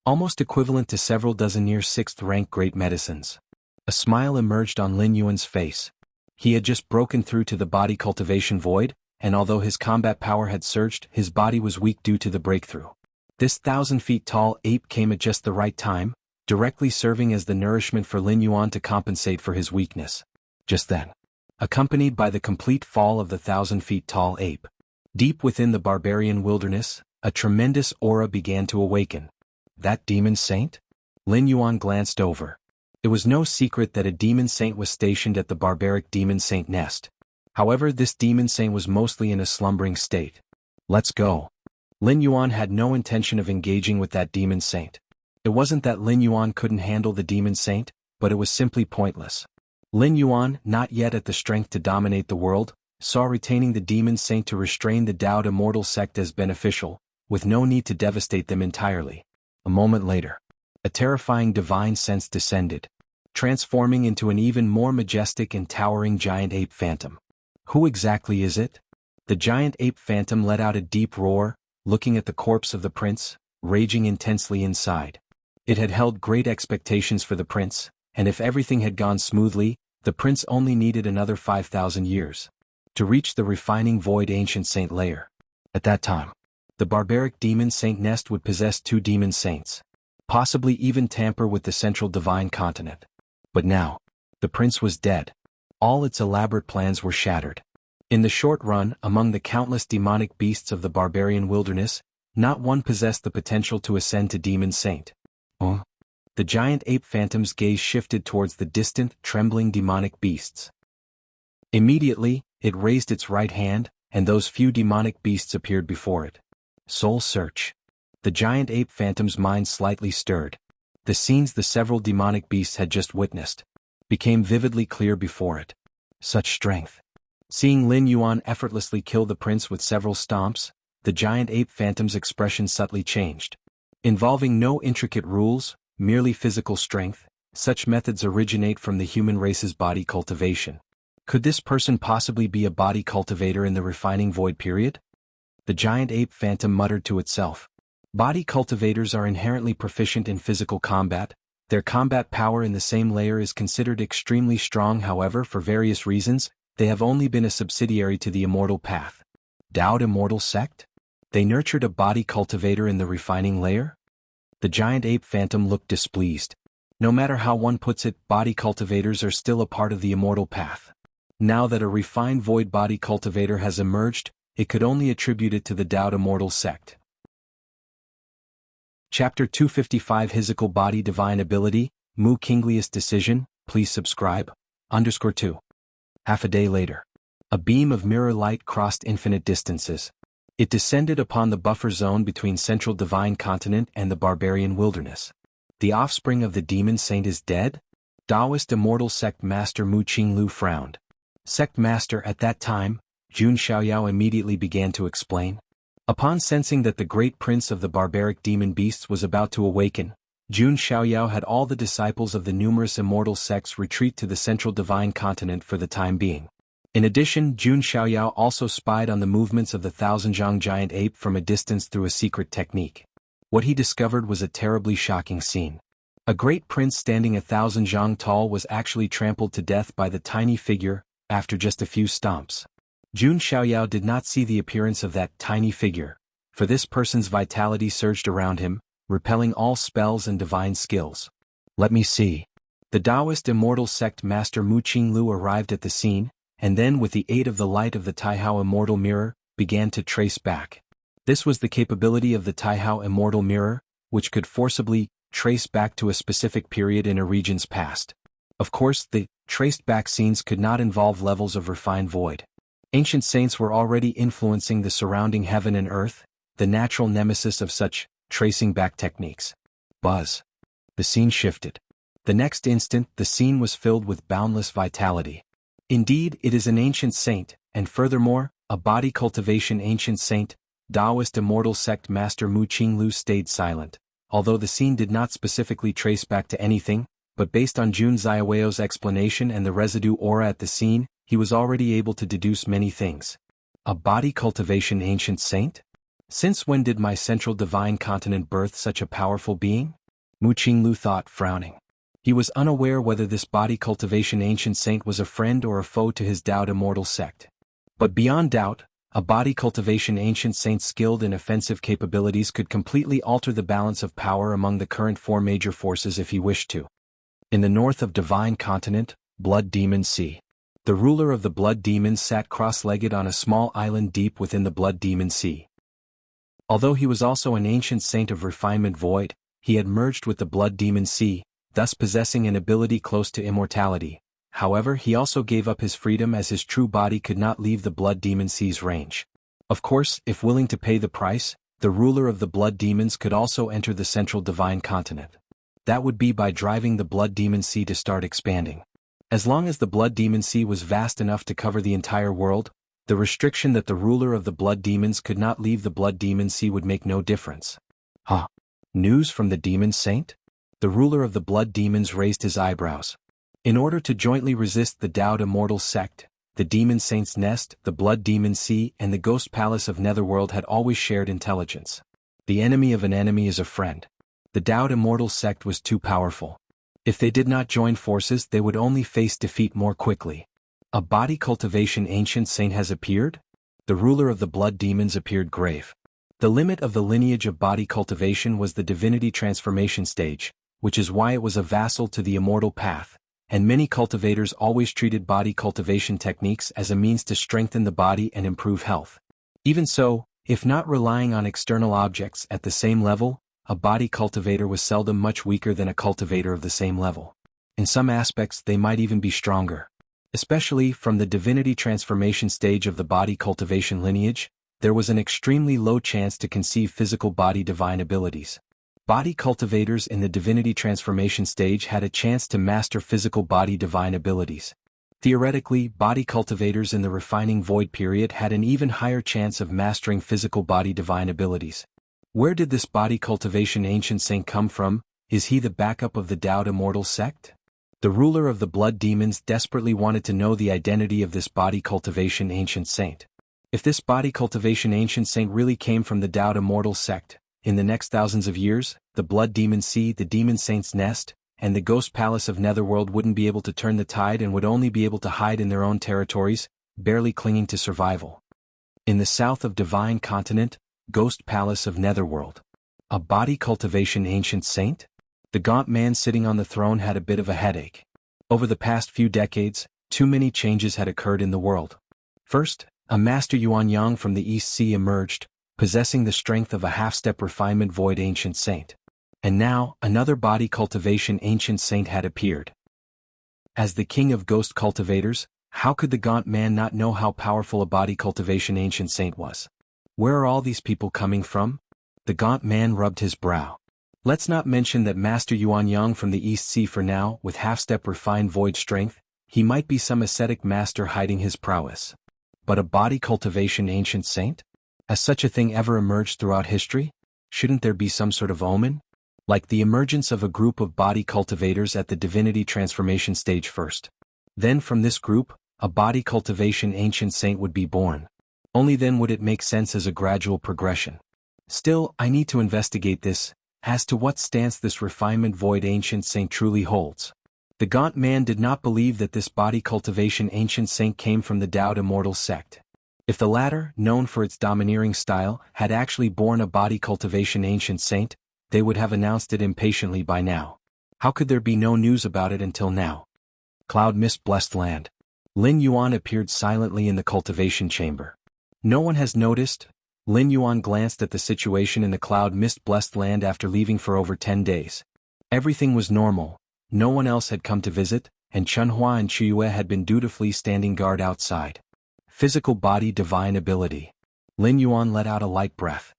Almost equivalent to several dozen near 6th-rank great medicines. A smile emerged on Lin Yuan's face. He had just broken through to the body cultivation void, and although his combat power had surged, his body was weak due to the breakthrough. This 1,000 feet tall ape came at just the right time, directly serving as the nourishment for Lin Yuan to compensate for his weakness. Just then, accompanied by the complete fall of the 1,000 feet tall ape, deep within the barbarian wilderness, a tremendous aura began to awaken. That demon saint? Lin Yuan glanced over. It was no secret that a demon saint was stationed at the barbaric demon saint nest. However, this demon saint was mostly in a slumbering state. Let's go. Lin Yuan had no intention of engaging with that demon saint. It wasn't that Lin Yuan couldn't handle the demon saint, but it was simply pointless. Lin Yuan, not yet at the strength to dominate the world, saw retaining the demon saint to restrain the Dao's immortal sect as beneficial, with no need to devastate them entirely. A moment later, a terrifying divine sense descended, transforming into an even more majestic and towering giant ape phantom. Who exactly is it? The giant ape phantom let out a deep roar, looking at the corpse of the prince, raging intensely inside. It had held great expectations for the prince, and if everything had gone smoothly, the prince only needed another 5,000 years to reach the refining void ancient saint layer. At that time, the barbaric demon saint nest would possess 2 demon saints, possibly even tamper with the central divine continent. But now, the prince was dead. All its elaborate plans were shattered. In the short run, among the countless demonic beasts of the barbarian wilderness, not one possessed the potential to ascend to demon saint. The giant ape phantom's gaze shifted towards the distant, trembling demonic beasts. Immediately, it raised its right hand, and those few demonic beasts appeared before it. Soul search. The giant ape phantom's mind slightly stirred. The scenes the several demonic beasts had just witnessed became vividly clear before it. Such strength. Seeing Lin Yuan effortlessly kill the prince with several stomps, the giant ape phantom's expression subtly changed. Involving no intricate rules, merely physical strength, such methods originate from the human race's body cultivation. Could this person possibly be a body cultivator in the refining void period? The giant ape phantom muttered to itself. Body cultivators are inherently proficient in physical combat. Their combat power in the same layer is considered extremely strong. However, for various reasons, they have only been a subsidiary to the immortal path. Dao's immortal sect? They nurtured a body cultivator in the refining layer? The giant ape phantom looked displeased. No matter how one puts it, body cultivators are still a part of the immortal path. Now that a refined void body cultivator has emerged, it could only attribute it to the Dao's immortal sect. Chapter 255 Physical Body Divine Ability, Mu Kinglius Decision, please subscribe. _2. Half a day later. A beam of mirror light crossed infinite distances. It descended upon the buffer zone between Central Divine Continent and the barbarian wilderness. The offspring of the demon saint is dead? Taoist immortal sect master Mu Qinglu frowned. Sect master at that time, Jun Xiaoyao immediately began to explain. Upon sensing that the great prince of the barbaric demon beasts was about to awaken, Jun Xiaoyao had all the disciples of the numerous immortal sects retreat to the Central Divine Continent for the time being. In addition, Jun Xiaoyao also spied on the movements of the 1,000-zhang giant ape from a distance through a secret technique. What he discovered was a terribly shocking scene. A great prince standing 1,000 zhang tall was actually trampled to death by the tiny figure, after just a few stomps. Jun Xiaoyao did not see the appearance of that tiny figure, for this person's vitality surged around him, repelling all spells and divine skills. Let me see. The Taoist immortal sect master Mu Qinglu arrived at the scene, and then with the aid of the light of the Taihao immortal mirror, began to trace back. This was the capability of the Taihao Immortal Mirror, which could forcibly trace back to a specific period in a region's past. Of course, the traced back scenes could not involve levels of refined void. Ancient saints were already influencing the surrounding heaven and earth, the natural nemesis of such tracing back techniques. Buzz. The scene shifted. The next instant, the scene was filled with boundless vitality. Indeed, it is an ancient saint, and furthermore, a body cultivation ancient saint. Taoist immortal sect master Mu Qinglu stayed silent, although the scene did not specifically trace back to anything, but based on Jun Xiaoweo's explanation and the residue aura at the scene, he was already able to deduce many things. A body cultivation ancient saint? Since when did my central divine continent birth such a powerful being? Mu Qinglu thought, frowning. He was unaware whether this body cultivation ancient saint was a friend or a foe to his Dao immortal sect. But beyond doubt, a body cultivation ancient saint skilled in offensive capabilities could completely alter the balance of power among the current four major forces if he wished to. In the north of Divine Continent, Blood Demon Sea. The ruler of the Blood Demons sat cross-legged on a small island deep within the Blood Demon Sea. Although he was also an ancient saint of refinement void, he had merged with the Blood Demon Sea, thus possessing an ability close to immortality. However, he also gave up his freedom as his true body could not leave the Blood Demon Sea's range. Of course, if willing to pay the price, the ruler of the Blood Demons could also enter the central Divine Continent. That would be by driving the Blood Demon Sea to start expanding. As long as the Blood Demon Sea was vast enough to cover the entire world, the restriction that the ruler of the Blood Demons could not leave the Blood Demon Sea would make no difference. Huh? News from the Demon Saint? The ruler of the Blood Demons raised his eyebrows. In order to jointly resist the Dao Immortal sect, the Demon Saint's Nest, the Blood Demon Sea, and the Ghost Palace of Netherworld had always shared intelligence. The enemy of an enemy is a friend. The Dao Immortal sect was too powerful. If they did not join forces, they would only face defeat more quickly. A body cultivation ancient saint has appeared? The ruler of the Blood Demons appeared grave. The limit of the lineage of body cultivation was the divinity transformation stage, which is why it was a vassal to the immortal path. And many cultivators always treated body cultivation techniques as a means to strengthen the body and improve health. Even so, if not relying on external objects at the same level, a body cultivator was seldom much weaker than a cultivator of the same level. In some aspects, they might even be stronger. Especially from the divinity transformation stage of the body cultivation lineage, there was an extremely low chance to conceive physical body divine abilities. Body cultivators in the divinity transformation stage had a chance to master physical body divine abilities. Theoretically, body cultivators in the refining void period had an even higher chance of mastering physical body divine abilities. Where did this body cultivation ancient saint come from? Is he the backup of the Dao Immortal sect? The ruler of the Blood Demons desperately wanted to know the identity of this body cultivation ancient saint. If this body cultivation ancient saint really came from the Dao Immortal sect, in the next thousands of years, the Blood Demon Sea, the Demon Saint's Nest, and the Ghost Palace of Netherworld wouldn't be able to turn the tide and would only be able to hide in their own territories, barely clinging to survival. In the south of Divine Continent, Ghost Palace of Netherworld. A body cultivation ancient saint? The gaunt man sitting on the throne had a bit of a headache. Over the past few decades, too many changes had occurred in the world. First, a Master Yuanyang from the East Sea emerged, possessing the strength of a half-step refinement void ancient saint. And now, another body cultivation ancient saint had appeared. As the king of ghost cultivators, how could the gaunt man not know how powerful a body cultivation ancient saint was? Where are all these people coming from? The gaunt man rubbed his brow. Let's not mention that Master Yuanyang from the East Sea for now, with half-step refined void strength, he might be some ascetic master hiding his prowess. But a body cultivation ancient saint? Has such a thing ever emerged throughout history? Shouldn't there be some sort of omen? Like the emergence of a group of body cultivators at the divinity transformation stage first. Then from this group, a body cultivation ancient saint would be born. Only then would it make sense as a gradual progression. Still, I need to investigate this, as to what stance this refinement void ancient saint truly holds. The gaunt man did not believe that this body cultivation ancient saint came from the Dao Immortal sect. If the latter, known for its domineering style, had actually born a body cultivation ancient saint, they would have announced it impatiently by now. How could there be no news about it until now? Cloud mist blessed land. Lin Yuan appeared silently in the cultivation chamber. No one has noticed, Lin Yuan glanced at the situation in the cloud mist-blessed land after leaving for over 10 days. Everything was normal, no one else had come to visit, and Chunhua and Chiyue had been dutifully standing guard outside. Physical body divine ability. Lin Yuan let out a light breath.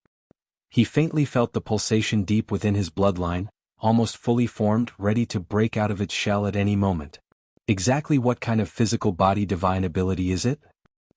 He faintly felt the pulsation deep within his bloodline, almost fully formed, ready to break out of its shell at any moment. Exactly what kind of physical body divine ability is it?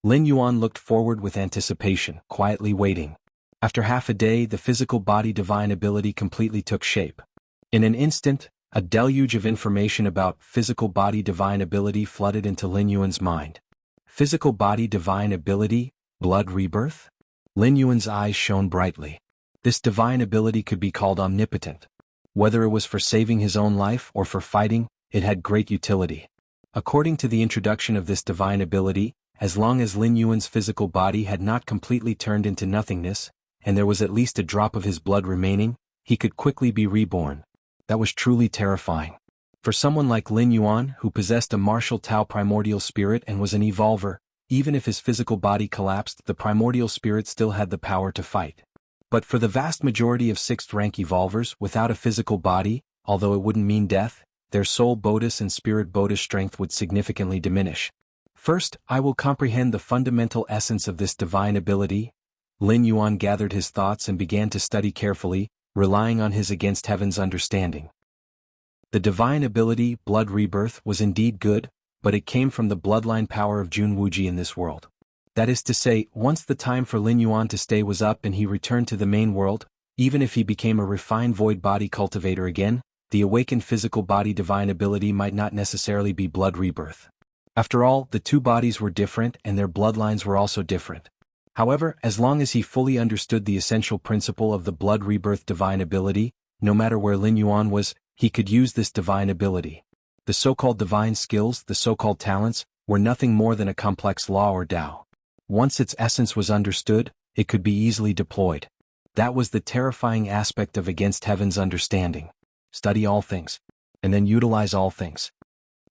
Lin Yuan looked forward with anticipation, quietly waiting. After half a day, the physical body divine ability completely took shape. In an instant, a deluge of information about physical body divine ability flooded into Lin Yuan's mind. Physical body divine ability, blood rebirth? Lin Yuan's eyes shone brightly. This divine ability could be called omnipotent. Whether it was for saving his own life or for fighting, it had great utility. According to the introduction of this divine ability, as long as Lin Yuan's physical body had not completely turned into nothingness, and there was at least a drop of his blood remaining, he could quickly be reborn. That was truly terrifying. For someone like Lin Yuan, who possessed a martial Tao primordial spirit and was an evolver, even if his physical body collapsed, the primordial spirit still had the power to fight. But for the vast majority of 6th-rank evolvers without a physical body, although it wouldn't mean death, their soul bodhis and spirit bodhis strength would significantly diminish. First, I will comprehend the fundamental essence of this divine ability. Lin Yuan gathered his thoughts and began to study carefully, relying on his against heaven's understanding. The divine ability, blood rebirth, was indeed good, but it came from the bloodline power of Jianghu in this world. That is to say, once the time for Lin Yuan to stay was up and he returned to the main world, even if he became a refined void body cultivator again, the awakened physical body divine ability might not necessarily be blood rebirth. After all, the two bodies were different and their bloodlines were also different. However, as long as he fully understood the essential principle of the blood rebirth divine ability, no matter where Lin Yuan was, he could use this divine ability. The so-called divine skills, the so-called talents, were nothing more than a complex law or Tao. Once its essence was understood, it could be easily deployed. That was the terrifying aspect of against heaven's understanding. Study all things, and then utilize all things.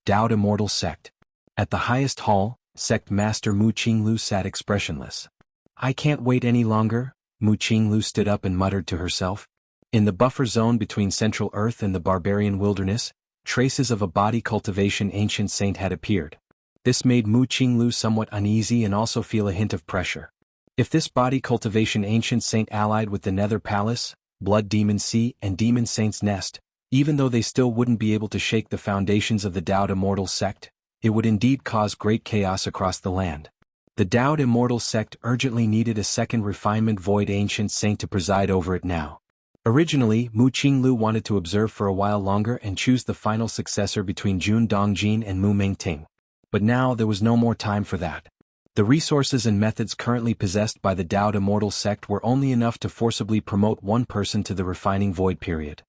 Dao Immortal Sect. At the highest hall, Sect Master Mu Qinglu sat expressionless. I can't wait any longer, Mu Qinglu stood up and muttered to herself. In the buffer zone between Central Earth and the barbarian wilderness, traces of a body cultivation ancient saint had appeared. This made Mu Qinglu somewhat uneasy and also feel a hint of pressure. If this body cultivation ancient saint allied with the Nether Palace, Blood Demon Sea and Demon Saint's Nest, even though they still wouldn't be able to shake the foundations of the Dao Immortal Sect, it would indeed cause great chaos across the land. The Dao Immortal Sect urgently needed a second refinement void ancient saint to preside over it now. Originally, Mu Qinglu wanted to observe for a while longer and choose the final successor between Jun Dongjin and Mu Mengting. But now there was no more time for that. The resources and methods currently possessed by the Dao Immortal Sect were only enough to forcibly promote one person to the refining void period.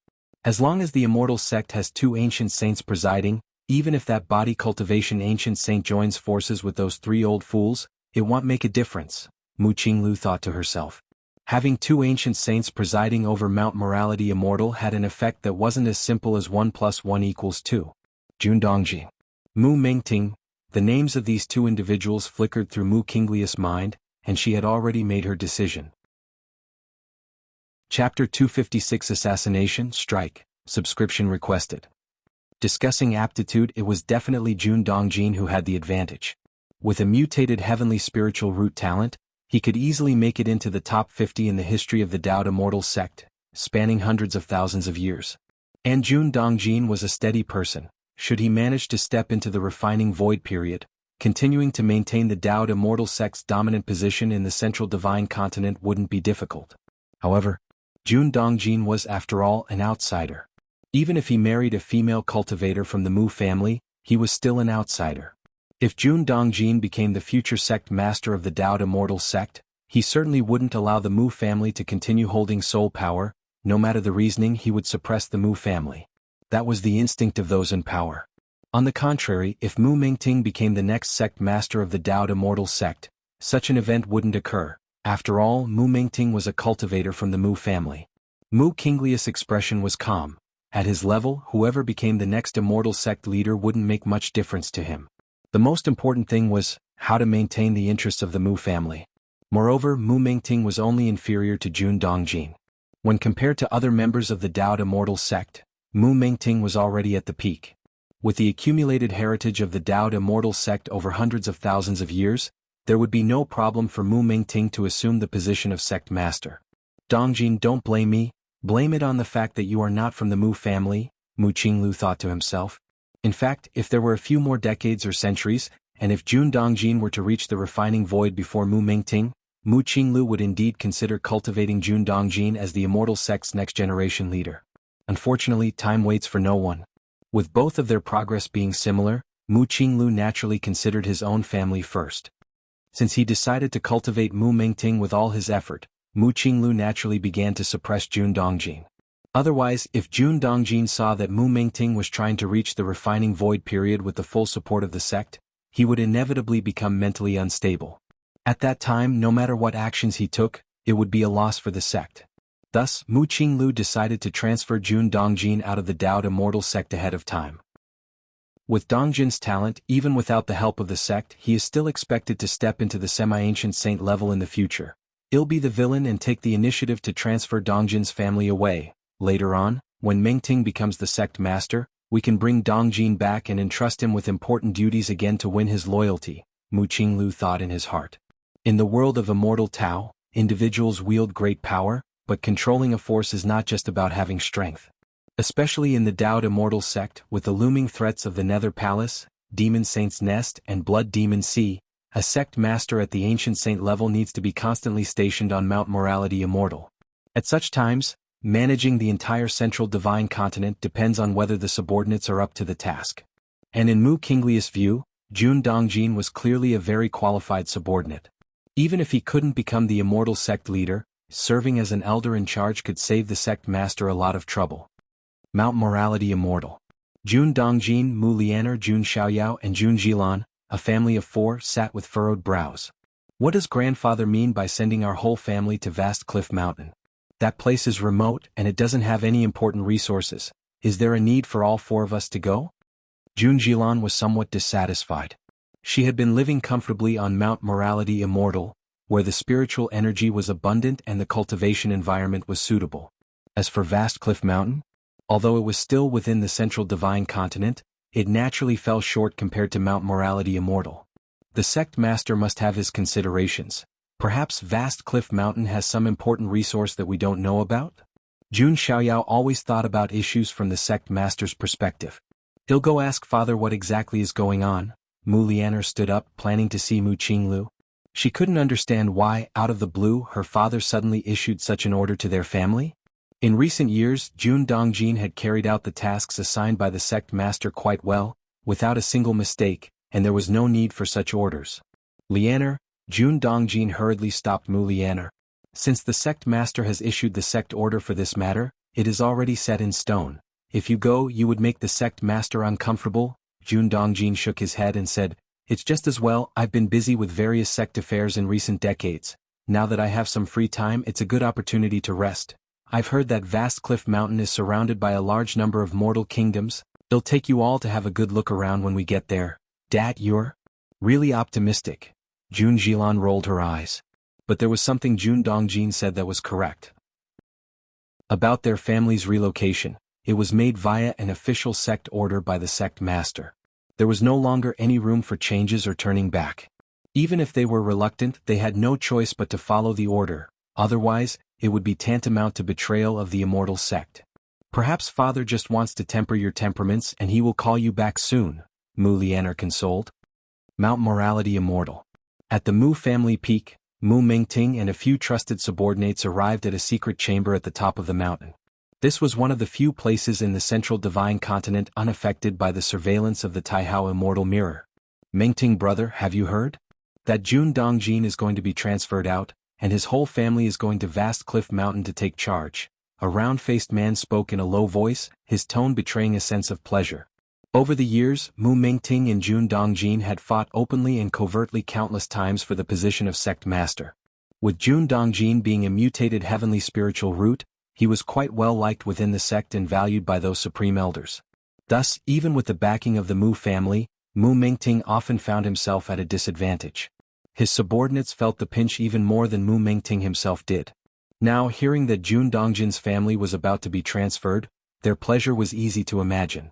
As long as the Immortal Sect has two ancient saints presiding, even if that body cultivation ancient saint joins forces with those three old fools, it won't make a difference, Mu Qinglu thought to herself. Having two ancient saints presiding over Mount Morality Immortal had an effect that wasn't as simple as 1 + 1 = 2. Jun Dongjin, Mu Mengting. The names of these two individuals flickered through Mu Qinglia's mind, and she had already made her decision. Chapter 256 Assassination Strike. Subscription requested. Discussing aptitude, it was definitely Jun Dongjin who had the advantage. With a mutated heavenly spiritual root talent, he could easily make it into the top 50 in the history of the Dao Immortal Sect, spanning hundreds of thousands of years. And Jun Dongjin was a steady person. Should he manage to step into the refining void period, continuing to maintain the Dao Immortal Sect's dominant position in the central divine continent wouldn't be difficult. However, Jun Dongjin was after all an outsider. Even if he married a female cultivator from the Mu family, he was still an outsider. If Jun Dongjin became the future sect master of the Dao Immortal Sect, he certainly wouldn't allow the Mu family to continue holding soul power. No matter the reasoning, he would suppress the Mu family. That was the instinct of those in power. On the contrary, if Mu Mengting became the next sect master of the Dao Immortal Sect, such an event wouldn't occur. After all, Mu Mengting was a cultivator from the Mu family. Mu Qinglia's expression was calm. At his level, whoever became the next immortal sect leader wouldn't make much difference to him. The most important thing was how to maintain the interests of the Mu family. Moreover, Mu Mingting was only inferior to Jun Dongjin. When compared to other members of the Tao Immortal sect, Mu Mingting was already at the peak. With the accumulated heritage of the Tao Immortal sect over hundreds of thousands of years, there would be no problem for Mu Mingting to assume the position of sect master. Dongjin, don't blame me, blame it on the fact that you are not from the Mu family, Mu Qinglu thought to himself. In fact, if there were a few more decades or centuries, and if Jun Dongjin were to reach the refining void before Mu Mingting, Mu Qinglu would indeed consider cultivating Jun Dongjin as the immortal sect's next generation leader. Unfortunately, time waits for no one. With both of their progress being similar, Mu Qinglu naturally considered his own family first. Since he decided to cultivate Mu Mingting with all his effort, Mu Qinglu naturally began to suppress Jun Dongjin. Otherwise, if Jun Dongjin saw that Mu Mingting was trying to reach the refining void period with the full support of the sect, he would inevitably become mentally unstable. At that time, no matter what actions he took, it would be a loss for the sect. Thus, Mu Qinglu decided to transfer Jun Dongjin out of the Tao Immortal sect ahead of time. With Dongjin's talent, even without the help of the sect, he is still expected to step into the semi-ancient saint level in the future. He'll be the villain and take the initiative to transfer Dongjin's family away. Later on, when Mingting becomes the sect master, we can bring Dongjin back and entrust him with important duties again to win his loyalty, Mu Qinglu thought in his heart. In the world of immortal Tao, individuals wield great power, but controlling a force is not just about having strength. Especially in the Tao Immortal sect, with the looming threats of the Nether Palace, Demon Saint's Nest and Blood Demon Sea, a sect master at the ancient saint level needs to be constantly stationed on Mount Morality Immortal. At such times, managing the entire central divine continent depends on whether the subordinates are up to the task. And in Mu Qingli's view, Jun Dongjin was clearly a very qualified subordinate. Even if he couldn't become the immortal sect leader, serving as an elder in charge could save the sect master a lot of trouble. Mount Morality Immortal. Jun Dongjin, Mu Lianer, Jun Xiaoyao and Jun Jilan, a family of 4, sat with furrowed brows. What does grandfather mean by sending our whole family to Vast Cliff Mountain? That place is remote and it doesn't have any important resources. Is there a need for all 4 of us to go? Jun Jilan was somewhat dissatisfied. She had been living comfortably on Mount Morality Immortal, where the spiritual energy was abundant and the cultivation environment was suitable. As for Vast Cliff Mountain, although it was still within the central divine continent, it naturally fell short compared to Mount Morality Immortal. The sect master must have his considerations. Perhaps Vast Cliff Mountain has some important resource that we don't know about? Jun Xiaoyao always thought about issues from the sect master's perspective. He'll go ask father what exactly is going on. Mu Lianer stood up, planning to see Mu Qinglu. She couldn't understand why, out of the blue, her father suddenly issued such an order to their family. In recent years, Jun Dongjin had carried out the tasks assigned by the sect master quite well, without a single mistake, and there was no need for such orders. Lianer, Jun Dongjin hurriedly stopped Mu Lianer. Since the sect master has issued the sect order for this matter, it is already set in stone. If you go, you would make the sect master uncomfortable. Jun Dongjin shook his head and said, "It's just as well. I've been busy with various sect affairs in recent decades. Now that I have some free time, it's a good opportunity to rest. I've heard that Vast Cliff Mountain is surrounded by a large number of mortal kingdoms. It'll take you all to have a good look around when we get there. Dad, you're really optimistic." Jun Jilan rolled her eyes. But there was something Jun Dongjin said that was correct. About their family's relocation, it was made via an official sect order by the sect master. There was no longer any room for changes or turning back. Even if they were reluctant, they had no choice but to follow the order. Otherwise, it would be tantamount to betrayal of the immortal sect. Perhaps father just wants to temper your temperaments and he will call you back soon, Mu Lianer consoled. Mount Morality Immortal. At the Mu family peak, Mu Mingting and a few trusted subordinates arrived at a secret chamber at the top of the mountain. This was one of the few places in the central divine continent unaffected by the surveillance of the Taihao Immortal Mirror. Mingting brother, have you heard? That Jun Dongjin is going to be transferred out, and his whole family is going to Vast Cliff Mountain to take charge. A round-faced man spoke in a low voice, his tone betraying a sense of pleasure. Over the years, Mu Mingting and Jun Dongjin had fought openly and covertly countless times for the position of sect master. With Jun Dongjin being a mutated heavenly spiritual root, he was quite well liked within the sect and valued by those supreme elders. Thus, even with the backing of the Mu family, Mu Mingting often found himself at a disadvantage. His subordinates felt the pinch even more than Mu Mengting himself did. Now, hearing that Jun Dongjin's family was about to be transferred, their pleasure was easy to imagine.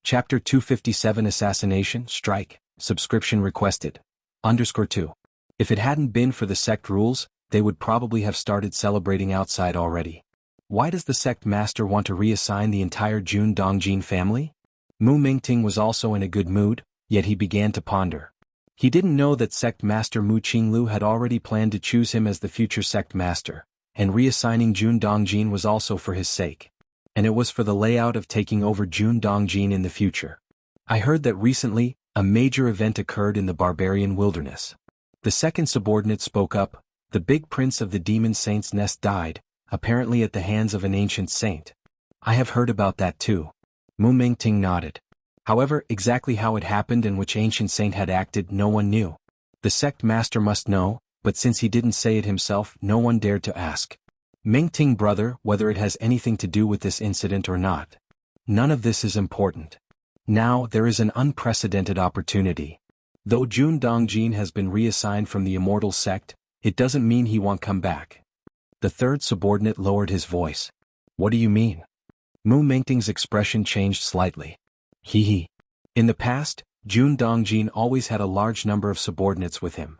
Chapter 257 Assassination, Strike, Subscription Requested. _2. If it hadn't been for the sect rules, they would probably have started celebrating outside already. Why does the sect master want to reassign the entire Jun Dongjin family? Mu Mengting was also in a good mood, yet he began to ponder. He didn't know that sect master Mu Qinglu had already planned to choose him as the future sect master, and reassigning Jun Dongjin was also for his sake. And it was for the layout of taking over Jun Dongjin in the future. I heard that recently, a major event occurred in the barbarian wilderness. The second subordinate spoke up. The big prince of the demon saint's nest died, apparently at the hands of an ancient saint. I have heard about that too. Mu Mengting nodded. However, exactly how it happened and which ancient saint had acted no one knew. The sect master must know, but since he didn't say it himself, no one dared to ask. Mengting brother, whether it has anything to do with this incident or not. None of this is important. Now there is an unprecedented opportunity. Though Jun Dongjin has been reassigned from the immortal sect, it doesn't mean he won't come back. The third subordinate lowered his voice. What do you mean? Mu Mengting's expression changed slightly. He. In the past, Jun Dongjin always had a large number of subordinates with him.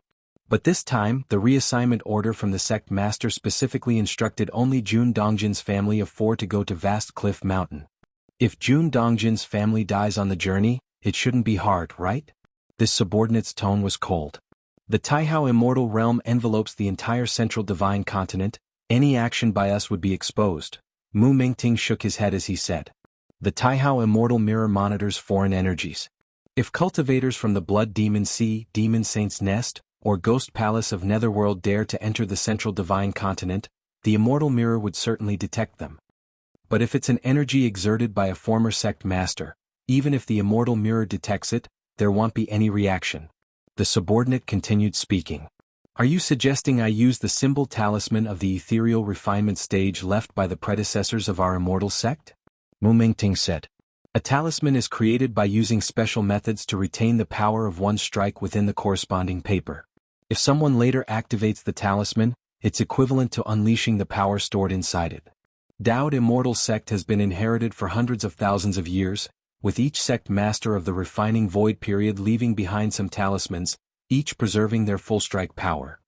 But this time, the reassignment order from the sect master specifically instructed only Jun Dongjin's family of 4 to go to Vast Cliff Mountain. If Jun Dongjin's family dies on the journey, it shouldn't be hard, right? This subordinate's tone was cold. The Taihao immortal realm envelopes the entire central divine continent. Any action by us would be exposed. Mu Mengting shook his head as he said. The Taihao immortal mirror monitors foreign energies. If cultivators from the Blood Demon Sea, Demon Saint's Nest, or Ghost Palace of Netherworld dare to enter the central divine continent, the immortal mirror would certainly detect them. But if it's an energy exerted by a former sect master, even if the immortal mirror detects it, there won't be any reaction. The subordinate continued speaking. Are you suggesting I use the symbol talisman of the ethereal refinement stage left by the predecessors of our immortal sect? Mu Mengting said. A talisman is created by using special methods to retain the power of one strike within the corresponding paper. If someone later activates the talisman, it's equivalent to unleashing the power stored inside it. Dao's immortal sect has been inherited for hundreds of thousands of years, with each sect master of the refining void period leaving behind some talismans, each preserving their full strike power.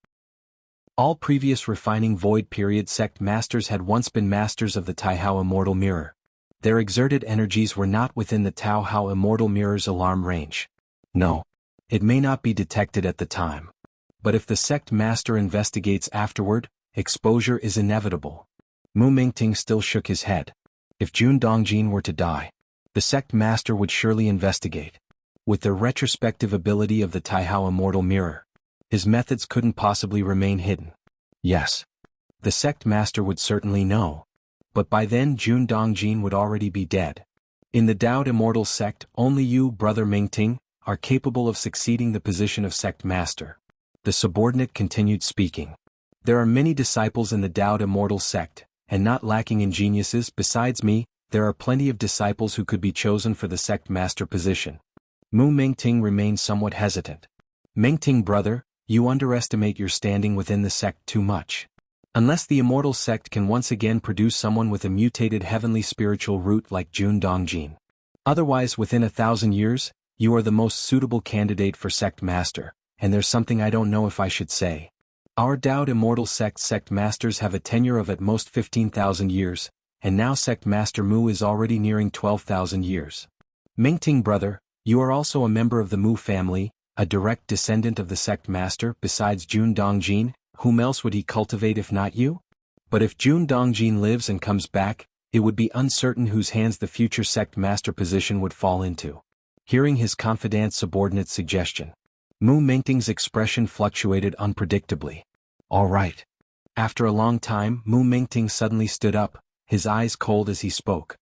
All previous refining void period sect masters had once been masters of the Taihao immortal mirror. Their exerted energies were not within the Taihao immortal mirror's alarm range. No. It may not be detected at the time. But if the sect master investigates afterward, exposure is inevitable. Mu Mengting still shook his head. If Jun Dongjin were to die, the sect master would surely investigate. With the retrospective ability of the Taihao immortal mirror, his methods couldn't possibly remain hidden. Yes. The sect master would certainly know. But by then Jun Dongjin would already be dead. In the Dao immortal sect, only you, brother Mengting, are capable of succeeding the position of sect master. The subordinate continued speaking. There are many disciples in the Dao immortal sect, and not lacking in geniuses besides me, there are plenty of disciples who could be chosen for the sect master position. Mu Mengting remained somewhat hesitant. Mengting brother, you underestimate your standing within the sect too much. Unless the immortal sect can once again produce someone with a mutated heavenly spiritual root like Jun Dongjin. Otherwise within 1,000 years, you are the most suitable candidate for sect master, and there's something I don't know if I should say. Our Dao immortal sect masters have a tenure of at most 15,000 years, and now sect master Mu is already nearing 12,000 years. Mengting brother, you are also a member of the Mu family, a direct descendant of the sect master besides Jun Dongjin. Whom else would he cultivate if not you? But if Jun Dongjin lives and comes back, it would be uncertain whose hands the future sect master position would fall into. Hearing his confidant subordinate's suggestion, Mu Mengting's expression fluctuated unpredictably. All right. After a long time, Mu Mengting suddenly stood up, his eyes cold as he spoke.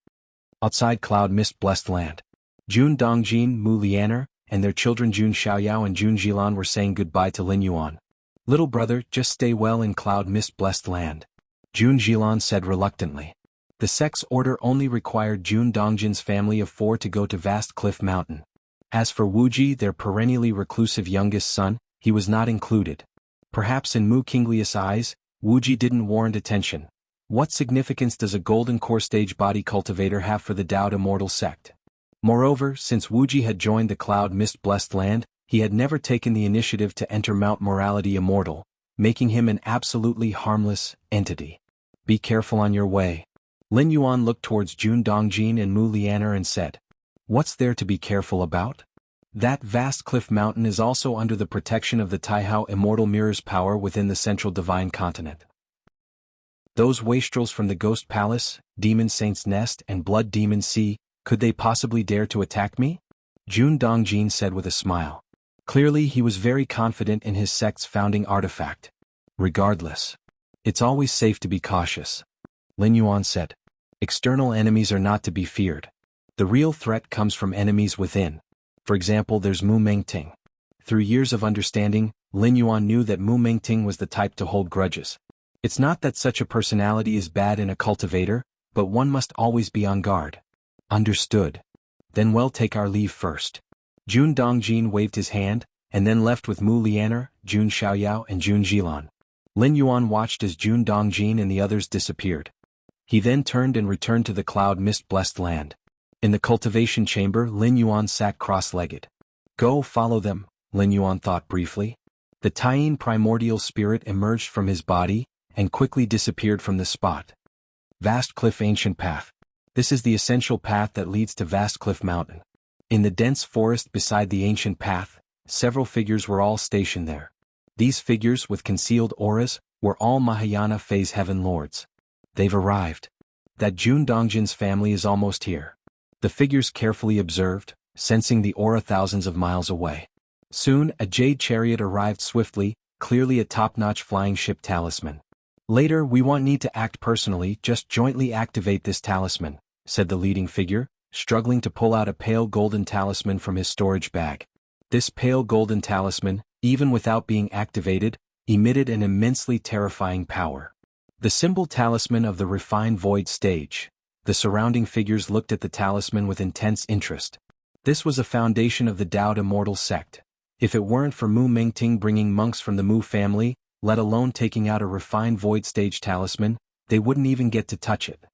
Outside cloud mist blessed land, Jun Dongjin, Mu Lianer, and their children Jun Xiaoyao and Jun Jilan were saying goodbye to Lin Yuan. Little brother, just stay well in cloud mist blessed land, Jun Jilan said reluctantly. The sect's order only required Jun Dongjin's family of 4 to go to Vast Cliff Mountain. As for Wuji, their perennially reclusive youngest son, he was not included. Perhaps in Mu Kinglius' eyes, Wuji didn't warrant attention. What significance does a golden core stage body cultivator have for the Dao Immortal sect? Moreover, since Wuji had joined the Cloud Mist Blessed Land, he had never taken the initiative to enter Mount Morality Immortal, making him an absolutely harmless entity. Be careful on your way. Lin Yuan looked towards Jun Dongjin and Mu Lianer and said, "What's there to be careful about? That vast cliff mountain is also under the protection of the Taihao Immortal Mirror's power within the central divine continent. Those wastrels from the Ghost Palace, Demon Saint's Nest and Blood Demon Sea, could they possibly dare to attack me?" Jun Dongjin said with a smile. Clearly he was very confident in his sect's founding artifact. Regardless, it's always safe to be cautious. Lin Yuan said. External enemies are not to be feared. The real threat comes from enemies within. For example, there's Mu Mengting. Through years of understanding, Lin Yuan knew that Mu Mengting was the type to hold grudges. It's not that such a personality is bad in a cultivator, but one must always be on guard. Understood. Then we'll take our leave first. Jun Dongjin waved his hand, and then left with Mu Lianer, Jun Xiaoyao and Jun Jilan. Lin Yuan watched as Jun Dongjin and the others disappeared. He then turned and returned to the Cloud Mist Blessed Land. In the cultivation chamber, Lin Yuan sat cross-legged. Go follow them, Lin Yuan thought briefly. The Taiyin primordial spirit emerged from his body, and quickly disappeared from the spot. Vast Cliff Ancient Path. This is the essential path that leads to Vast Cliff Mountain. In the dense forest beside the ancient path, several figures were all stationed there. These figures with concealed auras were all Mahayana Phase Heaven Lords. They've arrived. That Jun Dongjin's family is almost here. The figures carefully observed, sensing the aura thousands of miles away. Soon, a jade chariot arrived swiftly, clearly a top-notch flying ship talisman. Later, we won't need to act personally, just jointly activate this talisman, said the leading figure, struggling to pull out a pale golden talisman from his storage bag. This pale golden talisman, even without being activated, emitted an immensely terrifying power. The symbol talisman of the refined void stage. The surrounding figures looked at the talisman with intense interest. This was a foundation of the Dao Immortal sect. If it weren't for Mu Mengting bringing monks from the Mu family, let alone taking out a refined void stage talisman, they wouldn't even get to touch it.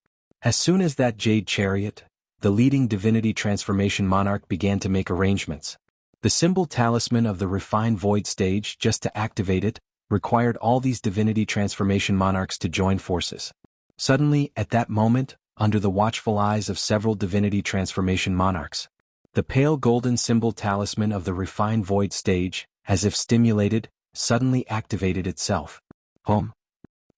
As soon as that jade chariot, the leading divinity transformation monarch began to make arrangements. The symbol talisman of the refined void stage, just to activate it, required all these divinity transformation monarchs to join forces. Suddenly, at that moment, under the watchful eyes of several divinity transformation monarchs, the pale golden symbol talisman of the refined void stage, as if stimulated, suddenly activated itself. Home.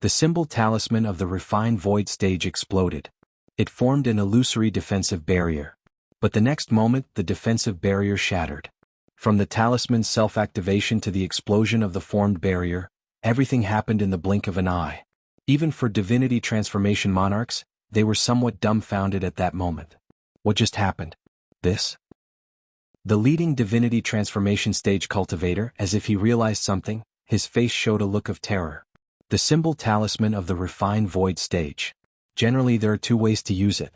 The symbol talisman of the refined void stage exploded. It formed an illusory defensive barrier. But the next moment, the defensive barrier shattered. From the talisman's self-activation to the explosion of the formed barrier, everything happened in the blink of an eye. Even for divinity transformation monarchs, they were somewhat dumbfounded at that moment. What just happened? This? The leading divinity transformation stage cultivator, as if he realized something, his face showed a look of terror. The symbol talisman of the refined void stage. Generally there are two ways to use it.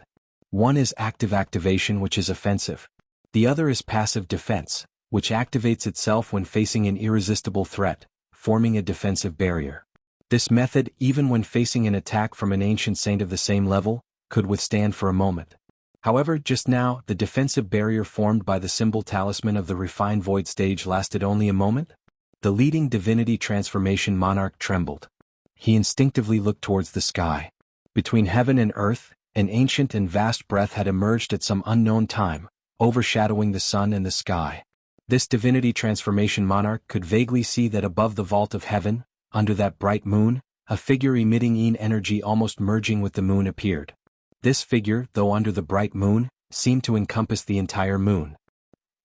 One is active activation, which is offensive. The other is passive defense, which activates itself when facing an irresistible threat, forming a defensive barrier. This method, even when facing an attack from an ancient saint of the same level, could withstand for a moment. However, just now, the defensive barrier formed by the symbol talisman of the refined void stage lasted only a moment. The leading divinity transformation monarch trembled. He instinctively looked towards the sky. Between heaven and earth, an ancient and vast breath had emerged at some unknown time, overshadowing the sun and the sky. This divinity transformation monarch could vaguely see that above the vault of heaven, under that bright moon, a figure emitting yin energy almost merging with the moon appeared. This figure, though under the bright moon, seemed to encompass the entire moon.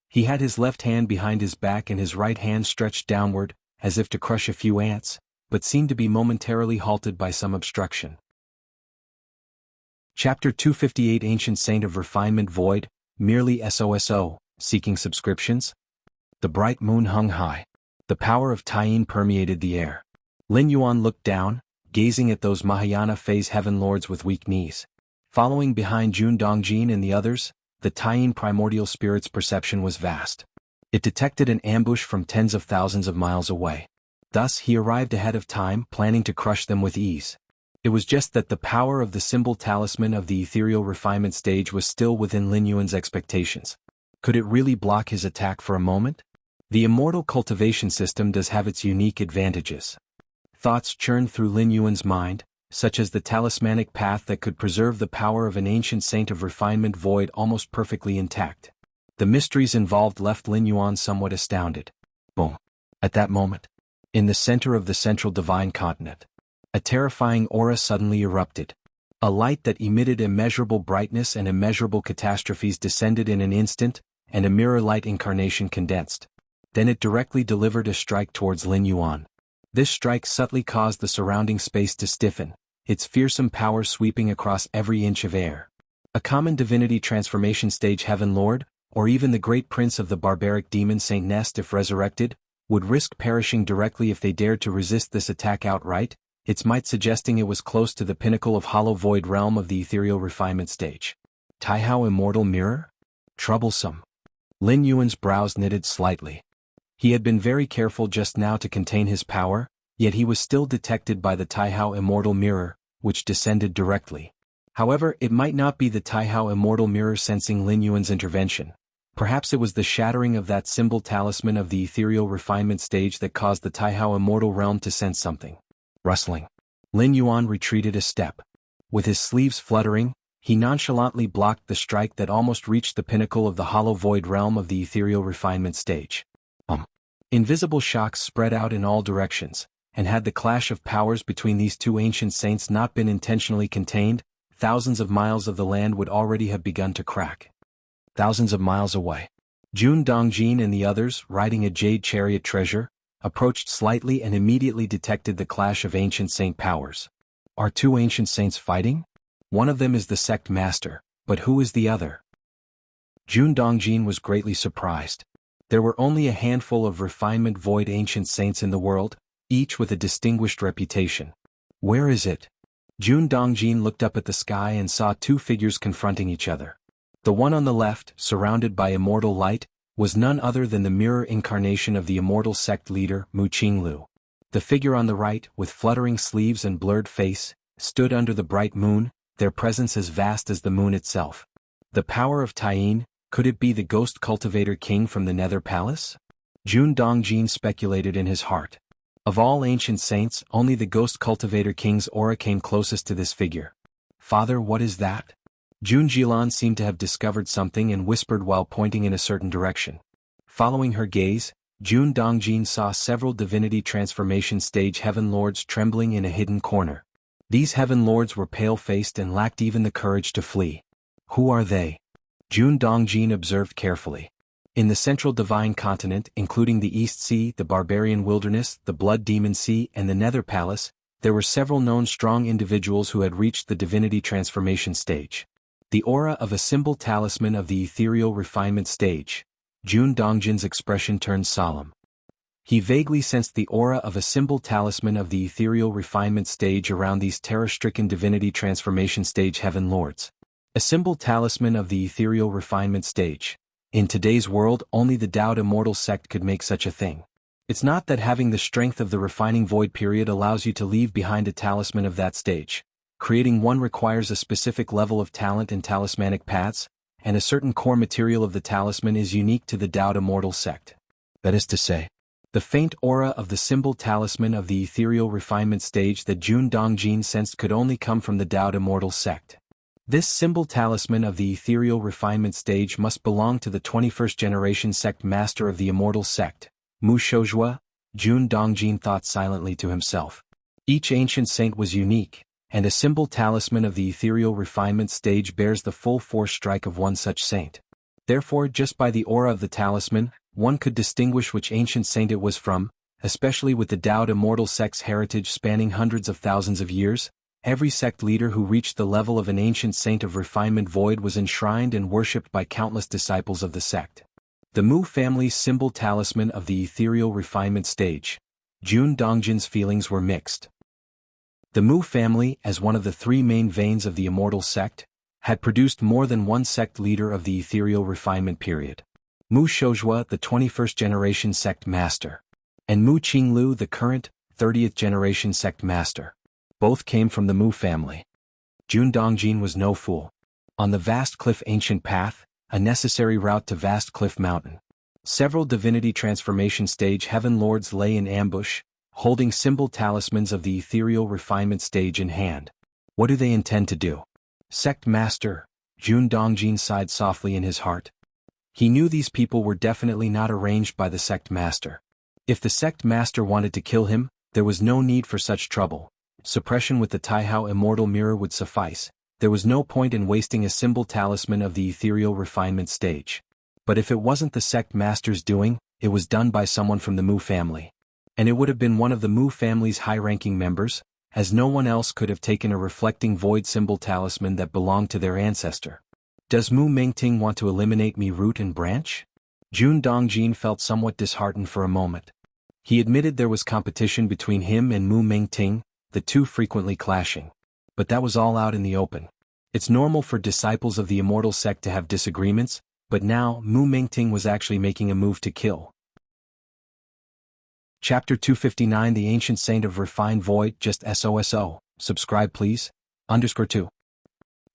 He had his left hand behind his back and his right hand stretched downward, as if to crush a few ants, but seemed to be momentarily halted by some obstruction. Chapter 258 Ancient Saint of Refinement Void, merely SOSO, seeking subscriptions? The bright moon hung high. The power of Taiyin permeated the air. Lin Yuan looked down, gazing at those Mahayana Phase Heaven Lords with weak knees. Following behind Jun Dongjin and the others, the Taiyin primordial spirit's perception was vast. It detected an ambush from tens of thousands of miles away. Thus he arrived ahead of time, planning to crush them with ease. It was just that the power of the symbol talisman of the ethereal refinement stage was still within Lin Yuan's expectations. Could it really block his attack for a moment? The immortal cultivation system does have its unique advantages. Thoughts churned through Lin Yuan's mind, such as the talismanic path that could preserve the power of an ancient saint of refinement void almost perfectly intact. The mysteries involved left Lin Yuan somewhat astounded. Boom. At that moment, in the center of the central divine continent, a terrifying aura suddenly erupted. A light that emitted immeasurable brightness and immeasurable catastrophes descended in an instant, and a mirror-light incarnation condensed. Then it directly delivered a strike towards Lin Yuan. This strike subtly caused the surrounding space to stiffen, its fearsome power sweeping across every inch of air. A common divinity transformation stage Heaven Lord, or even the great prince of the barbaric demon Saint Nest if resurrected, would risk perishing directly if they dared to resist this attack outright, its might suggesting it was close to the pinnacle of hollow void realm of the ethereal refinement stage. Taihao Immortal Mirror? Troublesome. Lin Yuan's brows knitted slightly. He had been very careful just now to contain his power, yet he was still detected by the Taihao Immortal Mirror, which descended directly. However, it might not be the Taihao Immortal Mirror sensing Lin Yuan's intervention. Perhaps it was the shattering of that symbol talisman of the ethereal refinement stage that caused the Taihao Immortal Realm to sense something. Rustling. Lin Yuan retreated a step. With his sleeves fluttering, he nonchalantly blocked the strike that almost reached the pinnacle of the hollow void realm of the ethereal refinement stage. Invisible shocks spread out in all directions, and had the clash of powers between these two ancient saints not been intentionally contained, thousands of miles of the land would already have begun to crack. Thousands of miles away, Jun Dongjin and the others, riding a jade chariot treasure, approached slightly and immediately detected the clash of ancient saint powers. Are two ancient saints fighting? One of them is the sect master, but who is the other? Jun Dongjin was greatly surprised. There were only a handful of refinement void ancient saints in the world, each with a distinguished reputation. Where is it? Jun Dongjin looked up at the sky and saw two figures confronting each other. The one on the left, surrounded by immortal light, was none other than the mirror incarnation of the immortal sect leader, Mu Qinglu. The figure on the right, with fluttering sleeves and blurred face, stood under the bright moon, their presence as vast as the moon itself. The power of Taiyin, could it be the ghost cultivator king from the Nether Palace? Jun Dongjin speculated in his heart. Of all ancient saints, only the ghost cultivator king's aura came closest to this figure. Father, what is that? Jun Jilan seemed to have discovered something and whispered while pointing in a certain direction. Following her gaze, Jun Dongjin saw several divinity transformation stage heaven lords trembling in a hidden corner. These heaven lords were pale-faced and lacked even the courage to flee. Who are they? Jun Dongjin observed carefully. In the central divine continent, including the East Sea, the Barbarian Wilderness, the Blood Demon Sea, and the Nether Palace, there were several known strong individuals who had reached the divinity transformation stage. The aura of a symbol talisman of the ethereal refinement stage. Jun Dongjin's expression turned solemn. He vaguely sensed the aura of a symbol talisman of the ethereal refinement stage around these terror-stricken divinity transformation stage heaven lords. A symbol talisman of the ethereal refinement stage. In today's world, only the Dao Immortal sect could make such a thing. It's not that having the strength of the refining void period allows you to leave behind a talisman of that stage. Creating one requires a specific level of talent and talismanic paths, and a certain core material of the talisman is unique to the Dao Immortal sect. That is to say, the faint aura of the symbol talisman of the ethereal refinement stage that Jun Dongjin sensed could only come from the Dao Immortal sect. This symbol talisman of the ethereal refinement stage must belong to the 21st generation sect master of the immortal sect, Mu Shouzhua. Jun Dongjin thought silently to himself. Each ancient saint was unique, and a symbol talisman of the ethereal refinement stage bears the full force strike of one such saint. Therefore, just by the aura of the talisman, one could distinguish which ancient saint it was from, especially with the Dao Immortal sect's heritage spanning hundreds of thousands of years. Every sect leader who reached the level of an ancient saint of refinement void was enshrined and worshipped by countless disciples of the sect. The Mu family's symbol talisman of the ethereal refinement stage. Jun Dongjin's feelings were mixed. The Mu family, as one of the three main veins of the immortal sect, had produced more than one sect leader of the ethereal refinement period. Mu Shouzhua, the 21st generation sect master, and Mu Qinglu, the current, 30th generation sect master. Both came from the Mu family. Jun Dongjin was no fool. On the Vast Cliff Ancient Path, a necessary route to Vast Cliff Mountain, several divinity transformation stage heaven lords lay in ambush, holding symbol talismans of the ethereal refinement stage in hand. What do they intend to do? Sect Master, Jun Dongjin sighed softly in his heart. He knew these people were definitely not arranged by the Sect Master. If the Sect Master wanted to kill him, there was no need for such trouble. Suppression with the Taihao Immortal Mirror would suffice. There was no point in wasting a symbol talisman of the ethereal refinement stage. But if it wasn't the Sect Master's doing, it was done by someone from the Mu family. And it would have been one of the Mu family's high-ranking members, as no one else could have taken a reflecting void symbol talisman that belonged to their ancestor. Does Mu Mengting want to eliminate me root and branch? Jun Dongjin felt somewhat disheartened for a moment. He admitted there was competition between him and Mu Mengting, the two frequently clashing. But that was all out in the open. It's normal for disciples of the immortal sect to have disagreements, but now Mu Mengting was actually making a move to kill. Chapter 259 The Ancient Saint of Refined Void. Just SOSO, subscribe please. _2.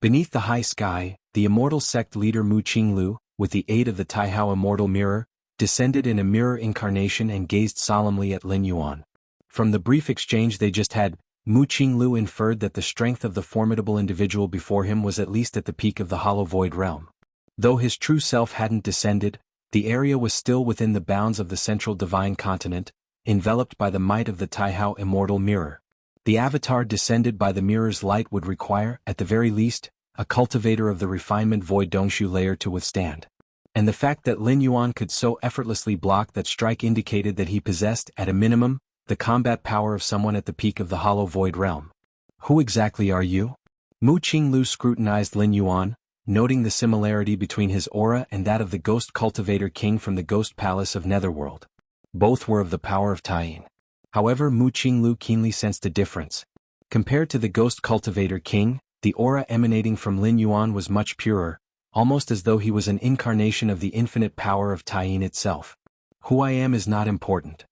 Beneath the high sky, the immortal sect leader Mu Qinglu, with the aid of the Taihao Immortal Mirror, descended in a mirror incarnation and gazed solemnly at Lin Yuan. From the brief exchange they just had, Mu Qinglu inferred that the strength of the formidable individual before him was at least at the peak of the hollow void realm. Though his true self hadn't descended, the area was still within the bounds of the central divine continent, enveloped by the might of the Taihao Immortal Mirror. The avatar descended by the mirror's light would require, at the very least, a cultivator of the refinement void Dongshu layer to withstand. And the fact that Lin Yuan could so effortlessly block that strike indicated that he possessed, at a minimum, the combat power of someone at the peak of the hollow void realm. Who exactly are you? Mu Qinglu scrutinized Lin Yuan, noting the similarity between his aura and that of the Ghost Cultivator King from the Ghost Palace of Netherworld. Both were of the power of Taiyin. However, Mu Qinglu keenly sensed a difference. Compared to the Ghost Cultivator King, the aura emanating from Lin Yuan was much purer, almost as though he was an incarnation of the infinite power of Taiyin itself. Who I am is not important.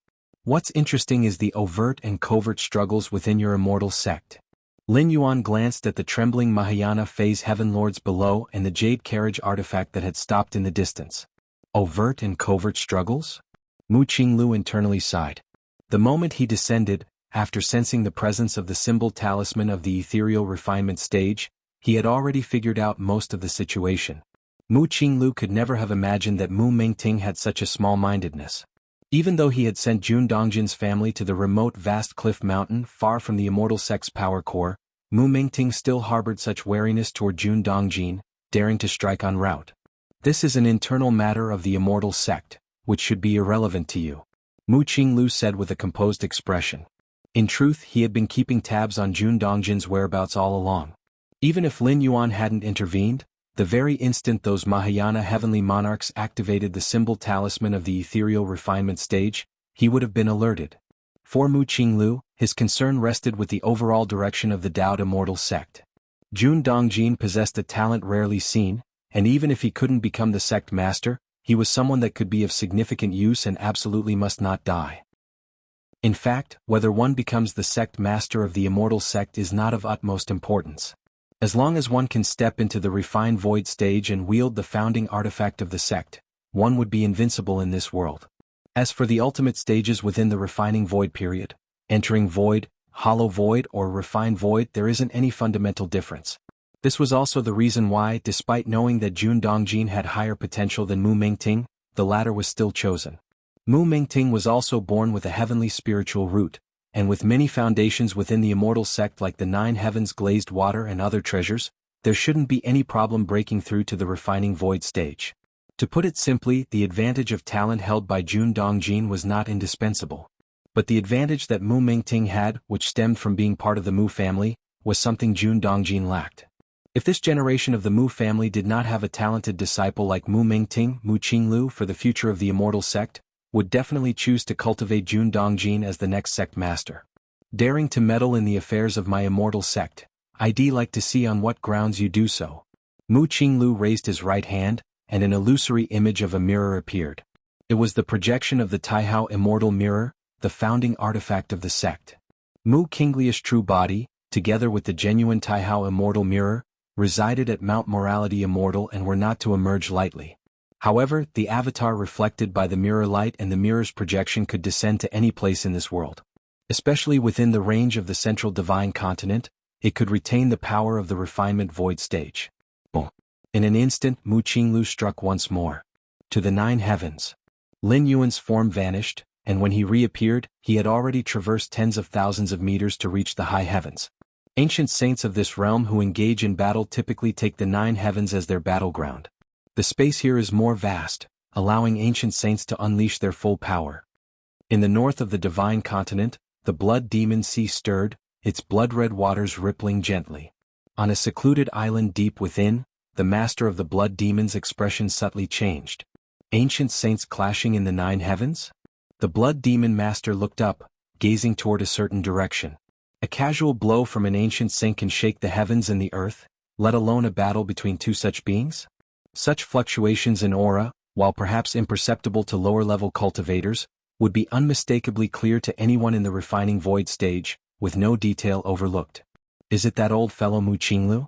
What's interesting is the overt and covert struggles within your immortal sect. Lin Yuan glanced at the trembling Mahayana phase heaven lords below and the jade carriage artifact that had stopped in the distance. Overt and covert struggles? Mu Qinglu internally sighed. The moment he descended, after sensing the presence of the symbol talisman of the ethereal refinement stage, he had already figured out most of the situation. Mu Qinglu could never have imagined that Mu Mengting had such a small-mindedness. Even though he had sent Jun Dongjin's family to the remote Vast Cliff Mountain far from the immortal sect's power core, Mu Mengting still harbored such wariness toward Jun Dongjin, daring to strike en route. This is an internal matter of the immortal sect, which should be irrelevant to you, Mu Qinglu said with a composed expression. In truth, he had been keeping tabs on Jun Dongjin's whereabouts all along. Even if Lin Yuan hadn't intervened, the very instant those Mahayana heavenly monarchs activated the symbol talisman of the ethereal refinement stage, he would have been alerted. For Mu Qinglu, his concern rested with the overall direction of the Daoed immortal sect. Jun Dongjin possessed a talent rarely seen, and even if he couldn't become the sect master, he was someone that could be of significant use and absolutely must not die. In fact, whether one becomes the sect master of the immortal sect is not of utmost importance. As long as one can step into the refined void stage and wield the founding artifact of the sect, one would be invincible in this world. As for the ultimate stages within the refining void period, entering void, hollow void or refined void, there isn't any fundamental difference. This was also the reason why, despite knowing that Jun Dongjin had higher potential than Mu Mengting, the latter was still chosen. Mu Mengting was also born with a heavenly spiritual root, and with many foundations within the immortal sect like the 9 heavens glazed water and other treasures, there shouldn't be any problem breaking through to the refining void stage. To put it simply, the advantage of talent held by Jun Dongjin was not indispensable. But the advantage that Mu Mengting had, which stemmed from being part of the Mu family, was something Jun Dongjin lacked. If this generation of the Mu family did not have a talented disciple like Mu Mengting, Mu Qinglu for the future of the immortal sect, would definitely choose to cultivate Jun Dongjin as the next sect master. Daring to meddle in the affairs of my immortal sect, I'd like to see on what grounds you do so. Mu Qinglu raised his right hand, and an illusory image of a mirror appeared. It was the projection of the Taihao Immortal Mirror, the founding artifact of the sect. Mu Qinglia's true body, together with the genuine Taihao Immortal Mirror, resided at Mount Morality Immortal and were not to emerge lightly. However, the avatar reflected by the mirror light and the mirror's projection could descend to any place in this world. Especially within the range of the central divine continent, it could retain the power of the refinement void stage. Boom. In an instant, Mu Qinglu struck once more. To the 9 heavens. Lin Yuan's form vanished, and when he reappeared, he had already traversed tens of thousands of meters to reach the high heavens. Ancient saints of this realm who engage in battle typically take the 9 heavens as their battleground. The space here is more vast, allowing ancient saints to unleash their full power. In the north of the divine continent, the blood demon sea stirred, its blood-red waters rippling gently. On a secluded island deep within, the master of the blood demon's expression subtly changed. Ancient saints clashing in the 9 heavens? The blood demon master looked up, gazing toward a certain direction. A casual blow from an ancient saint can shake the heavens and the earth, let alone a battle between two such beings? Such fluctuations in aura, while perhaps imperceptible to lower-level cultivators, would be unmistakably clear to anyone in the refining void stage, with no detail overlooked. Is it that old fellow Mu Qinglu?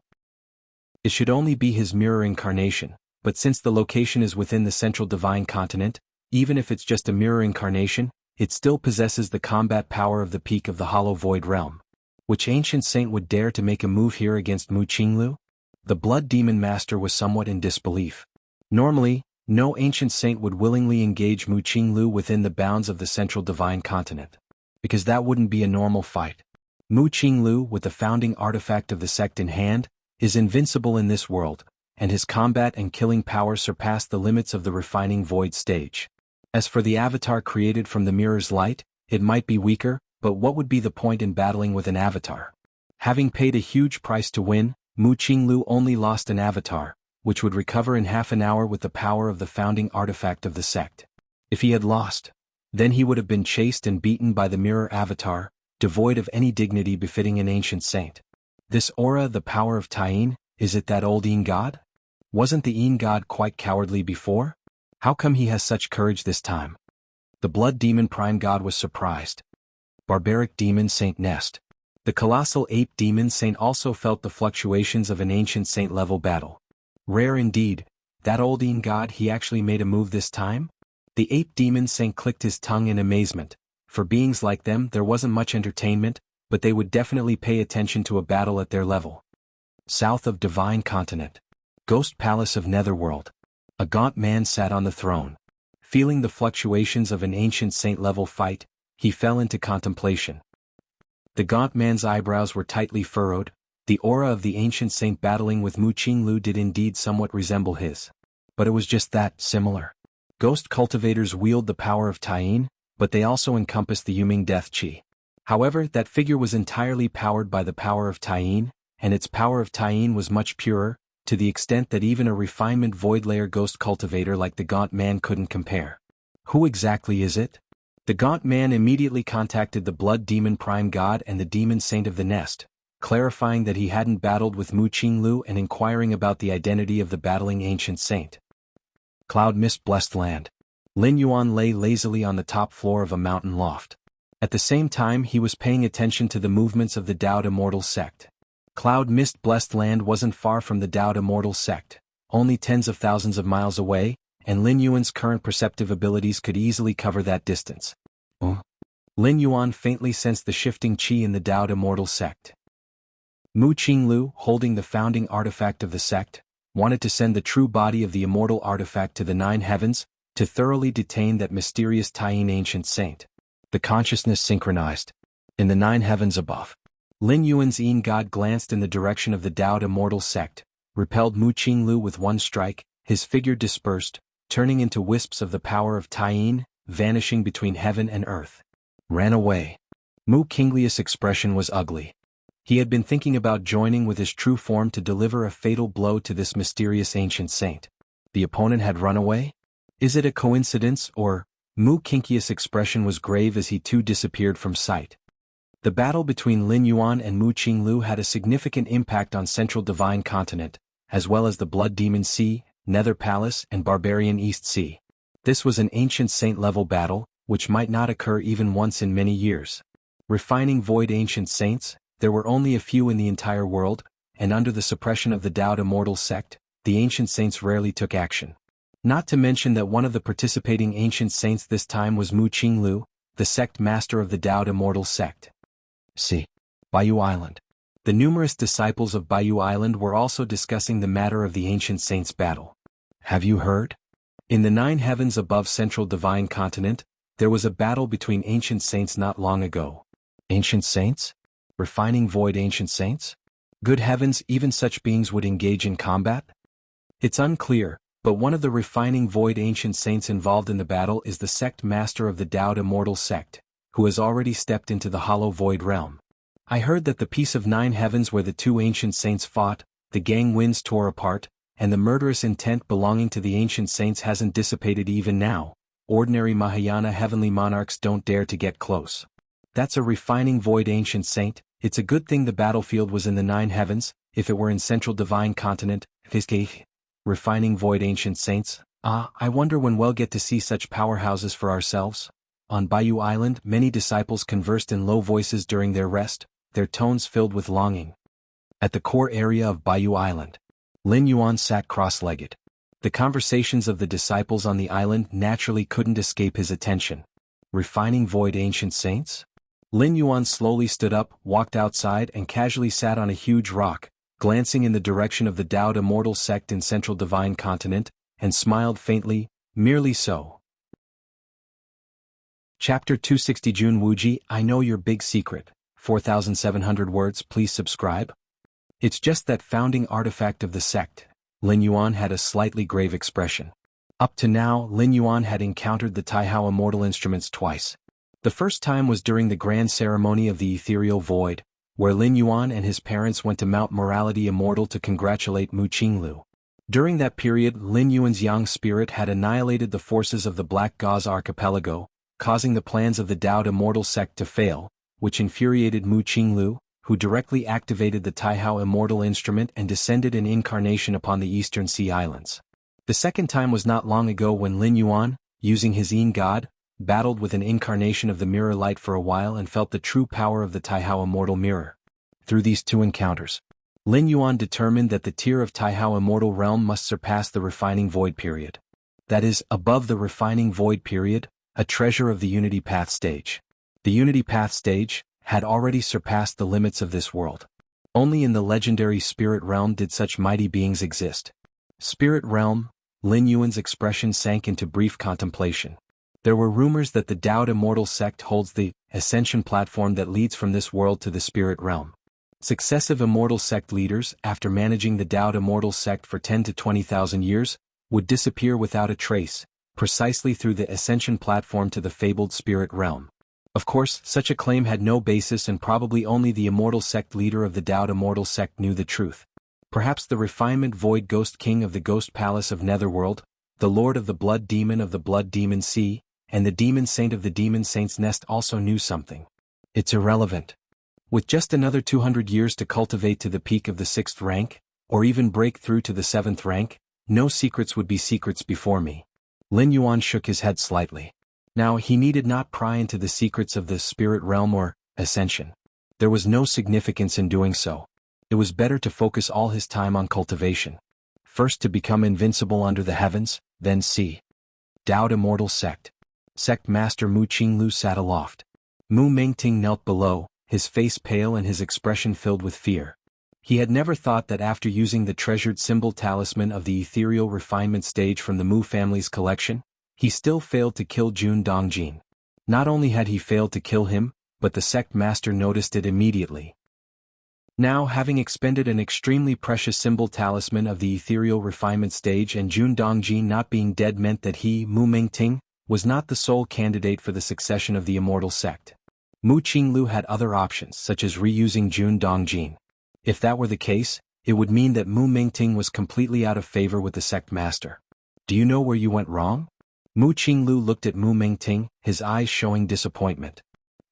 It should only be his mirror incarnation, but since the location is within the central divine continent, even if it's just a mirror incarnation, it still possesses the combat power of the peak of the hollow void realm. Which ancient saint would dare to make a move here against Mu Qinglu? The blood demon master was somewhat in disbelief. Normally, no ancient saint would willingly engage Mu Qinglu within the bounds of the central divine continent. Because that wouldn't be a normal fight. Mu Qinglu, with the founding artifact of the sect in hand, is invincible in this world, and his combat and killing power surpass the limits of the refining void stage. As for the avatar created from the mirror's light, it might be weaker, but what would be the point in battling with an avatar? Having paid a huge price to win, Mu Qinglu only lost an avatar, which would recover in half an hour with the power of the founding artifact of the sect. If he had lost, then he would have been chased and beaten by the mirror avatar, devoid of any dignity befitting an ancient saint. This aura, the power of Taiyin, is it that old Yin god? Wasn't the Yin god quite cowardly before? How come he has such courage this time? The blood demon prime god was surprised. Barbaric demon Saint Nest. The colossal ape demon saint also felt the fluctuations of an ancient saint-level battle. Rare indeed, that old Yin god, he actually made a move this time? The ape demon saint clicked his tongue in amazement. For beings like them there wasn't much entertainment, but they would definitely pay attention to a battle at their level. South of Divine Continent. Ghost Palace of Netherworld. A gaunt man sat on the throne. Feeling the fluctuations of an ancient saint-level fight, he fell into contemplation. The gaunt man's eyebrows were tightly furrowed. The aura of the ancient saint battling with Mu Qinglu did indeed somewhat resemble his. But it was just that, similar. Ghost cultivators wield the power of Taiyin, but they also encompass the Yuming Death Qi. However, that figure was entirely powered by the power of Taiyin, and its power of Taiyin was much purer, to the extent that even a refinement void layer ghost cultivator like the gaunt man couldn't compare. Who exactly is it? The gaunt man immediately contacted the blood demon prime god and the demon saint of the nest, clarifying that he hadn't battled with Mu Qinglu and inquiring about the identity of the battling ancient saint. Cloud Mist Blessed Land. Lin Yuan lay lazily on the top floor of a mountain loft. At the same time he was paying attention to the movements of the Dao Immortal sect. Cloud Mist Blessed Land wasn't far from the Dao Immortal sect, only tens of thousands of miles away, and Lin Yuan's current perceptive abilities could easily cover that distance. Lin Yuan faintly sensed the shifting qi in the Dao Immortal sect. Mu Qinglu, holding the founding artifact of the sect, wanted to send the true body of the immortal artifact to the 9 heavens, to thoroughly detain that mysterious Taiyin ancient saint. The consciousness synchronized. In the 9 heavens above. Lin Yuan's Yin god glanced in the direction of the Dao Immortal sect, repelled Mu Qinglu with one strike, his figure dispersed, turning into wisps of the power of Taiyin, vanishing between heaven and earth. Ran away. Mu Qinglia's expression was ugly. He had been thinking about joining with his true form to deliver a fatal blow to this mysterious ancient saint. The opponent had run away? Is it a coincidence, or? Mu Qinglia's expression was grave as he too disappeared from sight. The battle between Lin Yuan and Mu Qinglu had a significant impact on Central Divine Continent, as well as the Blood Demon Sea, Nether Palace and Barbarian East Sea. This was an ancient saint-level battle, which might not occur even once in many years. Refining Void Ancient Saints, there were only a few in the entire world, and under the suppression of the Dao Immortal sect, the ancient saints rarely took action. Not to mention that one of the participating ancient saints this time was Mu Qinglu, the sect master of the Dao Immortal sect. See. Bayou Island. The numerous disciples of Bayou Island were also discussing the matter of the ancient saints' battle. Have you heard? In the 9 heavens above Central Divine Continent, there was a battle between ancient saints not long ago. Ancient saints? Refining Void Ancient Saints? Good heavens, even such beings would engage in combat? It's unclear, but one of the Refining Void Ancient Saints involved in the battle is the sect master of the Dao Immortal sect, who has already stepped into the Hollow Void realm. I heard that the piece of 9 heavens where the 2 ancient saints fought, the gang winds tore apart, and the murderous intent belonging to the ancient saints hasn't dissipated even now. Ordinary Mahayana heavenly monarchs don't dare to get close. That's a Refining Void Ancient Saint. It's a good thing the battlefield was in the 9 heavens. If it were in Central Divine Continent, Refining Void Ancient Saints, I wonder when we'll get to see such powerhouses for ourselves. On Bayou Island, many disciples conversed in low voices during their rest, their tones filled with longing. At the core area of Bayou Island, Lin Yuan sat cross-legged. The conversations of the disciples on the island naturally couldn't escape his attention. Refining Void Ancient Saints? Lin Yuan slowly stood up, walked outside and casually sat on a huge rock, glancing in the direction of the Dao Immortal sect in Central Divine Continent, and smiled faintly, merely so. Chapter 260 Jun Wuji, I know your big secret. 4,700 words, please subscribe. It's just that founding artifact of the sect. Lin Yuan had a slightly grave expression. Up to now, Lin Yuan had encountered the Taihao Immortal instruments twice. The first time was during the grand ceremony of the Ethereal Void, where Lin Yuan and his parents went to Mount Morality Immortal to congratulate Mu Qinglu. During that period, Lin Yuan's yang spirit had annihilated the forces of the Black Gauze Archipelago, causing the plans of the Dao Immortal sect to fail, which infuriated Mu Qinglu, who directly activated the Taihao Immortal instrument and descended in incarnation upon the Eastern Sea Islands. The second time was not long ago when Lin Yuan, using his Yin God, battled with an incarnation of the Mirror Light for a while and felt the true power of the Taihao Immortal Mirror. Through these 2 encounters, Lin Yuan determined that the tier of Taihao Immortal Realm must surpass the Refining Void period. That is, above the Refining Void period, a treasure of the Unity Path stage. The Unity Path stage had already surpassed the limits of this world. Only in the legendary Spirit Realm did such mighty beings exist. Spirit Realm, Lin Yuan's expression sank into brief contemplation. There were rumors that the Dao Immortal sect holds the ascension platform that leads from this world to the Spirit Realm. Successive Immortal sect leaders, after managing the Dao Immortal sect for 10 to 20,000 years, would disappear without a trace, precisely through the ascension platform to the fabled Spirit Realm. Of course, such a claim had no basis and probably only the Immortal sect leader of the Dao Immortal sect knew the truth. Perhaps the Refinement Void Ghost King of the Ghost Palace of Netherworld, the Lord of the Blood Demon of the Blood Demon Sea, and the Demon Saint of the Demon Saint's Nest also knew something. It's irrelevant. With just another 200 years to cultivate to the peak of the 6th rank, or even break through to the 7th rank, no secrets would be secrets before me. Lin Yuan shook his head slightly. Now he needed not pry into the secrets of the Spirit Realm or ascension. There was no significance in doing so. It was better to focus all his time on cultivation. First to become invincible under the heavens, then see. Dao Immortal Sect. Sect Master Mu Qinglu sat aloft. Mu Mengting knelt below, his face pale and his expression filled with fear. He had never thought that after using the treasured symbol talisman of the ethereal refinement stage from the Mu family's collection, he still failed to kill Jun Dongjin. Not only had he failed to kill him, but the sect master noticed it immediately. Now, having expended an extremely precious symbol talisman of the ethereal refinement stage and Jun Dongjin not being dead meant that he, Mu Mengting, was not the sole candidate for the succession of the immortal sect. Mu Qinglu had other options such as reusing Jun Dongjin. If that were the case, it would mean that Mu Mengting was completely out of favor with the sect master. Do you know where you went wrong? Mu Qinglu looked at Mu Mengting, his eyes showing disappointment.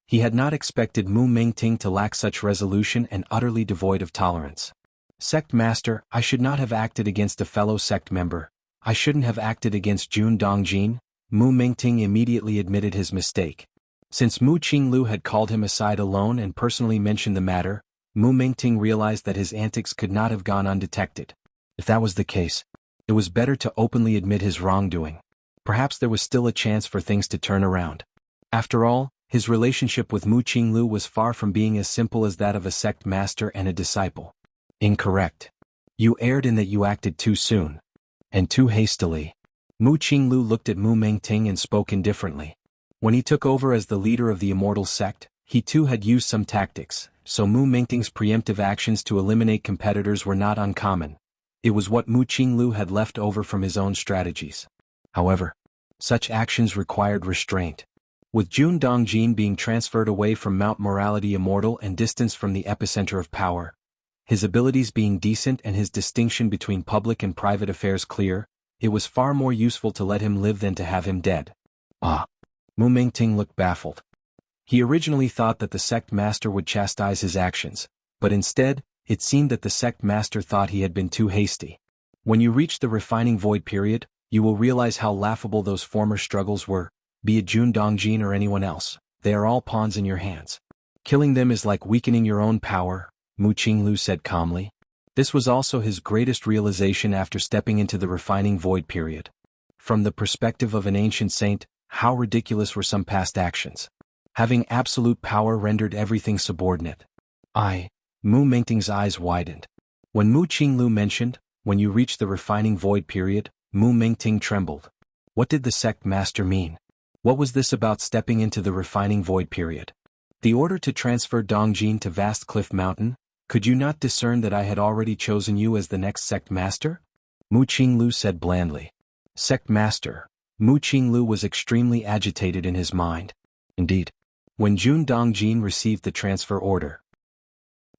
He had not expected Mu Mengting to lack such resolution and utterly devoid of tolerance. Sect Master, I should not have acted against a fellow sect member. I shouldn't have acted against Jun Dongjin. Mu Mingting immediately admitted his mistake. Since Mu Qinglu had called him aside alone and personally mentioned the matter, Mu Mingting realized that his antics could not have gone undetected. If that was the case, it was better to openly admit his wrongdoing. Perhaps there was still a chance for things to turn around. After all, his relationship with Mu Qinglu was far from being as simple as that of a sect master and a disciple. Incorrect. You erred in that you acted too soon. And too hastily. Mu Qinglu looked at Mu Mingting and spoke indifferently. When he took over as the leader of the immortal sect, he too had used some tactics, so Mu Mingting's preemptive actions to eliminate competitors were not uncommon. It was what Mu Qinglu had left over from his own strategies. However, such actions required restraint. With Jun Dongjin being transferred away from Mount Morality Immortal and distanced from the epicenter of power, his abilities being decent and his distinction between public and private affairs clear, it was far more useful to let him live than to have him dead. Mu Mingting looked baffled. He originally thought that the sect master would chastise his actions, but instead, it seemed that the sect master thought he had been too hasty. When you reach the refining void period, you will realize how laughable those former struggles were, be it Jun Dongjin or anyone else. They are all pawns in your hands. Killing them is like weakening your own power, Mu Qinglu said calmly. This was also his greatest realization after stepping into the refining void period. From the perspective of an ancient saint, how ridiculous were some past actions. Having absolute power rendered everything subordinate. Mu Mingting's eyes widened. When Mu Qinglu mentioned, when you reach the refining void period, Mu Mingting trembled. What did the sect master mean? What was this about stepping into the refining void period? The order to transfer Dongjin to Vast Cliff Mountain? Could you not discern that I had already chosen you as the next sect master? Mu Qinglu said blandly. Sect master. Mu Qinglu was extremely agitated in his mind. Indeed, when Jun Dongjin received the transfer order,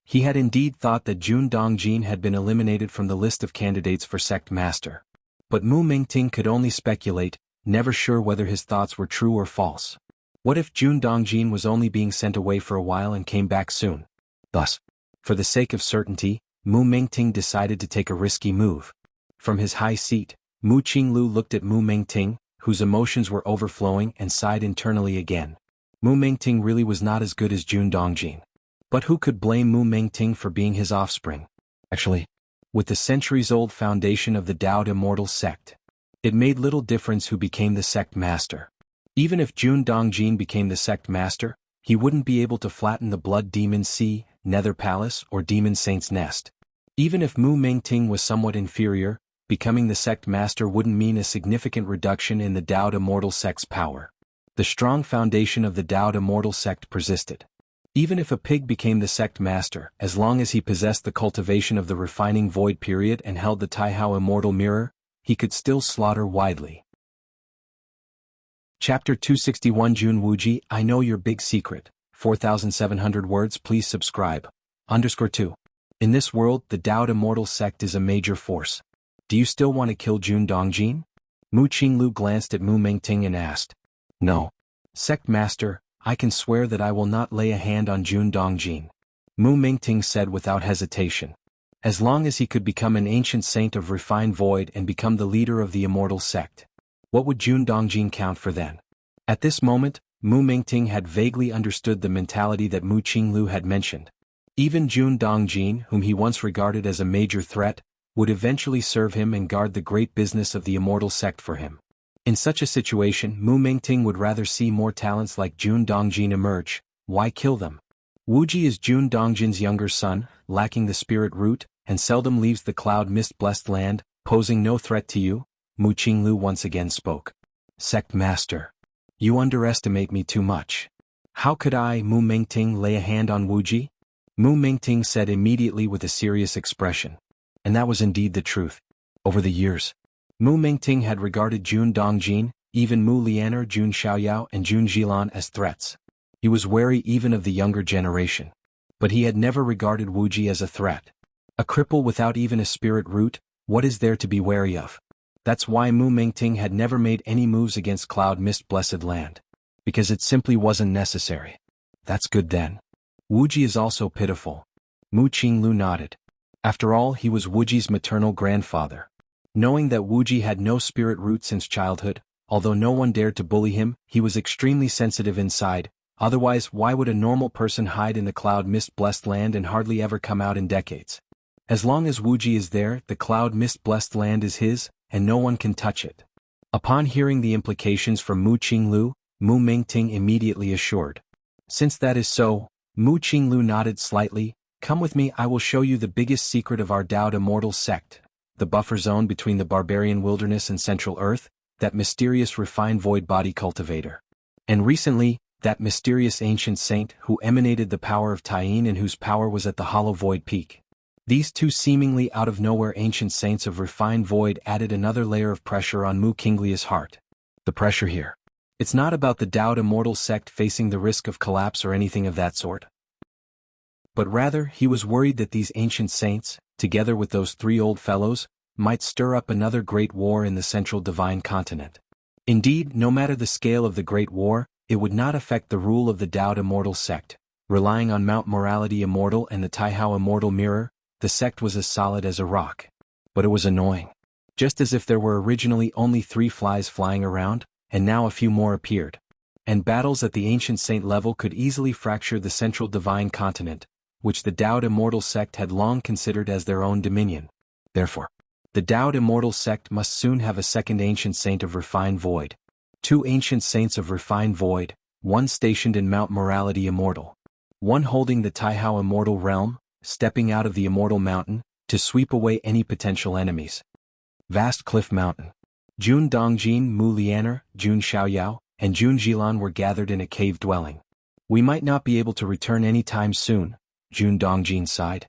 he had indeed thought that Jun Dongjin had been eliminated from the list of candidates for sect master. But Mu Mingting could only speculate, never sure whether his thoughts were true or false. What if Jun Dongjin was only being sent away for a while and came back soon? Thus, for the sake of certainty, Mu Mingting decided to take a risky move. From his high seat, Mu Qinglu looked at Mu Mingting, whose emotions were overflowing, and sighed internally again. Mu Mingting really was not as good as Jun Dongjin. But who could blame Mu Mingting for being his offspring? Actually, with the centuries-old foundation of the Taoed Immortal sect, it made little difference who became the sect master. Even if Jun Dongjin became the sect master, he wouldn't be able to flatten the Blood Demon Sea, Nether Palace, or Demon Saint's Nest. Even if Mu Mingting was somewhat inferior, becoming the sect master wouldn't mean a significant reduction in the Taoed Immortal sect's power. The strong foundation of the Taoed Immortal sect persisted. Even if a pig became the sect master, as long as he possessed the cultivation of the refining void period and held the Taihao Immortal Mirror, he could still slaughter widely. Chapter 261 Jun Wuji, I know your big secret. 4,700 words. Please subscribe. _2. In this world, the Taoed Immortal sect is a major force. Do you still want to kill Jun Dongjin? Mu Qinglu glanced at Mu Mingting and asked. No. Sect master, I can swear that I will not lay a hand on Jun Dongjin. Mu Mingting said without hesitation. As long as he could become an ancient saint of refined void and become the leader of the immortal sect. What would Jun Dongjin count for then? At this moment, Mu Mingting had vaguely understood the mentality that Mu Qinglu had mentioned. Even Jun Dongjin, whom he once regarded as a major threat, would eventually serve him and guard the great business of the immortal sect for him. In such a situation, Mu Mingting would rather see more talents like Jun Dongjin emerge. Why kill them? Wuji is Jun Dongjin's younger son, lacking the spirit root, and seldom leaves the cloud mist-blessed land, posing no threat to you. Mu Qinglu once again spoke. Sect master. You underestimate me too much. How could I, Mu Mingting, lay a hand on Wuji? Mu Mingting said immediately with a serious expression. And that was indeed the truth. Over the years, Mu Mingting had regarded Jun Dongjin, even Mu Lianer, Jun Xiaoyao and Jun Jilan as threats. He was wary even of the younger generation. But he had never regarded Wuji as a threat. A cripple without even a spirit root, what is there to be wary of? That's why Mu Mingting had never made any moves against Cloud Mist Blessed Land. Because it simply wasn't necessary. That's good then. Wuji is also pitiful. Mu Qinglu nodded. After all, he was Wuji's maternal grandfather. Knowing that Wuji had no spirit root since childhood, although no one dared to bully him, he was extremely sensitive inside. Otherwise, why would a normal person hide in the cloud mist-blessed land and hardly ever come out in decades? As long as Wuji is there, the cloud mist-blessed land is his, and no one can touch it. Upon hearing the implications from Mu Qinglu, Mu Mingting immediately assured. Since that is so, Mu Qinglu nodded slightly. Come with me, I will show you the biggest secret of our Dao Immortal sect, the buffer zone between the barbarian wilderness and Central Earth, that mysterious refined void body cultivator. And recently, that mysterious ancient saint who emanated the power of Taiyin and whose power was at the hollow void peak. These two seemingly out-of-nowhere ancient saints of refined void added another layer of pressure on Mu Qinglia's heart. The pressure here. It's not about the Dao Immortal sect facing the risk of collapse or anything of that sort. But rather, he was worried that these ancient saints, together with those three old fellows, might stir up another great war in the central divine continent. Indeed, no matter the scale of the great war, it would not affect the rule of the Dao Immortal sect. Relying on Mount Morality Immortal and the Taihao Immortal Mirror, the sect was as solid as a rock. But it was annoying. Just as if there were originally only 3 flies flying around, and now a few more appeared. And battles at the ancient saint level could easily fracture the central divine continent, which the Dao Immortal sect had long considered as their own dominion. Therefore, the Dao Immortal sect must soon have a second ancient saint of refined void. 2 ancient saints of refined void, one stationed in Mount Morality Immortal. One holding the Taihao Immortal Realm, stepping out of the Immortal Mountain, to sweep away any potential enemies. Vast Cliff Mountain. Jun Dongjin, Mu Lianer, Jun Xiaoyao, and Jun Jilan were gathered in a cave dwelling. We might not be able to return any time soon, Jun Dongjin sighed.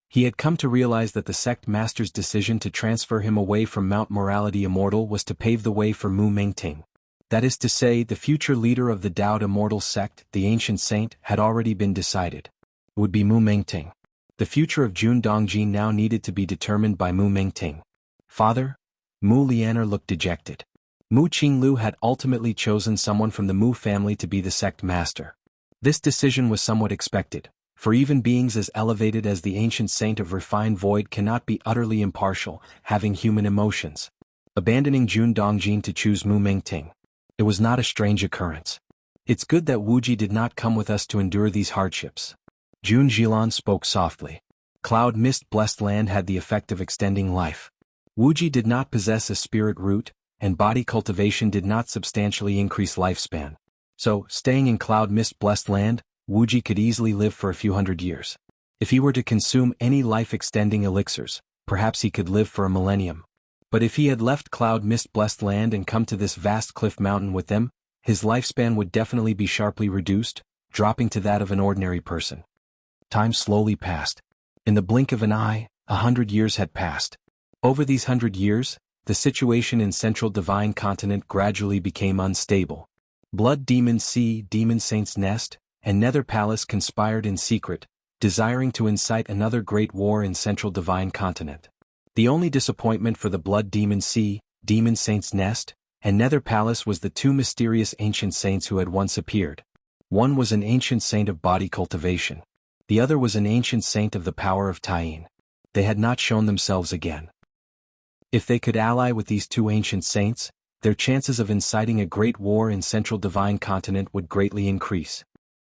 He had come to realize that the sect master's decision to transfer him away from Mount Morality Immortal was to pave the way for Mu Mingting. That is to say, the future leader of the Dao Immortal sect, the ancient saint, had already been decided. It would be Mu Mingting. The future of Jun Dongjin now needed to be determined by Mu Mingting. Father? Mu Lianer looked dejected. Mu Qinglu had ultimately chosen someone from the Mu family to be the sect master. This decision was somewhat expected, for even beings as elevated as the ancient saint of refined void cannot be utterly impartial, having human emotions. Abandoning Jun Dongjin to choose Mu Mingting. It was not a strange occurrence. It's good that Wuji did not come with us to endure these hardships. Jun Jilan spoke softly. Cloud mist-blessed land had the effect of extending life. Wuji did not possess a spirit root, and body cultivation did not substantially increase lifespan. So, staying in cloud mist-blessed land, Wuji could easily live for a few hundred years. If he were to consume any life-extending elixirs, perhaps he could live for a millennium. But if he had left cloud mist-blessed land and come to this vast cliff mountain with them, his lifespan would definitely be sharply reduced, dropping to that of an ordinary person. Time slowly passed. In the blink of an eye, 100 years had passed. Over these 100 years, the situation in Central Divine Continent gradually became unstable. Blood Demon Sea, Demon Saint's Nest, and Nether Palace conspired in secret, desiring to incite another great war in Central Divine Continent. The only disappointment for the Blood Demon Sea, Demon Saint's Nest, and Nether Palace was the 2 mysterious ancient saints who had once appeared. One was an ancient saint of body cultivation. The other was an ancient saint of the power of Taiyin. They had not shown themselves again. If they could ally with these 2 ancient saints, their chances of inciting a great war in Central Divine Continent would greatly increase.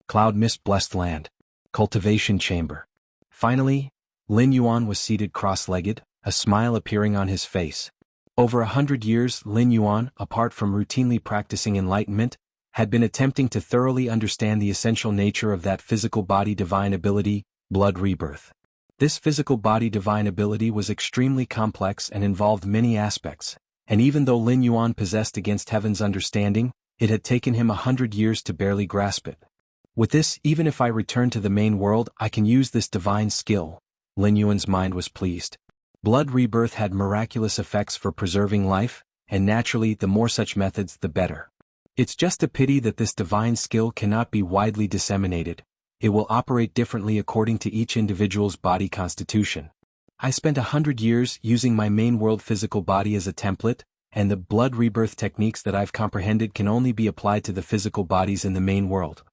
Cloud mist-blessed land. Cultivation chamber. Finally, Lin Yuan was seated cross-legged, a smile appearing on his face. Over 100 years, Lin Yuan, apart from routinely practicing enlightenment, had been attempting to thoroughly understand the essential nature of that physical body divine ability, blood rebirth. This physical body divine ability was extremely complex and involved many aspects, and even though Lin Yuan possessed against heaven's understanding, it had taken him 100 years to barely grasp it. With this, even if I return to the main world, I can use this divine skill. Lin Yuan's mind was pleased. Blood rebirth had miraculous effects for preserving life, and naturally the more such methods the better. It's just a pity that this divine skill cannot be widely disseminated. It will operate differently according to each individual's body constitution. I spent 100 years using my main world physical body as a template, and the blood rebirth techniques that I've comprehended can only be applied to the physical bodies in the main world.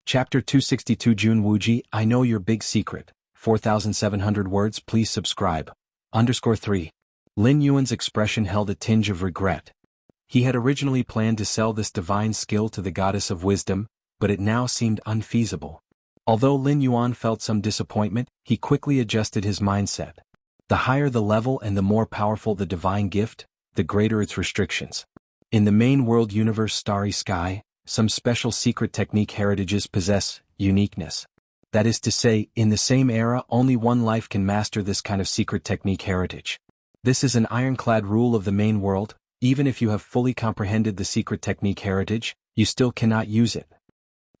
Chapter 262 Jun Wuji, I know your big secret. 4,700 words. Please subscribe. _3. Lin Yuan's expression held a tinge of regret. He had originally planned to sell this divine skill to the goddess of wisdom, but it now seemed unfeasible. Although Lin Yuan felt some disappointment, he quickly adjusted his mindset. The higher the level and the more powerful the divine gift, the greater its restrictions. In the main world universe Starry Sky, some special secret technique heritages possess uniqueness. That is to say, in the same era only one life can master this kind of secret technique heritage. This is an ironclad rule of the main world. Even if you have fully comprehended the secret technique heritage, you still cannot use it.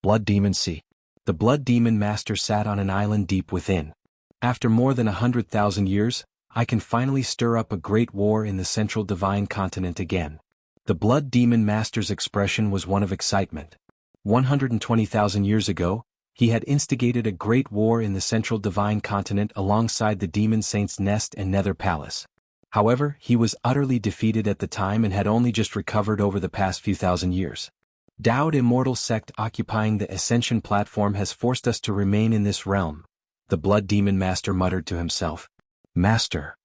Blood Demon Sea. The Blood Demon Master sat on an island deep within. After more than 100,000 years, I can finally stir up a great war in the central divine continent again. The Blood Demon Master's expression was one of excitement. 120,000 years ago, he had instigated a great war in the central divine continent alongside the Demon Saint's Nest and Nether Palace. However, he was utterly defeated at the time and had only just recovered over the past few thousand years. Dowd Immortal Sect occupying the Ascension platform has forced us to remain in this realm, the Blood Demon Master muttered to himself. Master.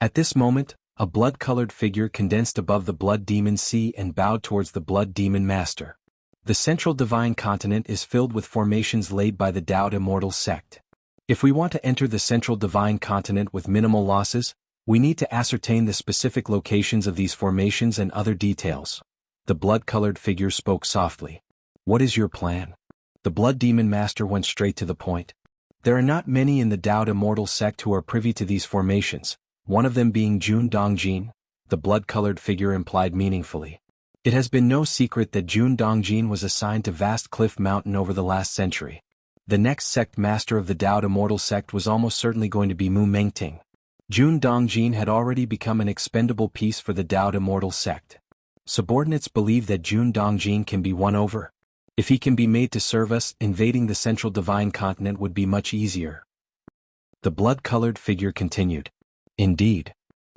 At this moment, a blood-colored figure condensed above the Blood Demon Sea and bowed towards the Blood Demon Master. The central divine continent is filled with formations laid by the Dowd Immortal Sect. If we want to enter the central divine continent with minimal losses, we need to ascertain the specific locations of these formations and other details. The blood-colored figure spoke softly. What is your plan? The Blood Demon Master went straight to the point. There are not many in the Dowd Immortal Sect who are privy to these formations, one of them being Jun Dongjin, the blood-colored figure implied meaningfully. It has been no secret that Jun Dongjin was assigned to Vast Cliff Mountain over the last century. The next sect master of the Dowd Immortal Sect was almost certainly going to be Mu Mengting. Jun Dongjin had already become an expendable piece for the Dowd Immortal Sect. Subordinates believe that Jun Dongjin can be won over. If he can be made to serve us, invading the central divine continent would be much easier. The blood-colored figure continued. Indeed.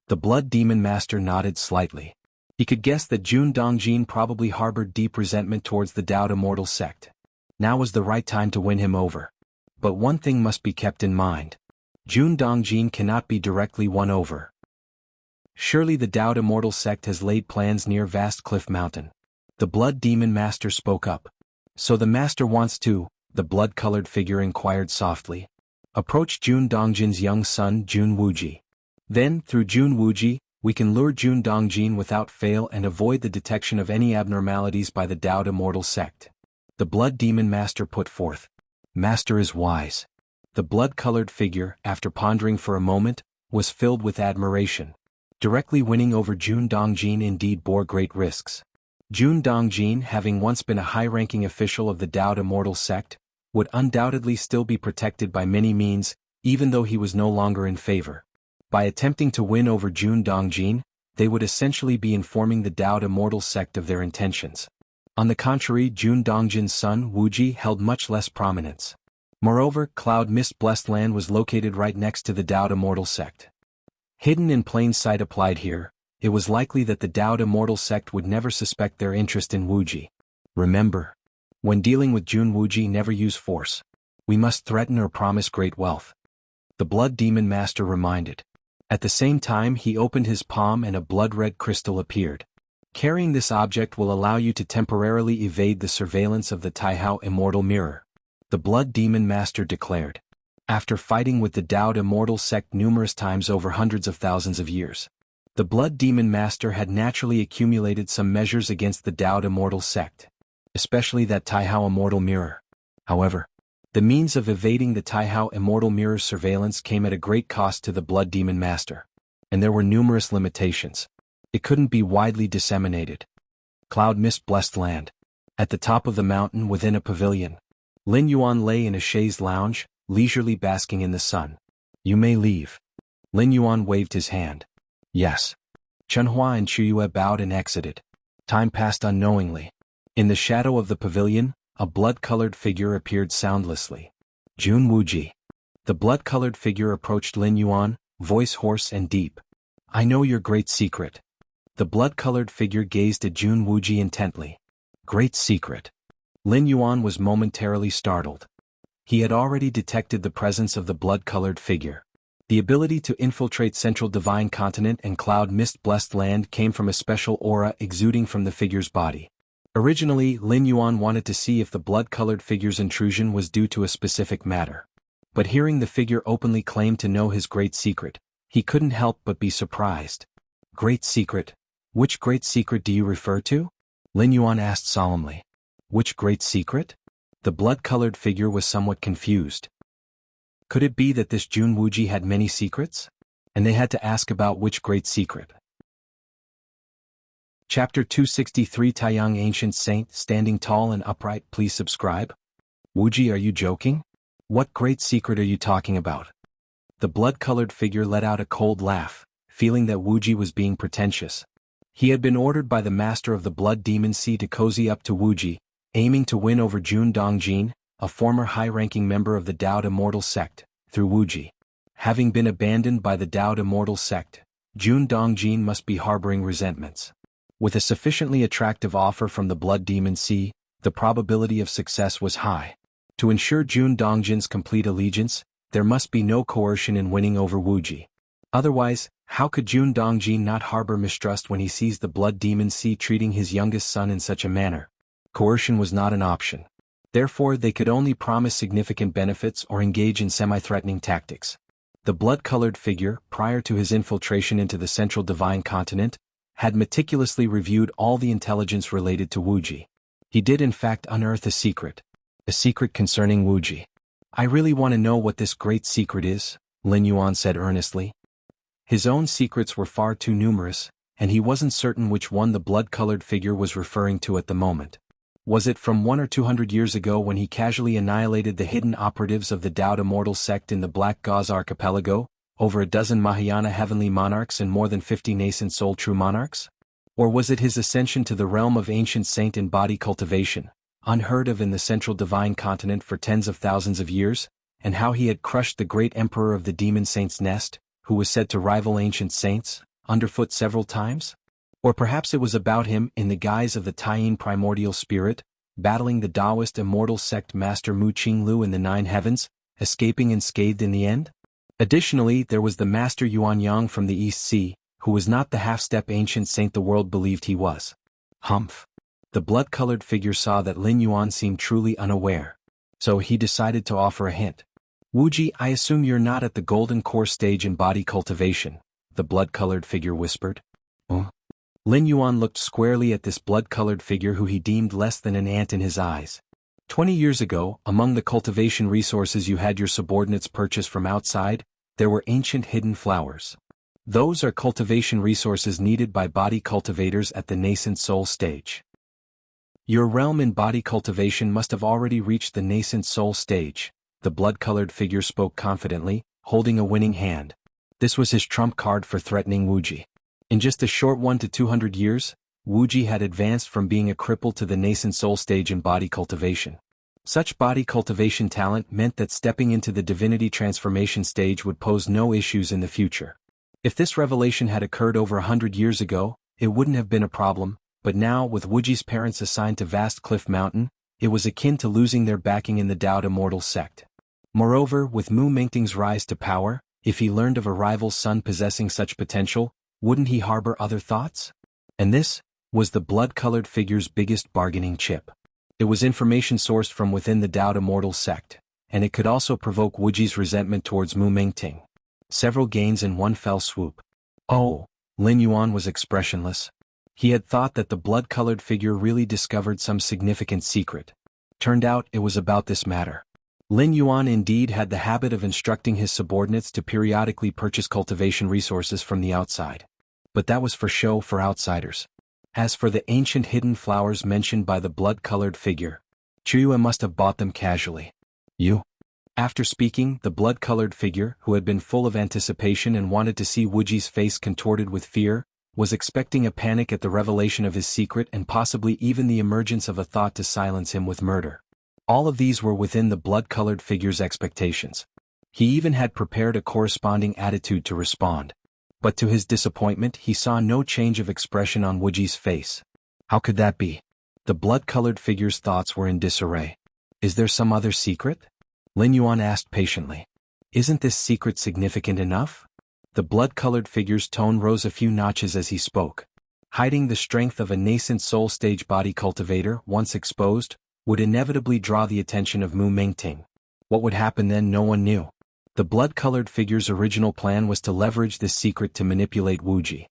The Blood Demon Master nodded slightly. He could guess that Jun Dongjin probably harbored deep resentment towards the Dowd Immortal Sect. Now was the right time to win him over. But one thing must be kept in mind. Jun Dongjin cannot be directly won over. Surely the Dowd Immortal Sect has laid plans near Vast Cliff Mountain. The Blood Demon Master spoke up. So the Master wants to, the blood-colored figure inquired softly. Approach Jun Dongjin's young son Jun Wuji. Then, through Jun Wuji, we can lure Jun Dongjin without fail and avoid the detection of any abnormalities by the Dowd Immortal Sect. The Blood Demon Master put forth. Master is wise. The blood-colored figure, after pondering for a moment, was filled with admiration. Directly winning over Jun Dongjin indeed bore great risks. Jun Dongjin, having once been a high-ranking official of the Dowd Immortal Sect, would undoubtedly still be protected by many means, even though he was no longer in favor. By attempting to win over Jun Dongjin, they would essentially be informing the Dowd Immortal Sect of their intentions. On the contrary, Jun Dongjin's son Wuji held much less prominence. Moreover, Cloud Mist Blessed Land was located right next to the Dowd Immortal Sect. Hidden in plain sight applied here, it was likely that the Dowd Immortal Sect would never suspect their interest in Wuji. Remember, when dealing with Jun Wuji, never use force. We must threaten or promise great wealth. The Blood Demon Master reminded. At the same time he opened his palm and a blood-red crystal appeared. Carrying this object will allow you to temporarily evade the surveillance of the Taihao Immortal Mirror. The Blood Demon Master declared. After fighting with the Dowd Immortal Sect numerous times over hundreds of thousands of years, the Blood Demon Master had naturally accumulated some measures against the Dowd Immortal Sect, especially that Taihao Immortal Mirror. However, the means of evading the Taihao Immortal Mirror's surveillance came at a great cost to the Blood Demon Master, and there were numerous limitations. It couldn't be widely disseminated. Cloud Mist Blessed Land. At the top of the mountain within a pavilion, Lin Yuan lay in a chaise lounge, leisurely basking in the sun. You may leave. Lin Yuan waved his hand. Yes. Chunhua and Chuyue bowed and exited. Time passed unknowingly. In the shadow of the pavilion, a blood-colored figure appeared soundlessly. Jun Wuji. The blood-colored figure approached Lin Yuan, voice hoarse and deep. I know your great secret. The blood-colored figure gazed at Jun Wuji intently. Great secret. Lin Yuan was momentarily startled. He had already detected the presence of the blood-colored figure. The ability to infiltrate Central Divine Continent and Cloud Mist-blessed land came from a special aura exuding from the figure's body. Originally, Lin Yuan wanted to see if the blood-colored figure's intrusion was due to a specific matter. But hearing the figure openly claim to know his great secret, he couldn't help but be surprised. Great secret? Which great secret do you refer to? Lin Yuan asked solemnly. Which great secret? The blood-colored figure was somewhat confused. Could it be that this Jun Wuji had many secrets? And they had to ask about which great secret? Chapter 263 Taiyang Ancient Saint, Standing Tall and Upright. Please subscribe. Wuji, are you joking? What great secret are you talking about? The blood-colored figure let out a cold laugh, feeling that Wuji was being pretentious. He had been ordered by the master of the Blood Demon Sea to cozy up to Wuji, aiming to win over Jun Dongjin, a former high-ranking member of the Dao Immortal sect, through Wuji. Having been abandoned by the Dao Immortal sect, Jun Dongjin must be harboring resentments. With a sufficiently attractive offer from the Blood Demon Sea, the probability of success was high. To ensure Jun Dongjin's complete allegiance, there must be no coercion in winning over Wuji. Otherwise, how could Jun Dongjin not harbor mistrust when he sees the Blood Demon Sea treating his youngest son in such a manner? Coercion was not an option. Therefore, they could only promise significant benefits or engage in semi-threatening tactics. The blood-colored figure, prior to his infiltration into the Central Divine Continent, had meticulously reviewed all the intelligence related to Wuji. He did in fact unearth a secret concerning Wuji. I really want to know what this great secret is, Lin Yuan said earnestly. His own secrets were far too numerous, and he wasn't certain which one the blood-colored figure was referring to at the moment. Was it from 100 or 200 years ago when he casually annihilated the hidden operatives of the Dao Immortal sect in the Black Gauze Archipelago, over a dozen Mahayana heavenly monarchs and more than 50 nascent soul true monarchs? Or was it his ascension to the realm of ancient saint in body cultivation, unheard of in the Central Divine Continent for tens of thousands of years, and how he had crushed the great emperor of the demon saints' nest, who was said to rival ancient saints, underfoot several times? Or perhaps it was about him in the guise of the Taiyin primordial spirit, battling the Taoist immortal sect master Mu Qinglu in the Nine Heavens, escaping unscathed in the end? Additionally, there was the master Yuanyang from the East Sea, who was not the half-step ancient saint the world believed he was. Humph. The blood-colored figure saw that Lin Yuan seemed truly unaware. So he decided to offer a hint. Wuji, I assume you're not at the golden core stage in body cultivation, the blood-colored figure whispered. Lin Yuan looked squarely at this blood-colored figure who he deemed less than an ant in his eyes. 20 years ago, among the cultivation resources you had your subordinates purchase from outside, there were ancient hidden flowers. Those are cultivation resources needed by body cultivators at the nascent soul stage. Your realm in body cultivation must have already reached the nascent soul stage, the blood-colored figure spoke confidently, holding a winning hand. This was his trump card for threatening Wuji. In just a short 100 to 200 years, Wuji had advanced from being a cripple to the nascent soul stage in body cultivation. Such body cultivation talent meant that stepping into the divinity transformation stage would pose no issues in the future. If this revelation had occurred over 100 years ago, it wouldn't have been a problem, but now with Wuji's parents assigned to Vast Cliff Mountain, it was akin to losing their backing in the Dao Immortal sect. Moreover, with Mu Mengting's rise to power, if he learned of a rival son possessing such potential, wouldn't he harbor other thoughts? And this was the blood-colored figure's biggest bargaining chip. It was information sourced from within the Dao Immortal sect, and it could also provoke Wuji's resentment towards Mu Mengting. Several gains in one fell swoop. Oh, Lin Yuan was expressionless. He had thought that the blood-colored figure really discovered some significant secret. Turned out it was about this matter. Lin Yuan indeed had the habit of instructing his subordinates to periodically purchase cultivation resources from the outside. But that was for show for outsiders. As for the ancient hidden flowers mentioned by the blood-colored figure, Chuyue must have bought them casually. You? After speaking, the blood-colored figure, who had been full of anticipation and wanted to see Wuji's face contorted with fear, was expecting a panic at the revelation of his secret and possibly even the emergence of a thought to silence him with murder. All of these were within the blood-colored figure's expectations. He even had prepared a corresponding attitude to respond. But to his disappointment, he saw no change of expression on Wuji's face. How could that be? The blood-colored figure's thoughts were in disarray. Is there some other secret? Lin Yuan asked patiently. Isn't this secret significant enough? The blood-colored figure's tone rose a few notches as he spoke. Hiding the strength of a nascent soul-stage body cultivator, once exposed, would inevitably draw the attention of Mu Mengting. What would happen then no one knew. The blood-colored figure's original plan was to leverage this secret to manipulate Wuji.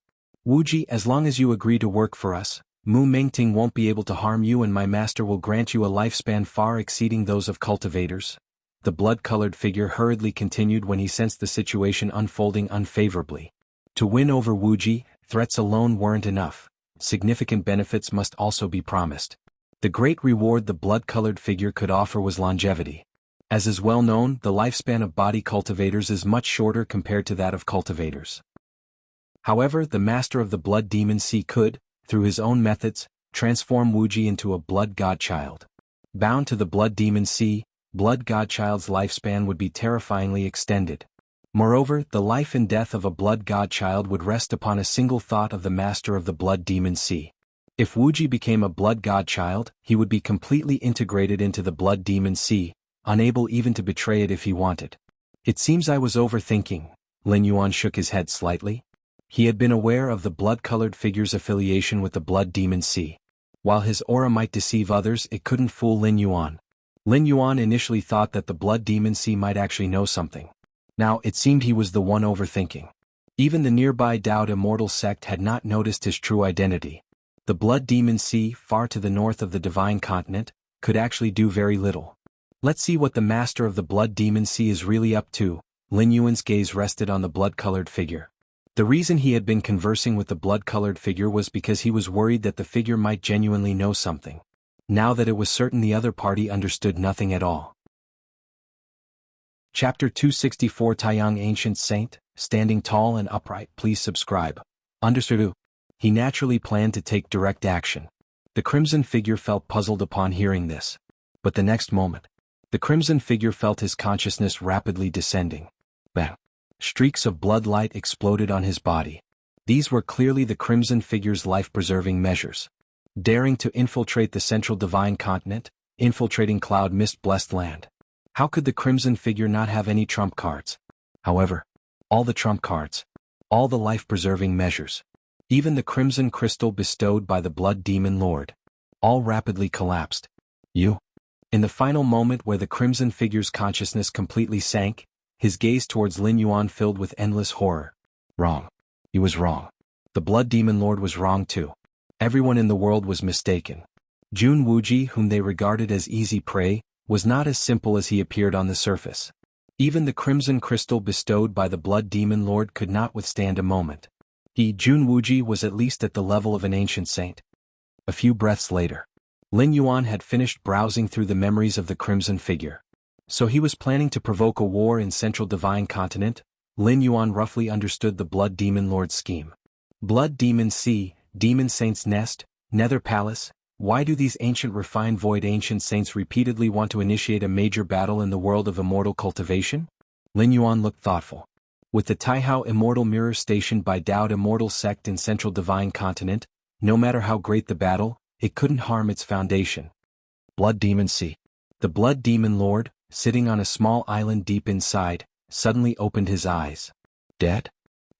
Wuji, as long as you agree to work for us, Mu Mengting won't be able to harm you and my master will grant you a lifespan far exceeding those of cultivators. The blood-colored figure hurriedly continued when he sensed the situation unfolding unfavorably. To win over Wuji, threats alone weren't enough. Significant benefits must also be promised. The great reward the blood-colored figure could offer was longevity. As is well known, the lifespan of body cultivators is much shorter compared to that of cultivators. However, the master of the blood demon sea could, through his own methods, transform Wuji into a blood godchild. Bound to the blood demon sea, blood godchild's lifespan would be terrifyingly extended. Moreover, the life and death of a blood godchild would rest upon a single thought of the master of the blood demon sea. If Wuji became a blood godchild, he would be completely integrated into the blood demon sea, unable even to betray it if he wanted. It seems I was overthinking. Lin Yuan shook his head slightly. He had been aware of the blood-colored figure's affiliation with the blood demon sea. While his aura might deceive others, it couldn't fool Lin Yuan. Lin Yuan initially thought that the blood demon sea might actually know something. Now, it seemed he was the one overthinking. Even the nearby Dao Immortal sect had not noticed his true identity. The blood demon sea, far to the north of the divine continent, could actually do very little. Let's see what the master of the blood demon sea is really up to. Lin Yuan's gaze rested on the blood-colored figure. The reason he had been conversing with the blood-colored figure was because he was worried that the figure might genuinely know something. Now that it was certain the other party understood nothing at all. Chapter 264 Taiyang Ancient Saint, Standing Tall and Upright. Please subscribe. Understood. He naturally planned to take direct action. The crimson figure felt puzzled upon hearing this. But the next moment, the crimson figure felt his consciousness rapidly descending. Bang! Streaks of blood light exploded on his body. These were clearly the crimson figure's life-preserving measures. Daring to infiltrate the central divine continent, infiltrating cloud mist-blessed land. How could the crimson figure not have any trump cards? However, all the trump cards, all the life-preserving measures, even the crimson crystal bestowed by the blood demon lord, all rapidly collapsed. In the final moment where the crimson figure's consciousness completely sank, his gaze towards Lin Yuan filled with endless horror. Wrong. He was wrong. The blood demon lord was wrong too. Everyone in the world was mistaken. Jun Wuji, whom they regarded as easy prey, was not as simple as he appeared on the surface. Even the crimson crystal bestowed by the blood demon lord could not withstand a moment. Jun Wuji was at least at the level of an ancient saint. A few breaths later, Lin Yuan had finished browsing through the memories of the crimson figure. So he was planning to provoke a war in central divine continent. Lin Yuan roughly understood the blood demon lord's scheme. Blood demon sea, demon saint's nest, nether palace. Why do these ancient refined void ancient saints repeatedly want to initiate a major battle in the world of immortal cultivation? Lin Yuan looked thoughtful. With the Taihao immortal mirror stationed by Dao Immortal sect in central divine continent, no matter how great the battle, it couldn't harm its foundation. Blood demon sea. The blood demon lord, sitting on a small island deep inside, suddenly opened his eyes. Dead?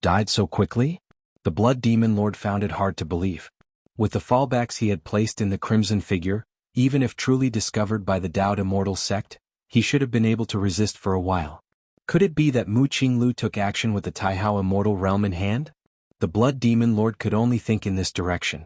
Died so quickly? The blood demon lord found it hard to believe. With the fallbacks he had placed in the crimson figure, even if truly discovered by the Dao Immortal sect, he should have been able to resist for a while. Could it be that Mu Qinglu took action with the Taihao immortal realm in hand? The blood demon lord could only think in this direction.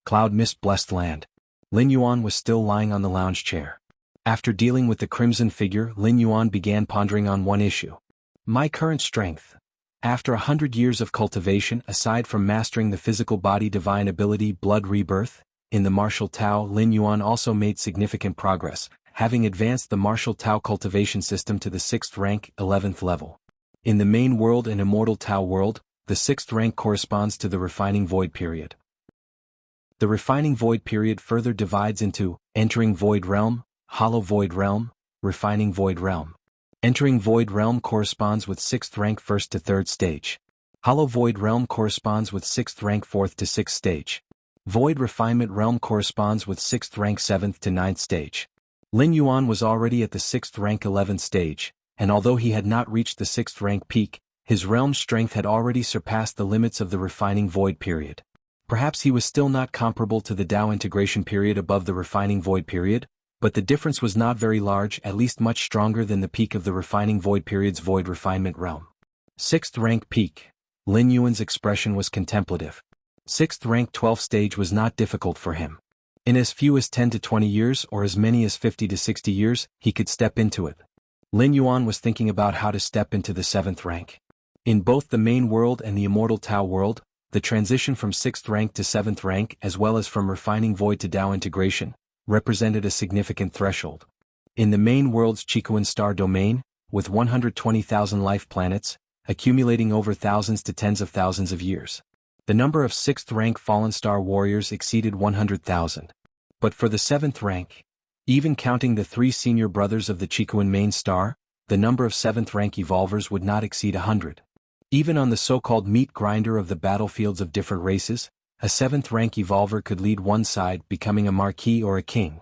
Cloud mist blessed land. Lin Yuan was still lying on the lounge chair. After dealing with the crimson figure, Lin Yuan began pondering on one issue. My current strength. After 100 years of cultivation, aside from mastering the physical body divine ability blood rebirth, in the martial Tao, Lin Yuan also made significant progress, having advanced the martial Tao cultivation system to the 6th rank, 11th level. In the main world and immortal Tao world, the 6th rank corresponds to the refining void period. The refining void period further divides into entering void realm, hollow void realm, refining void realm. Entering void realm corresponds with 6th rank 1st to 3rd stage. Hollow void realm corresponds with 6th rank 4th to 6th stage. Void refinement realm corresponds with 6th rank 7th to 9th stage. Lin Yuan was already at the 6th rank 11th stage, and although he had not reached the 6th rank peak, his realm's strength had already surpassed the limits of the refining void period. Perhaps he was still not comparable to the Tao integration period above the refining void period, but the difference was not very large, at least much stronger than the peak of the refining void period's void refinement realm. 6th rank peak. Lin Yuan's expression was contemplative. 6th rank 12th stage was not difficult for him. In as few as 10 to 20 years or as many as 50 to 60 years, he could step into it. Lin Yuan was thinking about how to step into the 7th rank. In both the main world and the immortal Tao world, the transition from 6th rank to 7th rank as well as from refining void to Tao integration represented a significant threshold. In the main world's Chiquan star domain, with 120,000 life planets, accumulating over thousands to tens of thousands of years, the number of 6th rank fallen star warriors exceeded 100,000. But for the 7th rank, even counting the 3 senior brothers of the Chiquan main star, the number of 7th rank evolvers would not exceed 100. Even on the so-called meat grinder of the battlefields of different races, a 7th rank evolver could lead one side, becoming a marquis or a king.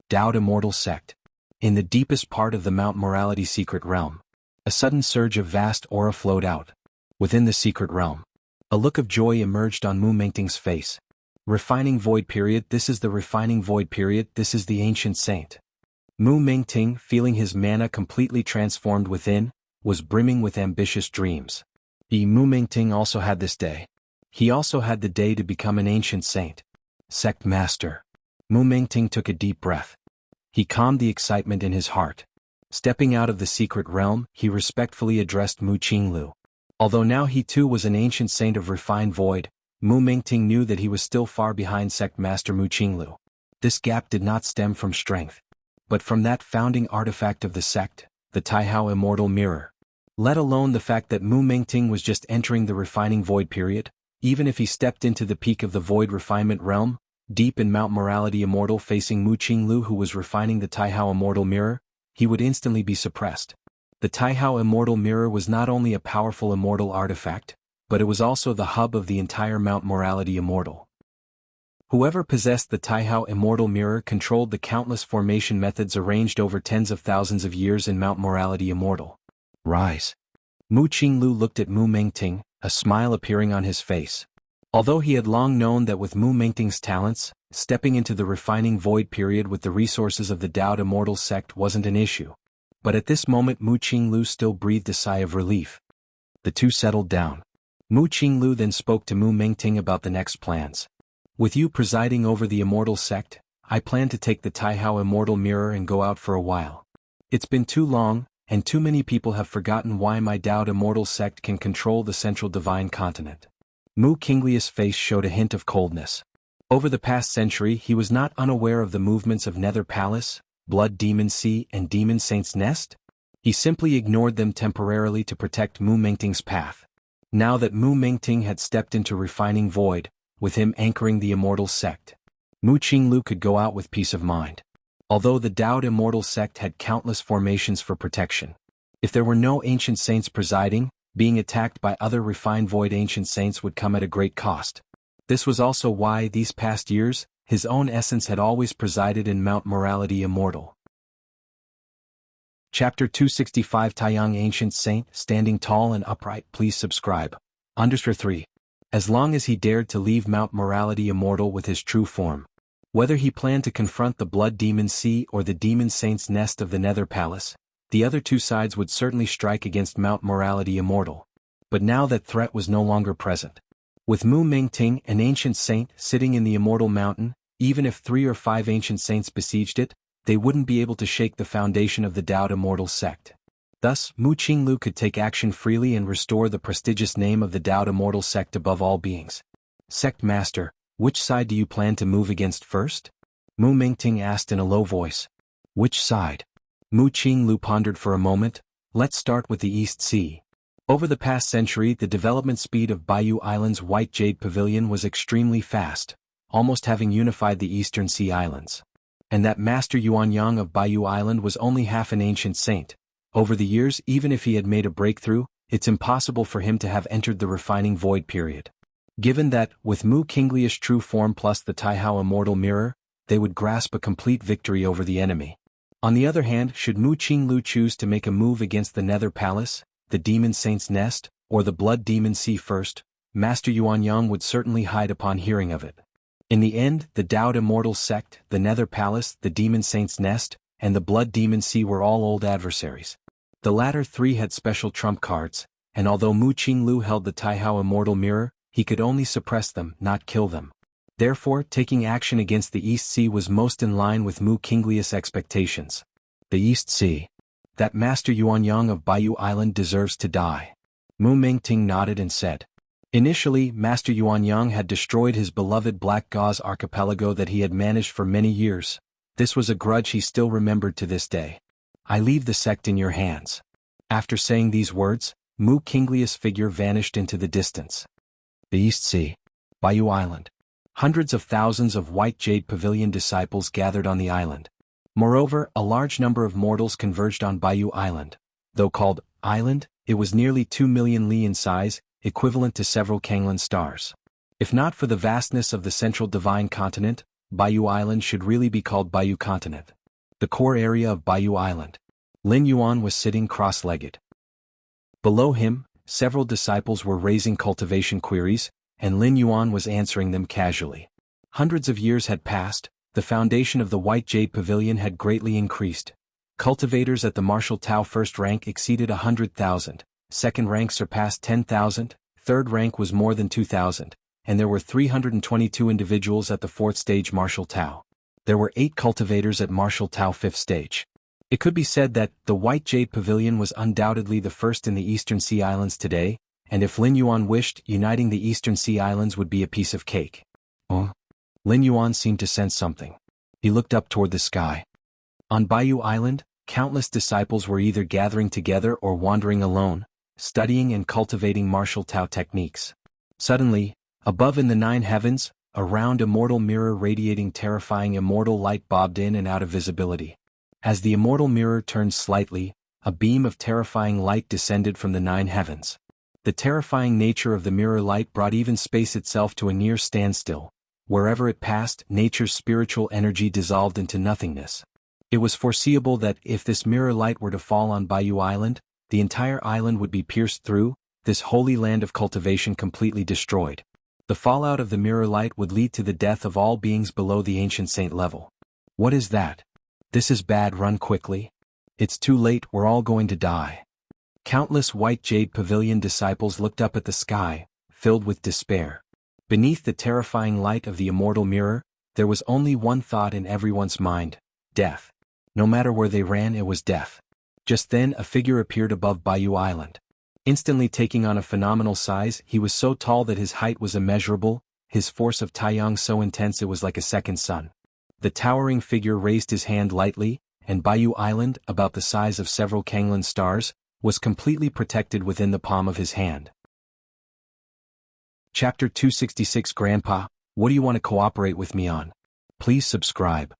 Dowd Immortal Sect. In the deepest part of the Mount Morality secret realm, a sudden surge of vast aura flowed out. Within the secret realm, a look of joy emerged on Mu Mengting's face. Refining void period. This is the refining void period. This is the ancient saint. Mu Mengting, feeling his mana completely transformed within, was brimming with ambitious dreams. Mu Mengting also had this day. He also had the day to become an ancient saint. Sect Master. Mu Mengting took a deep breath. He calmed the excitement in his heart. Stepping out of the secret realm, he respectfully addressed Mu Qinglu. Although now he too was an ancient saint of refined void, Mu Mengting knew that he was still far behind Sect Master Mu Qinglu. This gap did not stem from strength, but from that founding artifact of the sect, the Taihao Immortal Mirror. Let alone the fact that Mu Mengting was just entering the refining void period, even if he stepped into the peak of the void refinement realm, deep in Mount Morality Immortal facing Mu Qinglu who was refining the Taihao Immortal Mirror, he would instantly be suppressed. The Taihao Immortal Mirror was not only a powerful immortal artifact, but it was also the hub of the entire Mount Morality Immortal. Whoever possessed the Taihao Immortal Mirror controlled the countless formation methods arranged over tens of thousands of years in Mount Morality Immortal. Rise. Mu Qinglu looked at Mu Mengting, a smile appearing on his face. Although he had long known that with Mu Mengting's talents, stepping into the refining void period with the resources of the Dowd Immortal Sect wasn't an issue. But at this moment Mu Qinglu still breathed a sigh of relief. The two settled down. Mu Qinglu then spoke to Mu Mengting about the next plans. With you presiding over the Immortal Sect, I plan to take the Taihao Immortal Mirror and go out for a while. It's been too long, and too many people have forgotten why my Dowd Immortal Sect can control the central divine continent. Mu Qingliu's face showed a hint of coldness. Over the past century he was not unaware of the movements of Nether Palace, Blood Demon Sea and Demon Saint's Nest. He simply ignored them temporarily to protect Mu Mengting's path. Now that Mu Mengting had stepped into refining void, with him anchoring the Immortal Sect, Mu Qinglu could go out with peace of mind. Although the Dowd Immortal Sect had countless formations for protection, if there were no ancient saints presiding, being attacked by other refined void ancient saints would come at a great cost. This was also why, these past years, his own essence had always presided in Mount Morality Immortal. Chapter 265 Taiyang Ancient Saint, Standing Tall and Upright. Please subscribe. 3. As long as he dared to leave Mount Morality Immortal with his true form, whether he planned to confront the Blood Demon Sea or the Demon Saint's Nest of the Nether Palace, the other two sides would certainly strike against Mount Morality Immortal. But now that threat was no longer present. With Mu Mengting, an ancient saint, sitting in the Immortal Mountain, even if 3 or 5 ancient saints besieged it, they wouldn't be able to shake the foundation of the Dowd Immortal Sect. Thus, Mu Qinglu could take action freely and restore the prestigious name of the Dowd Immortal Sect above all beings. Sect Master, which side do you plan to move against first? Mu Mengting asked in a low voice. Which side? Mu Qinglu pondered for a moment. Let's start with the East Sea. Over the past century the development speed of Baiyu Island's White Jade Pavilion was extremely fast, almost having unified the Eastern Sea Islands. And that Master Yuanyang of Baiyu Island was only half an ancient saint. Over the years, even if he had made a breakthrough, it's impossible for him to have entered the refining void period. Given that, with Mu Qingliu's true form plus the Taihao Immortal Mirror, they would grasp a complete victory over the enemy. On the other hand, should Mu Qinglu choose to make a move against the Nether Palace, the Demon Saint's Nest, or the Blood Demon Sea first, Master Yuanyang would certainly hide upon hearing of it. In the end, the Dowd Immortal Sect, the Nether Palace, the Demon Saint's Nest, and the Blood Demon Sea were all old adversaries. The latter three had special trump cards, and although Mu Qinglu held the Taihao Immortal Mirror, he could only suppress them, not kill them. Therefore, taking action against the East Sea was most in line with Mu Qinglius' expectations. The East Sea. That Master Yuanyang of Baiyu Island deserves to die. Mu Mingting nodded and said. Initially, Master Yuanyang had destroyed his beloved Black Gauze archipelago that he had managed for many years. This was a grudge he still remembered to this day. I leave the sect in your hands. After saying these words, Mu Qinglius' figure vanished into the distance. The East Sea. Baiyu Island. Hundreds of thousands of White Jade Pavilion disciples gathered on the island. Moreover, a large number of mortals converged on Baiyu Island. Though called island, it was nearly 2 million li in size, equivalent to several Kanglan stars. If not for the vastness of the central divine continent, Baiyu Island should really be called Baiyu Continent. The core area of Baiyu Island. Lin Yuan was sitting cross-legged. Below him, several disciples were raising cultivation queries, and Lin Yuan was answering them casually. Hundreds of years had passed, the foundation of the White Jade Pavilion had greatly increased. Cultivators at the Martial Tao first rank exceeded 100,000, second rank surpassed 10,000, third rank was more than 2,000, and there were 322 individuals at the fourth stage Martial Tao. There were 8 cultivators at Martial Tao fifth stage. It could be said that the White Jade Pavilion was undoubtedly the first in the Eastern Sea Islands today, and if Lin Yuan wished, uniting the Eastern Sea Islands would be a piece of cake. Oh? Lin Yuan seemed to sense something. He looked up toward the sky. On Baiyu Island, countless disciples were either gathering together or wandering alone, studying and cultivating martial Tao techniques. Suddenly, above in the 9 heavens, a round immortal mirror radiating terrifying immortal light bobbed in and out of visibility. As the immortal mirror turned slightly, a beam of terrifying light descended from the 9 heavens. The terrifying nature of the mirror light brought even space itself to a near standstill. Wherever it passed, nature's spiritual energy dissolved into nothingness. It was foreseeable that if this mirror light were to fall on Baiyu Island, the entire island would be pierced through, this holy land of cultivation completely destroyed. The fallout of the mirror light would lead to the death of all beings below the ancient saint level. What is that? This is bad, run quickly. It's too late, we're all going to die. Countless White Jade Pavilion disciples looked up at the sky, filled with despair. Beneath the terrifying light of the immortal mirror, there was only one thought in everyone's mind: death. No matter where they ran, it was death. Just then a figure appeared above Baiyu Island. Instantly taking on a phenomenal size, he was so tall that his height was immeasurable, his force of Taiyang so intense it was like a second sun. The towering figure raised his hand lightly, and Baiyu Island, about the size of several Kanglan stars, was completely protected within the palm of his hand. Chapter 266 Grandpa, what do you want to cooperate with me on? Please subscribe.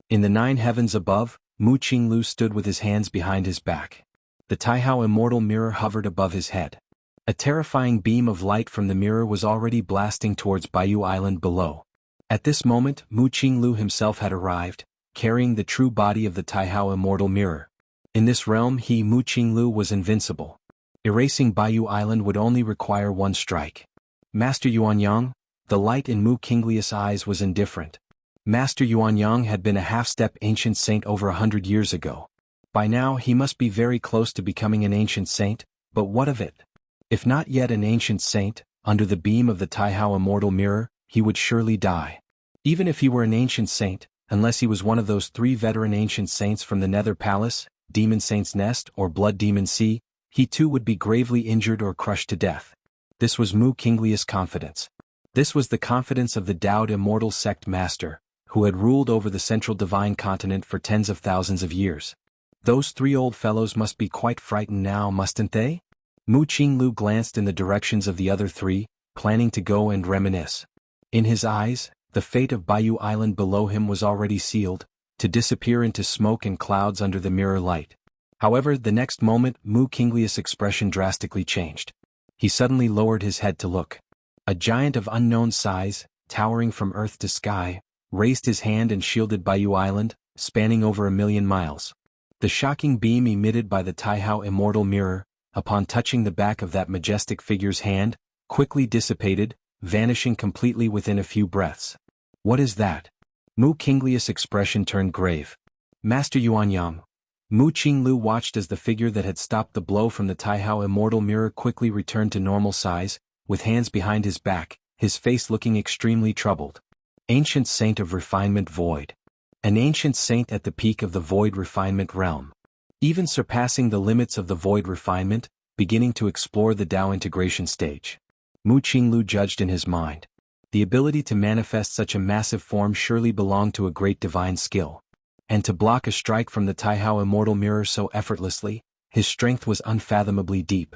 In the 9 heavens above, Mu Qinglu stood with his hands behind his back. The Taihao Immortal Mirror hovered above his head. A terrifying beam of light from the mirror was already blasting towards Baiyu Island below. At this moment, Mu Qinglu himself had arrived, carrying the true body of the Taihao Immortal Mirror. In this realm he, Mu Qinglu, was invincible. Erasing Baiyu Island would only require one strike. Master Yuanyang, the light in Mu Qinglius' eyes was indifferent. Master Yuanyang had been a half-step ancient saint over 100 years ago. By now he must be very close to becoming an ancient saint, but what of it? If not yet an ancient saint, under the beam of the Taihao Immortal Mirror, he would surely die. Even if he were an ancient saint, unless he was one of those 3 veteran ancient saints from the Nether Palace, Demon Saint's Nest or Blood Demon Sea, he too would be gravely injured or crushed to death. This was Mu Qinglius' confidence. This was the confidence of the Dowd Immortal Sect Master, who had ruled over the central divine continent for tens of thousands of years. Those 3 old fellows must be quite frightened now, mustn't they? Mu Qinglu glanced in the directions of the other 3, planning to go and reminisce. In his eyes, the fate of Baiyu Island below him was already sealed, to disappear into smoke and clouds under the mirror light. However, the next moment Mu Qinglius' expression drastically changed. He suddenly lowered his head to look. A giant of unknown size, towering from earth to sky, raised his hand and shielded Baiyu Island, spanning over 1,000,000 miles. The shocking beam emitted by the Taihao Immortal Mirror, upon touching the back of that majestic figure's hand, quickly dissipated, vanishing completely within a few breaths. What is that? Mu Qinglius' expression turned grave. Master Yuanyang. Mu Qinglu watched as the figure that had stopped the blow from the Taihao Immortal Mirror quickly returned to normal size, with hands behind his back, his face looking extremely troubled. Ancient Saint of Refinement Void. An ancient saint at the peak of the Void Refinement realm. Even surpassing the limits of the Void Refinement, beginning to explore the Tao integration stage. Mu Qinglu judged in his mind. The ability to manifest such a massive form surely belonged to a great divine skill. And to block a strike from the Taihao Immortal Mirror so effortlessly, his strength was unfathomably deep.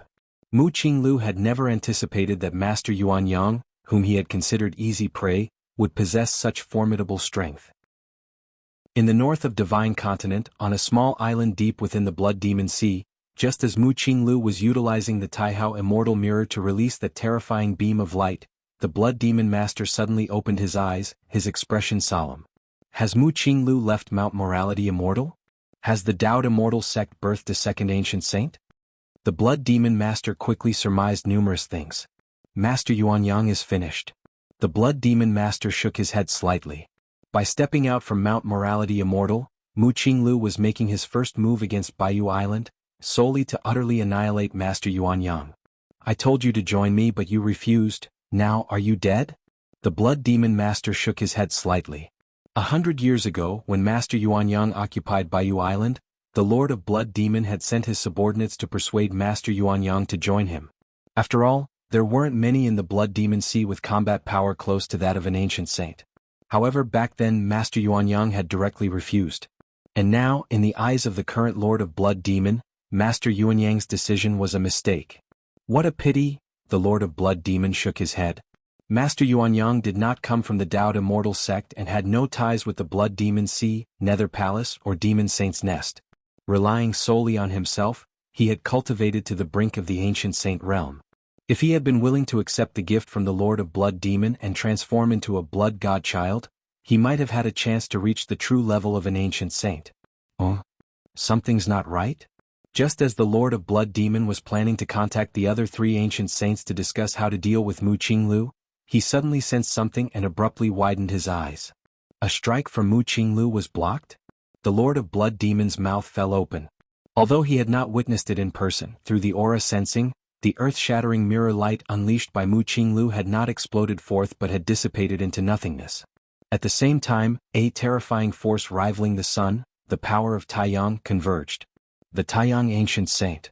Mu Qinglu had never anticipated that Master Yuanyang, whom he had considered easy prey, would possess such formidable strength. In the north of Divine Continent, on a small island deep within the Blood Demon Sea, just as Mu Qinglu was utilizing the Taihao Immortal Mirror to release that terrifying beam of light, the Blood Demon Master suddenly opened his eyes, his expression solemn. Has Mu Qinglu left Mount Morality immortal? Has the Tao Immortal sect birthed a second ancient saint? The Blood Demon Master quickly surmised numerous things. Master Yuanyang is finished. The Blood Demon Master shook his head slightly. By stepping out from Mount Morality immortal, Mu Qinglu was making his first move against Baiyu Island, solely to utterly annihilate Master Yuanyang. I told you to join me but you refused, now are you dead? The Blood Demon Master shook his head slightly. 100 years ago, when Master Yuanyang occupied Baiyu Island, the Lord of Blood Demon had sent his subordinates to persuade Master Yuanyang to join him. After all, there weren't many in the Blood Demon Sea with combat power close to that of an ancient saint. However, back then Master Yuanyang had directly refused. And now, in the eyes of the current Lord of Blood Demon, Master Yuanyang's decision was a mistake. What a pity, the Lord of Blood Demon shook his head. Master Yuanyang did not come from the Tao Immortal sect and had no ties with the Blood Demon Sea, Nether Palace, or Demon Saint's Nest. Relying solely on himself, he had cultivated to the brink of the ancient saint realm. If he had been willing to accept the gift from the Lord of Blood Demon and transform into a blood god child, he might have had a chance to reach the true level of an ancient saint. Oh? Something's not right? Just as the Lord of Blood Demon was planning to contact the other 3 ancient saints to discuss how to deal with Mu Qinglu, he suddenly sensed something and abruptly widened his eyes. A strike from Mu Qinglu was blocked? The Lord of Blood Demon's mouth fell open. Although he had not witnessed it in person, through the aura sensing, the earth-shattering mirror light unleashed by Mu Qinglu had not exploded forth but had dissipated into nothingness. At the same time, a terrifying force rivaling the sun, the power of Taiyang, converged. The Taiyang Ancient Saint.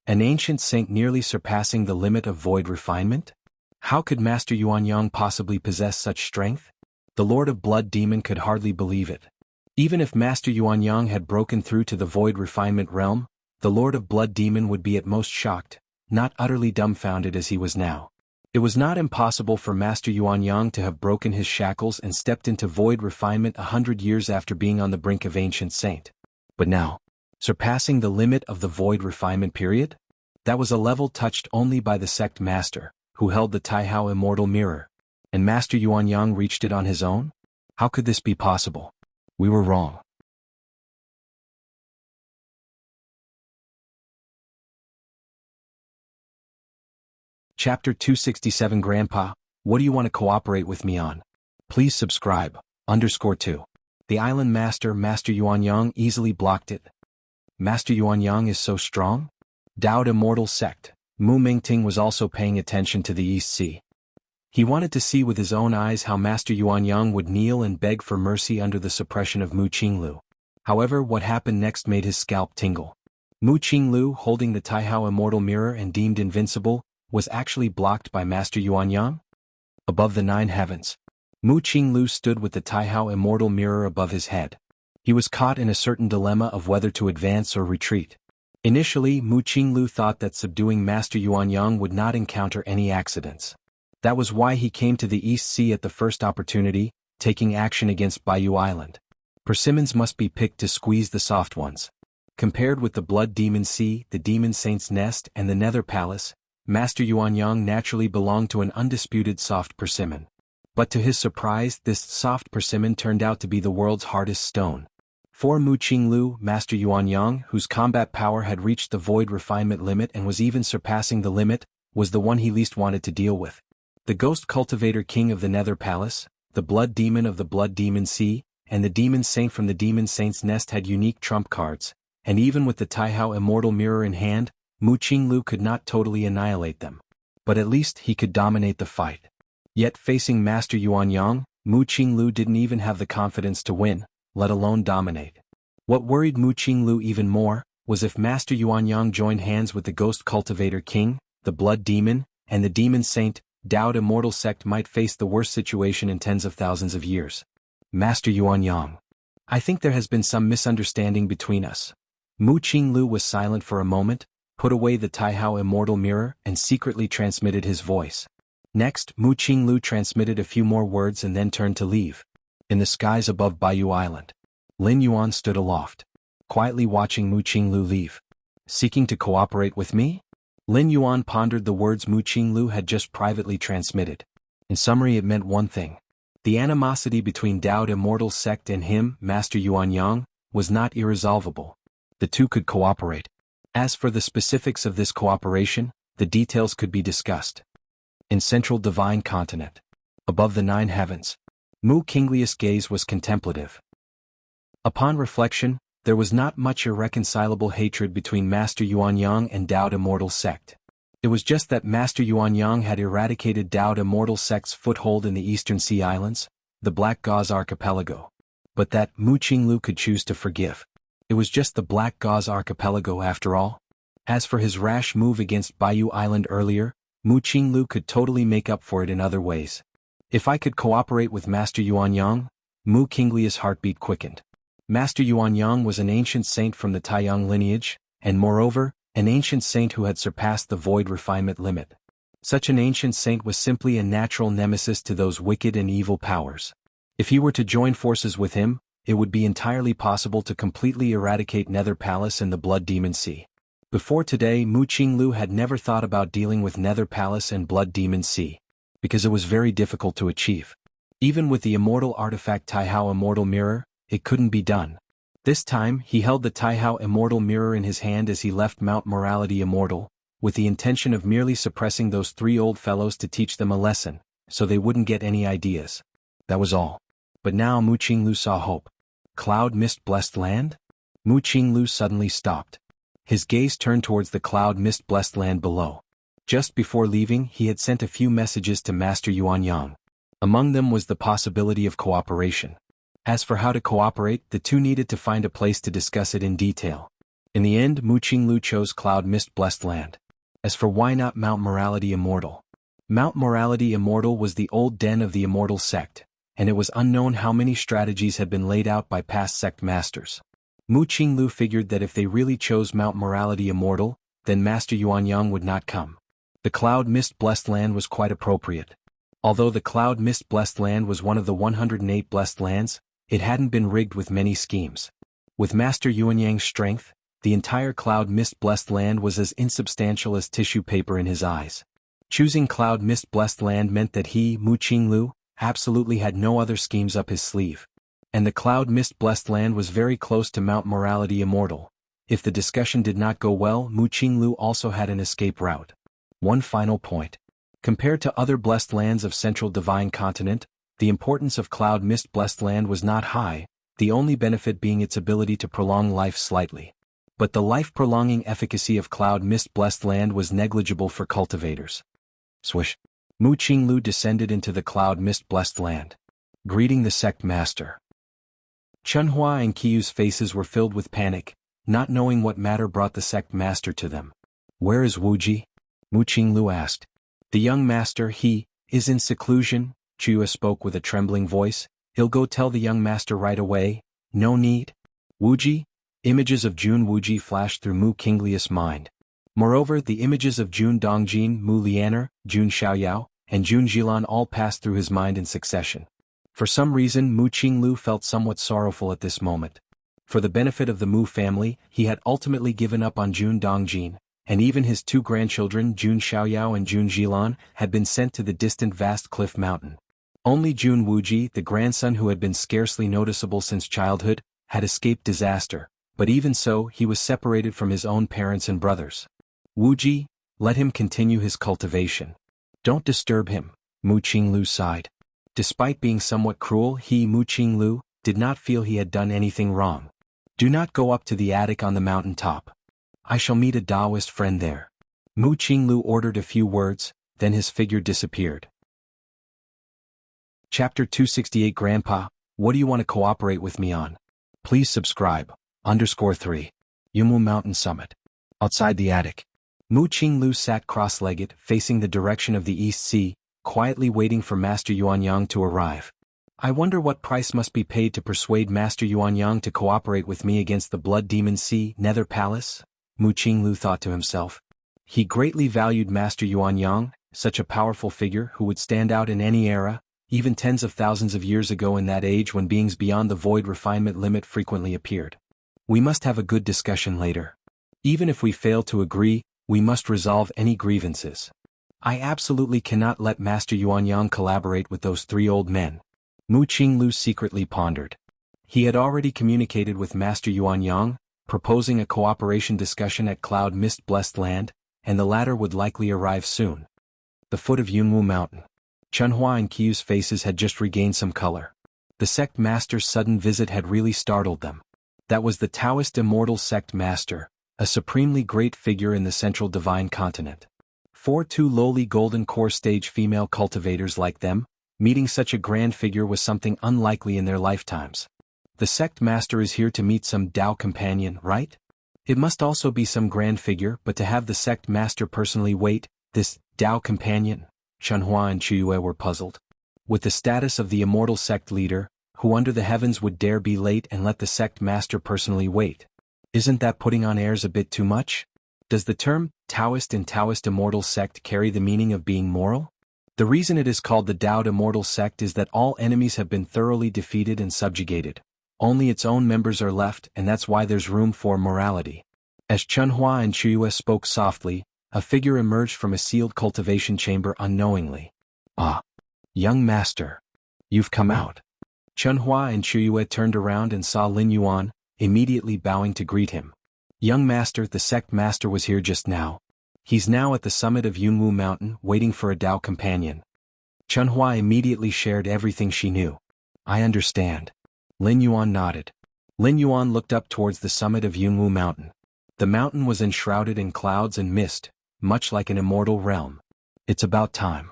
An ancient saint nearly surpassing the limit of void refinement? How could Master Yuanyang possibly possess such strength? The Lord of Blood Demon could hardly believe it. Even if Master Yuanyang had broken through to the void refinement realm, the Lord of Blood Demon would be at most shocked, not utterly dumbfounded as he was now. It was not impossible for Master Yuanyang to have broken his shackles and stepped into void refinement 100 years after being on the brink of ancient saint. But now, surpassing the limit of the void refinement period? That was a level touched only by the sect master, who held the Taihao Immortal Mirror. And Master Yuanyang reached it on his own? How could this be possible? We were wrong. Chapter 267 Grandpa, what do you want to cooperate with me on? Please subscribe. _2. The island master, Master Yuanyang, easily blocked it. Master Yuanyang is so strong? Tao Immortal sect. Mu Mingting was also paying attention to the East Sea. He wanted to see with his own eyes how Master Yuanyang would kneel and beg for mercy under the suppression of Mu Qinglu. However, what happened next made his scalp tingle. Mu Qinglu, holding the Taihao Immortal Mirror and deemed invincible, was actually blocked by Master Yuanyang? Above the 9 heavens, Mu Qinglu stood with the Taihao Immortal Mirror above his head. He was caught in a certain dilemma of whether to advance or retreat. Initially, Mu Qinglu thought that subduing Master Yuanyang would not encounter any accidents. That was why he came to the East Sea at the first opportunity, taking action against Baiyu Island. Persimmons must be picked to squeeze the soft ones. Compared with the Blood Demon Sea, the Demon Saint's Nest, and the Nether Palace, Master Yuanyang naturally belonged to an undisputed soft persimmon. But to his surprise, this soft persimmon turned out to be the world's hardest stone. For Mu Qinglu, Master Yuanyang, whose combat power had reached the void refinement limit and was even surpassing the limit, was the one he least wanted to deal with. The Ghost Cultivator King of the Nether Palace, the Blood Demon of the Blood Demon Sea, and the Demon Saint from the Demon Saint's Nest had unique trump cards, and even with the Taihao Immortal Mirror in hand, Mu Qinglu could not totally annihilate them. But at least he could dominate the fight. Yet facing Master Yuanyang, Mu Qinglu didn't even have the confidence to win, let alone dominate. What worried Mu Qinglu even more was if Master Yuanyang joined hands with the Ghost Cultivator King, the Blood Demon, and the Demon Saint, Daoed Immortal Sect might face the worst situation in tens of thousands of years. Master Yuanyang. I think there has been some misunderstanding between us. Mu Qinglu was silent for a moment, put away the Taihao Immortal Mirror, and secretly transmitted his voice. Next, Mu Qinglu transmitted a few more words and then turned to leave. In the skies above Baiyu Island, Lin Yuan stood aloft, quietly watching Mu Qinglu leave. Seeking to cooperate with me? Lin Yuan pondered the words Mu Qinglu had just privately transmitted. In summary, it meant one thing. The animosity between Daoed Immortal Sect and him, Master Yuanyang, was not irresolvable. The two could cooperate. As for the specifics of this cooperation, the details could be discussed. In Central Divine Continent, above the 9 heavens, Mu Qinglius' gaze was contemplative. Upon reflection, there was not much irreconcilable hatred between Master Yuanyang and Daoed Immortal Sect. It was just that Master Yuanyang had eradicated Daoed Immortal Sect's foothold in the Eastern Sea Islands, the Black Gauze Archipelago. But that Mu Qinglu could choose to forgive. It was just the Black Gauze Archipelago after all. As for his rash move against Baiyu Island earlier, Mu Qinglu could totally make up for it in other ways. If I could cooperate with Master Yuanyang, Mu Qinglius' heartbeat quickened. Master Yuanyang was an ancient saint from the Taiyang lineage, and moreover, an ancient saint who had surpassed the void refinement limit. Such an ancient saint was simply a natural nemesis to those wicked and evil powers. If he were to join forces with him, it would be entirely possible to completely eradicate Nether Palace and the Blood Demon Sea. Before today, Mu Qinglu had never thought about dealing with Nether Palace and Blood Demon Sea, because it was very difficult to achieve. Even with the immortal artifact Taihao Immortal Mirror, it couldn't be done. This time, he held the Taihao Immortal Mirror in his hand as he left Mount Morality Immortal, with the intention of merely suppressing those 3 old fellows to teach them a lesson, so they wouldn't get any ideas. That was all. But now Mu Qinglu saw hope. Cloud Mist Blessed Land? Mu Qinglu suddenly stopped. His gaze turned towards the Cloud Mist Blessed Land below. Just before leaving, he had sent a few messages to Master Yuanyang. Among them was the possibility of cooperation. As for how to cooperate, the two needed to find a place to discuss it in detail. In the end, Mu Qinglu chose Cloud Mist Blessed Land. As for why not Mount Morality Immortal? Mount Morality Immortal was the old den of the Immortal Sect, and it was unknown how many strategies had been laid out by past sect masters. Mu Qinglu figured that if they really chose Mount Morality Immortal, then Master Yuanyang would not come. The Cloud Mist Blessed Land was quite appropriate. Although the Cloud Mist Blessed Land was one of the 108 blessed lands, it hadn't been rigged with many schemes. With Master Yuanyang's strength, the entire Cloud Mist Blessed Land was as insubstantial as tissue paper in his eyes. Choosing Cloud Mist Blessed Land meant that he, Mu Qinglu, absolutely had no other schemes up his sleeve. And the Cloud Mist Blessed Land was very close to Mount Morality Immortal. If the discussion did not go well, Mu Qinglu also had an escape route. One final point. Compared to other blessed lands of Central Divine Continent, the importance of Cloud Mist Blessed Land was not high, the only benefit being its ability to prolong life slightly. But the life-prolonging efficacy of Cloud Mist Blessed Land was negligible for cultivators. Swish. Mu Qinglu descended into the Cloud Mist Blessed Land. Greeting the sect master. Chunhua and Qiyu's faces were filled with panic, not knowing what matter brought the sect master to them. Where is Wuji? Mu Qinglu asked. The young master, he, is in seclusion, Chua spoke with a trembling voice. He'll go tell the young master right away, no need. Wuji? Images of Jun Wuji flashed through Mu Qinglius' mind. Moreover, the images of Jun Dongjin, Mu Lianer, Jun Xiaoyao, and Jun Jilan all passed through his mind in succession. For some reason, Mu Qinglu felt somewhat sorrowful at this moment. For the benefit of the Mu family, he had ultimately given up on Jun Dongjin, and even his 2 grandchildren, Jun Xiaoyao and Jun Jilan, had been sent to the distant vast cliff mountain. Only Jun Wuji, the grandson who had been scarcely noticeable since childhood, had escaped disaster, but even so he was separated from his own parents and brothers. Wuji, let him continue his cultivation. Don't disturb him, Mu Qinglu sighed. Despite being somewhat cruel, Mu Qinglu did not feel he had done anything wrong. Do not go up to the attic on the mountain top. I shall meet a Taoist friend there. Mu Qinglu ordered a few words, then his figure disappeared. Chapter 268 Grandpa, what do you want to cooperate with me on? Please subscribe. _3. Yunwu Mountain Summit. Outside the attic. Mu Qinglu sat cross-legged, facing the direction of the East Sea, quietly waiting for Master Yuanyang to arrive. I wonder what price must be paid to persuade Master Yuanyang to cooperate with me against the Blood Demon Sea Nether Palace? Mu Qinglu thought to himself. He greatly valued Master Yuanyang, such a powerful figure who would stand out in any era, even tens of thousands of years ago in that age when beings beyond the void refinement limit frequently appeared. We must have a good discussion later. Even if we fail to agree, we must resolve any grievances. I absolutely cannot let Master Yuanyang collaborate with those three old men. Mu Qinglu secretly pondered. He had already communicated with Master Yuanyang, proposing a cooperation discussion at Cloud Mist Blessed Land, and the latter would likely arrive soon. The foot of Yunwu Mountain. Chunhua and Qiyu's faces had just regained some color. The sect master's sudden visit had really startled them. That was the Taoist immortal sect master, a supremely great figure in the central divine continent. For two lowly golden core stage female cultivators like them, meeting such a grand figure was something unlikely in their lifetimes. The sect master is here to meet some Tao companion, right? It must also be some grand figure, but to have the sect master personally wait, this Tao companion? Chunhua and Chuyue were puzzled. With the status of the immortal sect leader, who under the heavens would dare be late and let the sect master personally wait? Isn't that putting on airs a bit too much? Does the term Taoist in Taoist immortal sect carry the meaning of being moral? The reason it is called the Taoist immortal sect is that all enemies have been thoroughly defeated and subjugated. Only its own members are left, and that's why there's room for morality. As Chunhua and Chuyue spoke softly, a figure emerged from a sealed cultivation chamber unknowingly. Ah! Young master. You've come out. Chunhua and Chuyue turned around and saw Lin Yuan, immediately bowing to greet him. Young master, the sect master was here just now. He's now at the summit of Yunwu Mountain, waiting for a Tao companion. Chunhua immediately shared everything she knew. I understand. Lin Yuan nodded. Lin Yuan looked up towards the summit of Yunwu Mountain. The mountain was enshrouded in clouds and mist, much like an immortal realm. It's about time.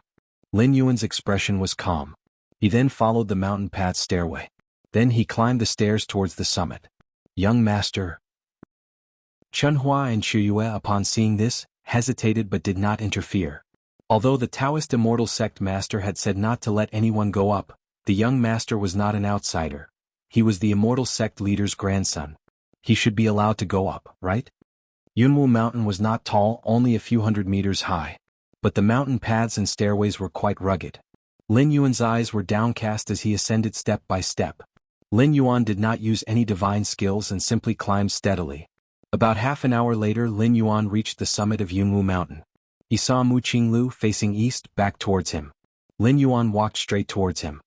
Lin Yuan's expression was calm. He then followed the mountain path stairway. Then he climbed the stairs towards the summit. Young master. Chunhua and Chuyue, upon seeing this, hesitated but did not interfere. Although the Taoist immortal sect master had said not to let anyone go up, the young master was not an outsider. He was the immortal sect leader's grandson. He should be allowed to go up, right? Yunwu Mountain was not tall, only a few hundred meters high. But the mountain paths and stairways were quite rugged. Lin Yuan's eyes were downcast as he ascended step by step. Lin Yuan did not use any divine skills and simply climbed steadily. About half an hour later, Lin Yuan reached the summit of Yunwu Mountain. He saw Mu Qinglu facing east, back towards him. Lin Yuan walked straight towards him.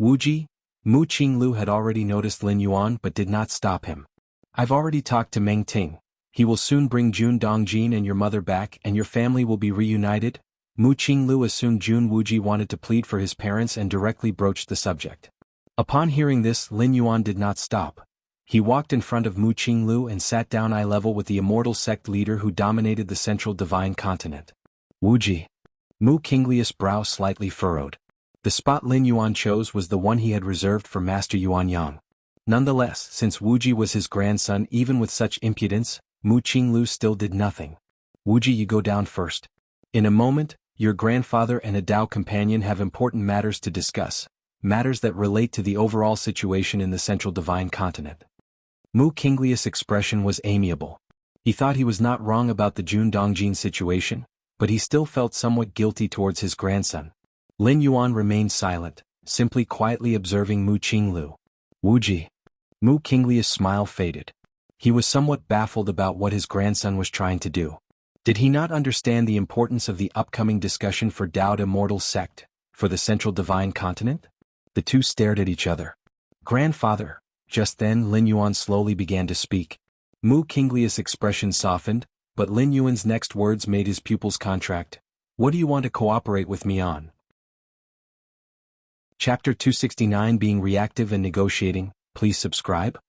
Wuji? Mu Qinglu had already noticed Lin Yuan but did not stop him. I've already talked to Meng Ting. He will soon bring Jun Dongjin and your mother back and your family will be reunited. Mu Qinglu assumed Jun Wuji wanted to plead for his parents and directly broached the subject. Upon hearing this, Lin Yuan did not stop. He walked in front of Mu Qinglu and sat down eye level with the immortal sect leader who dominated the central divine continent. Wuji. Mu Qinglius' brow slightly furrowed. The spot Lin Yuan chose was the one he had reserved for Master Yuanyang. Nonetheless, since Wuji was his grandson, even with such impudence, Mu Qinglu still did nothing. Wuji, you go down first. In a moment, your grandfather and a Tao companion have important matters to discuss, matters that relate to the overall situation in the central divine continent. Mu Qinglius' expression was amiable. He thought he was not wrong about the Jun Dongjin situation, but he still felt somewhat guilty towards his grandson. Lin Yuan remained silent, simply quietly observing Mu Qinglu. Wuji. Mu Qinglius' smile faded. He was somewhat baffled about what his grandson was trying to do. Did he not understand the importance of the upcoming discussion for Taoist immortal sect, for the central divine continent? The two stared at each other. Grandfather, Just then Lin Yuan slowly began to speak. Mu Kinglius' expression softened, but Lin Yuan's next words made his pupils contract. What do you want to cooperate with me on? Chapter 269 Being Reactive and Negotiating, please subscribe.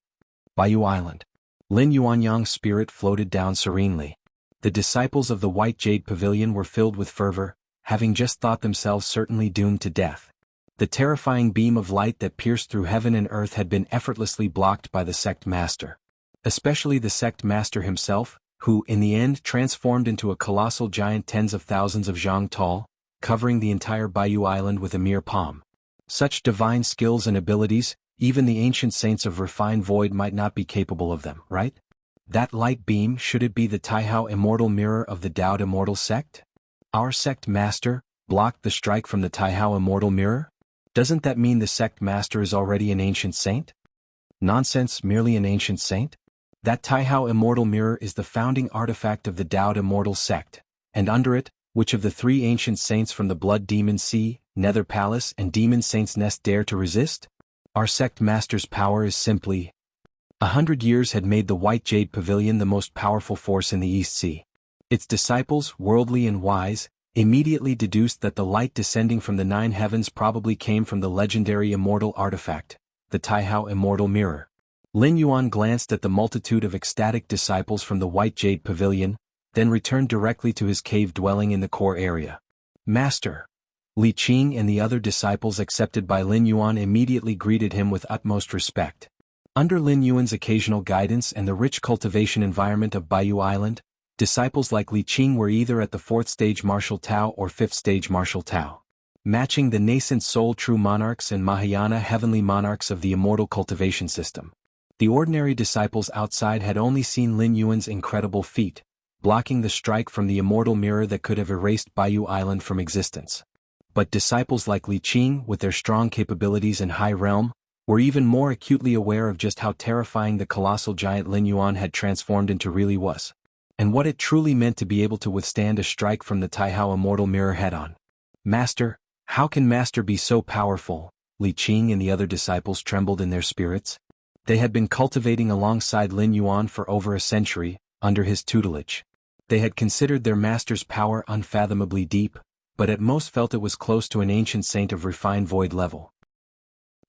Baiyu Island. Lin Yuanyang's spirit floated down serenely. The disciples of the White Jade Pavilion were filled with fervor, having just thought themselves certainly doomed to death. The terrifying beam of light that pierced through heaven and earth had been effortlessly blocked by the sect master. Especially the sect master himself, who, in the end, transformed into a colossal giant tens of thousands of zhang tall, covering the entire Baiyu Island with a mere palm. Such divine skills and abilities, even the ancient saints of refined void might not be capable of them, right? That light beam, should it be the Taihao immortal mirror of the Taoed immortal sect? Our sect master blocked the strike from the Taihao immortal mirror? Doesn't that mean the sect master is already an ancient saint? Nonsense, merely an ancient saint? That Taihao immortal mirror is the founding artifact of the Taoed immortal sect, and under it, which of the three ancient saints from the Blood Demon Sea, Nether Palace and Demon Saint's Nest dare to resist? Our sect master's power is simply... 100 years had made the White Jade Pavilion the most powerful force in the East Sea. Its disciples, worldly and wise, immediately deduced that the light descending from the nine heavens probably came from the legendary immortal artifact, the Taihao immortal mirror. Lin Yuan glanced at the multitude of ecstatic disciples from the White Jade Pavilion, then returned directly to his cave dwelling in the core area. Master! Li Qing and the other disciples accepted by Lin Yuan immediately greeted him with utmost respect. Under Lin Yuan's occasional guidance and the rich cultivation environment of Baiyu Island, disciples like Li Qing were either at the 4th stage martial Tao or 5th stage martial Tao, matching the nascent soul true monarchs and Mahayana heavenly monarchs of the immortal cultivation system. The ordinary disciples outside had only seen Lin Yuan's incredible feat, blocking the strike from the immortal mirror that could have erased Baiyu Island from existence. But disciples like Li Qing, with their strong capabilities in high realm, were even more acutely aware of just how terrifying the colossal giant Lin Yuan had transformed into really was, and what it truly meant to be able to withstand a strike from the Taihao immortal mirror head-on. Master, how can Master be so powerful? Li Qing and the other disciples trembled in their spirits. They had been cultivating alongside Lin Yuan for over a century, under his tutelage. They had considered their master's power unfathomably deep, but at most felt it was close to an ancient saint of refined void level.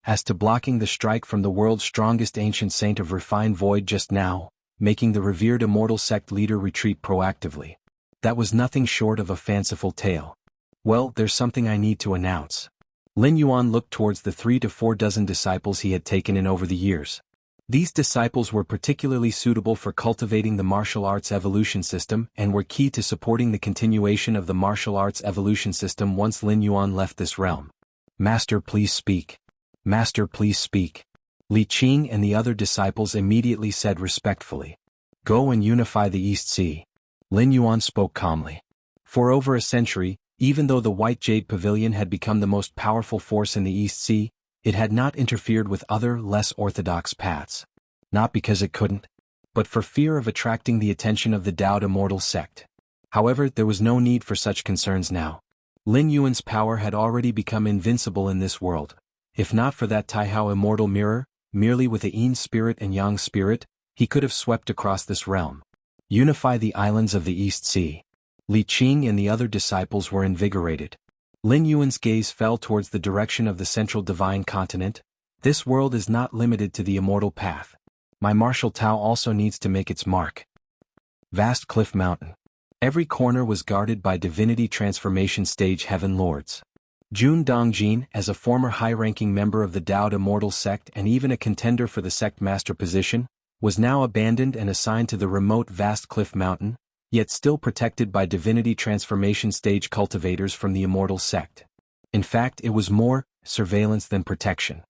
As to blocking the strike from the world's strongest ancient saint of refined void just now, making the revered immortal sect leader retreat proactively, that was nothing short of a fanciful tale. Well, there's something I need to announce. Lin Yuan looked towards the 3 to 4 dozen disciples he had taken in over the years. These disciples were particularly suitable for cultivating the martial arts evolution system and were key to supporting the continuation of the martial arts evolution system once Lin Yuan left this realm. Master, please speak. Master, please speak. Li Qing and the other disciples immediately said respectfully. Go and unify the East Sea. Lin Yuan spoke calmly. For over a century, even though the White Jade Pavilion had become the most powerful force in the East Sea, it had not interfered with other, less orthodox paths. Not because it couldn't, but for fear of attracting the attention of the Taoed immortal sect. However, there was no need for such concerns now. Lin Yuan's power had already become invincible in this world. If not for that Taihao immortal mirror, merely with a Yin spirit and Yang spirit, he could have swept across this realm. Unify the islands of the East Sea. Li Qing and the other disciples were invigorated. Lin Yuan's gaze fell towards the direction of the central divine continent. This world is not limited to the immortal path. My martial Tao also needs to make its mark. Vast cliff mountain. Every corner was guarded by divinity transformation stage heaven lords. Jun Dongjin, as a former high-ranking member of the Taoed immortal sect and even a contender for the sect master position, was now abandoned and assigned to the remote vast cliff mountain, yet still protected by divinity transformation stage cultivators from the immortal sect. In fact, it was more surveillance than protection.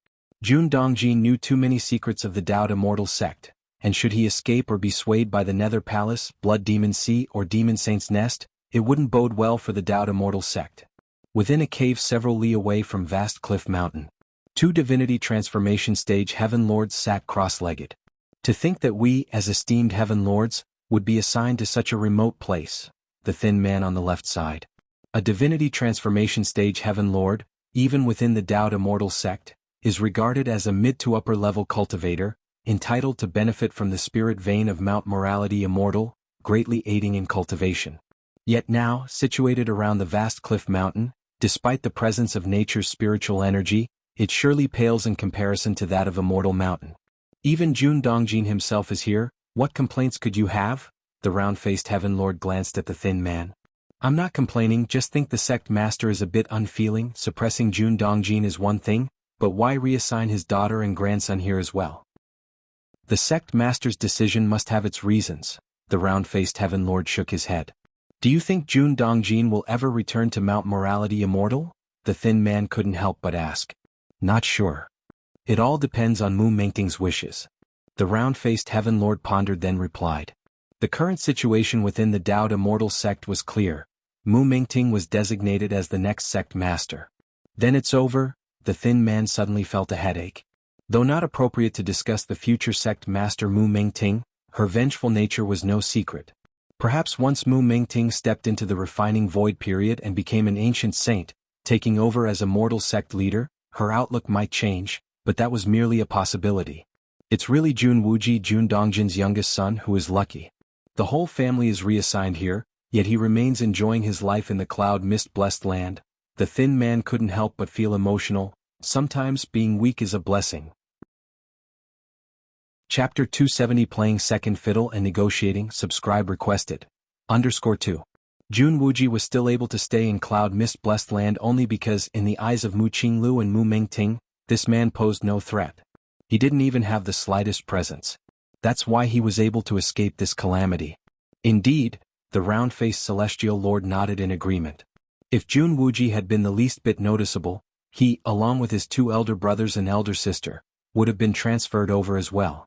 Jun Dongjin knew too many secrets of the Taoed immortal sect, and should he escape or be swayed by the Nether Palace, Blood Demon Sea or Demon Saint's Nest, it wouldn't bode well for the Taoed immortal sect. Within a cave several li away from vast cliff mountain, 2 divinity transformation stage heaven lords sat cross-legged. To think that we, as esteemed heaven lords, would be assigned to such a remote place, the thin man on the left side. A divinity transformation stage heaven lord, even within the Taoed immortal sect, is regarded as a mid to upper level cultivator, entitled to benefit from the spirit vein of Mount Morality Immortal, greatly aiding in cultivation. Yet now, situated around the vast cliff mountain, despite the presence of nature's spiritual energy, it surely pales in comparison to that of Immortal Mountain. Even Jun Dongjin himself is here. What complaints could you have? The round-faced Heaven Lord glanced at the thin man. I'm not complaining, just think the sect master is a bit unfeeling. Suppressing Jun Dongjin is one thing, but why reassign his daughter and grandson here as well? The sect master's decision must have its reasons. The round-faced Heaven Lord shook his head. Do you think Jun Dongjin will ever return to Mount Morality Immortal? The thin man couldn't help but ask. Not sure. It all depends on Mu Mengting's wishes. The round-faced Heaven Lord pondered, then replied. The current situation within the Dao Immortal sect was clear. Mu Mengting was designated as the next sect master. Then it's over. The thin man suddenly felt a headache. Though not appropriate to discuss the future sect master Mu Mengting, her vengeful nature was no secret. Perhaps once Mu Mengting stepped into the refining void period and became an ancient saint, taking over as Immortal sect leader, her outlook might change, but that was merely a possibility. It's really Jun Wuji, Jun Dongjin's youngest son, who is lucky. The whole family is reassigned here, yet he remains enjoying his life in the cloud mist-blessed land. The thin man couldn't help but feel emotional. Sometimes being weak is a blessing. Chapter 270 Playing Second Fiddle and Negotiating. Subscribe requested. _2. Jun Wuji was still able to stay in cloud mist-blessed land only because, in the eyes of Mu Qinglu and Mu Mengting, this man posed no threat. He didn't even have the slightest presence. That's why he was able to escape this calamity. Indeed, the round-faced celestial lord nodded in agreement. If Jun Wuji had been the least bit noticeable, he, along with his two elder brothers and elder sister, would have been transferred over as well.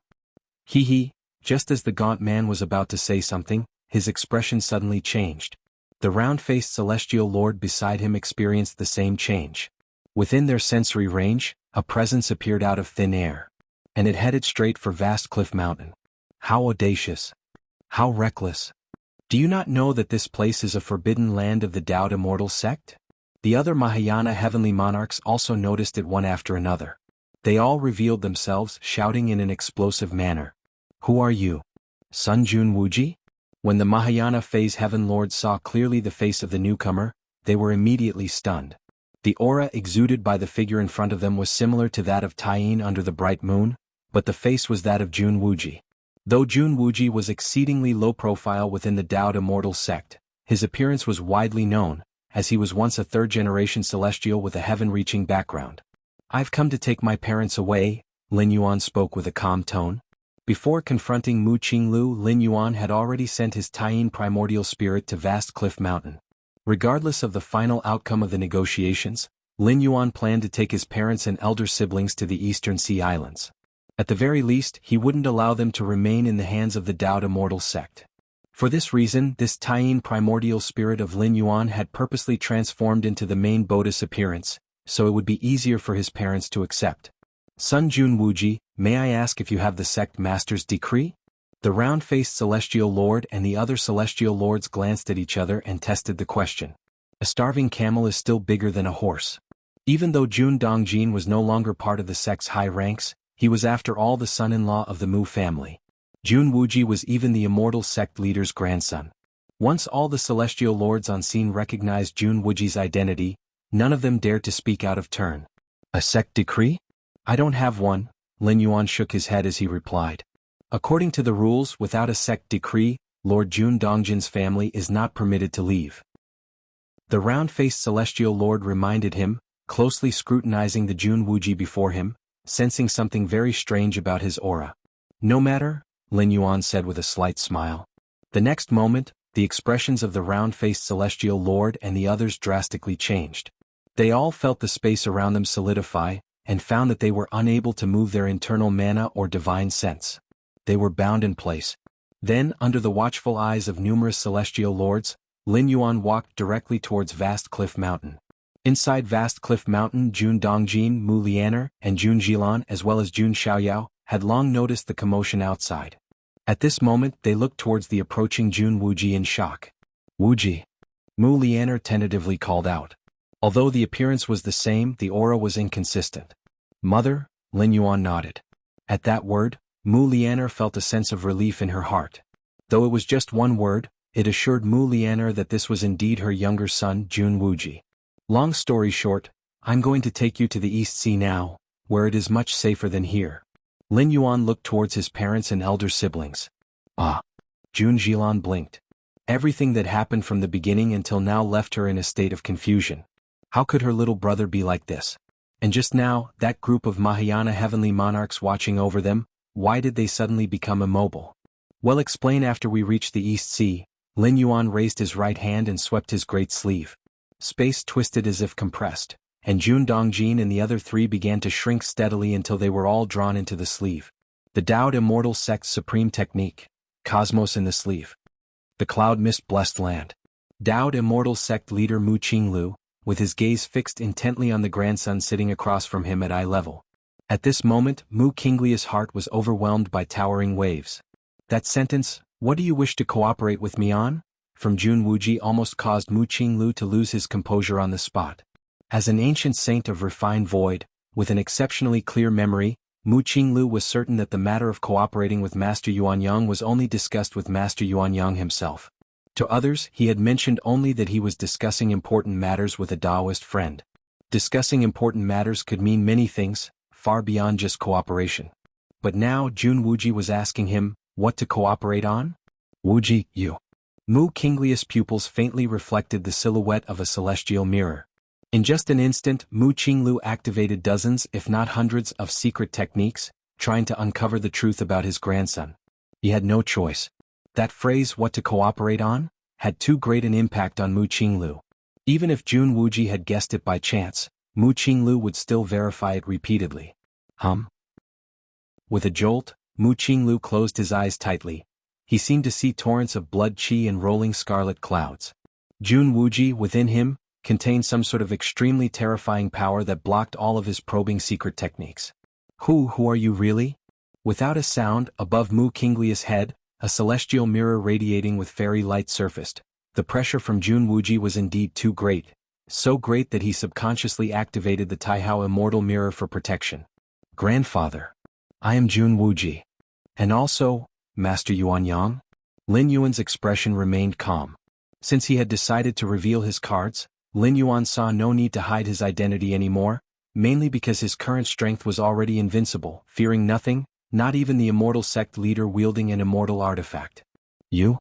Just as the gaunt man was about to say something, his expression suddenly changed. The round-faced celestial lord beside him experienced the same change. Within their sensory range, a presence appeared out of thin air. And it headed straight for Vast Cliff Mountain. How audacious! How reckless! Do you not know that this place is a forbidden land of the Dao Immortal sect? The other Mahayana heavenly monarchs also noticed it one after another. They all revealed themselves, shouting in an explosive manner. Who are you? Son Jun Wuji? When the Mahayana phase heaven lords saw clearly the face of the newcomer, they were immediately stunned. The aura exuded by the figure in front of them was similar to that of Taiyin under the bright moon, but the face was that of Jun Wuji. Though Jun Wuji was exceedingly low profile within the Dao Immortal sect, his appearance was widely known, as he was once a third-generation celestial with a heaven-reaching background. I've come to take my parents away, Lin Yuan spoke with a calm tone. Before confronting Mu Qinglu, Lin Yuan had already sent his Taiyin primordial spirit to Vast Cliff Mountain. Regardless of the final outcome of the negotiations, Lin Yuan planned to take his parents and elder siblings to the Eastern Sea Islands. At the very least, he wouldn't allow them to remain in the hands of the Dao Immortal sect. For this reason, this Taiyin primordial spirit of Lin Yuan had purposely transformed into the main Bodhis appearance, so it would be easier for his parents to accept. Son Jun Wuji, may I ask if you have the sect master's decree? The round-faced celestial lord and the other celestial lords glanced at each other and tested the question. A starving camel is still bigger than a horse. Even though Jun Dongjin was no longer part of the sect's high ranks, he was after all the son-in-law of the Mu family. Jun Wuji was even the immortal sect leader's grandson. Once all the celestial lords on scene recognized Jun Wuji's identity, none of them dared to speak out of turn. A sect decree? I don't have one, Lin Yuan shook his head as he replied. According to the rules, without a sect decree, Lord Jun Dongjin's family is not permitted to leave. The round-faced celestial lord reminded him, closely scrutinizing the Jun Wuji before him, sensing something very strange about his aura. No matter, Lin Yuan said with a slight smile. The next moment, the expressions of the round-faced celestial lord and the others drastically changed. They all felt the space around them solidify, and found that they were unable to move their internal mana or divine sense. They were bound in place. Then, under the watchful eyes of numerous celestial lords, Lin Yuan walked directly towards Vast Cliff Mountain. Inside Vast Cliff Mountain, Jun Dongjin, Mu Lianer, and Jun Jilan as well as Jun Xiaoyao had long noticed the commotion outside. At this moment they looked towards the approaching Jun Wuji in shock. Wuji! Mu Lianer tentatively called out. Although the appearance was the same, the aura was inconsistent. Mother, Lin Yuan nodded. At that word, Mu Lianer felt a sense of relief in her heart. Though it was just one word, it assured Mu Lianer that this was indeed her younger son Jun Wuji. Long story short, I'm going to take you to the East Sea now, where it is much safer than here. Lin Yuan looked towards his parents and elder siblings. Ah. Jun Jilan blinked. Everything that happened from the beginning until now left her in a state of confusion. How could her little brother be like this? And just now, that group of Mahayana heavenly monarchs watching over them, why did they suddenly become immobile? Well, explain after we reach the East Sea. Lin Yuan raised his right hand and swept his great sleeve. Space twisted as if compressed, and Jun Dongjin and the other three began to shrink steadily until they were all drawn into the sleeve. The Taoed Immortal Sect's supreme technique. Cosmos in the sleeve. The cloud mist blessed land. Taoed Immortal Sect leader Mu Qinglu, with his gaze fixed intently on the grandson sitting across from him at eye level. At this moment, Mu Qinglia's heart was overwhelmed by towering waves. That sentence, "What do you wish to cooperate with me on?" from Jun Wuji almost caused Mu Qinglu to lose his composure on the spot. As an ancient saint of refined void, with an exceptionally clear memory, Mu Qinglu was certain that the matter of cooperating with Master Yuanyang was only discussed with Master Yuanyang himself. To others, he had mentioned only that he was discussing important matters with a Taoist friend. Discussing important matters could mean many things, far beyond just cooperation. But now Jun Wuji was asking him, what to cooperate on? Wuji, you. Mu Qinglia's pupils faintly reflected the silhouette of a celestial mirror. In just an instant, Mu Qinglu activated dozens if not hundreds of secret techniques, trying to uncover the truth about his grandson. He had no choice. That phrase, what to cooperate on, had too great an impact on Mu Qinglu. Even if Jun Wuji had guessed it by chance, Mu Qinglu would still verify it repeatedly. With a jolt, Mu Qinglu closed his eyes tightly. He seemed to see torrents of blood qi and rolling scarlet clouds. Jun Wuji, within him, contained some sort of extremely terrifying power that blocked all of his probing secret techniques. Who are you really? Without a sound, above Mu Qinglia's head, a celestial mirror radiating with fairy light surfaced. The pressure from Jun Wuji was indeed too great. So great that he subconsciously activated the Taihao Immortal Mirror for protection. Grandfather. I am Jun Wuji. And also, Master Yuanyang? Lin Yuan's expression remained calm. Since he had decided to reveal his cards, Lin Yuan saw no need to hide his identity anymore, mainly because his current strength was already invincible, fearing nothing, not even the immortal sect leader wielding an immortal artifact. You?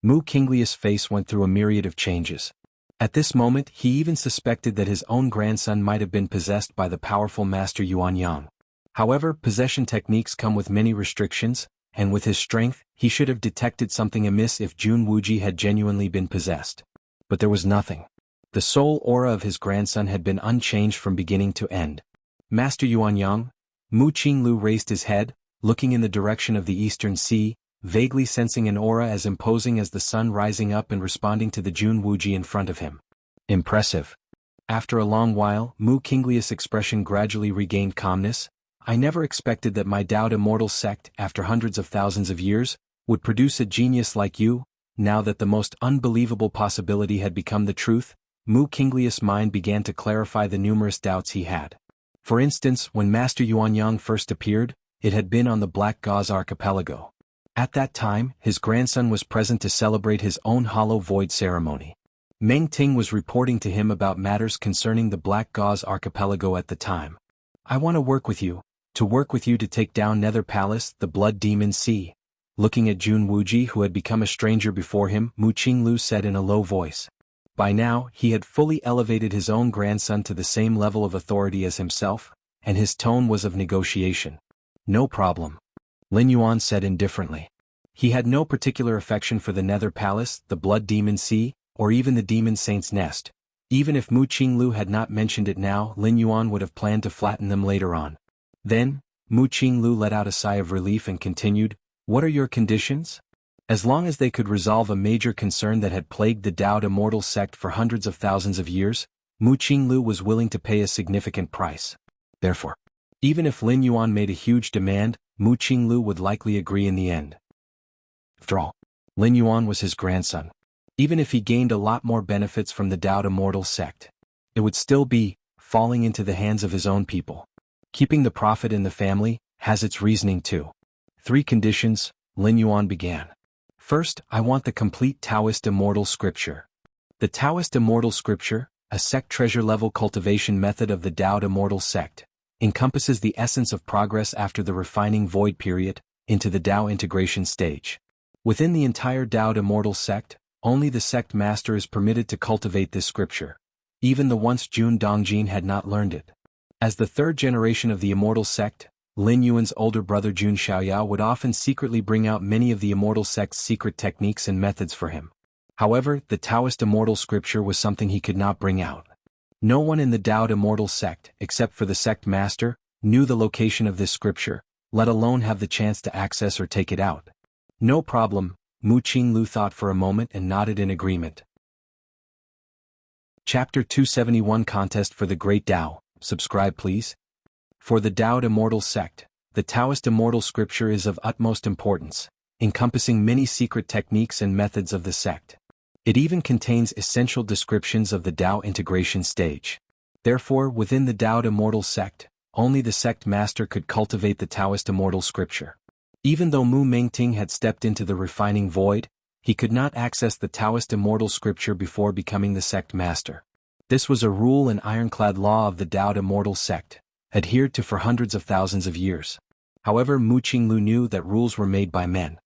Mu Qinglia's face went through a myriad of changes. At this moment, he even suspected that his own grandson might have been possessed by the powerful Master Yuanyang. However, possession techniques come with many restrictions, and with his strength, he should have detected something amiss if Jun Wuji had genuinely been possessed. But there was nothing. The soul aura of his grandson had been unchanged from beginning to end. Master Yuanyang? Mu Qinglu raised his head, looking in the direction of the eastern sea, vaguely sensing an aura as imposing as the sun rising up and responding to the Jun Wuji in front of him. Impressive. After a long while, Mu Qinglia's expression gradually regained calmness. I never expected that my Taoed Immortal Sect, after hundreds of thousands of years, would produce a genius like you. Now that the most unbelievable possibility had become the truth, Mu Qinglia's mind began to clarify the numerous doubts he had. For instance, when Master Yuanyang first appeared, it had been on the Black Gauze Archipelago. At that time, his grandson was present to celebrate his own Hollow Void ceremony. Meng Ting was reporting to him about matters concerning the Black Gauze Archipelago at the time. I want to work with you to take down Nether Palace, the Blood Demon Sea. Looking at Jun Wuji, who had become a stranger before him, Mu Qinglu said in a low voice. By now, he had fully elevated his own grandson to the same level of authority as himself, and his tone was of negotiation. No problem. Lin Yuan said indifferently. He had no particular affection for the Nether Palace, the Blood Demon Sea, or even the Demon Saint's Nest. Even if Mu Qinglu had not mentioned it now, Lin Yuan would have planned to flatten them later on. Then, Mu Qinglu let out a sigh of relief and continued, "What are your conditions?" As long as they could resolve a major concern that had plagued the Taoed Immortal Sect for hundreds of thousands of years, Mu Qinglu was willing to pay a significant price. Therefore, even if Lin Yuan made a huge demand, Mu Qinglu would likely agree in the end. After all, Lin Yuan was his grandson. Even if he gained a lot more benefits from the Taoed Immortal Sect, it would still be falling into the hands of his own people. Keeping the profit in the family has its reasoning too. 3 conditions, Lin Yuan began. First, I want the complete Taoist Immortal Scripture. The Taoist Immortal Scripture, a sect treasure-level cultivation method of the Tao Immortal sect, encompasses the essence of progress after the refining void period, into the Tao integration stage. Within the entire Tao Immortal sect, only the sect master is permitted to cultivate this scripture. Even the once Jun Dongjin had not learned it. As the 3rd generation of the Immortal sect, Lin Yuan's older brother Jun Xiaoyao would often secretly bring out many of the Immortal sect's secret techniques and methods for him. However, the Taoist Immortal Scripture was something he could not bring out. No one in the Tao Immortal sect, except for the sect master, knew the location of this scripture, let alone have the chance to access or take it out. No problem, Mu Qinglu thought for a moment and nodded in agreement. Chapter 271 Contest for the Great Tao, subscribe please. For the Tao Immortal sect, the Taoist Immortal Scripture is of utmost importance, encompassing many secret techniques and methods of the sect. It even contains essential descriptions of the Tao integration stage. Therefore, within the Tao Immortal sect, only the sect master could cultivate the Taoist Immortal Scripture. Even though Mu Mengting had stepped into the refining void, he could not access the Taoist Immortal Scripture before becoming the sect master. This was a rule and ironclad law of the Tao Immortal sect, adhered to for hundreds of thousands of years. However, Mu Qinglu knew that rules were made by men.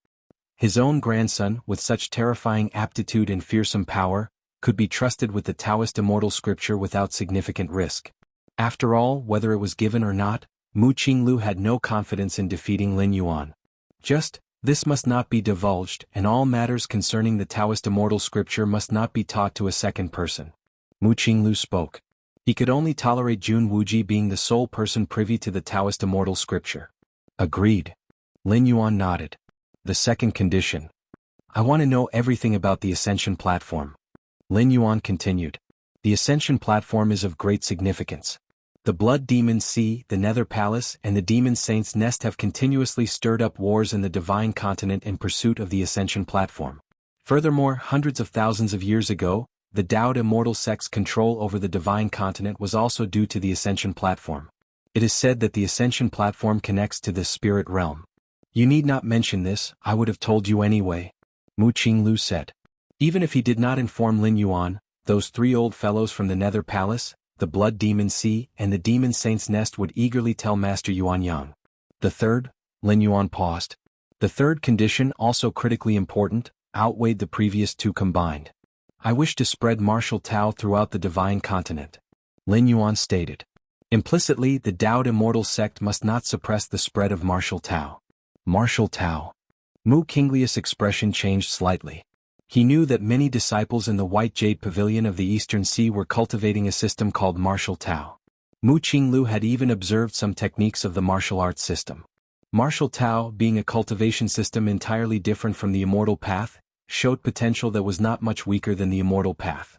His own grandson, with such terrifying aptitude and fearsome power, could be trusted with the Taoist Immortal Scripture without significant risk. After all, whether it was given or not, Mu Qinglu had no confidence in defeating Lin Yuan. This must not be divulged, and all matters concerning the Taoist Immortal Scripture must not be taught to a second person. Mu Qinglu spoke. He could only tolerate Jun Wuji being the sole person privy to the Taoist Immortal Scripture. Agreed. Lin Yuan nodded. The second condition. I want to know everything about the Ascension Platform. Lin Yuan continued. The Ascension Platform is of great significance. The Blood Demon Sea, the Nether Palace, and the Demon Saint's Nest have continuously stirred up wars in the Divine Continent in pursuit of the Ascension Platform. Furthermore, hundreds of thousands of years ago, the Tao Immortal sect's control over the Divine Continent was also due to the Ascension Platform. It is said that the Ascension Platform connects to the spirit realm. You need not mention this, I would have told you anyway, Mu Qinglu said. Even if he did not inform Lin Yuan, those 3 old fellows from the Nether Palace, the Blood Demon Sea, and the Demon Saint's Nest would eagerly tell Master Yuan Yang. The third, Lin Yuan paused. The third condition, also critically important, outweighed the previous 2 combined. I wish to spread martial Tao throughout the Divine Continent. Lin Yuan stated. Implicitly, the Tao Immortal sect must not suppress the spread of martial Tao. Martial Tao. Mu Qinglius' expression changed slightly. He knew that many disciples in the White Jade Pavilion of the Eastern Sea were cultivating a system called martial Tao. Mu Qinglu had even observed some techniques of the martial arts system. Martial Tao, being a cultivation system entirely different from the Immortal Path, showed potential that was not much weaker than the Immortal Path.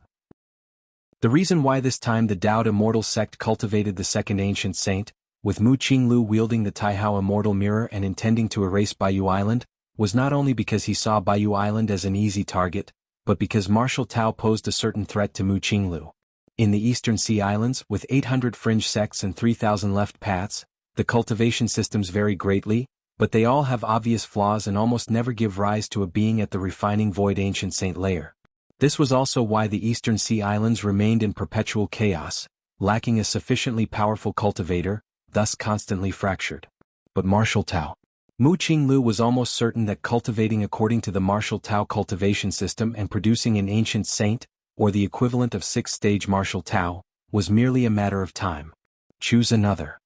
The reason why this time the Tao Immortal sect cultivated the second ancient saint, with Mu Qinglu wielding the Taihao Immortal Mirror and intending to erase Baiyu Island, was not only because he saw Baiyu Island as an easy target, but because martial Tao posed a certain threat to Mu Qinglu. In the Eastern Sea Islands, with 800 fringe sects and 3,000 left paths, the cultivation systems vary greatly, but they all have obvious flaws and almost never give rise to a being at the refining void ancient saint layer. This was also why the Eastern Sea Islands remained in perpetual chaos, lacking a sufficiently powerful cultivator, thus constantly fractured. But martial Tao. Mu Qinglu was almost certain that cultivating according to the martial Tao cultivation system and producing an ancient saint, or the equivalent of 6th-stage martial Tao, was merely a matter of time. Choose another.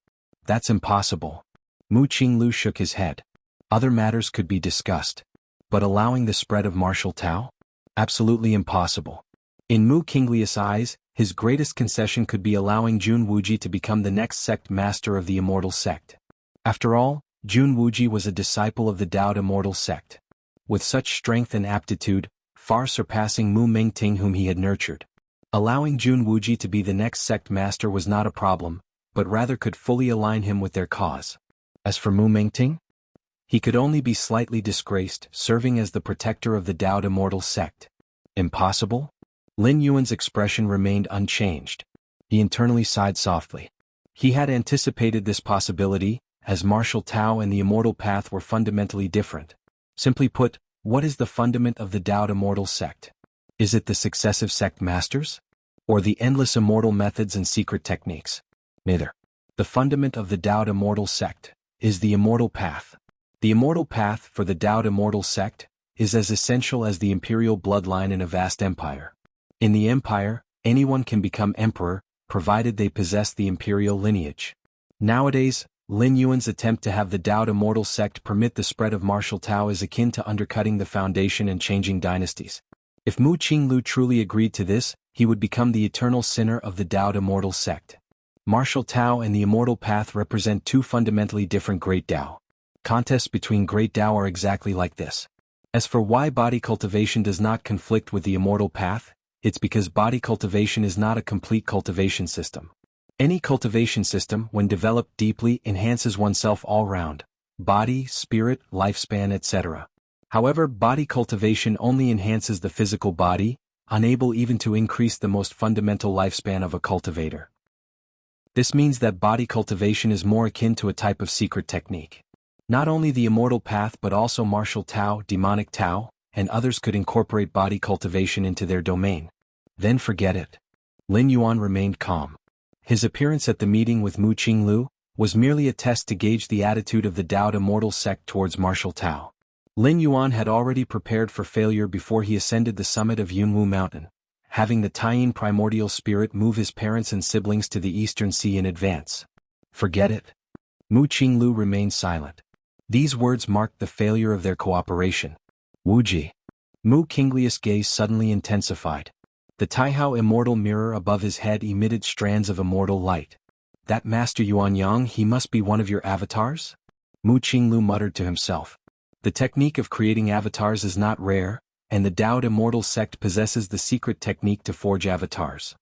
That's impossible. Mu Qinglu shook his head. Other matters could be discussed. But allowing the spread of martial Tao? Absolutely impossible. In Mu Qinglius' eyes, his greatest concession could be allowing Jun Wuji to become the next sect master of the Immortal sect. After all, Jun Wuji was a disciple of the Tao Immortal sect. With such strength and aptitude, far surpassing Mu Mengting whom he had nurtured. Allowing Jun Wuji to be the next sect master was not a problem, but rather could fully align him with their cause. As for Mu Mengting, he could only be slightly disgraced, serving as the protector of the Tao Immortal sect. Impossible? Lin Yuan's expression remained unchanged. He internally sighed softly. He had anticipated this possibility, as martial Tao and the immortal path were fundamentally different. Simply put, what is the fundament of the Tao immortal sect? Is it the successive sect masters? Or the endless immortal methods and secret techniques? Neither. The fundament of the Tao immortal sect is the immortal path. The immortal path for the Tao immortal sect is as essential as the imperial bloodline in a vast empire. In the empire, anyone can become emperor, provided they possess the imperial lineage. Nowadays, Lin Yuan's attempt to have the Tao immortal sect permit the spread of martial Tao is akin to undercutting the foundation and changing dynasties. If Mu Qinglu truly agreed to this, he would become the eternal sinner of the Tao immortal sect. Martial Tao and the immortal path represent two fundamentally different great Tao. Contests between great Tao are exactly like this. As for why body cultivation does not conflict with the immortal path, it's because body cultivation is not a complete cultivation system. Any cultivation system, when developed deeply, enhances oneself all round: body, spirit, lifespan, etc. However, body cultivation only enhances the physical body, unable even to increase the most fundamental lifespan of a cultivator. This means that body cultivation is more akin to a type of secret technique. Not only the immortal path but also martial Tao, demonic Tao, and others could incorporate body cultivation into their domain. Then forget it. Lin Yuan remained calm. His appearance at the meeting with Mu Qinglu was merely a test to gauge the attitude of the Tao immortal sect towards martial Tao. Lin Yuan had already prepared for failure before he ascended the summit of Yunwu Mountain, having the Taiyin primordial spirit move his parents and siblings to the Eastern Sea in advance. Forget it. Mu Qinglu remained silent. These words marked the failure of their cooperation. Wuji. Mu Qinglius' gaze suddenly intensified. The Taihao immortal mirror above his head emitted strands of immortal light. That Master Yuanyang, he must be one of your avatars? Mu Qinglu muttered to himself. The technique of creating avatars is not rare, and the Tao immortal sect possesses the secret technique to forge avatars.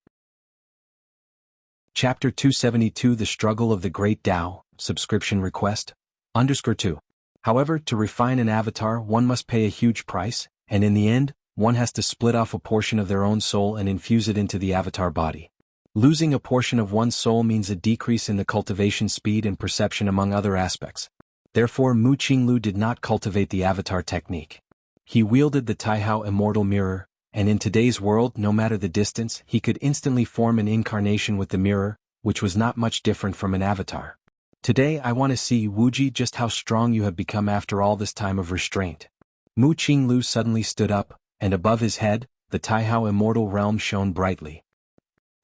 Chapter 272 The Struggle of the Great Tao, Subscription Request, _2. However, to refine an avatar one must pay a huge price, and in the end, one has to split off a portion of their own soul and infuse it into the avatar body. Losing a portion of one's soul means a decrease in the cultivation speed and perception among other aspects. Therefore Mu Qinglu did not cultivate the avatar technique. He wielded the Taihao immortal mirror, and in today's world, no matter the distance, he could instantly form an incarnation with the mirror, which was not much different from an avatar. Today I want to see, Wuji, just how strong you have become after all this time of restraint. Mu Qinglu suddenly stood up, and above his head, the Taihao immortal realm shone brightly.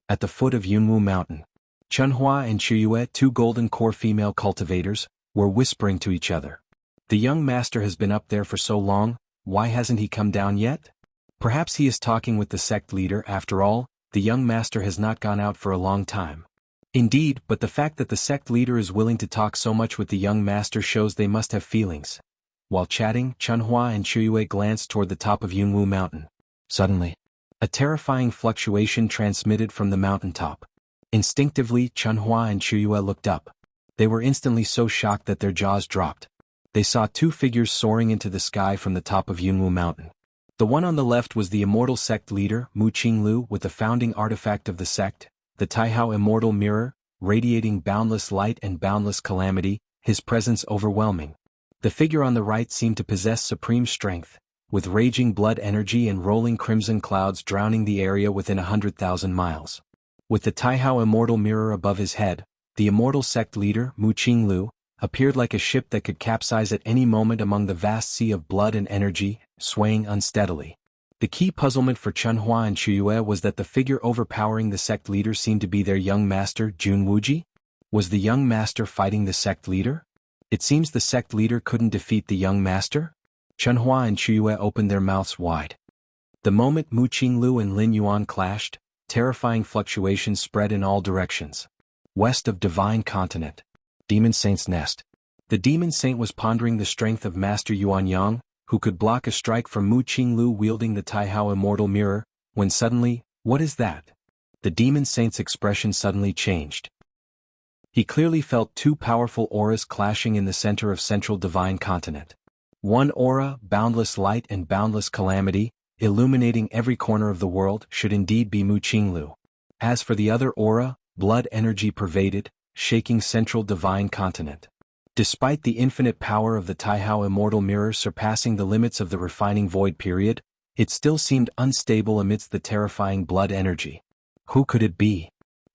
At the foot of Yunwu Mountain, Chunhua and Chuyue, two golden core female cultivators, were whispering to each other. The young master has been up there for so long, why hasn't he come down yet? Perhaps he is talking with the sect leader. After all, the young master has not gone out for a long time. Indeed, but the fact that the sect leader is willing to talk so much with the young master shows they must have feelings. While chatting, Chunhua and Chuyue glanced toward the top of Yunwu Mountain. Suddenly, a terrifying fluctuation transmitted from the mountaintop. Instinctively, Chunhua and Chuyue looked up. They were instantly so shocked that their jaws dropped. They saw two figures soaring into the sky from the top of Yunwu Mountain. The one on the left was the immortal sect leader, Mu Qinglu, with the founding artifact of the sect, the Taihao immortal mirror, radiating boundless light and boundless calamity, his presence overwhelming. The figure on the right seemed to possess supreme strength, with raging blood energy and rolling crimson clouds drowning the area within 100,000 miles. With the Taihao immortal mirror above his head, the immortal sect leader, Mu Qinglu, appeared like a ship that could capsize at any moment among the vast sea of blood and energy, swaying unsteadily. The key puzzlement for Chunhua and Chuyue was that the figure overpowering the sect leader seemed to be their young master, Jun Wuji. Was the young master fighting the sect leader? It seems the sect leader couldn't defeat the young master? Chunhua and Chuyue opened their mouths wide. The moment Mu Qinglu and Lin Yuan clashed, terrifying fluctuations spread in all directions. West of Divine Continent. Demon Saint's Nest. The Demon Saint was pondering the strength of Master Yuanyang, who could block a strike from Mu Qinglu wielding the Taihao immortal mirror, when suddenly, what is that? The Demon Saint's expression suddenly changed. He clearly felt two powerful auras clashing in the center of Central Divine Continent. One aura, boundless light and boundless calamity, illuminating every corner of the world, should indeed be Mu Qinglu. As for the other aura, blood energy pervaded, shaking central divine continent. Despite the infinite power of the Taihao immortal mirror surpassing the limits of the refining void period, it still seemed unstable amidst the terrifying blood energy. Who could it be?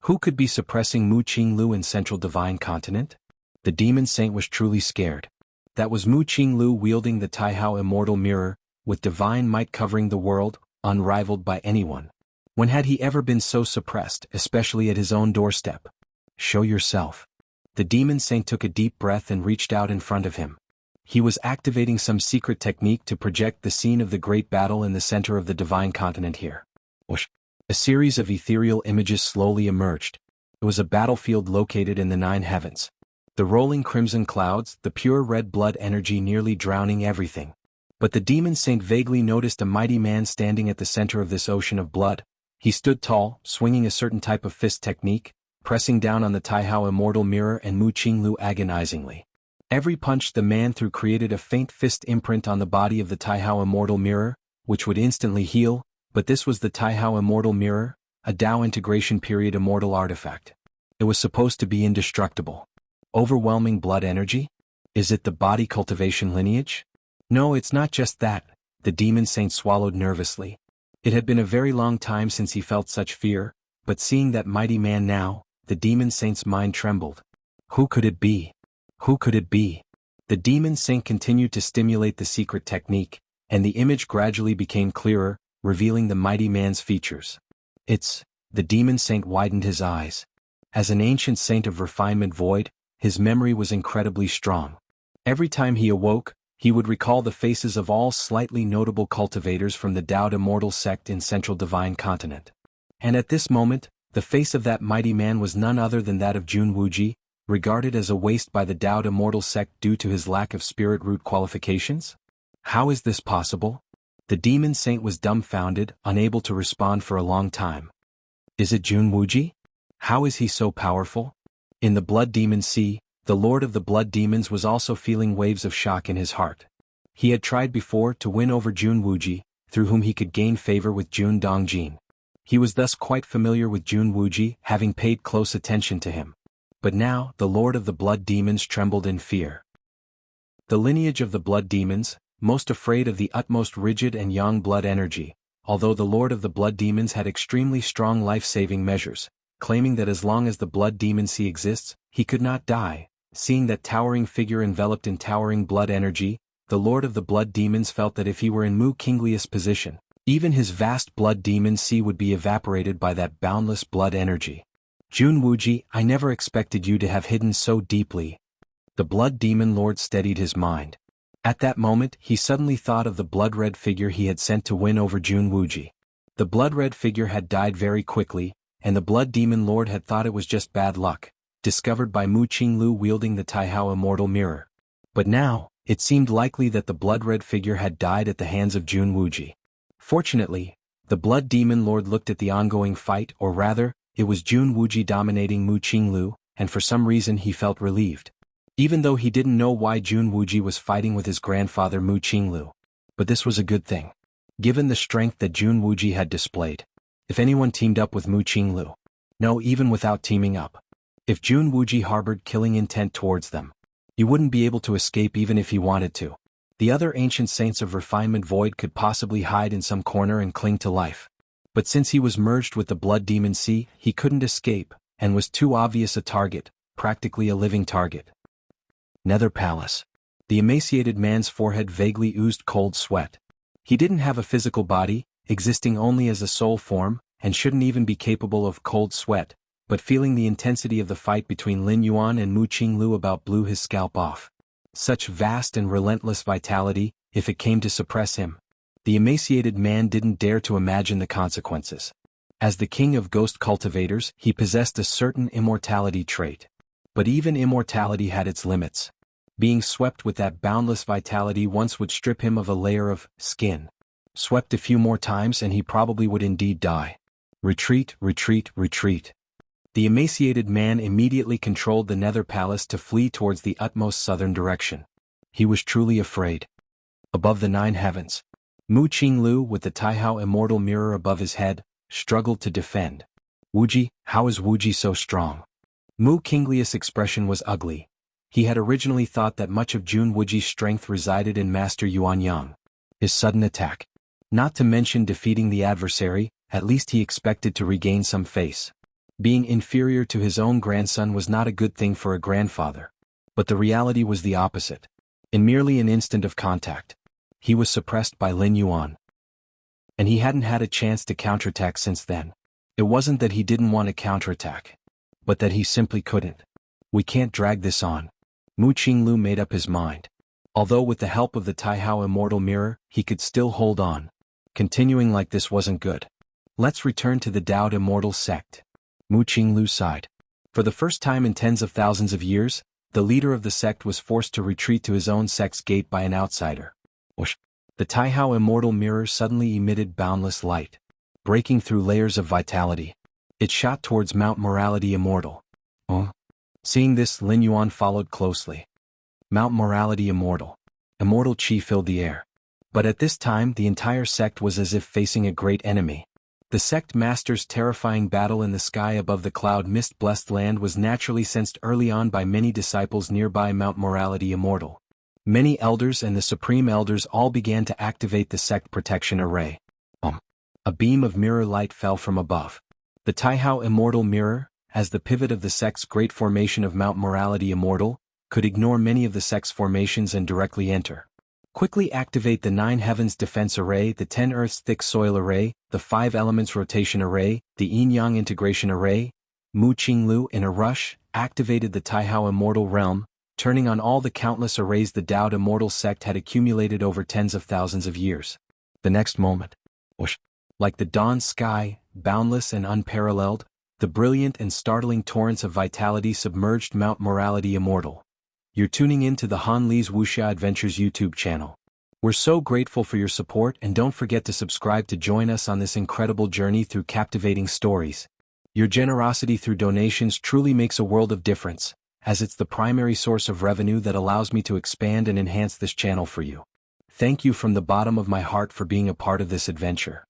Who could be suppressing Mu Qinglu in central divine continent? The demon saint was truly scared. That was Mu Qinglu wielding the Taihao immortal mirror, with divine might covering the world, unrivaled by anyone. When had he ever been so suppressed, especially at his own doorstep? Show yourself. The demon saint took a deep breath and reached out in front of him. He was activating some secret technique to project the scene of the great battle in the center of the divine continent here. Whoosh! A series of ethereal images slowly emerged. It was a battlefield located in the 9 heavens. The rolling crimson clouds, the pure red blood energy nearly drowning everything. But the demon saint vaguely noticed a mighty man standing at the center of this ocean of blood. He stood tall, swinging a certain type of fist technique, pressing down on the Taihao immortal mirror and Mu Qinglu agonizingly. Every punch the man threw created a faint fist imprint on the body of the Taihao immortal mirror, which would instantly heal, but this was the Taihao immortal mirror, a Dao integration period immortal artifact. It was supposed to be indestructible. Overwhelming blood energy? Is it the body cultivation lineage? No, it's not just that, the demon saint swallowed nervously. It had been a very long time since he felt such fear, but seeing that mighty man now, the demon saint's mind trembled. Who could it be? Who could it be? The demon saint continued to stimulate the secret technique, and the image gradually became clearer, revealing the mighty man's features. The demon saint widened his eyes. As an ancient saint of refinement void, his memory was incredibly strong. Every time he awoke, he would recall the faces of all slightly notable cultivators from the Dao immortal sect in central divine continent. And at this moment, the face of that mighty man was none other than that of Jun Wuji, regarded as a waste by the Dao immortal sect due to his lack of spirit root qualifications? How is this possible? The demon saint was dumbfounded, unable to respond for a long time. Is it Jun Wuji? How is he so powerful? In the blood demon sea, the lord of the blood demons was also feeling waves of shock in his heart. He had tried before to win over Jun Wuji, through whom he could gain favor with Jun Dongjin. He was thus quite familiar with Jun Wuji, having paid close attention to him. But now, the lord of the blood demons trembled in fear. The lineage of the blood demons, most afraid of the utmost rigid and yang blood energy, although the lord of the blood demons had extremely strong life-saving measures, claiming that as long as the blood demon sea exists, he could not die. Seeing that towering figure enveloped in towering blood energy, the lord of the blood demons felt that if he were in Mu Qinglius position, even his vast blood demon sea would be evaporated by that boundless blood energy. Jun Wuji, I never expected you to have hidden so deeply. The blood demon lord steadied his mind. At that moment, he suddenly thought of the blood-red figure he had sent to win over Jun Wuji. The blood-red figure had died very quickly, and the blood demon lord had thought it was just bad luck, discovered by Mu Qinglu wielding the Taihao immortal mirror. But now, it seemed likely that the blood-red figure had died at the hands of Jun Wuji. Fortunately, the blood demon lord looked at the ongoing fight, or rather, it was Jun Wuji dominating Mu Qinglu, and for some reason he felt relieved. Even though he didn't know why Jun Wuji was fighting with his grandfather Mu Qinglu. But this was a good thing. Given the strength that Jun Wuji had displayed. If anyone teamed up with Mu Qinglu. No, even without teaming up. If Jun Wuji harbored killing intent towards them. He wouldn't be able to escape even if he wanted to. The other ancient saints of refinement void could possibly hide in some corner and cling to life. But since he was merged with the blood demon sea, he couldn't escape, and was too obvious a target, practically a living target. Nether Palace. The emaciated man's forehead vaguely oozed cold sweat. He didn't have a physical body, existing only as a soul form, and shouldn't even be capable of cold sweat, but feeling the intensity of the fight between Lin Yuan and Mu Qinglu about blew his scalp off. Such vast and relentless vitality, if it came to suppress him. The emaciated man didn't dare to imagine the consequences. As the king of ghost cultivators, he possessed a certain immortality trait. But even immortality had its limits. Being swept with that boundless vitality once would strip him of a layer of skin. Swept a few more times and he probably would indeed die. Retreat, retreat, retreat. The emaciated man immediately controlled the Nether Palace to flee towards the utmost southern direction. He was truly afraid. Above the 9 heavens, Mu Qinglu, with the Taihao immortal mirror above his head, struggled to defend. Wuji, how is Wuji so strong? Mu Qinglius' expression was ugly. He had originally thought that much of Jun Wuji's strength resided in Master Yuan Yang. His sudden attack. Not to mention defeating the adversary, at least he expected to regain some face. Being inferior to his own grandson was not a good thing for a grandfather. But the reality was the opposite. In merely an instant of contact, he was suppressed by Lin Yuan. And he hadn't had a chance to counterattack since then. It wasn't that he didn't want to counterattack, but that he simply couldn't. We can't drag this on. Mu Qinglu made up his mind. Although with the help of the Taihao Immortal Mirror, he could still hold on. Continuing like this wasn't good. Let's return to the Dao Immortal sect. Mu Qinglu sighed. For the first time in tens of thousands of years, the leader of the sect was forced to retreat to his own sect's gate by an outsider. Whoosh! The Taihao Immortal Mirror suddenly emitted boundless light. Breaking through layers of vitality, it shot towards Mount Morality Immortal. Seeing this, Lin Yuan followed closely. Mount Morality Immortal. Immortal Qi filled the air. But at this time the entire sect was as if facing a great enemy. The sect master's terrifying battle in the sky above the cloud mist-blessed land was naturally sensed early on by many disciples nearby Mount Morality Immortal. Many elders and the supreme elders all began to activate the sect protection array. A beam of mirror light fell from above. The Taihao Immortal Mirror, as the pivot of the sect's great formation of Mount Morality Immortal, could ignore many of the sect's formations and directly enter. Quickly activate the 9 Heavens Defense Array, the 10 Earths Thick Soil Array, the 5 Elements Rotation Array, the Yin-Yang Integration Array. Mu Qinglu, in a rush, activated the Taihao Immortal Realm, turning on all the countless arrays the Dao Immortal sect had accumulated over tens of thousands of years. The next moment, whoosh! Like the dawn sky, boundless and unparalleled, the brilliant and startling torrents of vitality submerged Mount Morality Immortal. You're tuning in to the Han Li's Wuxia Adventures YouTube channel. We're so grateful for your support, and don't forget to subscribe to join us on this incredible journey through captivating stories. Your generosity through donations truly makes a world of difference, as it's the primary source of revenue that allows me to expand and enhance this channel for you. Thank you from the bottom of my heart for being a part of this adventure.